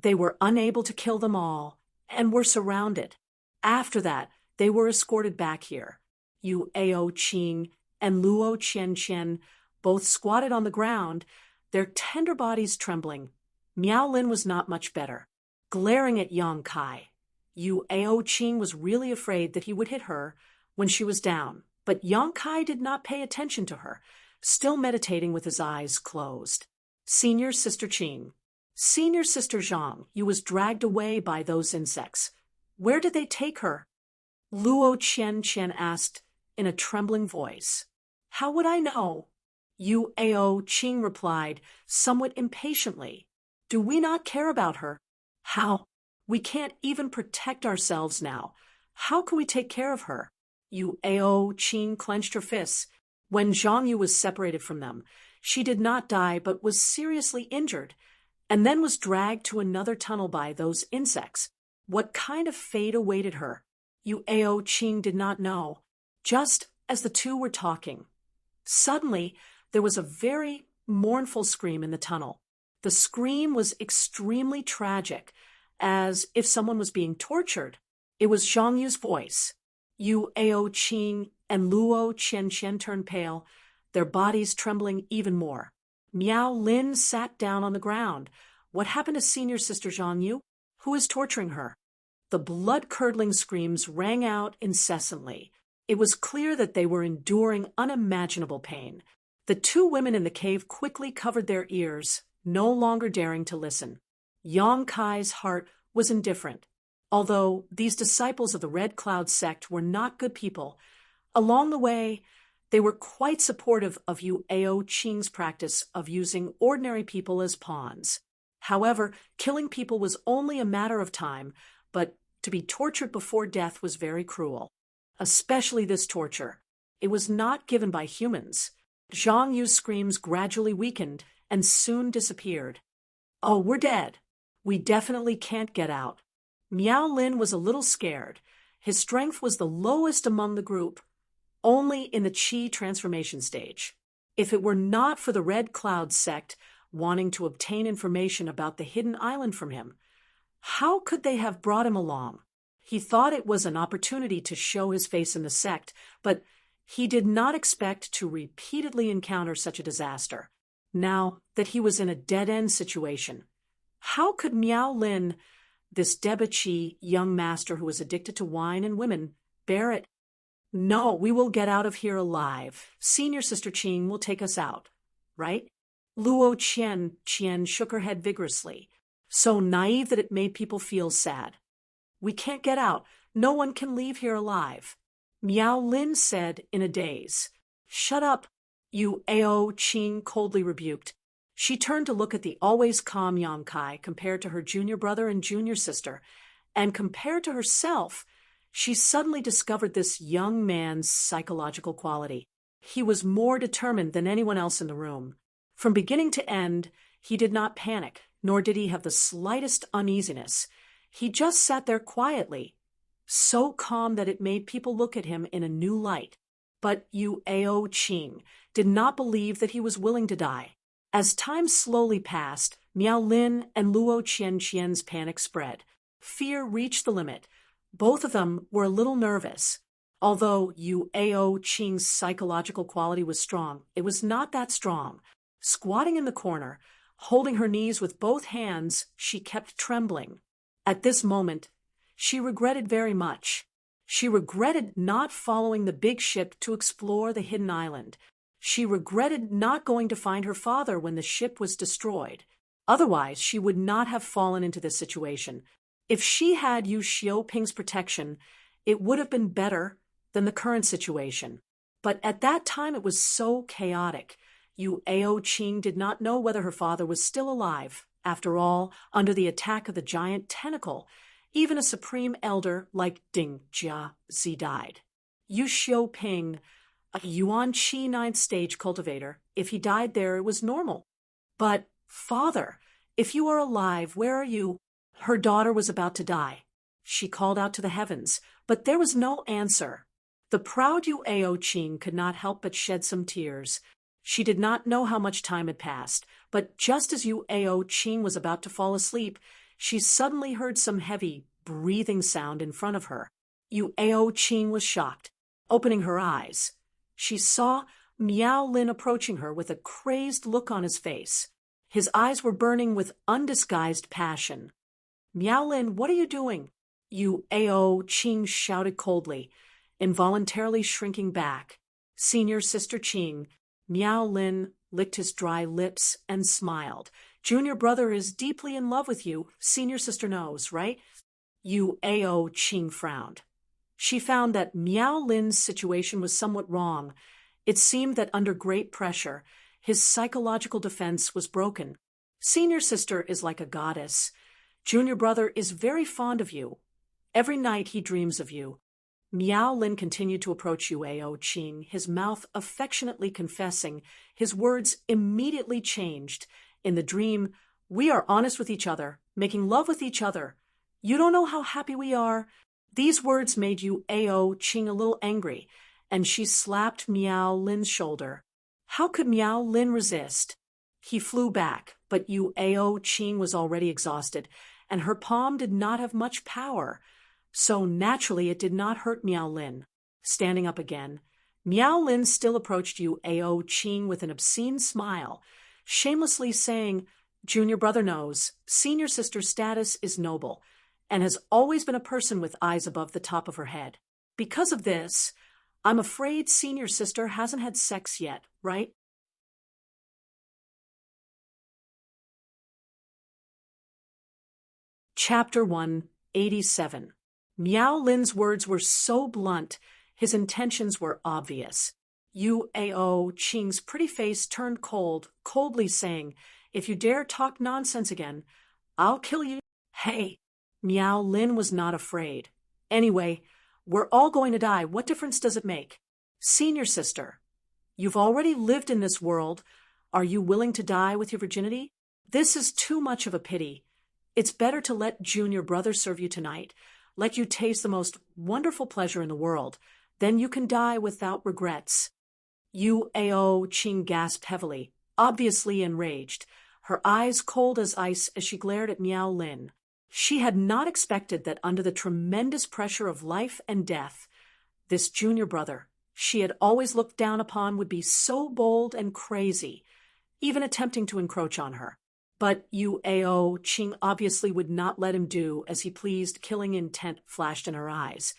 A: they were unable to kill them all and were surrounded. After that, they were escorted back here. Yuao Qing and Luo Qian both squatted on the ground, their tender bodies trembling. Miao Lin was not much better. Glaring at Yang Kai, Yuao Qing was really afraid that he would hit her when she was down, but Yang Kai did not pay attention to her, still meditating with his eyes closed. Senior Sister Qing. Senior Sister Zhang Yu was dragged away by those insects. Where did they take her? Luo Qian asked in a trembling voice. How would I know? Yuao Qing replied, somewhat impatiently. Do we not care about her? How? We can't even protect ourselves now. How can we take care of her? Yuao Qing clenched her fists. When Zhang Yu was separated from them, she did not die but was seriously injured, and then was dragged to another tunnel by those insects. What kind of fate awaited her? Yuao Qing did not know. Just as the two were talking, suddenly there was a very mournful scream in the tunnel. The scream was extremely tragic, as if someone was being tortured. It was Zhang Yu's voice. Yuao Qing and Luo Qian turned pale, their bodies trembling even more. Miao Lin sat down on the ground. What happened to Senior Sister Zhang Yu? Who is torturing her? The blood-curdling screams rang out incessantly. It was clear that they were enduring unimaginable pain. The two women in the cave quickly covered their ears, no longer daring to listen. Yang Kai's heart was indifferent. Although these disciples of the Red Cloud sect were not good people, along the way, they were quite supportive of Yuao Qing's practice of using ordinary people as pawns. However, killing people was only a matter of time, but to be tortured before death was very cruel. Especially this torture. It was not given by humans. Zhang Yu's screams gradually weakened and soon disappeared. Oh, we're dead. We definitely can't get out. Miao Lin was a little scared. His strength was the lowest among the group, only in the Qi transformation stage. If it were not for the Red Cloud sect wanting to obtain information about the hidden island from him, how could they have brought him along? He thought it was an opportunity to show his face in the sect, but he did not expect to repeatedly encounter such a disaster. Now that he was in a dead-end situation, how could Miao Lin, this debauchee young master who was addicted to wine and women, bear it? No, we will get out of here alive. Senior Sister Qing will take us out, right? Luo Qian shook her head vigorously, so naive that it made people feel sad. We can't get out. No one can leave here alive. Miao Lin said in a daze. Shut up, Yuao Qing coldly rebuked. She turned to look at the always calm Yang Kai compared to her junior brother and junior sister, and compared to herself, she suddenly discovered this young man's psychological quality. He was more determined than anyone else in the room. From beginning to end, he did not panic, nor did he have the slightest uneasiness. He just sat there quietly, so calm that it made people look at him in a new light. But Yuao Qing did not believe that he was willing to die. As time slowly passed, Miao Lin and Luo Qian's panic spread. Fear reached the limit. Both of them were a little nervous. Although Yuao Qing's psychological quality was strong, it was not that strong. Squatting in the corner, holding her knees with both hands, she kept trembling. At this moment, she regretted very much. She regretted not following the big ship to explore the hidden island. She regretted not going to find her father when the ship was destroyed. Otherwise, she would not have fallen into this situation. If she had used Xiaoping's protection, it would have been better than the current situation. But at that time it was so chaotic. Yu Ao-Qing did not know whether her father was still alive. After all, under the attack of the giant tentacle, even a supreme elder like Ding Jiazi died. Yu Xiaoping, a Yuan Qi ninth stage cultivator, if he died there, it was normal. But, father, if you are alive, where are you? Her daughter was about to die. She called out to the heavens, but there was no answer. The proud Yu Ao-Qing could not help but shed some tears. She did not know how much time had passed, but just as Yu Ao-Qing was about to fall asleep, she suddenly heard some heavy, breathing sound in front of her. Yu Ao-Qing was shocked. Opening her eyes, she saw Miao Lin approaching her with a crazed look on his face. His eyes were burning with undisguised passion. "Miao Lin, what are you doing?" Yu Ao-Qing shouted coldly, involuntarily shrinking back. "Senior Sister Qing." Miao Lin licked his dry lips and smiled. "Junior brother is deeply in love with you. Senior sister knows, right?" Yu Ao-Qing frowned. She found that Miao Lin's situation was somewhat wrong. It seemed that under great pressure, his psychological defense was broken. "Senior sister is like a goddess. Junior brother is very fond of you. Every night he dreams of you." Miao Lin continued to approach Yu Ao-Qing, his mouth affectionately confessing. His words immediately changed. In the dream, "We are honest with each other, making love with each other. You don't know how happy we are." These words made Yu Ao-Qing a little angry, and she slapped Miao Lin's shoulder. How could Miao Lin resist? He flew back, but Yu Ao-Qing was already exhausted, and her palm did not have much power. So naturally it did not hurt Miao Lin. Standing up again, Miao Lin still approached Yu Ao-Qing with an obscene smile, shamelessly saying, "Junior brother knows, senior sister's status is noble, and has always been a person with eyes above the top of her head. Because of this, I'm afraid senior sister hasn't had sex yet, right?" Chapter 187. Miao Lin's words were so blunt, his intentions were obvious. Yu Ao-Qing's pretty face turned coldly saying, "If you dare talk nonsense again, I'll kill you." "Hey!" Miao Lin was not afraid. "Anyway, we're all going to die. What difference does it make? Senior sister, you've already lived in this world. Are you willing to die with your virginity? This is too much of a pity. It's better to let junior brother serve you tonight, let you taste the most wonderful pleasure in the world. Then you can die without regrets." Yu Ao-Qing gasped heavily, obviously enraged, her eyes cold as ice as she glared at Miao Lin. She had not expected that under the tremendous pressure of life and death, this junior brother she had always looked down upon would be so bold and crazy, even attempting to encroach on her. But Yu Ao-Qing obviously would not let him do as he pleased. Killing intent flashed in her eyes.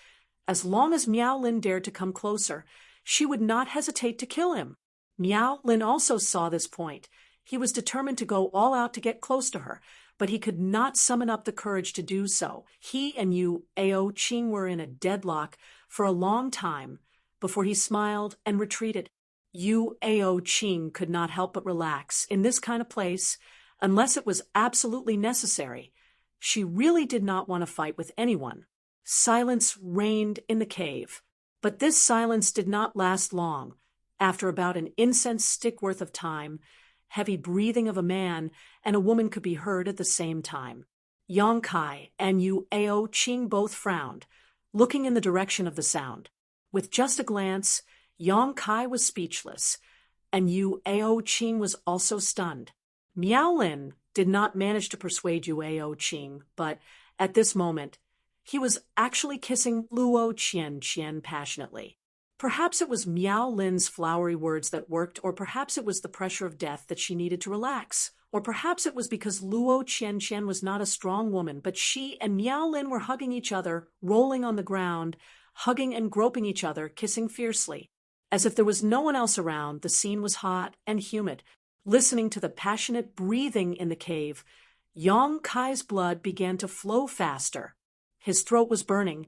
A: As long as Miao Lin dared to come closer, she would not hesitate to kill him. Miao Lin also saw this point. He was determined to go all out to get close to her, but he could not summon up the courage to do so. He and Yu Ao-Qing were in a deadlock for a long time before he smiled and retreated. Yu Ao-Qing could not help but relax. In this kind of place, unless it was absolutely necessary, she really did not want to fight with anyone. Silence reigned in the cave. But this silence did not last long. After about an incense stick worth of time, heavy breathing of a man and a woman could be heard at the same time. Yang Kai and Yu Ao-Qing both frowned, looking in the direction of the sound. With just a glance, Yang Kai was speechless, and Yu Ao-Qing was also stunned. Miao Lin did not manage to persuade Yu Ao-Qing, but at this moment, he was actually kissing Luo Qian passionately. Perhaps it was Miao Lin's flowery words that worked, or perhaps it was the pressure of death that she needed to relax, or perhaps it was because Luo Qian was not a strong woman, but she and Miao Lin were hugging each other, rolling on the ground, hugging and groping each other, kissing fiercely. As if there was no one else around, the scene was hot and humid. Listening to the passionate breathing in the cave, Yong Kai's blood began to flow faster. His throat was burning,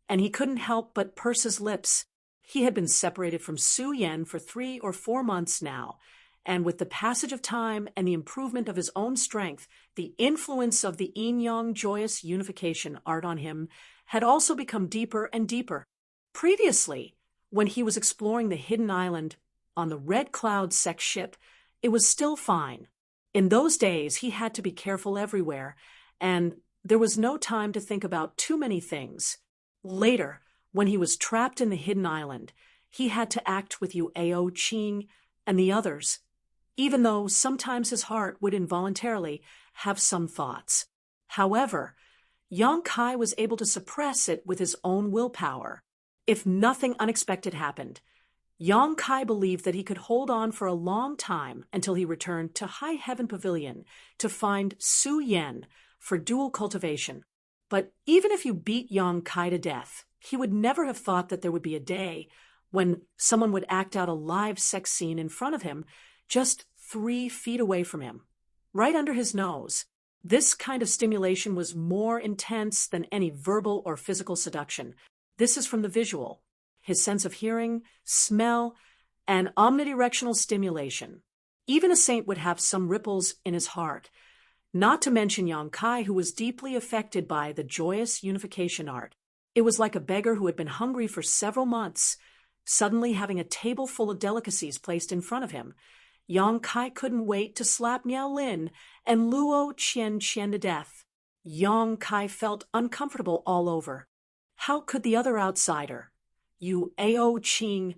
A: and he couldn't help but purse his lips. He had been separated from Su Yen for 3 or 4 months now, and with the passage of time and the improvement of his own strength, the influence of the yin-yang joyous unification art on him had also become deeper and deeper. Previously, when he was exploring the hidden island on the Red Cloud Sect ship, it was still fine. In those days, he had to be careful everywhere, and there was no time to think about too many things. Later, when he was trapped in the hidden island, he had to act with Yu Ao Qing and the others, even though sometimes his heart would involuntarily have some thoughts. However, Yong Kai was able to suppress it with his own willpower. If nothing unexpected happened, Yong Kai believed that he could hold on for a long time until he returned to High Heaven Pavilion to find Su Yen for dual cultivation. But even if you beat Yong Kai to death, he would never have thought that there would be a day when someone would act out a live sex scene in front of him, just 3 feet away from him, right under his nose. This kind of stimulation was more intense than any verbal or physical seduction. This is from the visual, his sense of hearing, smell, and omnidirectional stimulation. Even a saint would have some ripples in his heart, not to mention Yong Kai, who was deeply affected by the joyous unification art. It was like a beggar who had been hungry for several months, suddenly having a table full of delicacies placed in front of him. Yong Kai couldn't wait to slap Miao Lin and Luo Qian to death. Yong Kai felt uncomfortable all over. How could the other outsider, Yu Ao Qing,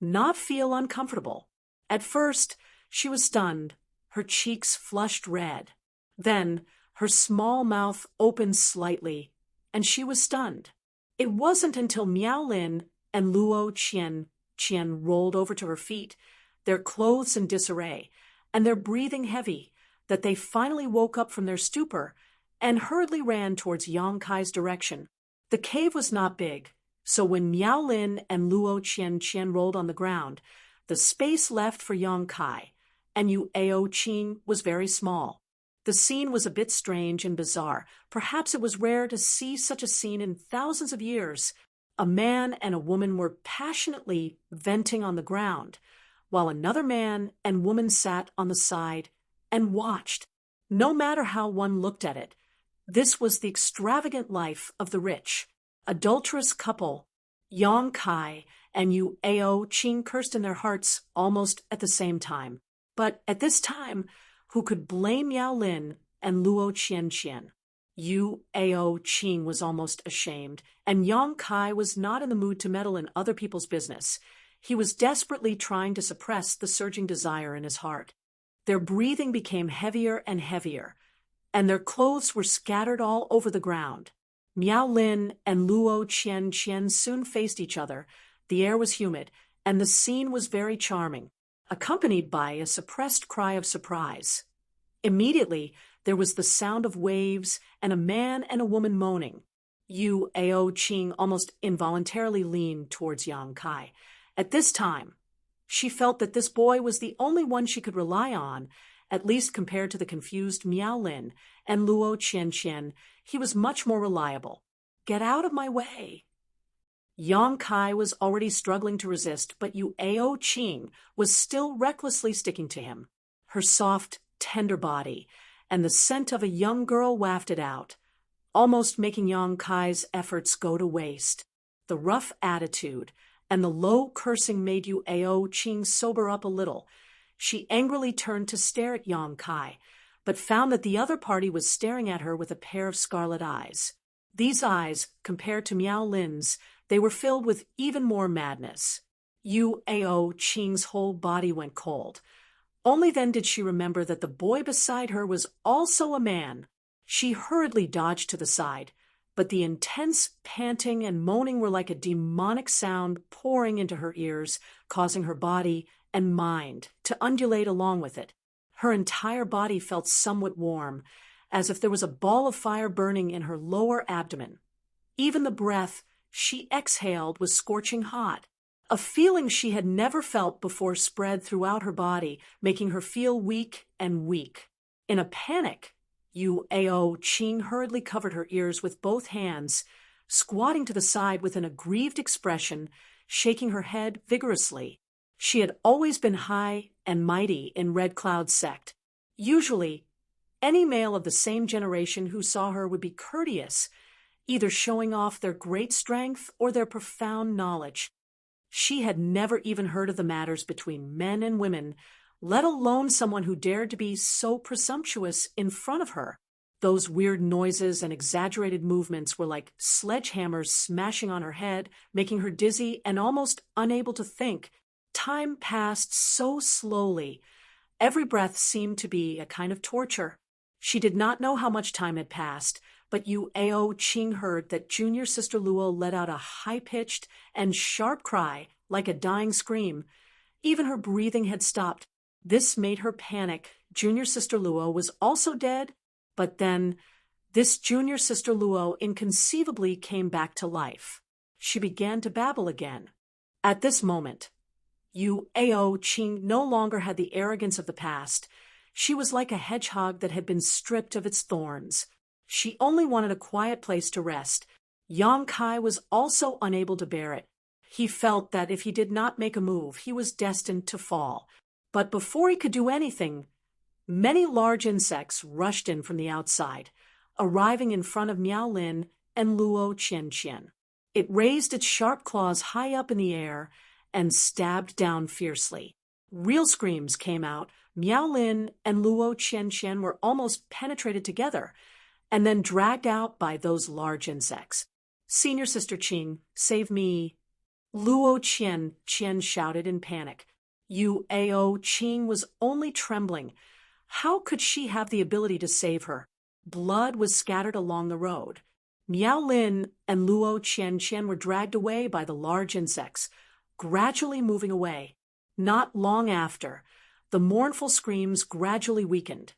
A: not feel uncomfortable? At first, she was stunned, her cheeks flushed red. Then, her small mouth opened slightly, and she was stunned. It wasn't until Miao Lin and Luo Qian rolled over to her feet, their clothes in disarray, and their breathing heavy, that they finally woke up from their stupor and hurriedly ran towards Yong Kai's direction. The cave was not big, so when Miao Lin and Luo Qian rolled on the ground, the space left for Yong Kai and Yu Ao Qing was very small. The scene was a bit strange and bizarre. Perhaps it was rare to see such a scene in thousands of years. A man and a woman were passionately venting on the ground, while another man and woman sat on the side and watched. No matter how one looked at it, this was the extravagant life of the rich. Adulterous couple, Yong Kai and Yu Ao Qing cursed in their hearts almost at the same time. But at this time, who could blame Miao Lin and Luo Qian? Yu Ao Qing was almost ashamed, and Yong Kai was not in the mood to meddle in other people's business. He was desperately trying to suppress the surging desire in his heart. Their breathing became heavier and heavier, and their clothes were scattered all over the ground. Miao Lin and Luo Qian soon faced each other. The air was humid, and the scene was very charming, accompanied by a suppressed cry of surprise. Immediately, there was the sound of waves and a man and a woman moaning. Yu Ao Qing almost involuntarily leaned towards Yong Kai. At this time, she felt that this boy was the only one she could rely on, at least compared to the confused Miao Lin and Luo Qian. He was much more reliable. "Get out of my way." Yong Kai was already struggling to resist, but Yu Ao Qing was still recklessly sticking to him. Her soft, tender body and the scent of a young girl wafted out, almost making Yong Kai's efforts go to waste. The rough attitude and the low cursing made Yu Ao Qing sober up a little. She angrily turned to stare at Yong Kai, but found that the other party was staring at her with a pair of scarlet eyes. These eyes, compared to Miao Lin's, they were filled with even more madness. Yu Ao Qing's whole body went cold. Only then did she remember that the boy beside her was also a man. She hurriedly dodged to the side, but the intense panting and moaning were like a demonic sound pouring into her ears, causing her body and mind to undulate along with it. Her entire body felt somewhat warm, as if there was a ball of fire burning in her lower abdomen. Even the breath she exhaled was scorching hot. A feeling she had never felt before spread throughout her body, making her feel weak and weak. In a panic, Yu Ao Qing hurriedly covered her ears with both hands, squatting to the side with an aggrieved expression, shaking her head vigorously. She had always been high and mighty in Red Cloud's sect. Usually, any male of the same generation who saw her would be courteous, either showing off their great strength or their profound knowledge. She had never even heard of the matters between men and women, let alone someone who dared to be so presumptuous in front of her. Those weird noises and exaggerated movements were like sledgehammers smashing on her head, making her dizzy and almost unable to think. Time passed so slowly. Every breath seemed to be a kind of torture. She did not know how much time had passed, but Yu Ao Qing heard that junior sister Luo let out a high-pitched and sharp cry, like a dying scream. Even her breathing had stopped. This made her panic. Junior sister Luo was also dead, but then this junior sister Luo inconceivably came back to life. She began to babble again. At this moment, Yu Ao Qing no longer had the arrogance of the past. She was like a hedgehog that had been stripped of its thorns. She only wanted a quiet place to rest. Yang Kai was also unable to bear it. He felt that if he did not make a move, he was destined to fall. But before he could do anything, many large insects rushed in from the outside, arriving in front of Miao Lin and Luo Qianqian. It raised its sharp claws high up in the air and stabbed down fiercely. Real screams came out. Miao Lin and Luo Qianqian were almost penetrated together, and then dragged out by those large insects. "Senior Sister Qing, save me." Luo Qian shouted in panic. Yu Ao Qing was only trembling. How could she have the ability to save her? Blood was scattered along the road. Miao Lin and Luo Qian were dragged away by the large insects, gradually moving away. Not long after, the mournful screams gradually weakened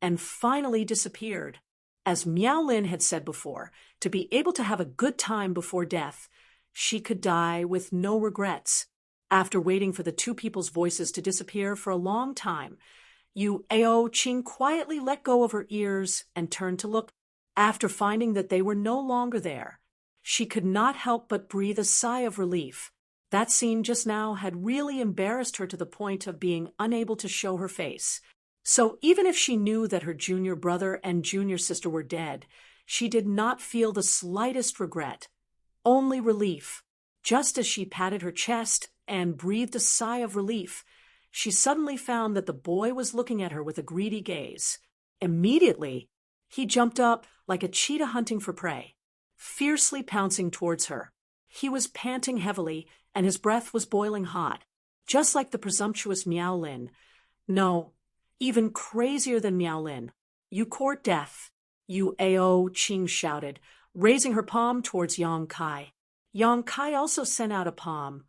A: and finally disappeared. As Miao Lin had said before, to be able to have a good time before death, she could die with no regrets. After waiting for the two people's voices to disappear for a long time, Yu Ao Qing quietly let go of her ears and turned to look. After finding that they were no longer there, she could not help but breathe a sigh of relief. That scene just now had really embarrassed her to the point of being unable to show her face. So even if she knew that her junior brother and junior sister were dead, she did not feel the slightest regret, only relief. Just as she patted her chest and breathed a sigh of relief, she suddenly found that the boy was looking at her with a greedy gaze. Immediately, he jumped up like a cheetah hunting for prey, fiercely pouncing towards her. He was panting heavily, and his breath was boiling hot, just like the presumptuous Miao Lin. No, even crazier than Miao Lin. "You court death," Yu Ao Qing shouted, raising her palm towards Yang Kai. Yang Kai also sent out a palm.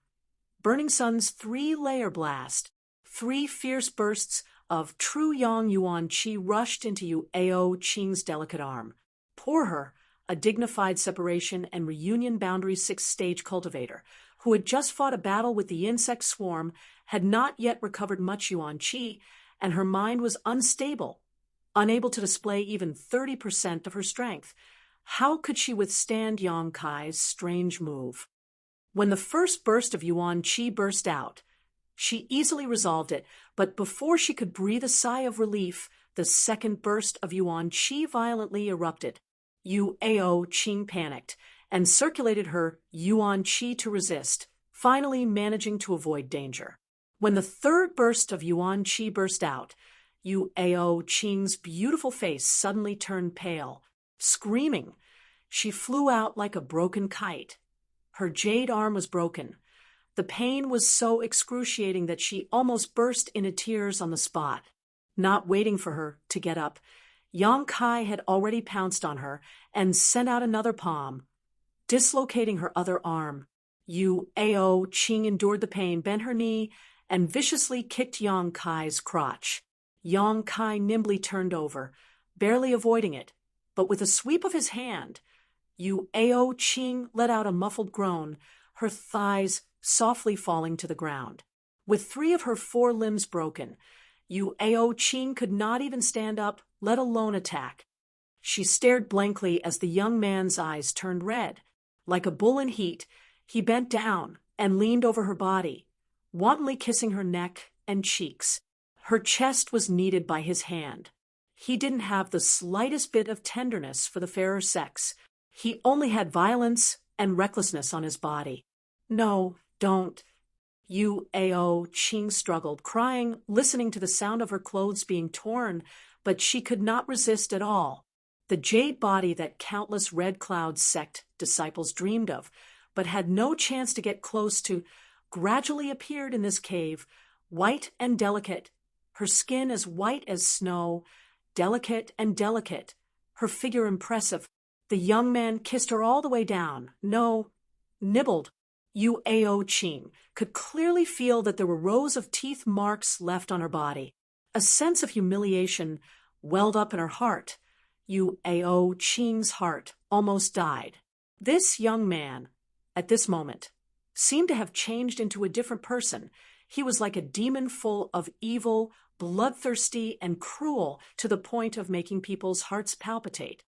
A: Burning Sun's 3-layer blast. 3 fierce bursts of true Yang Yuan Qi rushed into Yu Ao Qing's delicate arm. Poor her, a dignified separation and reunion boundary 6th-stage cultivator, who had just fought a battle with the insect swarm, had not yet recovered much Yuan Qi, and her mind was unstable, unable to display even 30% of her strength. How could she withstand Yang Kai's strange move? When the first burst of Yuan Qi burst out, she easily resolved it, but before she could breathe a sigh of relief, the second burst of Yuan Qi violently erupted. Yu Ao Qing panicked and circulated her Yuan Qi to resist, finally managing to avoid danger. When the third burst of Yuan Qi burst out, Yu Ao Qing's beautiful face suddenly turned pale. Screaming, she flew out like a broken kite. Her jade arm was broken. The pain was so excruciating that she almost burst into tears on the spot. Not waiting for her to get up, Yang Kai had already pounced on her and sent out another palm, dislocating her other arm. Yu Ao Qing endured the pain, bent her knee, and viciously kicked Yang Kai's crotch. Yang Kai nimbly turned over, barely avoiding it, but with a sweep of his hand, Yu Ao Qing let out a muffled groan. Her thighs softly falling to the ground. With 3 of her 4 limbs broken, Yuao Qing could not even stand up, let alone attack. She stared blankly as the young man's eyes turned red. Like a bull in heat, he bent down and leaned over her body, wantonly kissing her neck and cheeks. Her chest was kneaded by his hand. He didn't have the slightest bit of tenderness for the fairer sex. He only had violence and recklessness on his body. "No, don't." Yuao Qing struggled, crying, listening to the sound of her clothes being torn, but she could not resist at all. The jade body that countless Red Cloud sect disciples dreamed of, but had no chance to get close to, gradually appeared in this cave, white and delicate, her skin as white as snow, delicate and delicate, her figure impressive. The young man kissed her all the way down. No, nibbled. Yuao Qing could clearly feel that there were rows of teeth marks left on her body. A sense of humiliation welled up in her heart. Yuao Qing's heart almost died. This young man, at this moment, seemed to have changed into a different person. He was like a demon full of evil, bloodthirsty, and cruel to the point of making people's hearts palpitate.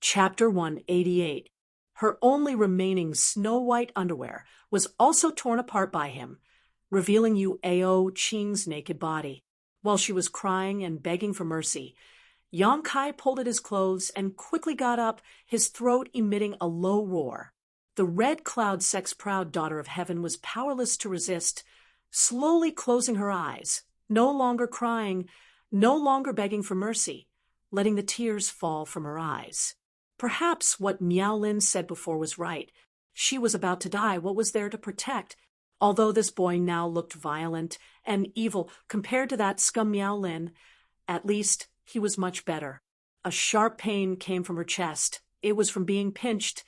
A: Chapter 188. Her only remaining snow-white underwear was also torn apart by him, revealing Yuao Qing's naked body. While she was crying and begging for mercy, Yang Kai pulled at his clothes and quickly got up, his throat emitting a low roar. The Red Cloud sex-proud daughter of heaven was powerless to resist, slowly closing her eyes, no longer crying, no longer begging for mercy, letting the tears fall from her eyes. Perhaps what Miao Lin said before was right. She was about to die. What was there to protect? Although this boy now looked violent and evil compared to that scum Miao Lin, at least he was much better. A sharp pain came from her chest. It was from being pinched.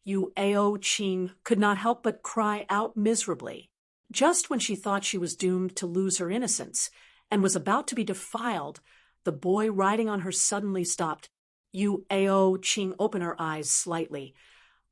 A: Yuao Qing could not help but cry out miserably. Just when she thought she was doomed to lose her innocence and was about to be defiled, the boy riding on her suddenly stopped. Yuao Qing opened her eyes slightly,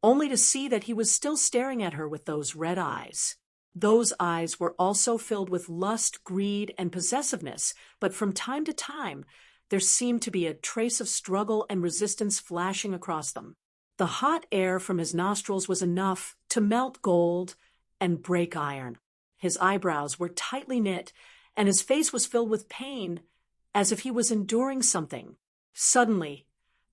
A: only to see that he was still staring at her with those red eyes. Those eyes were also filled with lust, greed, and possessiveness, but from time to time, there seemed to be a trace of struggle and resistance flashing across them. The hot air from his nostrils was enough to melt gold and break iron. His eyebrows were tightly knit, and his face was filled with pain, as if he was enduring something. Suddenly,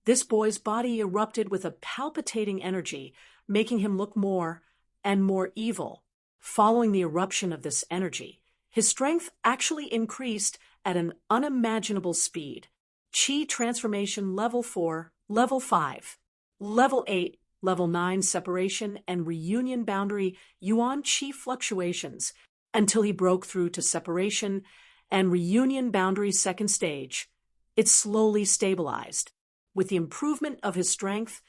A: this boy's body erupted with a palpitating energy, making him look more and more evil. Following the eruption of this energy, his strength actually increased at an unimaginable speed. Qi transformation level 4, level 5, level 8, level 9 separation and reunion boundary Yuan Qi fluctuations until he broke through to separation and reunion boundary second stage. It slowly stabilized. With the improvement of his strength,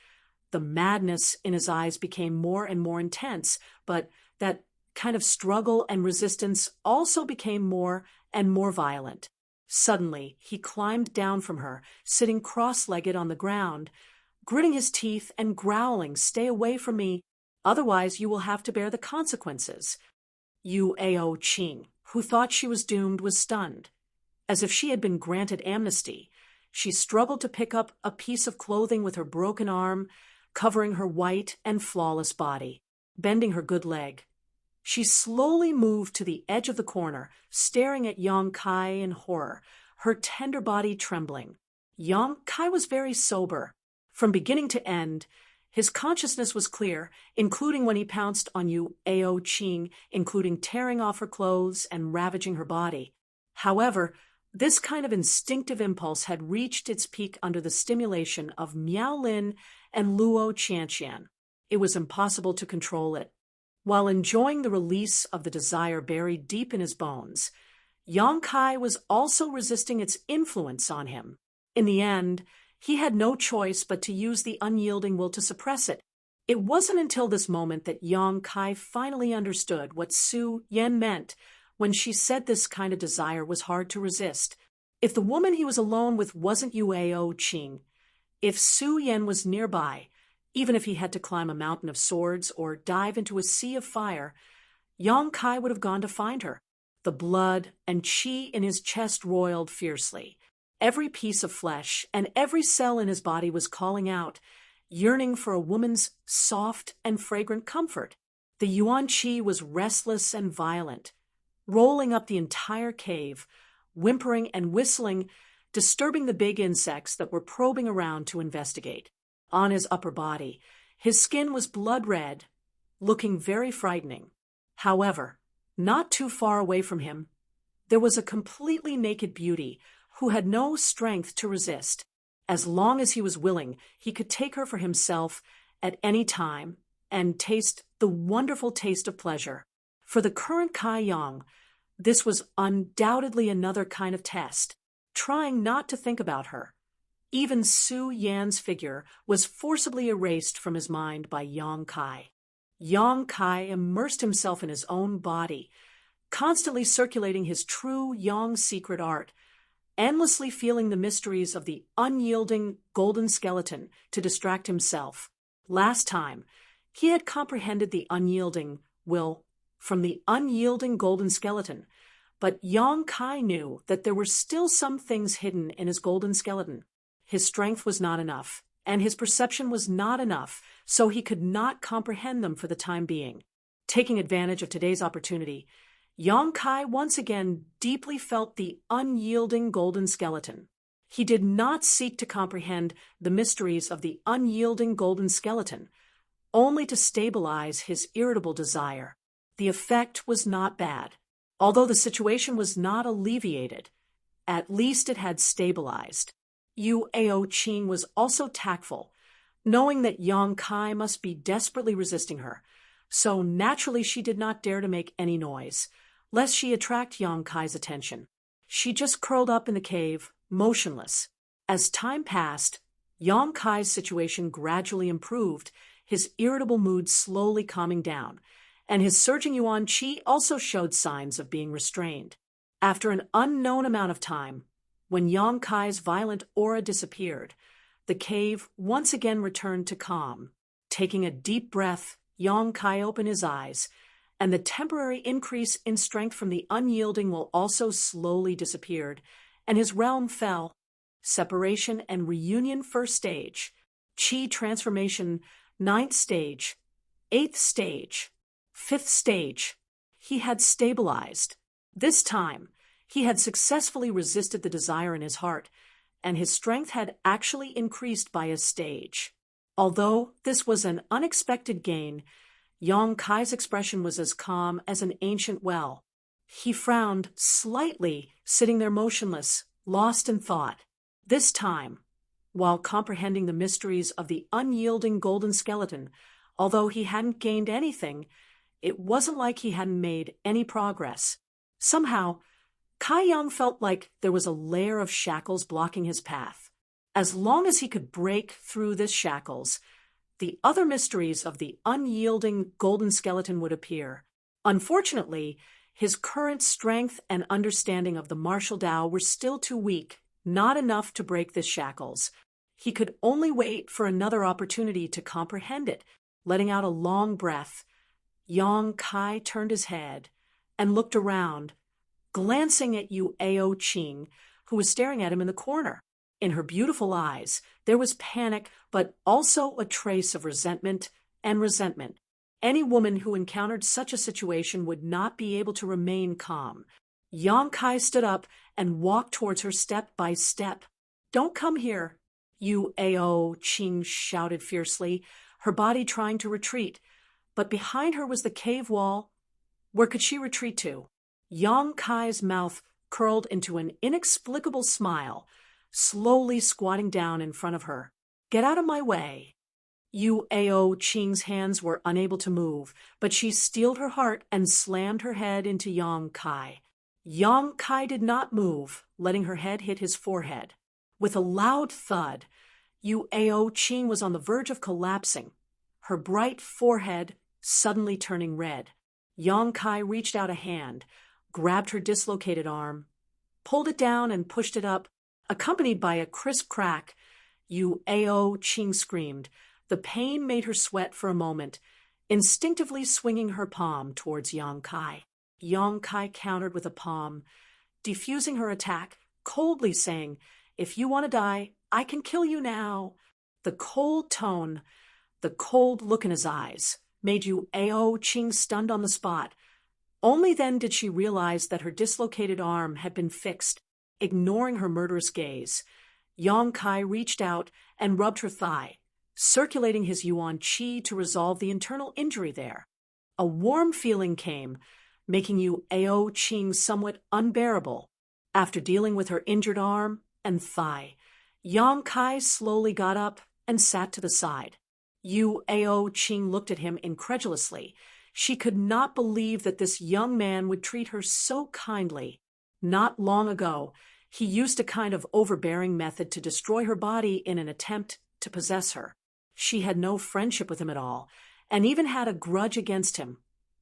A: the madness in his eyes became more and more intense, but that kind of struggle and resistance also became more and more violent. Suddenly, he climbed down from her, sitting cross-legged on the ground, gritting his teeth and growling, "Stay away from me, otherwise you will have to bear the consequences." Yuao Qing, who thought she was doomed, was stunned. As if she had been granted amnesty, she struggled to pick up a piece of clothing with her broken arm, covering her white and flawless body, bending her good leg. She slowly moved to the edge of the corner, staring at Yang Kai in horror, her tender body trembling. Yang Kai was very sober. From beginning to end, his consciousness was clear, including when he pounced on Yuao Qing, including tearing off her clothes and ravaging her body. However, this kind of instinctive impulse had reached its peak under the stimulation of Miao Lin and Luo Qianqian. It was impossible to control it. While enjoying the release of the desire buried deep in his bones, Yang Kai was also resisting its influence on him. In the end, he had no choice but to use the unyielding will to suppress it. It wasn't until this moment that Yang Kai finally understood what Su Yan meant when she said this kind of desire was hard to resist. If the woman he was alone with wasn't Yuao Qing, If Su Yan was nearby, even if he had to climb a mountain of swords or dive into a sea of fire, Yang Kai would have gone to find her. The blood and qi in his chest roiled fiercely. Every piece of flesh and every cell in his body was calling out, yearning for a woman's soft and fragrant comfort. The Yuan qi was restless and violent, rolling up the entire cave, whimpering and whistling, disturbing the big insects that were probing around to investigate. On his upper body, his skin was blood red, looking very frightening. However, not too far away from him, there was a completely naked beauty who had no strength to resist. As long as he was willing, he could take her for himself at any time and taste the wonderful taste of pleasure. For the current Kai Yang, this was undoubtedly another kind of test, trying not to think about her. Even Su Yan's figure was forcibly erased from his mind by Yang Kai. Yang Kai immersed himself in his own body, constantly circulating his true Yang secret art, endlessly feeling the mysteries of the unyielding golden skeleton to distract himself. Last time, he had comprehended the unyielding will from the unyielding golden skeleton, but Yang Kai knew that there were still some things hidden in his golden skeleton. His strength was not enough, and his perception was not enough, so he could not comprehend them for the time being. Taking advantage of today's opportunity, Yang Kai once again deeply felt the unyielding golden skeleton. He did not seek to comprehend the mysteries of the unyielding golden skeleton, only to stabilize his irritable desire. The effect was not bad. Although the situation was not alleviated, at least it had stabilized. Yu Ao-Ching was also tactful, knowing that Yang Kai must be desperately resisting her, so naturally she did not dare to make any noise, lest she attract Yang Kai's attention. She just curled up in the cave, motionless. As time passed, Yang Kai's situation gradually improved, his irritable mood slowly calming down, and his surging Yuan Qi also showed signs of being restrained. After an unknown amount of time, when Yang Kai's violent aura disappeared, the cave once again returned to calm. Taking a deep breath, Yang Kai opened his eyes, and the temporary increase in strength from the unyielding will also slowly disappeared, and his realm fell. Separation and reunion first stage, Qi transformation 9th stage, 8th stage, 5th stage. He had stabilized. This time, he had successfully resisted the desire in his heart, and his strength had actually increased by a stage. Although this was an unexpected gain, Yang Kai's expression was as calm as an ancient well. He frowned slightly, sitting there motionless, lost in thought. This time, while comprehending the mysteries of the unyielding golden skeleton, although he hadn't gained anything, it wasn't like he hadn't made any progress. Somehow, Kai Yang felt like there was a layer of shackles blocking his path. As long as he could break through this shackles, the other mysteries of the unyielding golden skeleton would appear. Unfortunately, his current strength and understanding of the martial Tao were still too weak, not enough to break the shackles. He could only wait for another opportunity to comprehend it. Letting out a long breath, Yang Kai turned his head and looked around, glancing at Yu Ao-Ching, who was staring at him in the corner. In her beautiful eyes, there was panic, but also a trace of resentment and resentment. Any woman who encountered such a situation would not be able to remain calm. Yang Kai stood up and walked towards her step by step. "Don't come here," Yu Ao-Ching shouted fiercely, her body trying to retreat. But behind her was the cave wall. Where could she retreat to? Yang Kai's mouth curled into an inexplicable smile, slowly squatting down in front of her. "Get out of my way." Yu Ao-Ching's hands were unable to move, but she steeled her heart and slammed her head into Yang Kai. Yang Kai did not move, letting her head hit his forehead. With a loud thud, Yu Ao-Ching was on the verge of collapsing, her bright forehead suddenly turning red. Yang Kai reached out a hand, grabbed her dislocated arm, pulled it down and pushed it up. Accompanied by a crisp crack, Yu Ao Qing screamed. The pain made her sweat for a moment, instinctively swinging her palm towards Yang Kai. Yang Kai countered with a palm, defusing her attack, coldly saying, "If you want to die, I can kill you now." The cold tone, the cold look in his eyes, made Yu Ao Qing stunned on the spot. Only then did she realize that her dislocated arm had been fixed, ignoring her murderous gaze. Yang Kai reached out and rubbed her thigh, circulating his yuan qi to resolve the internal injury there. A warm feeling came, making Yu Ao Qing somewhat unbearable. After dealing with her injured arm and thigh, Yang Kai slowly got up and sat to the side. Yu Ao Qing looked at him incredulously. She could not believe that this young man would treat her so kindly. Not long ago, he used a kind of overbearing method to destroy her body in an attempt to possess her. She had no friendship with him at all, and even had a grudge against him.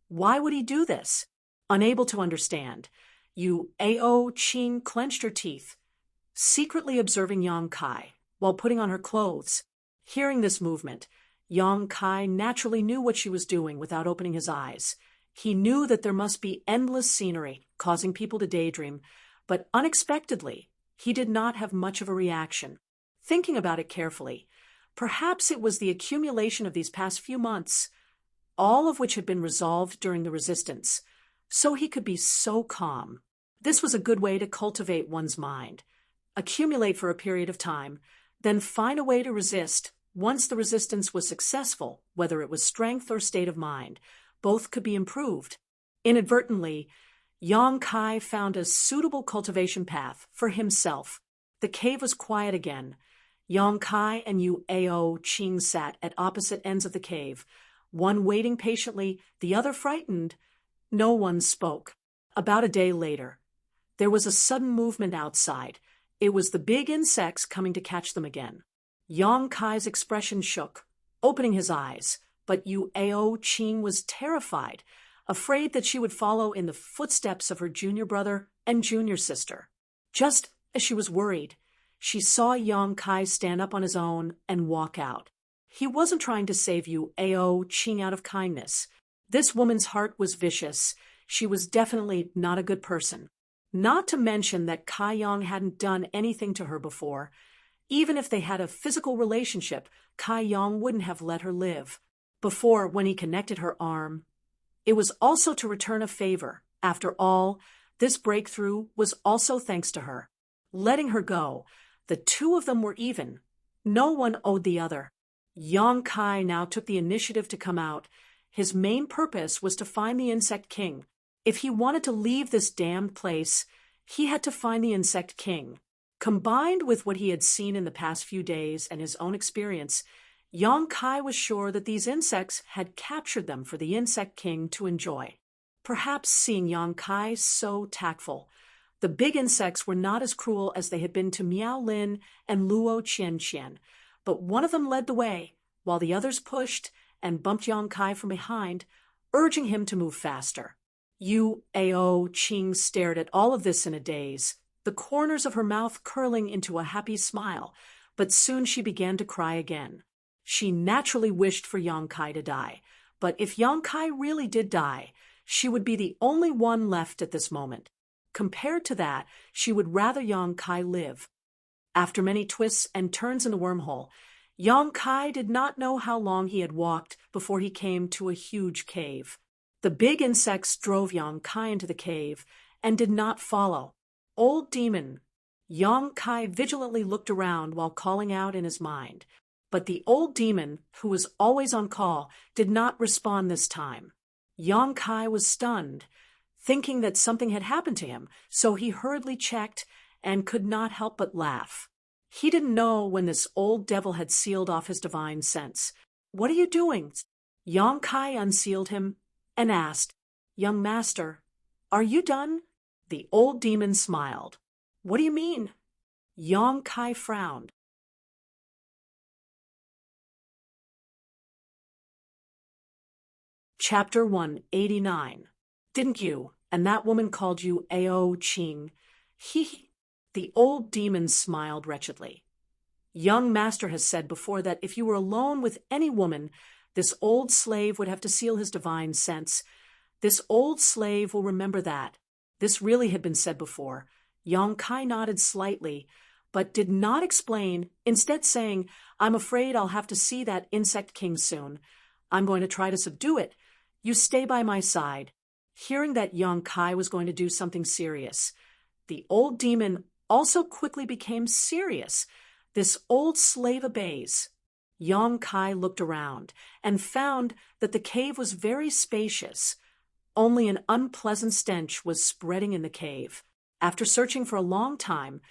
A: Why would he do this? Unable to understand, Yu Ao Qing clenched her teeth, secretly observing Yang Kai while putting on her clothes. Hearing this movement, Yang Kai naturally knew what she was doing without opening his eyes. He knew that there must be endless scenery, causing people to daydream, but unexpectedly, he did not have much of a reaction. Thinking about it carefully, perhaps it was the accumulation of these past few months, all of which had been resolved during the resistance, so he could be so calm. This was a good way to cultivate one's mind. Accumulate for a period of time, then find a way to resist. Once the resistance was successful, whether it was strength or state of mind, both could be improved. Inadvertently, Yang Kai found a suitable cultivation path for himself. The cave was quiet again. Yang Kai and Yu Ao Qing sat at opposite ends of the cave, one waiting patiently, the other frightened. No one spoke. About a day later, there was a sudden movement outside. It was the big insects coming to catch them again. Yang Kai's expression shook, opening his eyes, but Yu Ao Qing was terrified, afraid that she would follow in the footsteps of her junior brother and junior sister. Just as she was worried, she saw Yang Kai stand up on his own and walk out. He wasn't trying to save Yu Ao Qing out of kindness. This woman's heart was vicious. She was definitely not a good person. Not to mention that Kai Yang hadn't done anything to her before. Even if they had a physical relationship, Kai Yang wouldn't have let her live. Before, when he connected her arm, it was also to return a favor. After all, this breakthrough was also thanks to her. Letting her go, the two of them were even. No one owed the other. Yang Kai now took the initiative to come out. His main purpose was to find the Insect King. If he wanted to leave this damned place, he had to find the Insect King. Combined with what he had seen in the past few days and his own experience, Yang Kai was sure that these insects had captured them for the Insect King to enjoy. Perhaps seeing Yang Kai so tactful, the big insects were not as cruel as they had been to Miao Lin and Luo Qian, but one of them led the way, while the others pushed and bumped Yang Kai from behind, urging him to move faster. Yu Ao Qing stared at all of this in a daze, the corners of her mouth curling into a happy smile, but soon she began to cry again. She naturally wished for Yang Kai to die, but if Yang Kai really did die, she would be the only one left at this moment. Compared to that, she would rather Yang Kai live. After many twists and turns in the wormhole, Yang Kai did not know how long he had walked before he came to a huge cave. The big insects drove Yang Kai into the cave and did not follow. Old demon! Yang Kai vigilantly looked around while calling out in his mind. But the old demon, who was always on call, did not respond this time. Yang Kai was stunned, thinking that something had happened to him, so he hurriedly checked and could not help but laugh. He didn't know when this old devil had sealed off his divine sense. "What are you doing?" Yang Kai unsealed him and asked, "Young master, are you done?" The old demon smiled. "What do you mean?" Yang Kai frowned. Chapter 189. Didn't you? And that woman called you Ao Qing. The old demon smiled wretchedly. Young master has said before that if you were alone with any woman, this old slave would have to seal his divine sense. This old slave will remember that. This really had been said before. Yong Kai nodded slightly, but did not explain, instead saying, I'm afraid I'll have to see that insect king soon. I'm going to try to subdue it. You stay by my side. Hearing that Yong Kai was going to do something serious, the old demon also quickly became serious. This old slave obeys. Yong Kai looked around and found that the cave was very spacious. Only an unpleasant stench was spreading in the cave. After searching for a long time,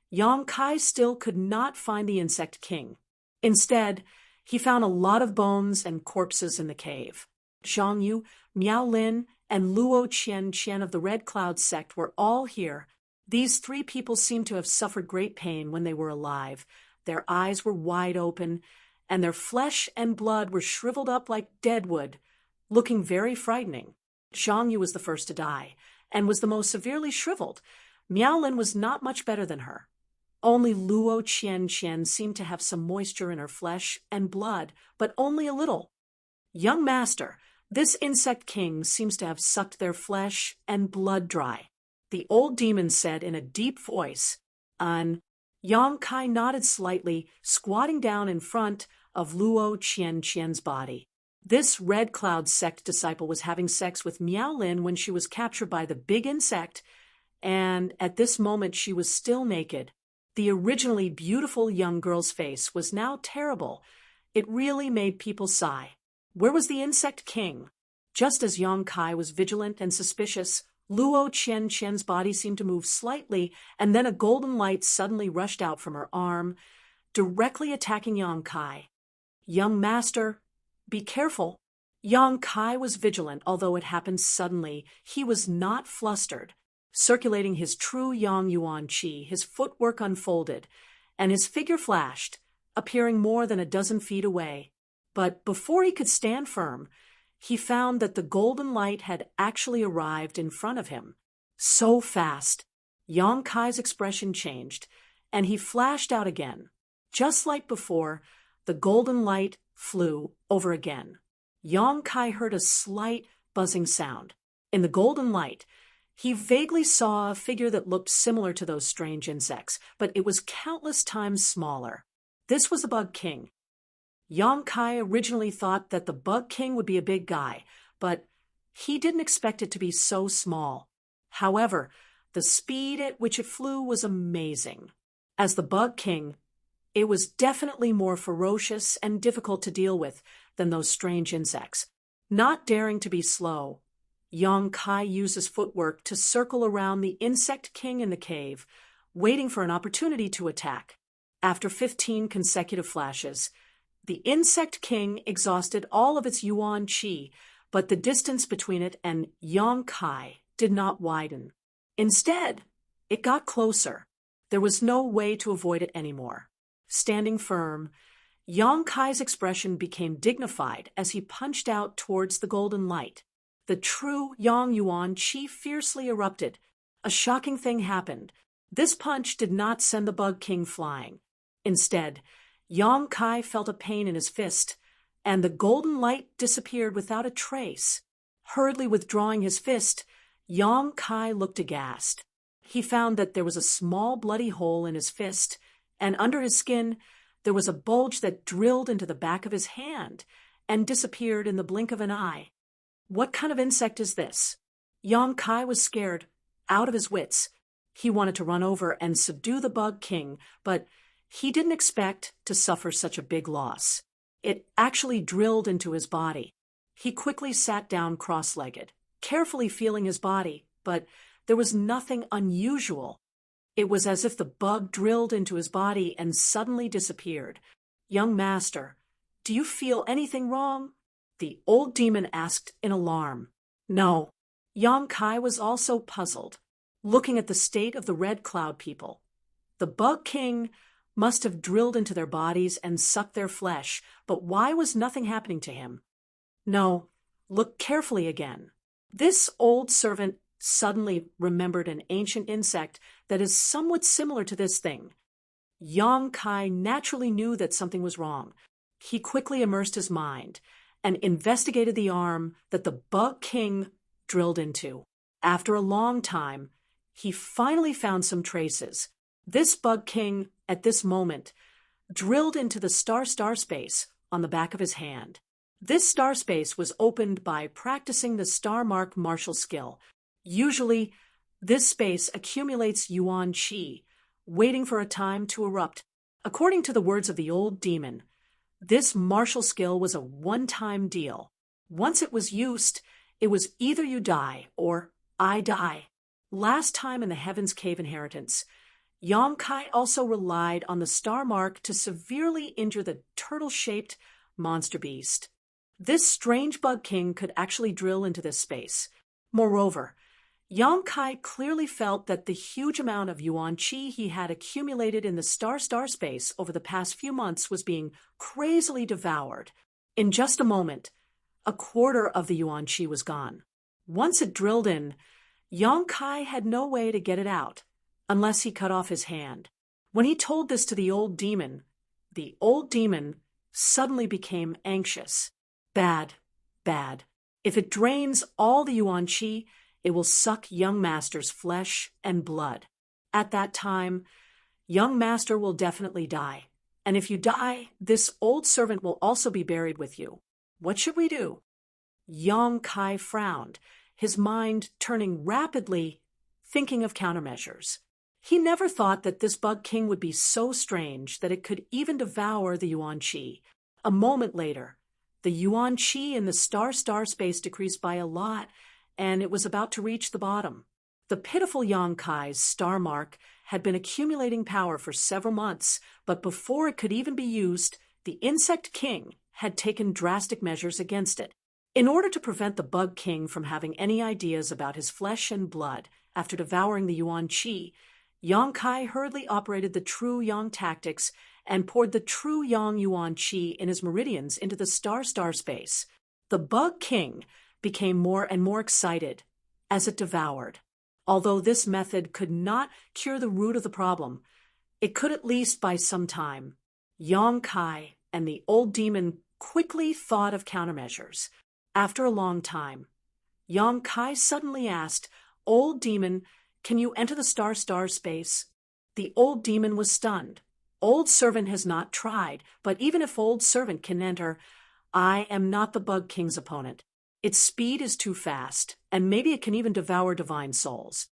A: Yong Kai still could not find the insect king. Instead, he found a lot of bones and corpses in the cave. Zhang Yu, Miao Lin, and Luo Qian of the Red Cloud sect were all here. These three people seemed to have suffered great pain when they were alive. Their eyes were wide open, and their flesh and blood were shriveled up like deadwood, looking very frightening. Zhang Yu was the first to die, and was the most severely shriveled. Miao Lin was not much better than her. Only Luo Qian seemed to have some moisture in her flesh and blood, but only a little. Young master, this insect king seems to have sucked their flesh and blood dry, the old demon said in a deep voice. Yong Kai nodded slightly, squatting down in front of Luo Qian's body. This Red Cloud sect disciple was having sex with Miao Lin when she was captured by the big insect, and at this moment she was still naked. The originally beautiful young girl's face was now terrible. It really made people sigh. Where was the insect king? Just as Yong Kai was vigilant and suspicious, Luo Qian's body seemed to move slightly, and then a golden light suddenly rushed out from her arm, directly attacking Yong Kai. Young master, be careful. Yong Kai was vigilant, although it happened suddenly. He was not flustered. Circulating his true Yang Yuan Qi, his footwork unfolded, and his figure flashed, appearing more than a dozen feet away. But before he could stand firm, he found that the golden light had actually arrived in front of him. So fast, Yong Kai's expression changed, and he flashed out again. Just like before, the golden light flew over again. Yong Kai heard a slight buzzing sound. In the golden light, he vaguely saw a figure that looked similar to those strange insects, but it was countless times smaller. This was the Bug King. Yong Kai originally thought that the Bug King would be a big guy, but he didn't expect it to be so small. However, the speed at which it flew was amazing. As the Bug King, it was definitely more ferocious and difficult to deal with than those strange insects. Not daring to be slow, Yong Kai used his footwork to circle around the insect king in the cave, waiting for an opportunity to attack. After 15 consecutive flashes, the insect king exhausted all of its Yuan Qi, but the distance between it and Yong Kai did not widen. Instead, it got closer. There was no way to avoid it anymore. Standing firm, Yong Kai's expression became dignified as he punched out towards the golden light. The true Yang Yuan Qi fiercely erupted. A shocking thing happened. This punch did not send the Bug King flying. Instead, Yong Kai felt a pain in his fist, and the golden light disappeared without a trace. Hurriedly withdrawing his fist, Yong Kai looked aghast. He found that there was a small bloody hole in his fist, and under his skin there was a bulge that drilled into the back of his hand and disappeared in the blink of an eye. What kind of insect is this? Yong Kai was scared, out of his wits. He wanted to run over and subdue the Bug King, but he didn't expect to suffer such a big loss. It actually drilled into his body. He quickly sat down cross-legged, carefully feeling his body, but there was nothing unusual. It was as if the bug drilled into his body and suddenly disappeared. Young master, do you feel anything wrong? The old demon asked in alarm. No. Yong Kai was also puzzled, looking at the state of the Red Cloud people. The Bug King must have drilled into their bodies and sucked their flesh, but why was nothing happening to him? No, look carefully again. This old servant suddenly remembered an ancient insect that is somewhat similar to this thing. Yang Kai naturally knew that something was wrong. He quickly immersed his mind and investigated the arm that the Bug King drilled into. After a long time, he finally found some traces. This Bug King, at this moment, drilled into the star space on the back of his hand. This star space was opened by practicing the star mark martial skill. Usually, this space accumulates yuan qi, waiting for a time to erupt. According to the words of the old demon, this martial skill was a one-time deal. Once it was used, it was either you die or I die. Last time in the Heaven's Cave inheritance, Yang Kai also relied on the star mark to severely injure the turtle-shaped monster beast. This strange Bug King could actually drill into this space. Moreover, Yang Kai clearly felt that the huge amount of yuan qi he had accumulated in the star space over the past few months was being crazily devoured. In just a moment, a quarter of the yuan qi was gone. Once it drilled in, Yang Kai had no way to get it out, unless he cut off his hand. When he told this to the old demon suddenly became anxious. Bad, bad. If it drains all the yuan qi, it will suck young master's flesh and blood. At that time, young master will definitely die. And if you die, this old servant will also be buried with you. What should we do? Yang Kai frowned, his mind turning rapidly, thinking of countermeasures. He never thought that this Bug King would be so strange that it could even devour the yuan qi. A moment later, the yuan qi in the star space decreased by a lot, and it was about to reach the bottom. The pitiful Yang Kai's star mark had been accumulating power for several months, but before it could even be used, the Insect King had taken drastic measures against it. In order to prevent the Bug King from having any ideas about his flesh and blood after devouring the yuan qi, Yang Kai hurriedly operated the true Yang tactics and poured the true Yang yuan qi in his meridians into the star space. The Bug King became more and more excited as it devoured. Although this method could not cure the root of the problem, it could at least buy some time. Yang Kai and the old demon quickly thought of countermeasures. After a long time, Yang Kai suddenly asked, "Old demon, can you enter the star space?" The old demon was stunned. Old servant has not tried, but even if old servant can enter, I am not the Bug King's opponent. Its speed is too fast, and maybe it can even devour divine souls.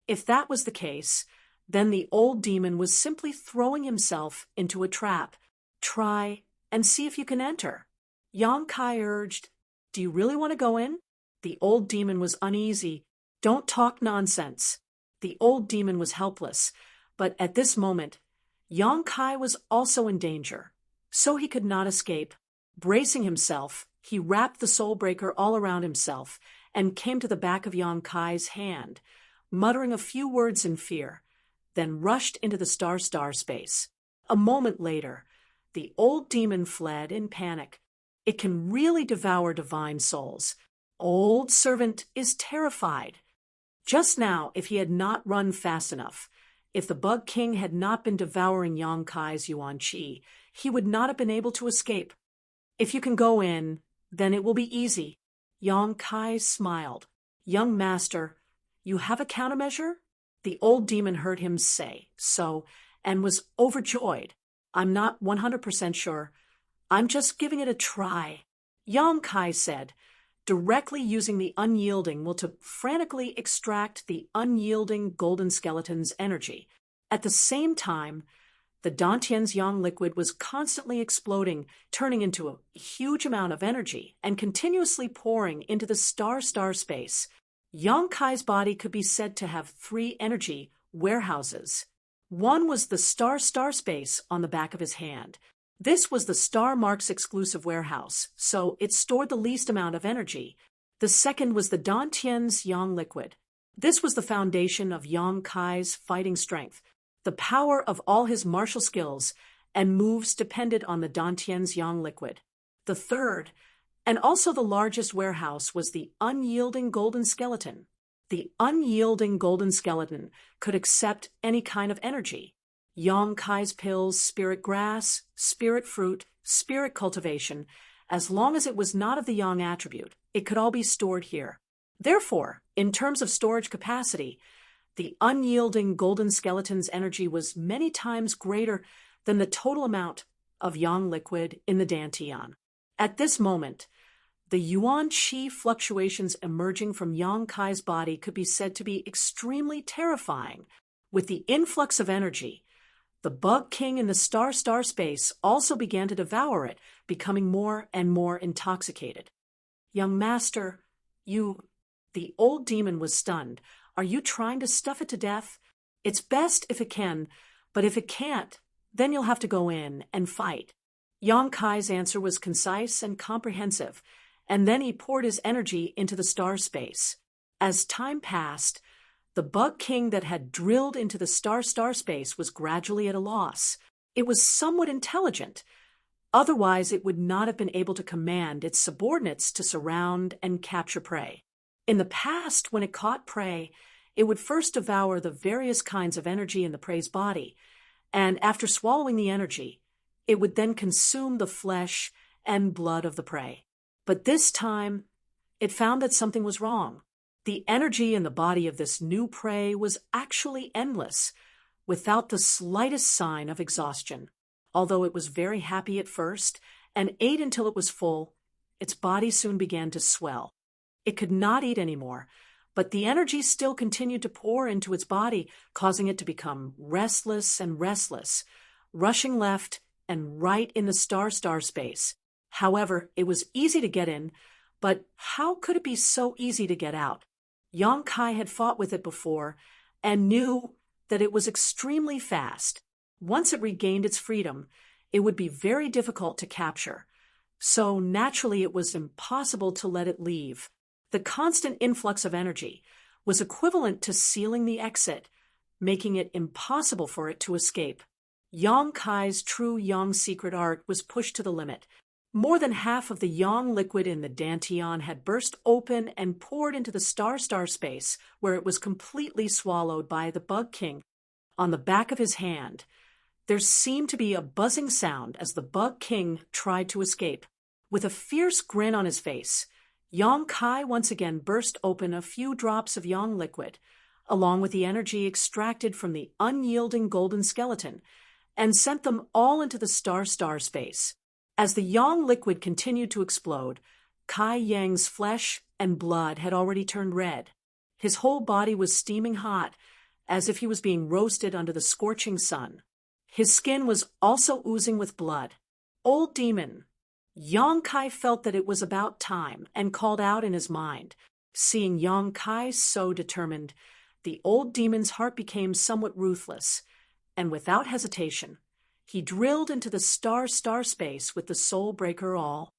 A: If that was the case, then the old demon was simply throwing himself into a trap. Try and see if you can enter. Yang Kai urged, "Do you really want to go in?" The old demon was uneasy. "Don't talk nonsense." The old demon was helpless, but at this moment, Yang Kai was also in danger, so he could not escape. Bracing himself, he wrapped the soul breaker all around himself and came to the back of Yang Kai's hand, muttering a few words in fear, then rushed into the star space. A moment later, the old demon fled in panic. It can really devour divine souls. Old servant is terrified. Just now, if he had not run fast enough, if the Bug King had not been devouring Yang Kai's yuan qi, he would not have been able to escape. If you can go in, then it will be easy. Yang Kai smiled. "Young master, you have a countermeasure?" The old demon heard him say so and was overjoyed. "I'm not 100% sure. I'm just giving it a try." Yang Kai said, "Directly using the unyielding will to frantically extract the unyielding golden skeleton's energy. At the same time, the Dantian's yang liquid was constantly exploding, turning into a huge amount of energy and continuously pouring into the star space. Yang Kai's body could be said to have 3 energy warehouses. One was the star space on the back of his hand. This was the star mark's exclusive warehouse, so it stored the least amount of energy. The second was the Dantian's yang liquid. This was the foundation of Yang Kai's fighting strength. The power of all his martial skills and moves depended on the Dantian's yang liquid. The third, and also the largest warehouse, was the unyielding golden skeleton. The unyielding golden skeleton could accept any kind of energy. Yang Kai's pills, spirit grass, spirit fruit, spirit cultivation. As long as it was not of the yang attribute, it could all be stored here. Therefore, in terms of storage capacity, the unyielding golden skeleton's energy was many times greater than the total amount of yang liquid in the dantian. At this moment, the yuan qi fluctuations emerging from Yang Kai's body could be said to be extremely terrifying. With the influx of energy, the bug king in the star space also began to devour it, becoming more and more intoxicated. Young master, the old demon was stunned. Are you trying to stuff it to death? It's best if it can, but if it can't, then you'll have to go in and fight. Yang Kai's answer was concise and comprehensive, and then he poured his energy into the star space. As time passed, the bug king that had drilled into the star space was gradually at a loss. It was somewhat intelligent. Otherwise, it would not have been able to command its subordinates to surround and capture prey. In the past, when it caught prey, it would first devour the various kinds of energy in the prey's body, and after swallowing the energy, it would then consume the flesh and blood of the prey. But this time, it found that something was wrong. The energy in the body of this new prey was actually endless, without the slightest sign of exhaustion. Although it was very happy at first and ate until it was full, its body soon began to swell. It could not eat anymore, but the energy still continued to pour into its body, causing it to become restless, rushing left and right in the star space. However, it was easy to get in, but how could it be so easy to get out? Yang Kai had fought with it before and knew that it was extremely fast. Once it regained its freedom, it would be very difficult to capture. So naturally it was impossible to let it leave. The constant influx of energy was equivalent to sealing the exit, making it impossible for it to escape. Yang Kai's true yang secret art was pushed to the limit. More than half of the yang liquid in the dantian had burst open and poured into the star space, where it was completely swallowed by the bug king. On the back of his hand, there seemed to be a buzzing sound as the bug king tried to escape. With a fierce grin on his face, Yang Kai once again burst open a few drops of yang liquid, along with the energy extracted from the unyielding golden skeleton, and sent them all into the star space. As the yang liquid continued to explode, Kai Yang's flesh and blood had already turned red. His whole body was steaming hot, as if he was being roasted under the scorching sun. His skin was also oozing with blood. Old demon! Yang Kai felt that it was about time and called out in his mind. Seeing Yang Kai so determined, the old demon's heart became somewhat ruthless, and without hesitation, he drilled into the star space with the soul breaker all.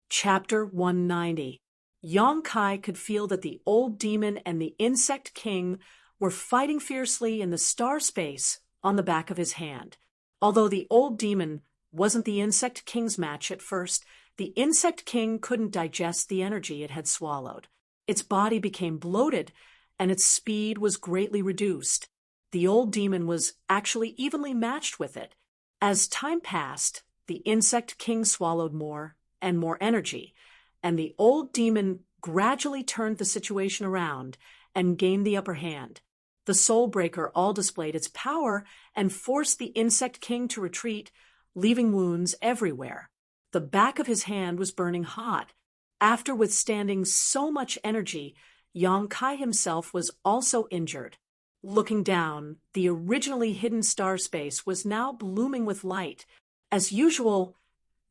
A: Chapter 190. Yang Kai could feel that the old demon and the insect king were fighting fiercely in the star space on the back of his hand. Although the old demon wasn't the insect king's match at first, the insect king couldn't digest the energy it had swallowed. Its body became bloated, and its speed was greatly reduced. The old demon was actually evenly matched with it. As time passed, the insect king swallowed more and more energy, and the old demon gradually turned the situation around and gained the upper hand. The soul breaker all displayed its power and forced the insect king to retreat, leaving wounds everywhere. The back of his hand was burning hot. After withstanding so much energy, Yang Kai himself was also injured. Looking down, the originally hidden star space was now blooming with light. As usual,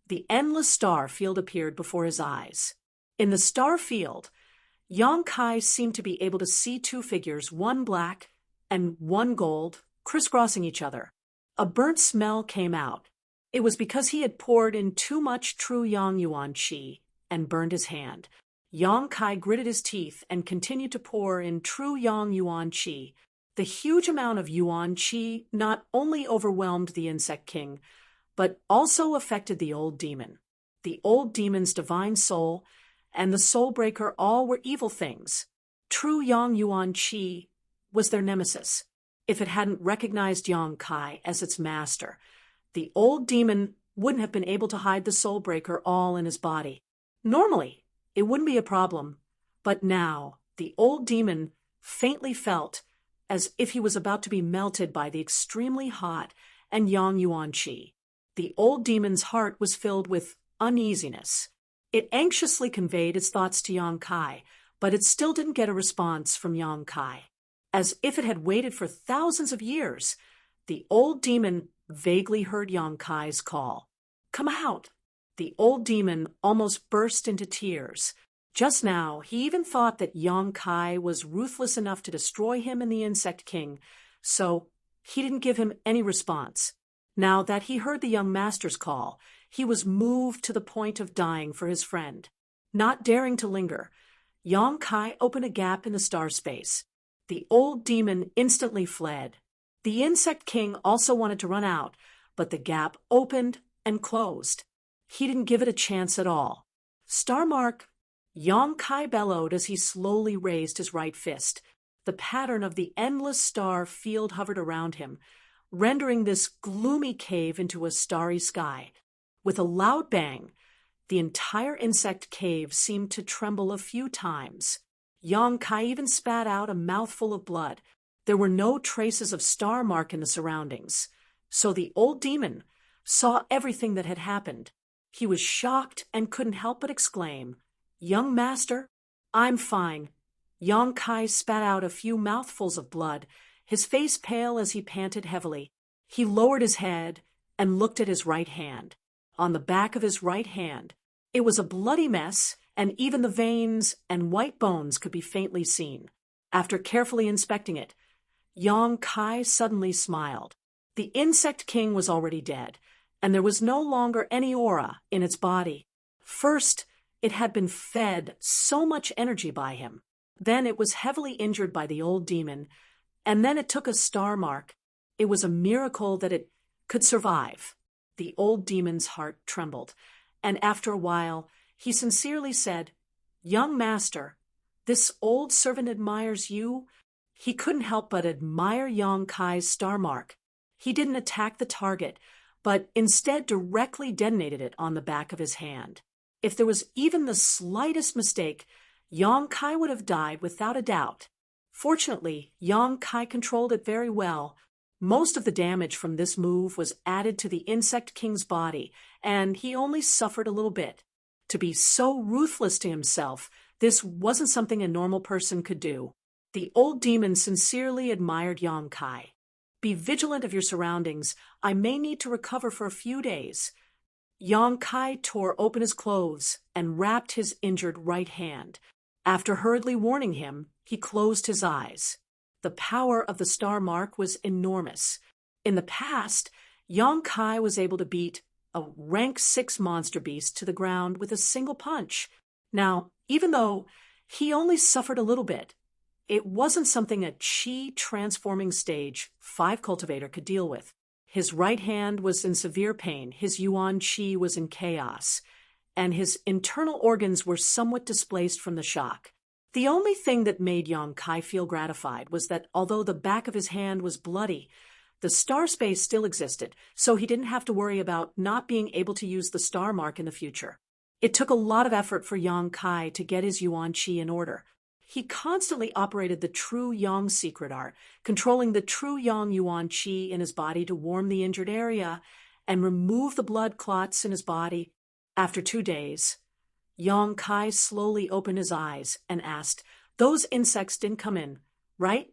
A: the endless star field appeared before his eyes. In the star field, Yang Kai seemed to be able to see two figures, one black and one gold, crisscrossing each other. A burnt smell came out. It was because he had poured in too much true Yang Yuan Qi and burned his hand. Yang Kai gritted his teeth and continued to pour in true Yang Yuan Qi. The huge amount of Yuan Qi not only overwhelmed the insect king, but also affected the old demon. The old demon's divine soul and the soul breaker all were evil things. True Yang Yuan Qi was their nemesis. If it hadn't recognized Yang Kai as its master, the old demon wouldn't have been able to hide the soul breaker all in his body. Normally, it wouldn't be a problem, but now the old demon faintly felt as if he was about to be melted by the extremely hot and Yang Yuan Qi. The old demon's heart was filled with uneasiness. It anxiously conveyed its thoughts to Yang Kai, but it still didn't get a response from Yang Kai. As if it had waited for thousands of years, the old demon vaguely heard Yang Kai's call. "Come out!" The old demon almost burst into tears. Just now, he even thought that Yang Kai was ruthless enough to destroy him and the Insect King, so he didn't give him any response. Now that he heard the young master's call, he was moved to the point of dying for his friend. Not daring to linger, Yang Kai opened a gap in the star space. The old demon instantly fled. The Insect King also wanted to run out, but the gap opened and closed. He didn't give it a chance at all. Starmark, Yang Kai bellowed as he slowly raised his right fist. The pattern of the endless star field hovered around him, rendering this gloomy cave into a starry sky. With a loud bang, the entire insect cave seemed to tremble a few times. Yang Kai even spat out a mouthful of blood. There were no traces of Starmark in the surroundings, so the old demon saw everything that had happened. He was shocked and couldn't help but exclaim, "Young master, I'm fine." Yang Kai spat out a few mouthfuls of blood, his face pale as he panted heavily. He lowered his head and looked at his right hand. On the back of his right hand, it was a bloody mess, and even the veins and white bones could be faintly seen. After carefully inspecting it, Yang Kai suddenly smiled. The Insect King was already dead, and there was no longer any aura in its body. First, it had been fed so much energy by him. Then it was heavily injured by the old demon, and then it took a star mark. It was a miracle that it could survive. The old demon's heart trembled, and after a while, he sincerely said, "Young master, this old servant admires you." He couldn't help but admire Yang Kai's star mark. He didn't attack the target, but instead directly detonated it on the back of his hand. If there was even the slightest mistake, Yang Kai would have died without a doubt. Fortunately, Yang Kai controlled it very well. Most of the damage from this move was added to the Insect King's body, and he only suffered a little bit. To be so ruthless to himself, this wasn't something a normal person could do. The old demon sincerely admired Yang Kai. "Be vigilant of your surroundings. I may need to recover for a few days." Yang Kai tore open his clothes and wrapped his injured right hand. After hurriedly warning him, he closed his eyes. The power of the star mark was enormous. In the past, Yang Kai was able to beat a rank 6 monster beast to the ground with a single punch. Now, even though he only suffered a little bit, it wasn't something a Qi transforming stage 5 cultivator could deal with. His right hand was in severe pain, his Yuan Qi was in chaos, and his internal organs were somewhat displaced from the shock. The only thing that made Yang Kai feel gratified was that although the back of his hand was bloody, the star space still existed, so he didn't have to worry about not being able to use the star mark in the future. It took a lot of effort for Yang Kai to get his Yuan Qi in order. He constantly operated the true Yang secret art, controlling the true Yang Yuan Qi in his body to warm the injured area and remove the blood clots in his body. After 2 days, Yang Kai slowly opened his eyes and asked, "Those insects didn't come in, right?"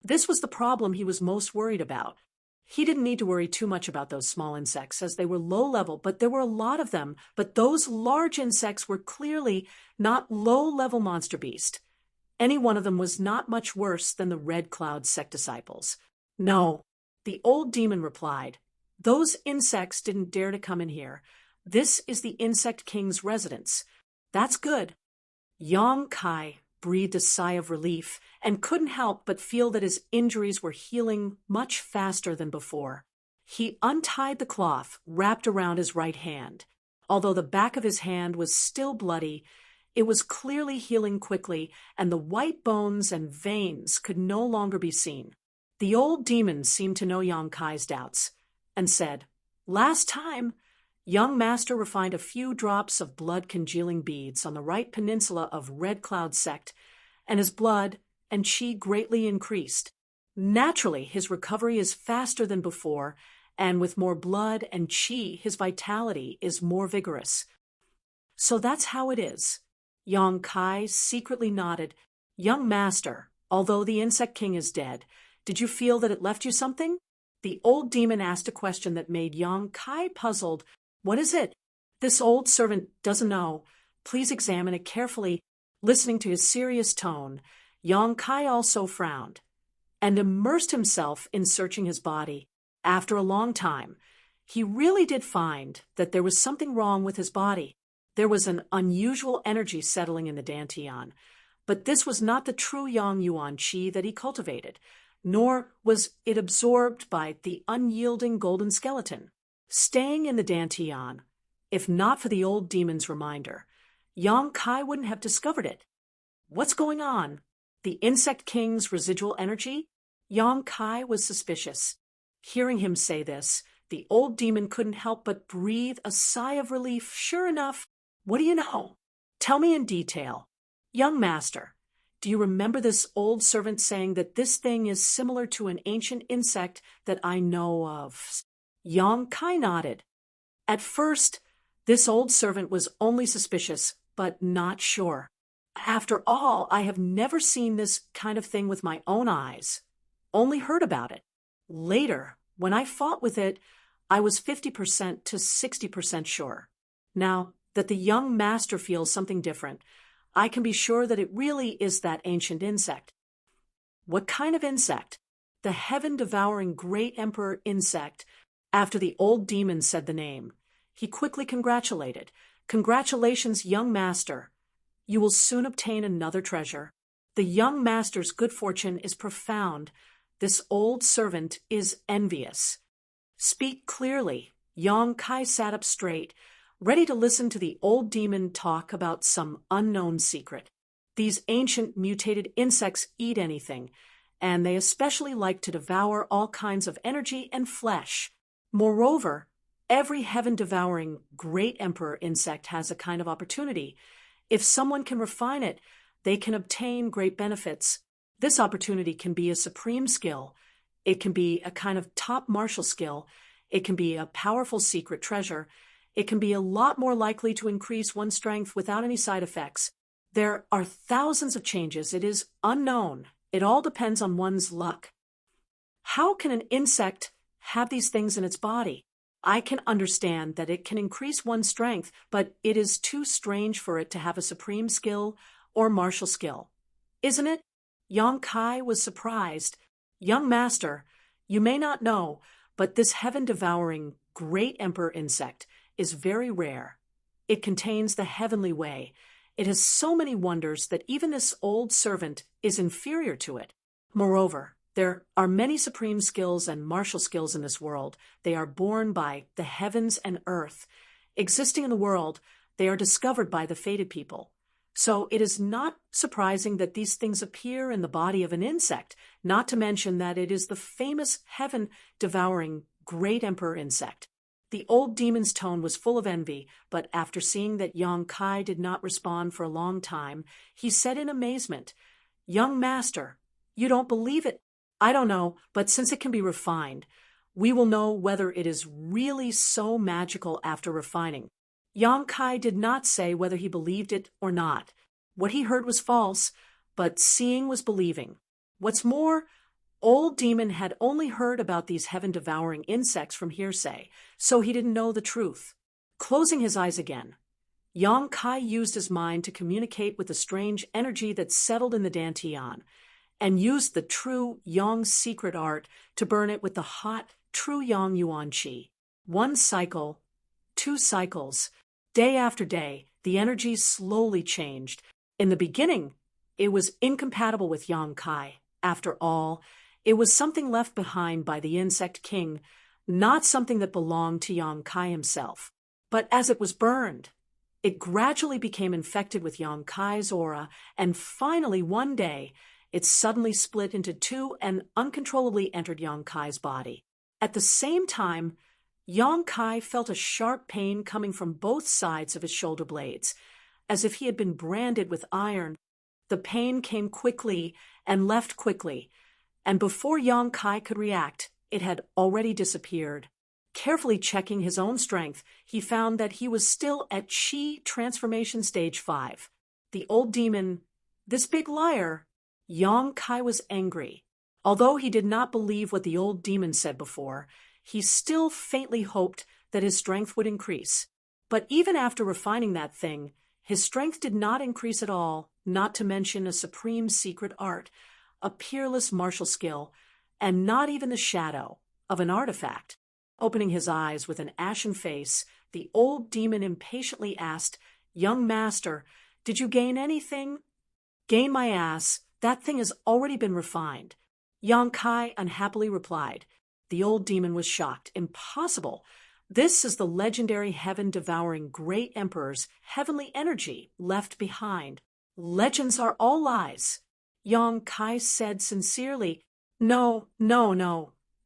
A: This was the problem he was most worried about. He didn't need to worry too much about those small insects, as they were low level, but there were a lot of them. But those large insects were clearly not low-level monster beast. Any one of them was not much worse than the Red Cloud sect disciples. "No," the old demon replied. "Those insects didn't dare to come in here. This is the Insect King's residence." "That's good." Yang Kai breathed a sigh of relief and couldn't help but feel that his injuries were healing much faster than before. He untied the cloth wrapped around his right hand. Although the back of his hand was still bloody, It was clearly healing quickly, and the white bones and veins could no longer be seen. The old demon seemed to know Yang Kai's doubts, and said, "Last time, young master refined a few drops of blood-congealing beads on the right peninsula of Red Cloud sect, and his blood and chi greatly increased. Naturally, his recovery is faster than before, and with more blood and chi, his vitality is more vigorous. So that's how it is." Yang Kai secretly nodded. "Young master, although the insect king is dead, did you feel that it left you something?" The old demon asked a question that made Yang Kai puzzled. "What is it?" "This old servant doesn't know. Please examine it carefully." Listening to his serious tone, Yang Kai also frowned and immersed himself in searching his body. After a long time, he really did find that there was something wrong with his body. There was an unusual energy settling in the Dantian, but this was not the true Yang Yuan Qi that he cultivated, nor was it absorbed by the unyielding golden skeleton. Staying in the Dantian, if not for the old demon's reminder, Yang Kai wouldn't have discovered it. What's going on? The insect king's residual energy? Yang Kai was suspicious. Hearing him say this, the old demon couldn't help but breathe a sigh of relief. "Sure enough, what do you know? Tell me in detail." "Young master, do you remember this old servant saying that this thing is similar to an ancient insect that I know of?" Yang Kai nodded. At first, this old servant was only suspicious, but not sure. "After all, I have never seen this kind of thing with my own eyes, only heard about it. Later, when I fought with it, I was 50% to 60% sure. Now that the young master feels something different, I can be sure that it really is that ancient insect." "What kind of insect?" "The heaven-devouring great emperor insect." After the old demon said the name, he quickly congratulated. "Congratulations, young master. You will soon obtain another treasure. The young master's good fortune is profound. This old servant is envious." "Speak clearly." Yang Kai sat up straight, ready to listen to the old demon talk about some unknown secret. These ancient mutated insects eat anything, and they especially like to devour all kinds of energy and flesh. Moreover, every heaven-devouring great emperor insect has a kind of opportunity. If someone can refine it, they can obtain great benefits. This opportunity can be a supreme skill. It can be a kind of top martial skill. It can be a powerful secret treasure. It can be a lot more likely to increase one's strength without any side effects. There are thousands of changes. It is unknown. It all depends on one's luck. How can an insect have these things in its body? I can understand that it can increase one's strength, but it is too strange for it to have a supreme skill or martial skill. Isn't it? Yang Kai was surprised. "Young master, you may not know, but this heaven-devouring great emperor insect is very rare. It contains the heavenly way. It has so many wonders that even this old servant is inferior to it. Moreover, there are many supreme skills and martial skills in this world. They are born by the heavens and earth. Existing in the world, they are discovered by the fated people. So it is not surprising that these things appear in the body of an insect, not to mention that it is the famous heaven-devouring great emperor insect." The old demon's tone was full of envy, but after seeing that Yang Kai did not respond for a long time, he said in amazement, "Young master, you don't believe it?" "I don't know, but since it can be refined, we will know whether it is really so magical after refining." Yang Kai did not say whether he believed it or not. What he heard was false, but seeing was believing. What's more, old demon had only heard about these heaven-devouring insects from hearsay, so he didn't know the truth. Closing his eyes again, Yang Kai used his mind to communicate with the strange energy that settled in the Dantian, and used the true Yang's secret art to burn it with the hot, true Yang Yuan Qi. 1 cycle, 2 cycles. Day after day, the energy slowly changed. In the beginning, it was incompatible with Yang Kai. After all, it was something left behind by the insect king, not something that belonged to Yang Kai himself. But as it was burned, It gradually became infected with Yang Kai's aura, and finally one day, it suddenly split into two and uncontrollably entered Yang Kai's body. At the same time, Yang Kai felt a sharp pain coming from both sides of his shoulder blades, as if he had been branded with iron. The pain came quickly and left quickly, and before Yang Kai could react, it had already disappeared. Carefully checking his own strength, he found that he was still at Qi Transformation Stage 5. The old demon, this big liar. Yang Kai was angry. Although he did not believe what the old demon said before, he still faintly hoped that his strength would increase. But even after refining that thing, his strength did not increase at all, not to mention a supreme secret art, a peerless martial skill, and not even the shadow of an artifact. Opening his eyes with an ashen face, the old demon impatiently asked, "Young master, did you gain anything?" "Gain my ass. That thing has already been refined." Yang Kai unhappily replied. The old demon was shocked. "Impossible. This is the legendary heaven-devouring great emperor's heavenly energy left behind. Legends are all lies." Yang Kai said sincerely, No.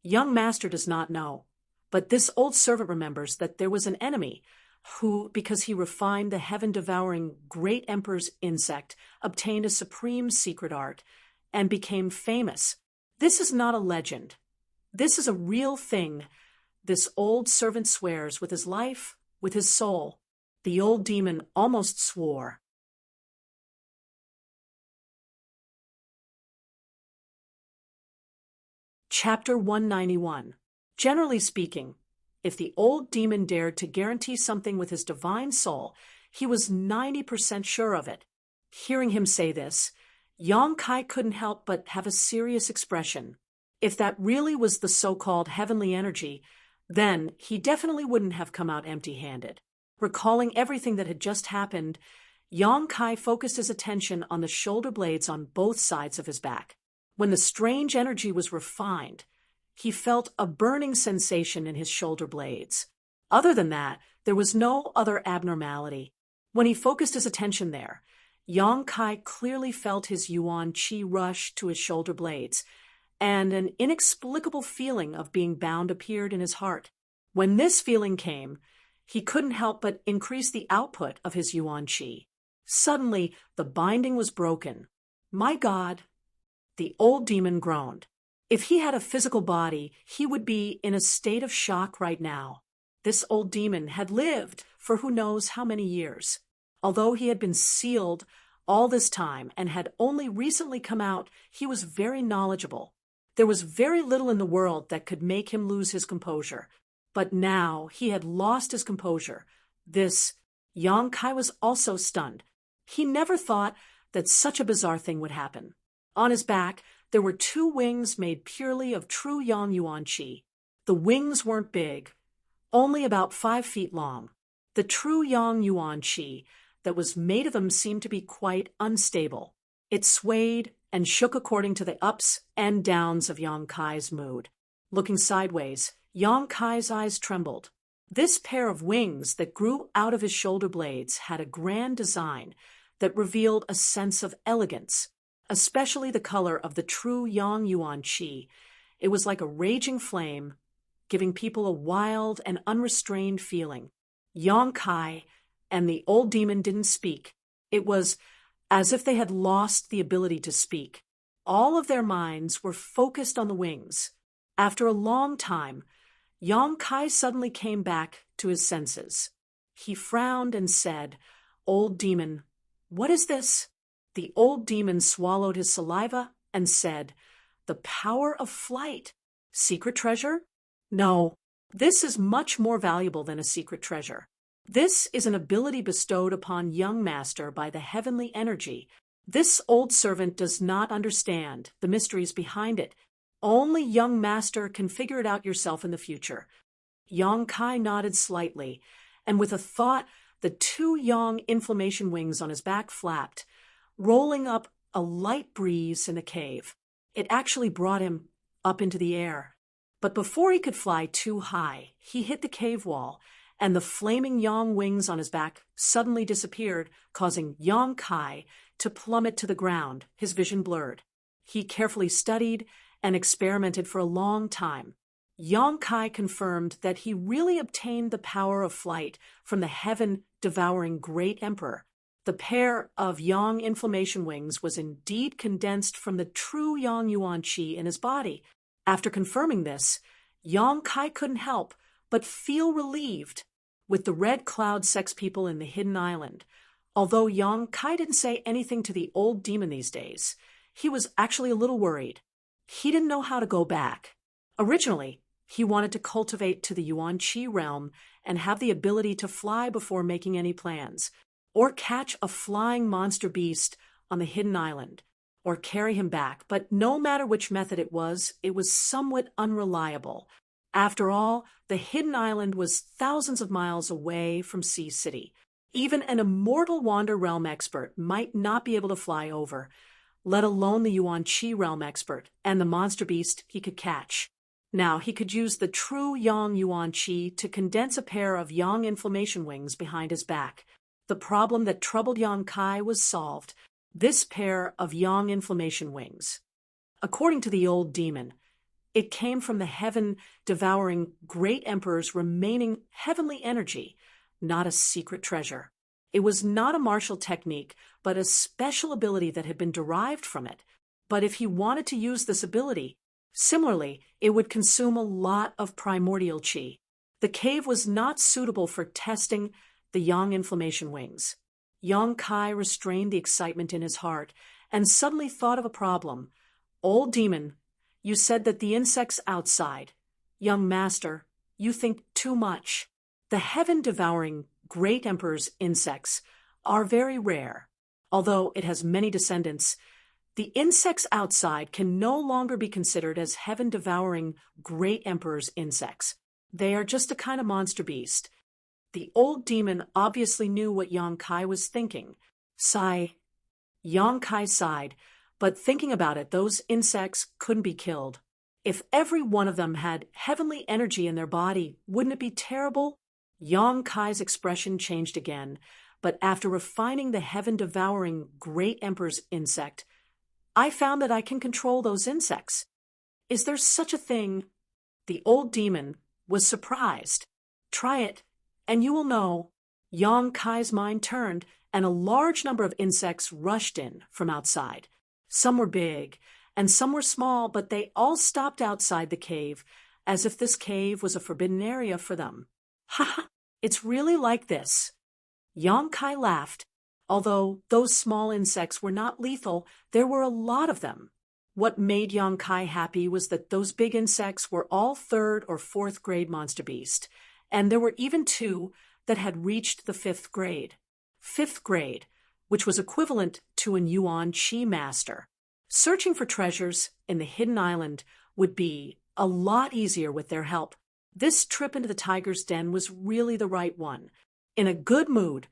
A: Young master does not know. But this old servant remembers that there was an enemy who, because he refined the heaven-devouring great emperor's insect, obtained a supreme secret art and became famous. This is not a legend. This is a real thing. This old servant swears with his life, with his soul. The old demon almost swore. Chapter 191. Generally speaking, if the old demon dared to guarantee something with his divine soul, he was 90% sure of it. Hearing him say this, Yang Kai couldn't help but have a serious expression. If that really was the so-called heavenly energy, then he definitely wouldn't have come out empty-handed. Recalling everything that had just happened, Yang Kai focused his attention on the shoulder blades on both sides of his back. When the strange energy was refined, he felt a burning sensation in his shoulder blades. Other than that, there was no other abnormality. When he focused his attention there, Yang Kai clearly felt his yuan qi rush to his shoulder blades, and an inexplicable feeling of being bound appeared in his heart. When this feeling came, he couldn't help but increase the output of his yuan qi. Suddenly, the binding was broken. "My God," the old demon groaned. If he had a physical body, he would be in a state of shock right now. This old demon had lived for who knows how many years. Although he had been sealed all this time and had only recently come out, he was very knowledgeable. There was very little in the world that could make him lose his composure. But now he had lost his composure. Yang Kai was also stunned. He never thought that such a bizarre thing would happen. On his back, there were two wings made purely of true Yang Yuan Qi. The wings weren't big, only about 5 feet long. The true Yang Yuan Qi that was made of them seemed to be quite unstable. It swayed and shook according to the ups and downs of Yang Kai's mood. Looking sideways, Yang Kai's eyes trembled. This pair of wings that grew out of his shoulder blades had a grand design that revealed a sense of elegance, especially the color of the true Yang Yuan Qi. It was like a raging flame, giving people a wild and unrestrained feeling. Yang Kai and the old demon didn't speak. It was as if they had lost the ability to speak. All of their minds were focused on the wings. After a long time, Yang Kai suddenly came back to his senses. He frowned and said, "Old demon, what is this?" The old demon swallowed his saliva and said, "The power of flight. Secret treasure? No, this is much more valuable than a secret treasure. This is an ability bestowed upon young master by the heavenly energy. This old servant does not understand the mysteries behind it. Only young master can figure it out yourself in the future." Yang Kai nodded slightly, and with a thought, the two yang inflammation wings on his back flapped, rolling up a light breeze in the cave. It actually brought him up into the air. But before he could fly too high, he hit the cave wall, and the flaming Yang wings on his back suddenly disappeared, causing Yang Kai to plummet to the ground, his vision blurred. He carefully studied and experimented for a long time. Yang Kai confirmed that he really obtained the power of flight from the heaven-devouring great emperor. The pair of Yang inflammation wings was indeed condensed from the true Yang Yuan Qi in his body. After confirming this, Yang Kai couldn't help but feel relieved with the Red Cloud sex people in the hidden island. Although Yang Kai didn't say anything to the old demon these days, he was actually a little worried. He didn't know how to go back. Originally, he wanted to cultivate to the Yuan Qi realm and have the ability to fly before making any plans, or catch a flying monster beast on the hidden island, or carry him back. But no matter which method it was somewhat unreliable. After all, the hidden island was thousands of miles away from Sea City. Even an immortal Wander Realm expert might not be able to fly over, let alone the Yuan Qi realm expert and the monster beast he could catch. Now he could use the true Yang Yuan Qi to condense a pair of Yang inflammation wings behind his back. The problem that troubled Yang Kai was solved. This pair of Yang inflammation wings. According to the old demon, it came from the heaven-devouring great emperor's remaining heavenly energy, not a secret treasure. It was not a martial technique, but a special ability that had been derived from it. But if he wanted to use this ability, similarly, it would consume a lot of primordial qi. The cave was not suitable for testing the Yang inflammation wings. Yang Kai restrained the excitement in his heart and suddenly thought of a problem. Old demon, you said that the insects outside. Young master, you think too much. The heaven-devouring great emperor's insects are very rare. Although it has many descendants, the insects outside can no longer be considered as heaven-devouring great emperor's insects. They are just a kind of monster beast. The old demon obviously knew what Yang Kai was thinking. Sigh. Yang Kai sighed, but thinking about it, those insects couldn't be killed. If every one of them had heavenly energy in their body, wouldn't it be terrible? Yang Kai's expression changed again, but after refining the heaven-devouring great emperor's insect, I found that I can control those insects. Is there such a thing? The old demon was surprised. Try it, and you will know. Yang Kai's mind turned, and a large number of insects rushed in from outside. Some were big, and some were small, but they all stopped outside the cave, as if this cave was a forbidden area for them. Ha ha! It's really like this. Yang Kai laughed. Although those small insects were not lethal, there were a lot of them. What made Yang Kai happy was that those big insects were all 3rd or 4th grade monster beast, and there were even 2 that had reached the 5th grade. 5th grade, which was equivalent to an Yuan Qi master. Searching for treasures in the hidden island would be a lot easier with their help. This trip into the tiger's den was really the right one. In a good mood,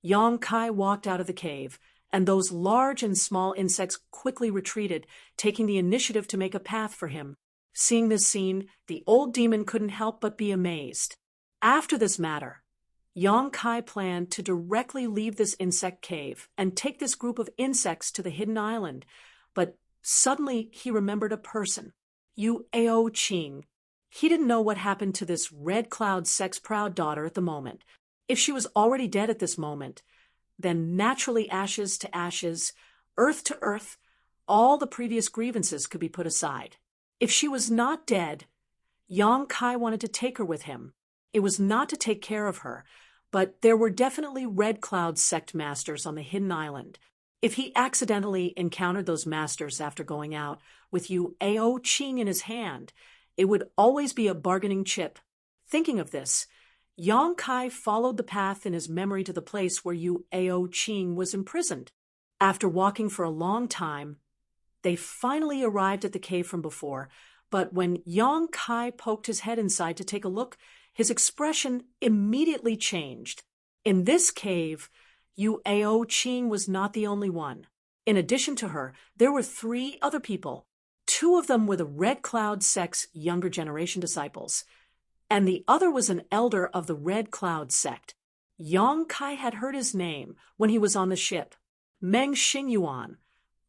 A: Yang Kai walked out of the cave, and those large and small insects quickly retreated, taking the initiative to make a path for him. Seeing this scene, the old demon couldn't help but be amazed. After this matter, Yang Kai planned to directly leave this insect cave and take this group of insects to the hidden island, but suddenly he remembered a person, Yu Ao Qing. He didn't know what happened to this Red Cloud sex-proud daughter at the moment. If she was already dead at this moment, then naturally ashes to ashes, earth to earth, all the previous grievances could be put aside. If she was not dead, Yang Kai wanted to take her with him. It was not to take care of her, but there were definitely Red Cloud sect masters on the hidden island. If he accidentally encountered those masters after going out with Yu Ao Qing in his hand, it would always be a bargaining chip. Thinking of this, Yang Kai followed the path in his memory to the place where Yu Ao Qing was imprisoned. After walking for a long time, they finally arrived at the cave from before, but when Yang Kai poked his head inside to take a look, his expression immediately changed. In this cave, Yu Ao Qing was not the only one. In addition to her, there were 3 other people. 2 of them were the Red Cloud sect's younger generation disciples. and the other was an elder of the Red Cloud sect. Yang Kai had heard his name when he was on the ship, Meng Xingyuan.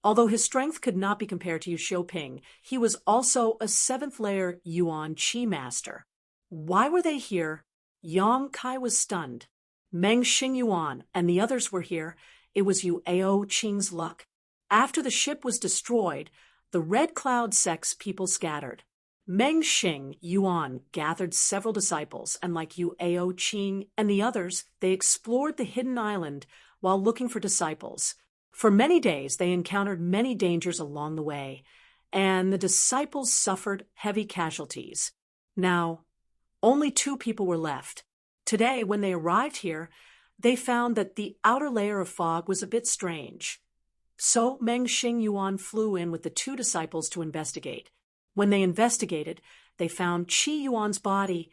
A: Although his strength could not be compared to Yu Xiaoping, he was also a seventh-layer Yuan Qi master. Why were they here? Yang Kai was stunned. Meng Xingyuan and the others were here. It was Yu Ao Qing's luck. After the ship was destroyed, the Red Cloud sect's people scattered. Meng Xingyuan gathered several disciples, and like Yu Ao Qing and the others, they explored the hidden island while looking for disciples. For many days, they encountered many dangers along the way, and the disciples suffered heavy casualties. Now, only 2 people were left. Today, when they arrived here, they found that the outer layer of fog was a bit strange. So Meng Xingyuan flew in with the 2 disciples to investigate. When they investigated, they found Qi Yuan's body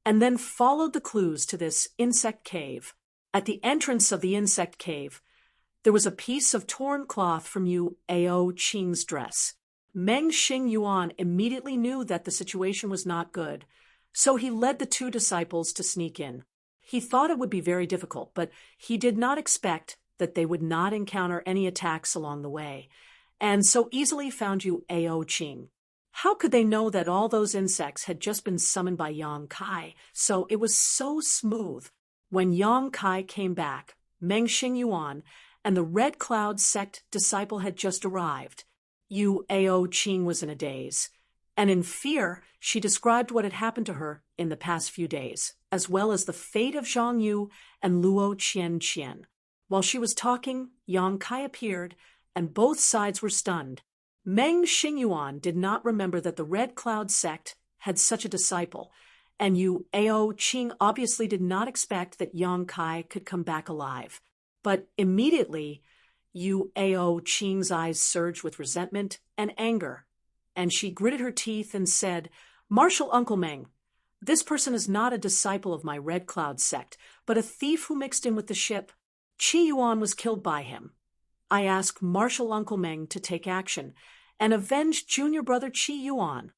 A: and then followed the clues to this insect cave. At the entrance of the insect cave, there was a piece of torn cloth from Yu Ao Qing's dress. Meng Xingyuan immediately knew that the situation was not good, so he led the 2 disciples to sneak in. He thought it would be very difficult, but he did not expect that they would not encounter any attacks along the way, and so easily found Yu Ao Qing. How could they know that all those insects had just been summoned by Yang Kai? So it was so smooth. When Yang Kai came back, Meng Xingyuan and the Red Cloud sect disciple had just arrived. Yu Ao Qing was in a daze, and in fear she described what had happened to her in the past few days, as well as the fate of Zhang Yu and Luo Qian. While she was talking, Yang Kai appeared, and both sides were stunned. Meng Xingyuan did not remember that the Red Cloud sect had such a disciple, and Yu Ao Qing obviously did not expect that Yang Kai could come back alive. But immediately, Yu Ao Qing's eyes surged with resentment and anger, and she gritted her teeth and said, "Martial Uncle Meng, this person is not a disciple of my Red Cloud sect, but a thief who mixed in with the ship. Qi Yuan was killed by him. I ask Martial Uncle Meng to take action and avenge junior brother Qi Yuan."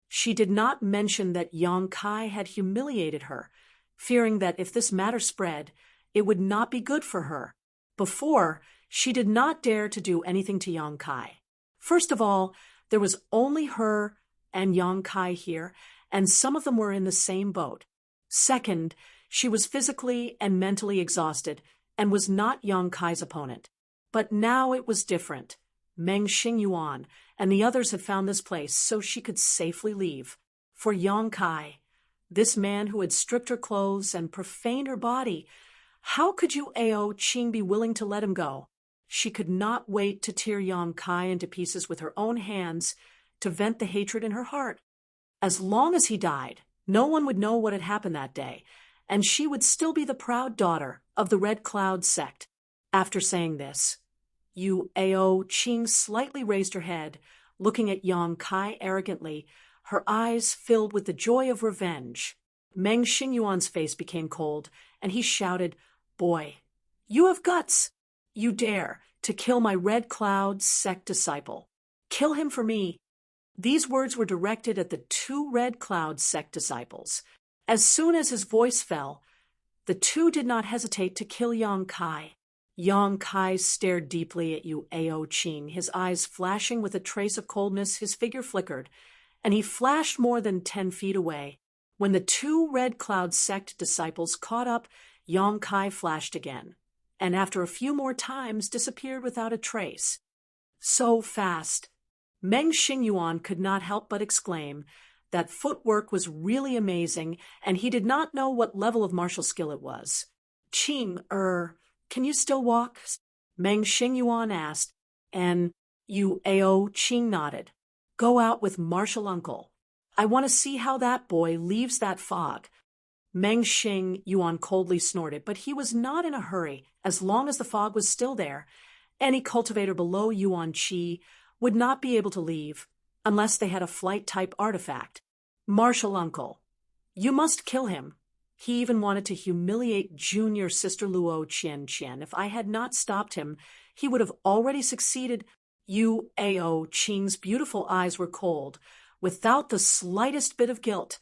A: She did not mention that Yang Kai had humiliated her, fearing that if this matter spread, it would not be good for her. Before, she did not dare to do anything to Yang Kai. First of all, there was only her and Yang Kai here, and some of them were in the same boat. Second, she was physically and mentally exhausted and was not Yang Kai's opponent. But now it was different. Meng Xingyuan and the others had found this place so she could safely leave. For Yang Kai, this man who had stripped her clothes and profaned her body, how could Yu Ao Qing be willing to let him go? She could not wait to tear Yang Kai into pieces with her own hands to vent the hatred in her heart. As long as he died, no one would know what had happened that day, and she would still be the proud daughter of the Red Cloud sect. After saying this, Yu Ao Qing slightly raised her head, looking at Yang Kai arrogantly, her eyes filled with the joy of revenge. Meng Xingyuan's face became cold, and he shouted, "Boy, you have guts! You dare to kill my Red Cloud sect disciple. Kill him for me." These words were directed at the 2 Red Cloud sect disciples. As soon as his voice fell, the 2 did not hesitate to kill Yang Kai. Yang Kai stared deeply at Yu Ao Qing, his eyes flashing with a trace of coldness. His figure flickered, and he flashed more than 10 feet away. When the 2 Red Cloud sect disciples caught up, Yang Kai flashed again, and after a few more times disappeared without a trace. So fast! Meng Xingyuan could not help but exclaim that footwork was really amazing, and he did not know what level of martial skill it was. "Qing, can you still walk?" Meng Xingyuan asked, and Yu Ao Qing nodded. "Go out with Martial Uncle. I want to see how that boy leaves that fog." Meng Xingyuan coldly snorted, but he was not in a hurry. As long as the fog was still there, any cultivator below Yuan Qi would not be able to leave unless they had a flight-type artifact. "Martial Uncle, you must kill him." He even wanted to humiliate junior sister Luo Qian. If I had not stopped him, he would have already succeeded. Yu Ao Qing's beautiful eyes were cold, without the slightest bit of guilt.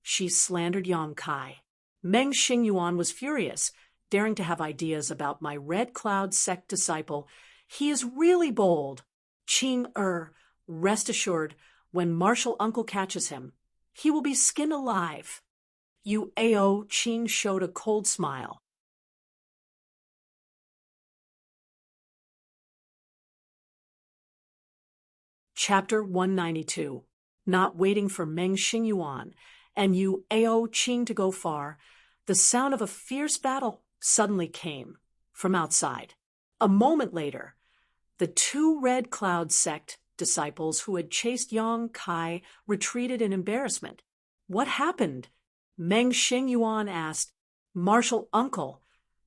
A: she slandered Yang Kai. Meng Xingyuan was furious, daring to have ideas about my Red Cloud sect disciple. He is really bold. Rest assured, when Martial Uncle catches him, he will be skinned alive. You Ao, Qing showed a cold smile. Chapter 192. Not waiting for Meng Xingyuan and Yu Ao Qing to go far, the sound of a fierce battle suddenly came from outside. A moment later, the two Red Cloud sect disciples who had chased Yang Kai retreated in embarrassment. What happened? Meng Xingyuan asked. Martial Uncle,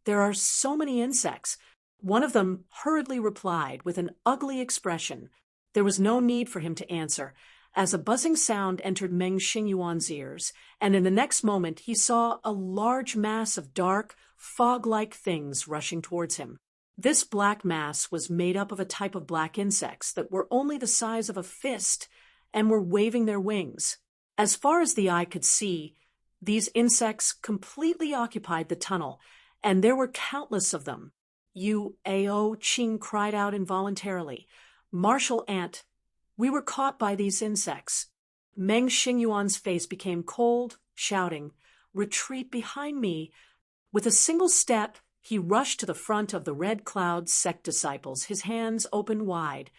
A: there are so many insects. One of them hurriedly replied with an ugly expression. There was no need for him to answer, as a buzzing sound entered Meng Xingyuan's ears, and in the next moment he saw a large mass of dark, fog-like things rushing towards him. This black mass was made up of a type of black insects that were only the size of a fist and were waving their wings. As far as the eye could see, these insects completely occupied the tunnel, and there were countless of them. Yu Ao Qing cried out involuntarily. Martial Ant, we were caught by these insects. Meng Xingyuan's face became cold, shouting, Retreat behind me. With a single step, he rushed to the front of the Red Cloud sect disciples, his hands open wide,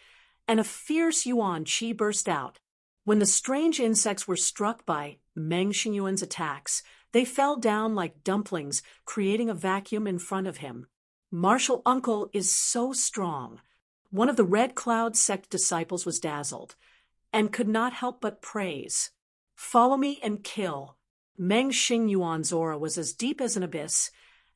A: and a fierce Yuan Qi burst out. When the strange insects were struck by Meng Xingyuan's attacks, they fell down like dumplings, creating a vacuum in front of him. Martial Uncle is so strong. One of the Red Cloud sect disciples was dazzled, and could not help but praise. Follow me and kill. Meng Xingyuan's aura was as deep as an abyss,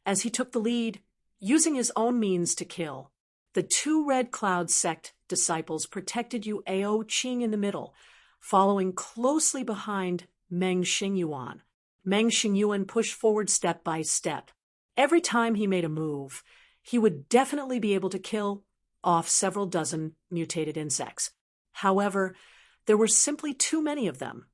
A: as he took the lead, using his own means to kill. The two Red Cloud sect disciples protected Yu Ao Qing in the middle, following closely behind Meng Xingyuan. Meng Xingyuan pushed forward step by step. Every time he made a move, he would definitely be able to kill off several dozen mutated insects. However, there were simply too many of them,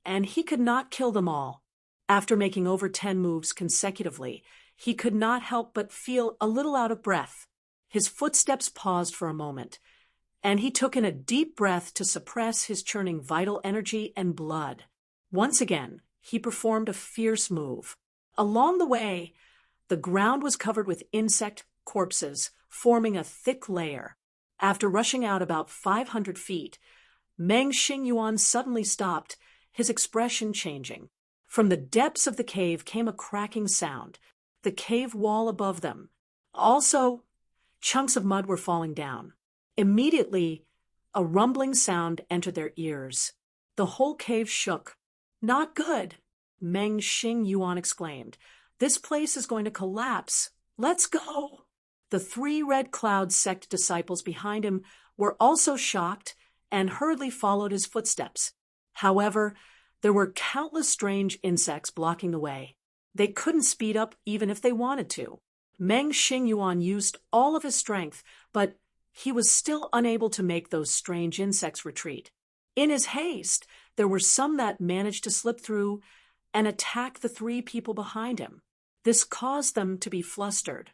A: and he could not kill them all. After making over 10 moves consecutively, he could not help but feel a little out of breath. His footsteps paused for a moment, and he took in a deep breath to suppress his churning vital energy and blood. Once again, he performed a fierce move. Along the way, the ground was covered with insect corpses, forming a thick layer. After rushing out about 500 feet, Meng Xingyuan suddenly stopped, his expression changing. From the depths of the cave came a cracking sound, the cave wall above them. Also, chunks of mud were falling down. Immediately, a rumbling sound entered their ears. The whole cave shook. Not good, Meng Xingyuan exclaimed. This place is going to collapse. Let's go. The 3 Red Cloud sect disciples behind him were also shocked and hurriedly followed his footsteps. However, there were countless strange insects blocking the way. They couldn't speed up even if they wanted to. Meng Xingyuan used all of his strength, but he was still unable to make those strange insects retreat. In his haste, there were some that managed to slip through and attack the 3 people behind him. This caused them to be flustered.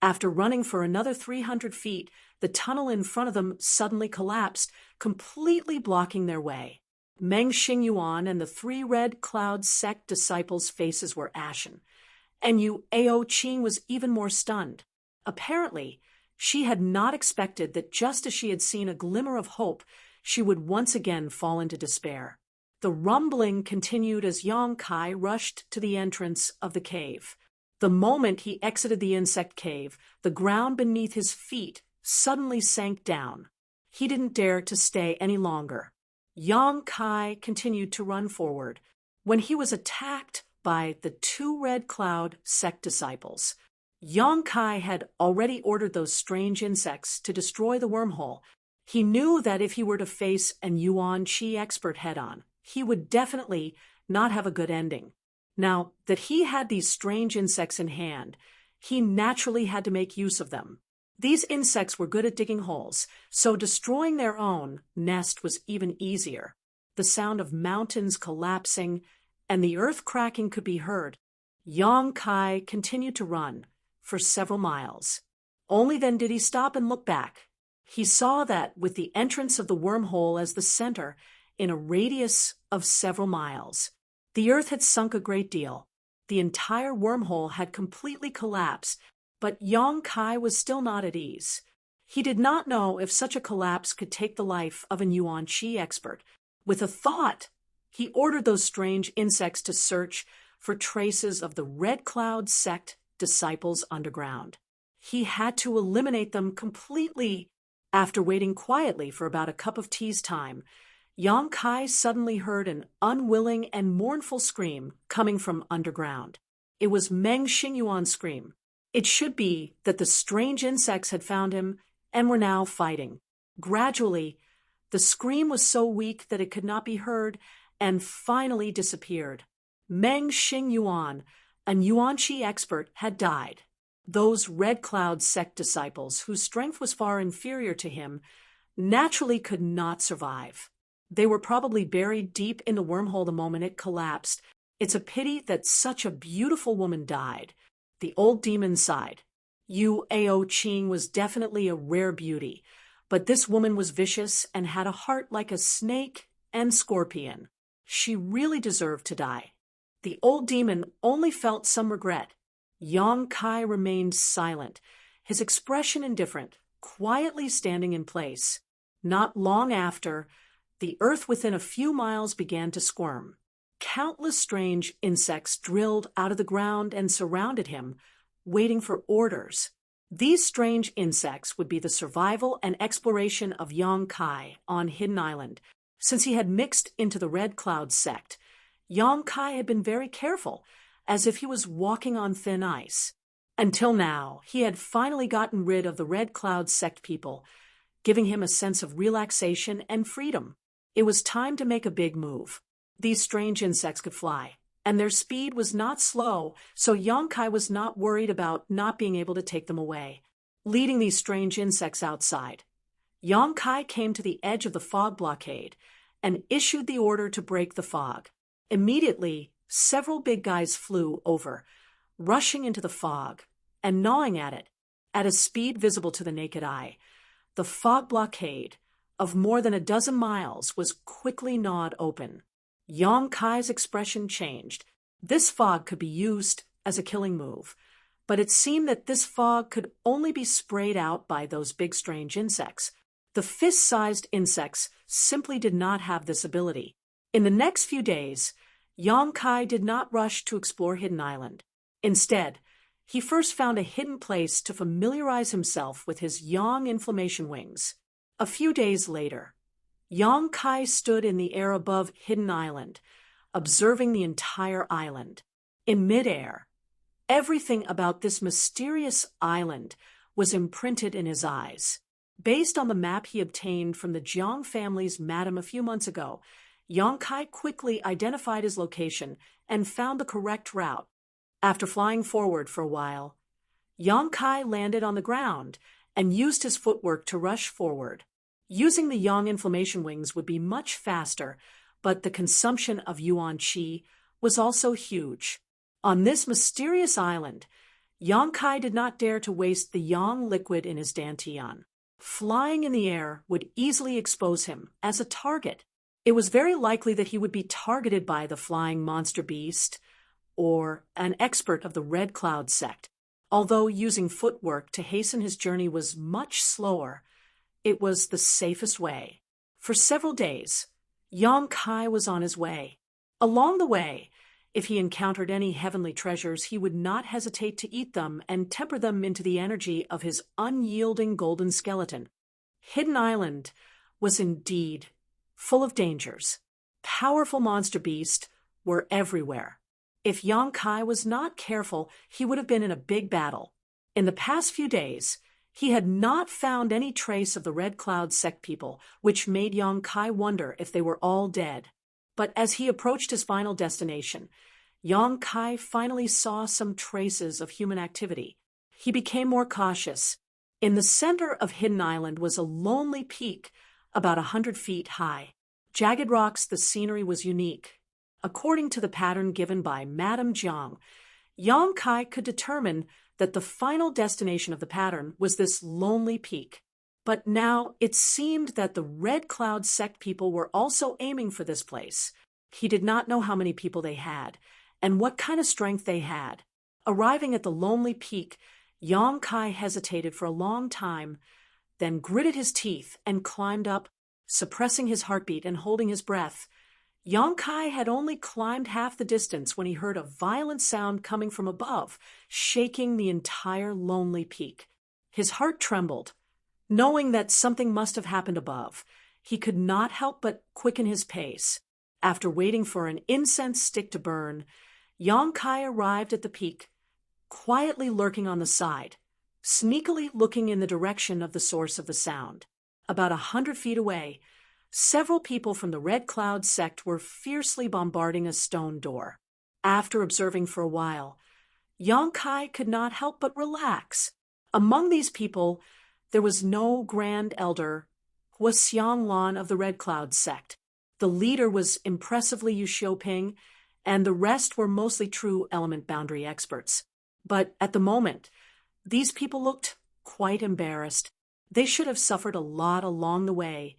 A: After running for another 300 feet, the tunnel in front of them suddenly collapsed, completely blocking their way. Meng Xingyuan and the 3 Red Cloud sect disciples' faces were ashen, and Yu Ao Qing was even more stunned. Apparently, she had not expected that just as she had seen a glimmer of hope, she would once again fall into despair. The rumbling continued as Yang Kai rushed to the entrance of the cave. The moment he exited the insect cave, the ground beneath his feet suddenly sank down. He didn't dare to stay any longer. Yang Kai continued to run forward when he was attacked by the 2 Red Cloud sect disciples. Yang Kai had already ordered those strange insects to destroy the wormhole. He knew that if he were to face an Yuan Qi expert head-on, he would definitely not have a good ending. Now that he had these strange insects in hand, he naturally had to make use of them. These insects were good at digging holes, so destroying their own nest was even easier. The sound of mountains collapsing and the earth cracking could be heard, Yang Kai continued to run for several miles. Only then did he stop and look back. He saw that with the entrance of the wormhole as the center, in a radius of several miles, the earth had sunk a great deal. The entire wormhole had completely collapsed, but Yang Kai was still not at ease. He did not know if such a collapse could take the life of an Yuan Qi expert. With a thought, he ordered those strange insects to search for traces of the Red Cloud sect disciples underground. He had to eliminate them completely. After waiting quietly for about a cup of tea's time, Yang Kai suddenly heard an unwilling and mournful scream coming from underground. It was Meng Xingyuan's scream. It should be that the strange insects had found him and were now fighting. Gradually, the scream was so weak that it could not be heard and finally disappeared. Meng Xingyuan, an Yuan Qi expert, had died. Those Red Cloud sect disciples, whose strength was far inferior to him, naturally could not survive. They were probably buried deep in the wormhole the moment it collapsed. It's a pity that such a beautiful woman died. The old demon sighed. Yu Ao Qing was definitely a rare beauty, but this woman was vicious and had a heart like a snake and scorpion. She really deserved to die. The old demon only felt some regret. Yang Kai remained silent, his expression indifferent, quietly standing in place. Not long after, the earth within a few miles began to squirm. Countless strange insects drilled out of the ground and surrounded him, waiting for orders. These strange insects would be the survival and exploration of Yang Kai on Hidden Island. Since he had mixed into the Red Cloud sect, Yang Kai had been very careful, as if he was walking on thin ice. Until now, he had finally gotten rid of the Red Cloud sect people, giving him a sense of relaxation and freedom. It was time to make a big move. These strange insects could fly, and their speed was not slow, so Yang Kai was not worried about not being able to take them away. Leading these strange insects outside, Yang Kai came to the edge of the fog blockade and issued the order to break the fog. Immediately, several big guys flew over, rushing into the fog and gnawing at it at a speed visible to the naked eye. The fog blockade of more than a dozen miles was quickly gnawed open. Yang Kai's expression changed. This fog could be used as a killing move, but it seemed that this fog could only be sprayed out by those big strange insects. The fist-sized insects simply did not have this ability. In the next few days, Yang Kai did not rush to explore Hidden Island. Instead, he first found a hidden place to familiarize himself with his Yang inflammation wings. A few days later, Yang Kai stood in the air above Hidden Island, observing the entire island. In midair, everything about this mysterious island was imprinted in his eyes. Based on the map he obtained from the Jiang family's madam a few months ago, Yang Kai quickly identified his location and found the correct route. After flying forward for a while, Yang Kai landed on the ground and used his footwork to rush forward. Using the Yang inflammation wings would be much faster, but the consumption of Yuan Qi was also huge. On this mysterious island, Yang Kai did not dare to waste the Yang liquid in his dantian. Flying in the air would easily expose him as a target. It was very likely that he would be targeted by the flying monster beast or an expert of the Red Cloud sect. Although using footwork to hasten his journey was much slower, it was the safest way. For several days, Yang Kai was on his way. Along the way, if he encountered any heavenly treasures, he would not hesitate to eat them and temper them into the energy of his unyielding golden skeleton. Hidden Island was indeed full of dangers. Powerful monster beasts were everywhere. If Yang Kai was not careful, he would have been in a big battle. In the past few days, he had not found any trace of the Red Cloud sect people, which made Yang Kai wonder if they were all dead. But as he approached his final destination, Yang Kai finally saw some traces of human activity. He became more cautious. In the center of Hidden Island was a lonely peak about 100 feet high. Jagged rocks, the scenery was unique. According to the pattern given by Madame Jiang, Yang Kai could determine that the final destination of the pattern was this lonely peak. But now it seemed that the Red Cloud sect people were also aiming for this place. He did not know how many people they had, and what kind of strength they had. Arriving at the lonely peak, Yang Kai hesitated for a long time, then gritted his teeth and climbed up, suppressing his heartbeat and holding his breath. Yang Kai had only climbed half the distance when he heard a violent sound coming from above, shaking the entire lonely peak. His heart trembled. Knowing that something must have happened above, he could not help but quicken his pace. After waiting for an incense stick to burn, Yang Kai arrived at the peak, quietly lurking on the side, sneakily looking in the direction of the source of the sound. About 100 feet away, several people from the Red Cloud sect were fiercely bombarding a stone door. After observing for a while, Yang Kai could not help but relax. Among these people, there was no Grand Elder Huaxiang Lan of the Red Cloud sect. The leader was impressively Yu Xiaoping, and the rest were mostly true element boundary experts. But at the moment, these people looked quite embarrassed. They should have suffered a lot along the way.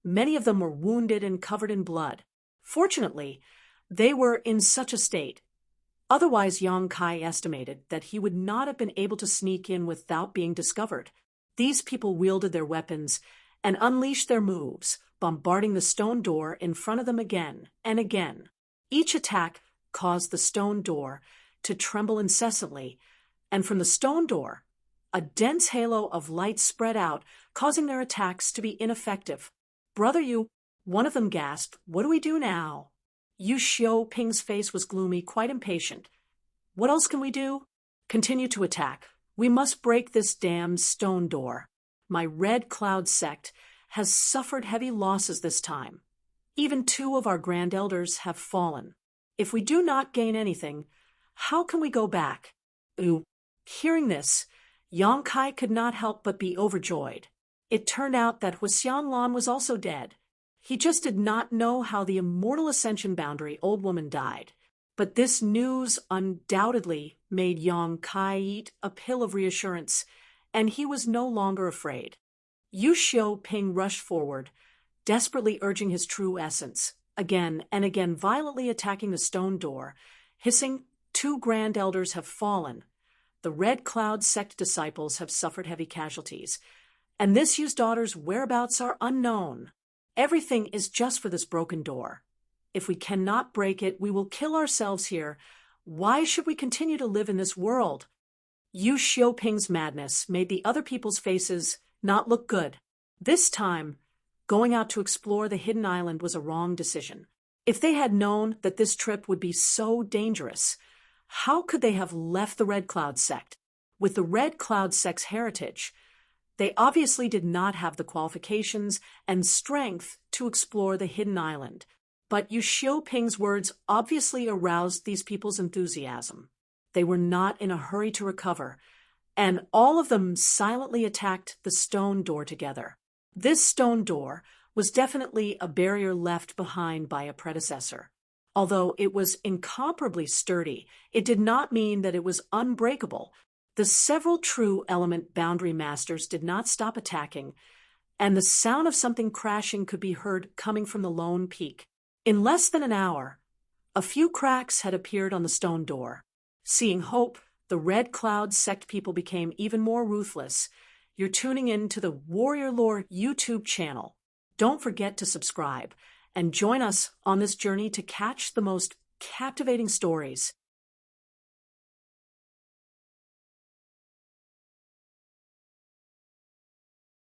A: Many of them were wounded and covered in blood. Fortunately, they were in such a state. Otherwise, Yang Kai estimated that he would not have been able to sneak in without being discovered. These people wielded their weapons and unleashed their moves, bombarding the stone door in front of them again and again. Each attack caused the stone door to tremble incessantly, and from the stone door, a dense halo of light spread out, causing their attacks to be ineffective. "Brother Yu," one of them gasped, "what do we do now?" Yu Xiaoping's face was gloomy, quite impatient. "What else can we do?" "Continue to attack. We must break this damned stone door. My Red Cloud sect has suffered heavy losses this time. Even 2 of our Grand Elders have fallen. If we do not gain anything, how can we go back?" Hearing this, Yang Kai could not help but be overjoyed. It turned out that Huaxiang Lan was also dead. He just did not know how the immortal ascension boundary old woman died. But this news undoubtedly made Yang Kai eat a pill of reassurance, and he was no longer afraid. Yu Xiaoping rushed forward, desperately urging his true essence, again and again violently attacking the stone door, hissing, "2 Grand Elders have fallen. The Red Cloud sect disciples have suffered heavy casualties, and this Yu's daughter's whereabouts are unknown. Everything is just for this broken door. If we cannot break it, we will kill ourselves here. Why should we continue to live in this world?" Yu Xiaoping's madness made the other people's faces not look good. This time, going out to explore the hidden island was a wrong decision. If they had known that this trip would be so dangerous, how could they have left the Red Cloud sect? With the Red Cloud sect's heritage, they obviously did not have the qualifications and strength to explore the hidden island. But Yu Xiaoping's words obviously aroused these people's enthusiasm. They were not in a hurry to recover, and all of them silently attacked the stone door together. This stone door was definitely a barrier left behind by a predecessor. Although it was incomparably sturdy, it did not mean that it was unbreakable. The several true element boundary masters did not stop attacking, and the sound of something crashing could be heard coming from the lone peak. In less than an hour, a few cracks had appeared on the stone door. Seeing hope, the Red Cloud sect people became even more ruthless. You're tuning in to the Warrior Lore YouTube channel. Don't forget to subscribe and join us on this journey to catch the most captivating stories.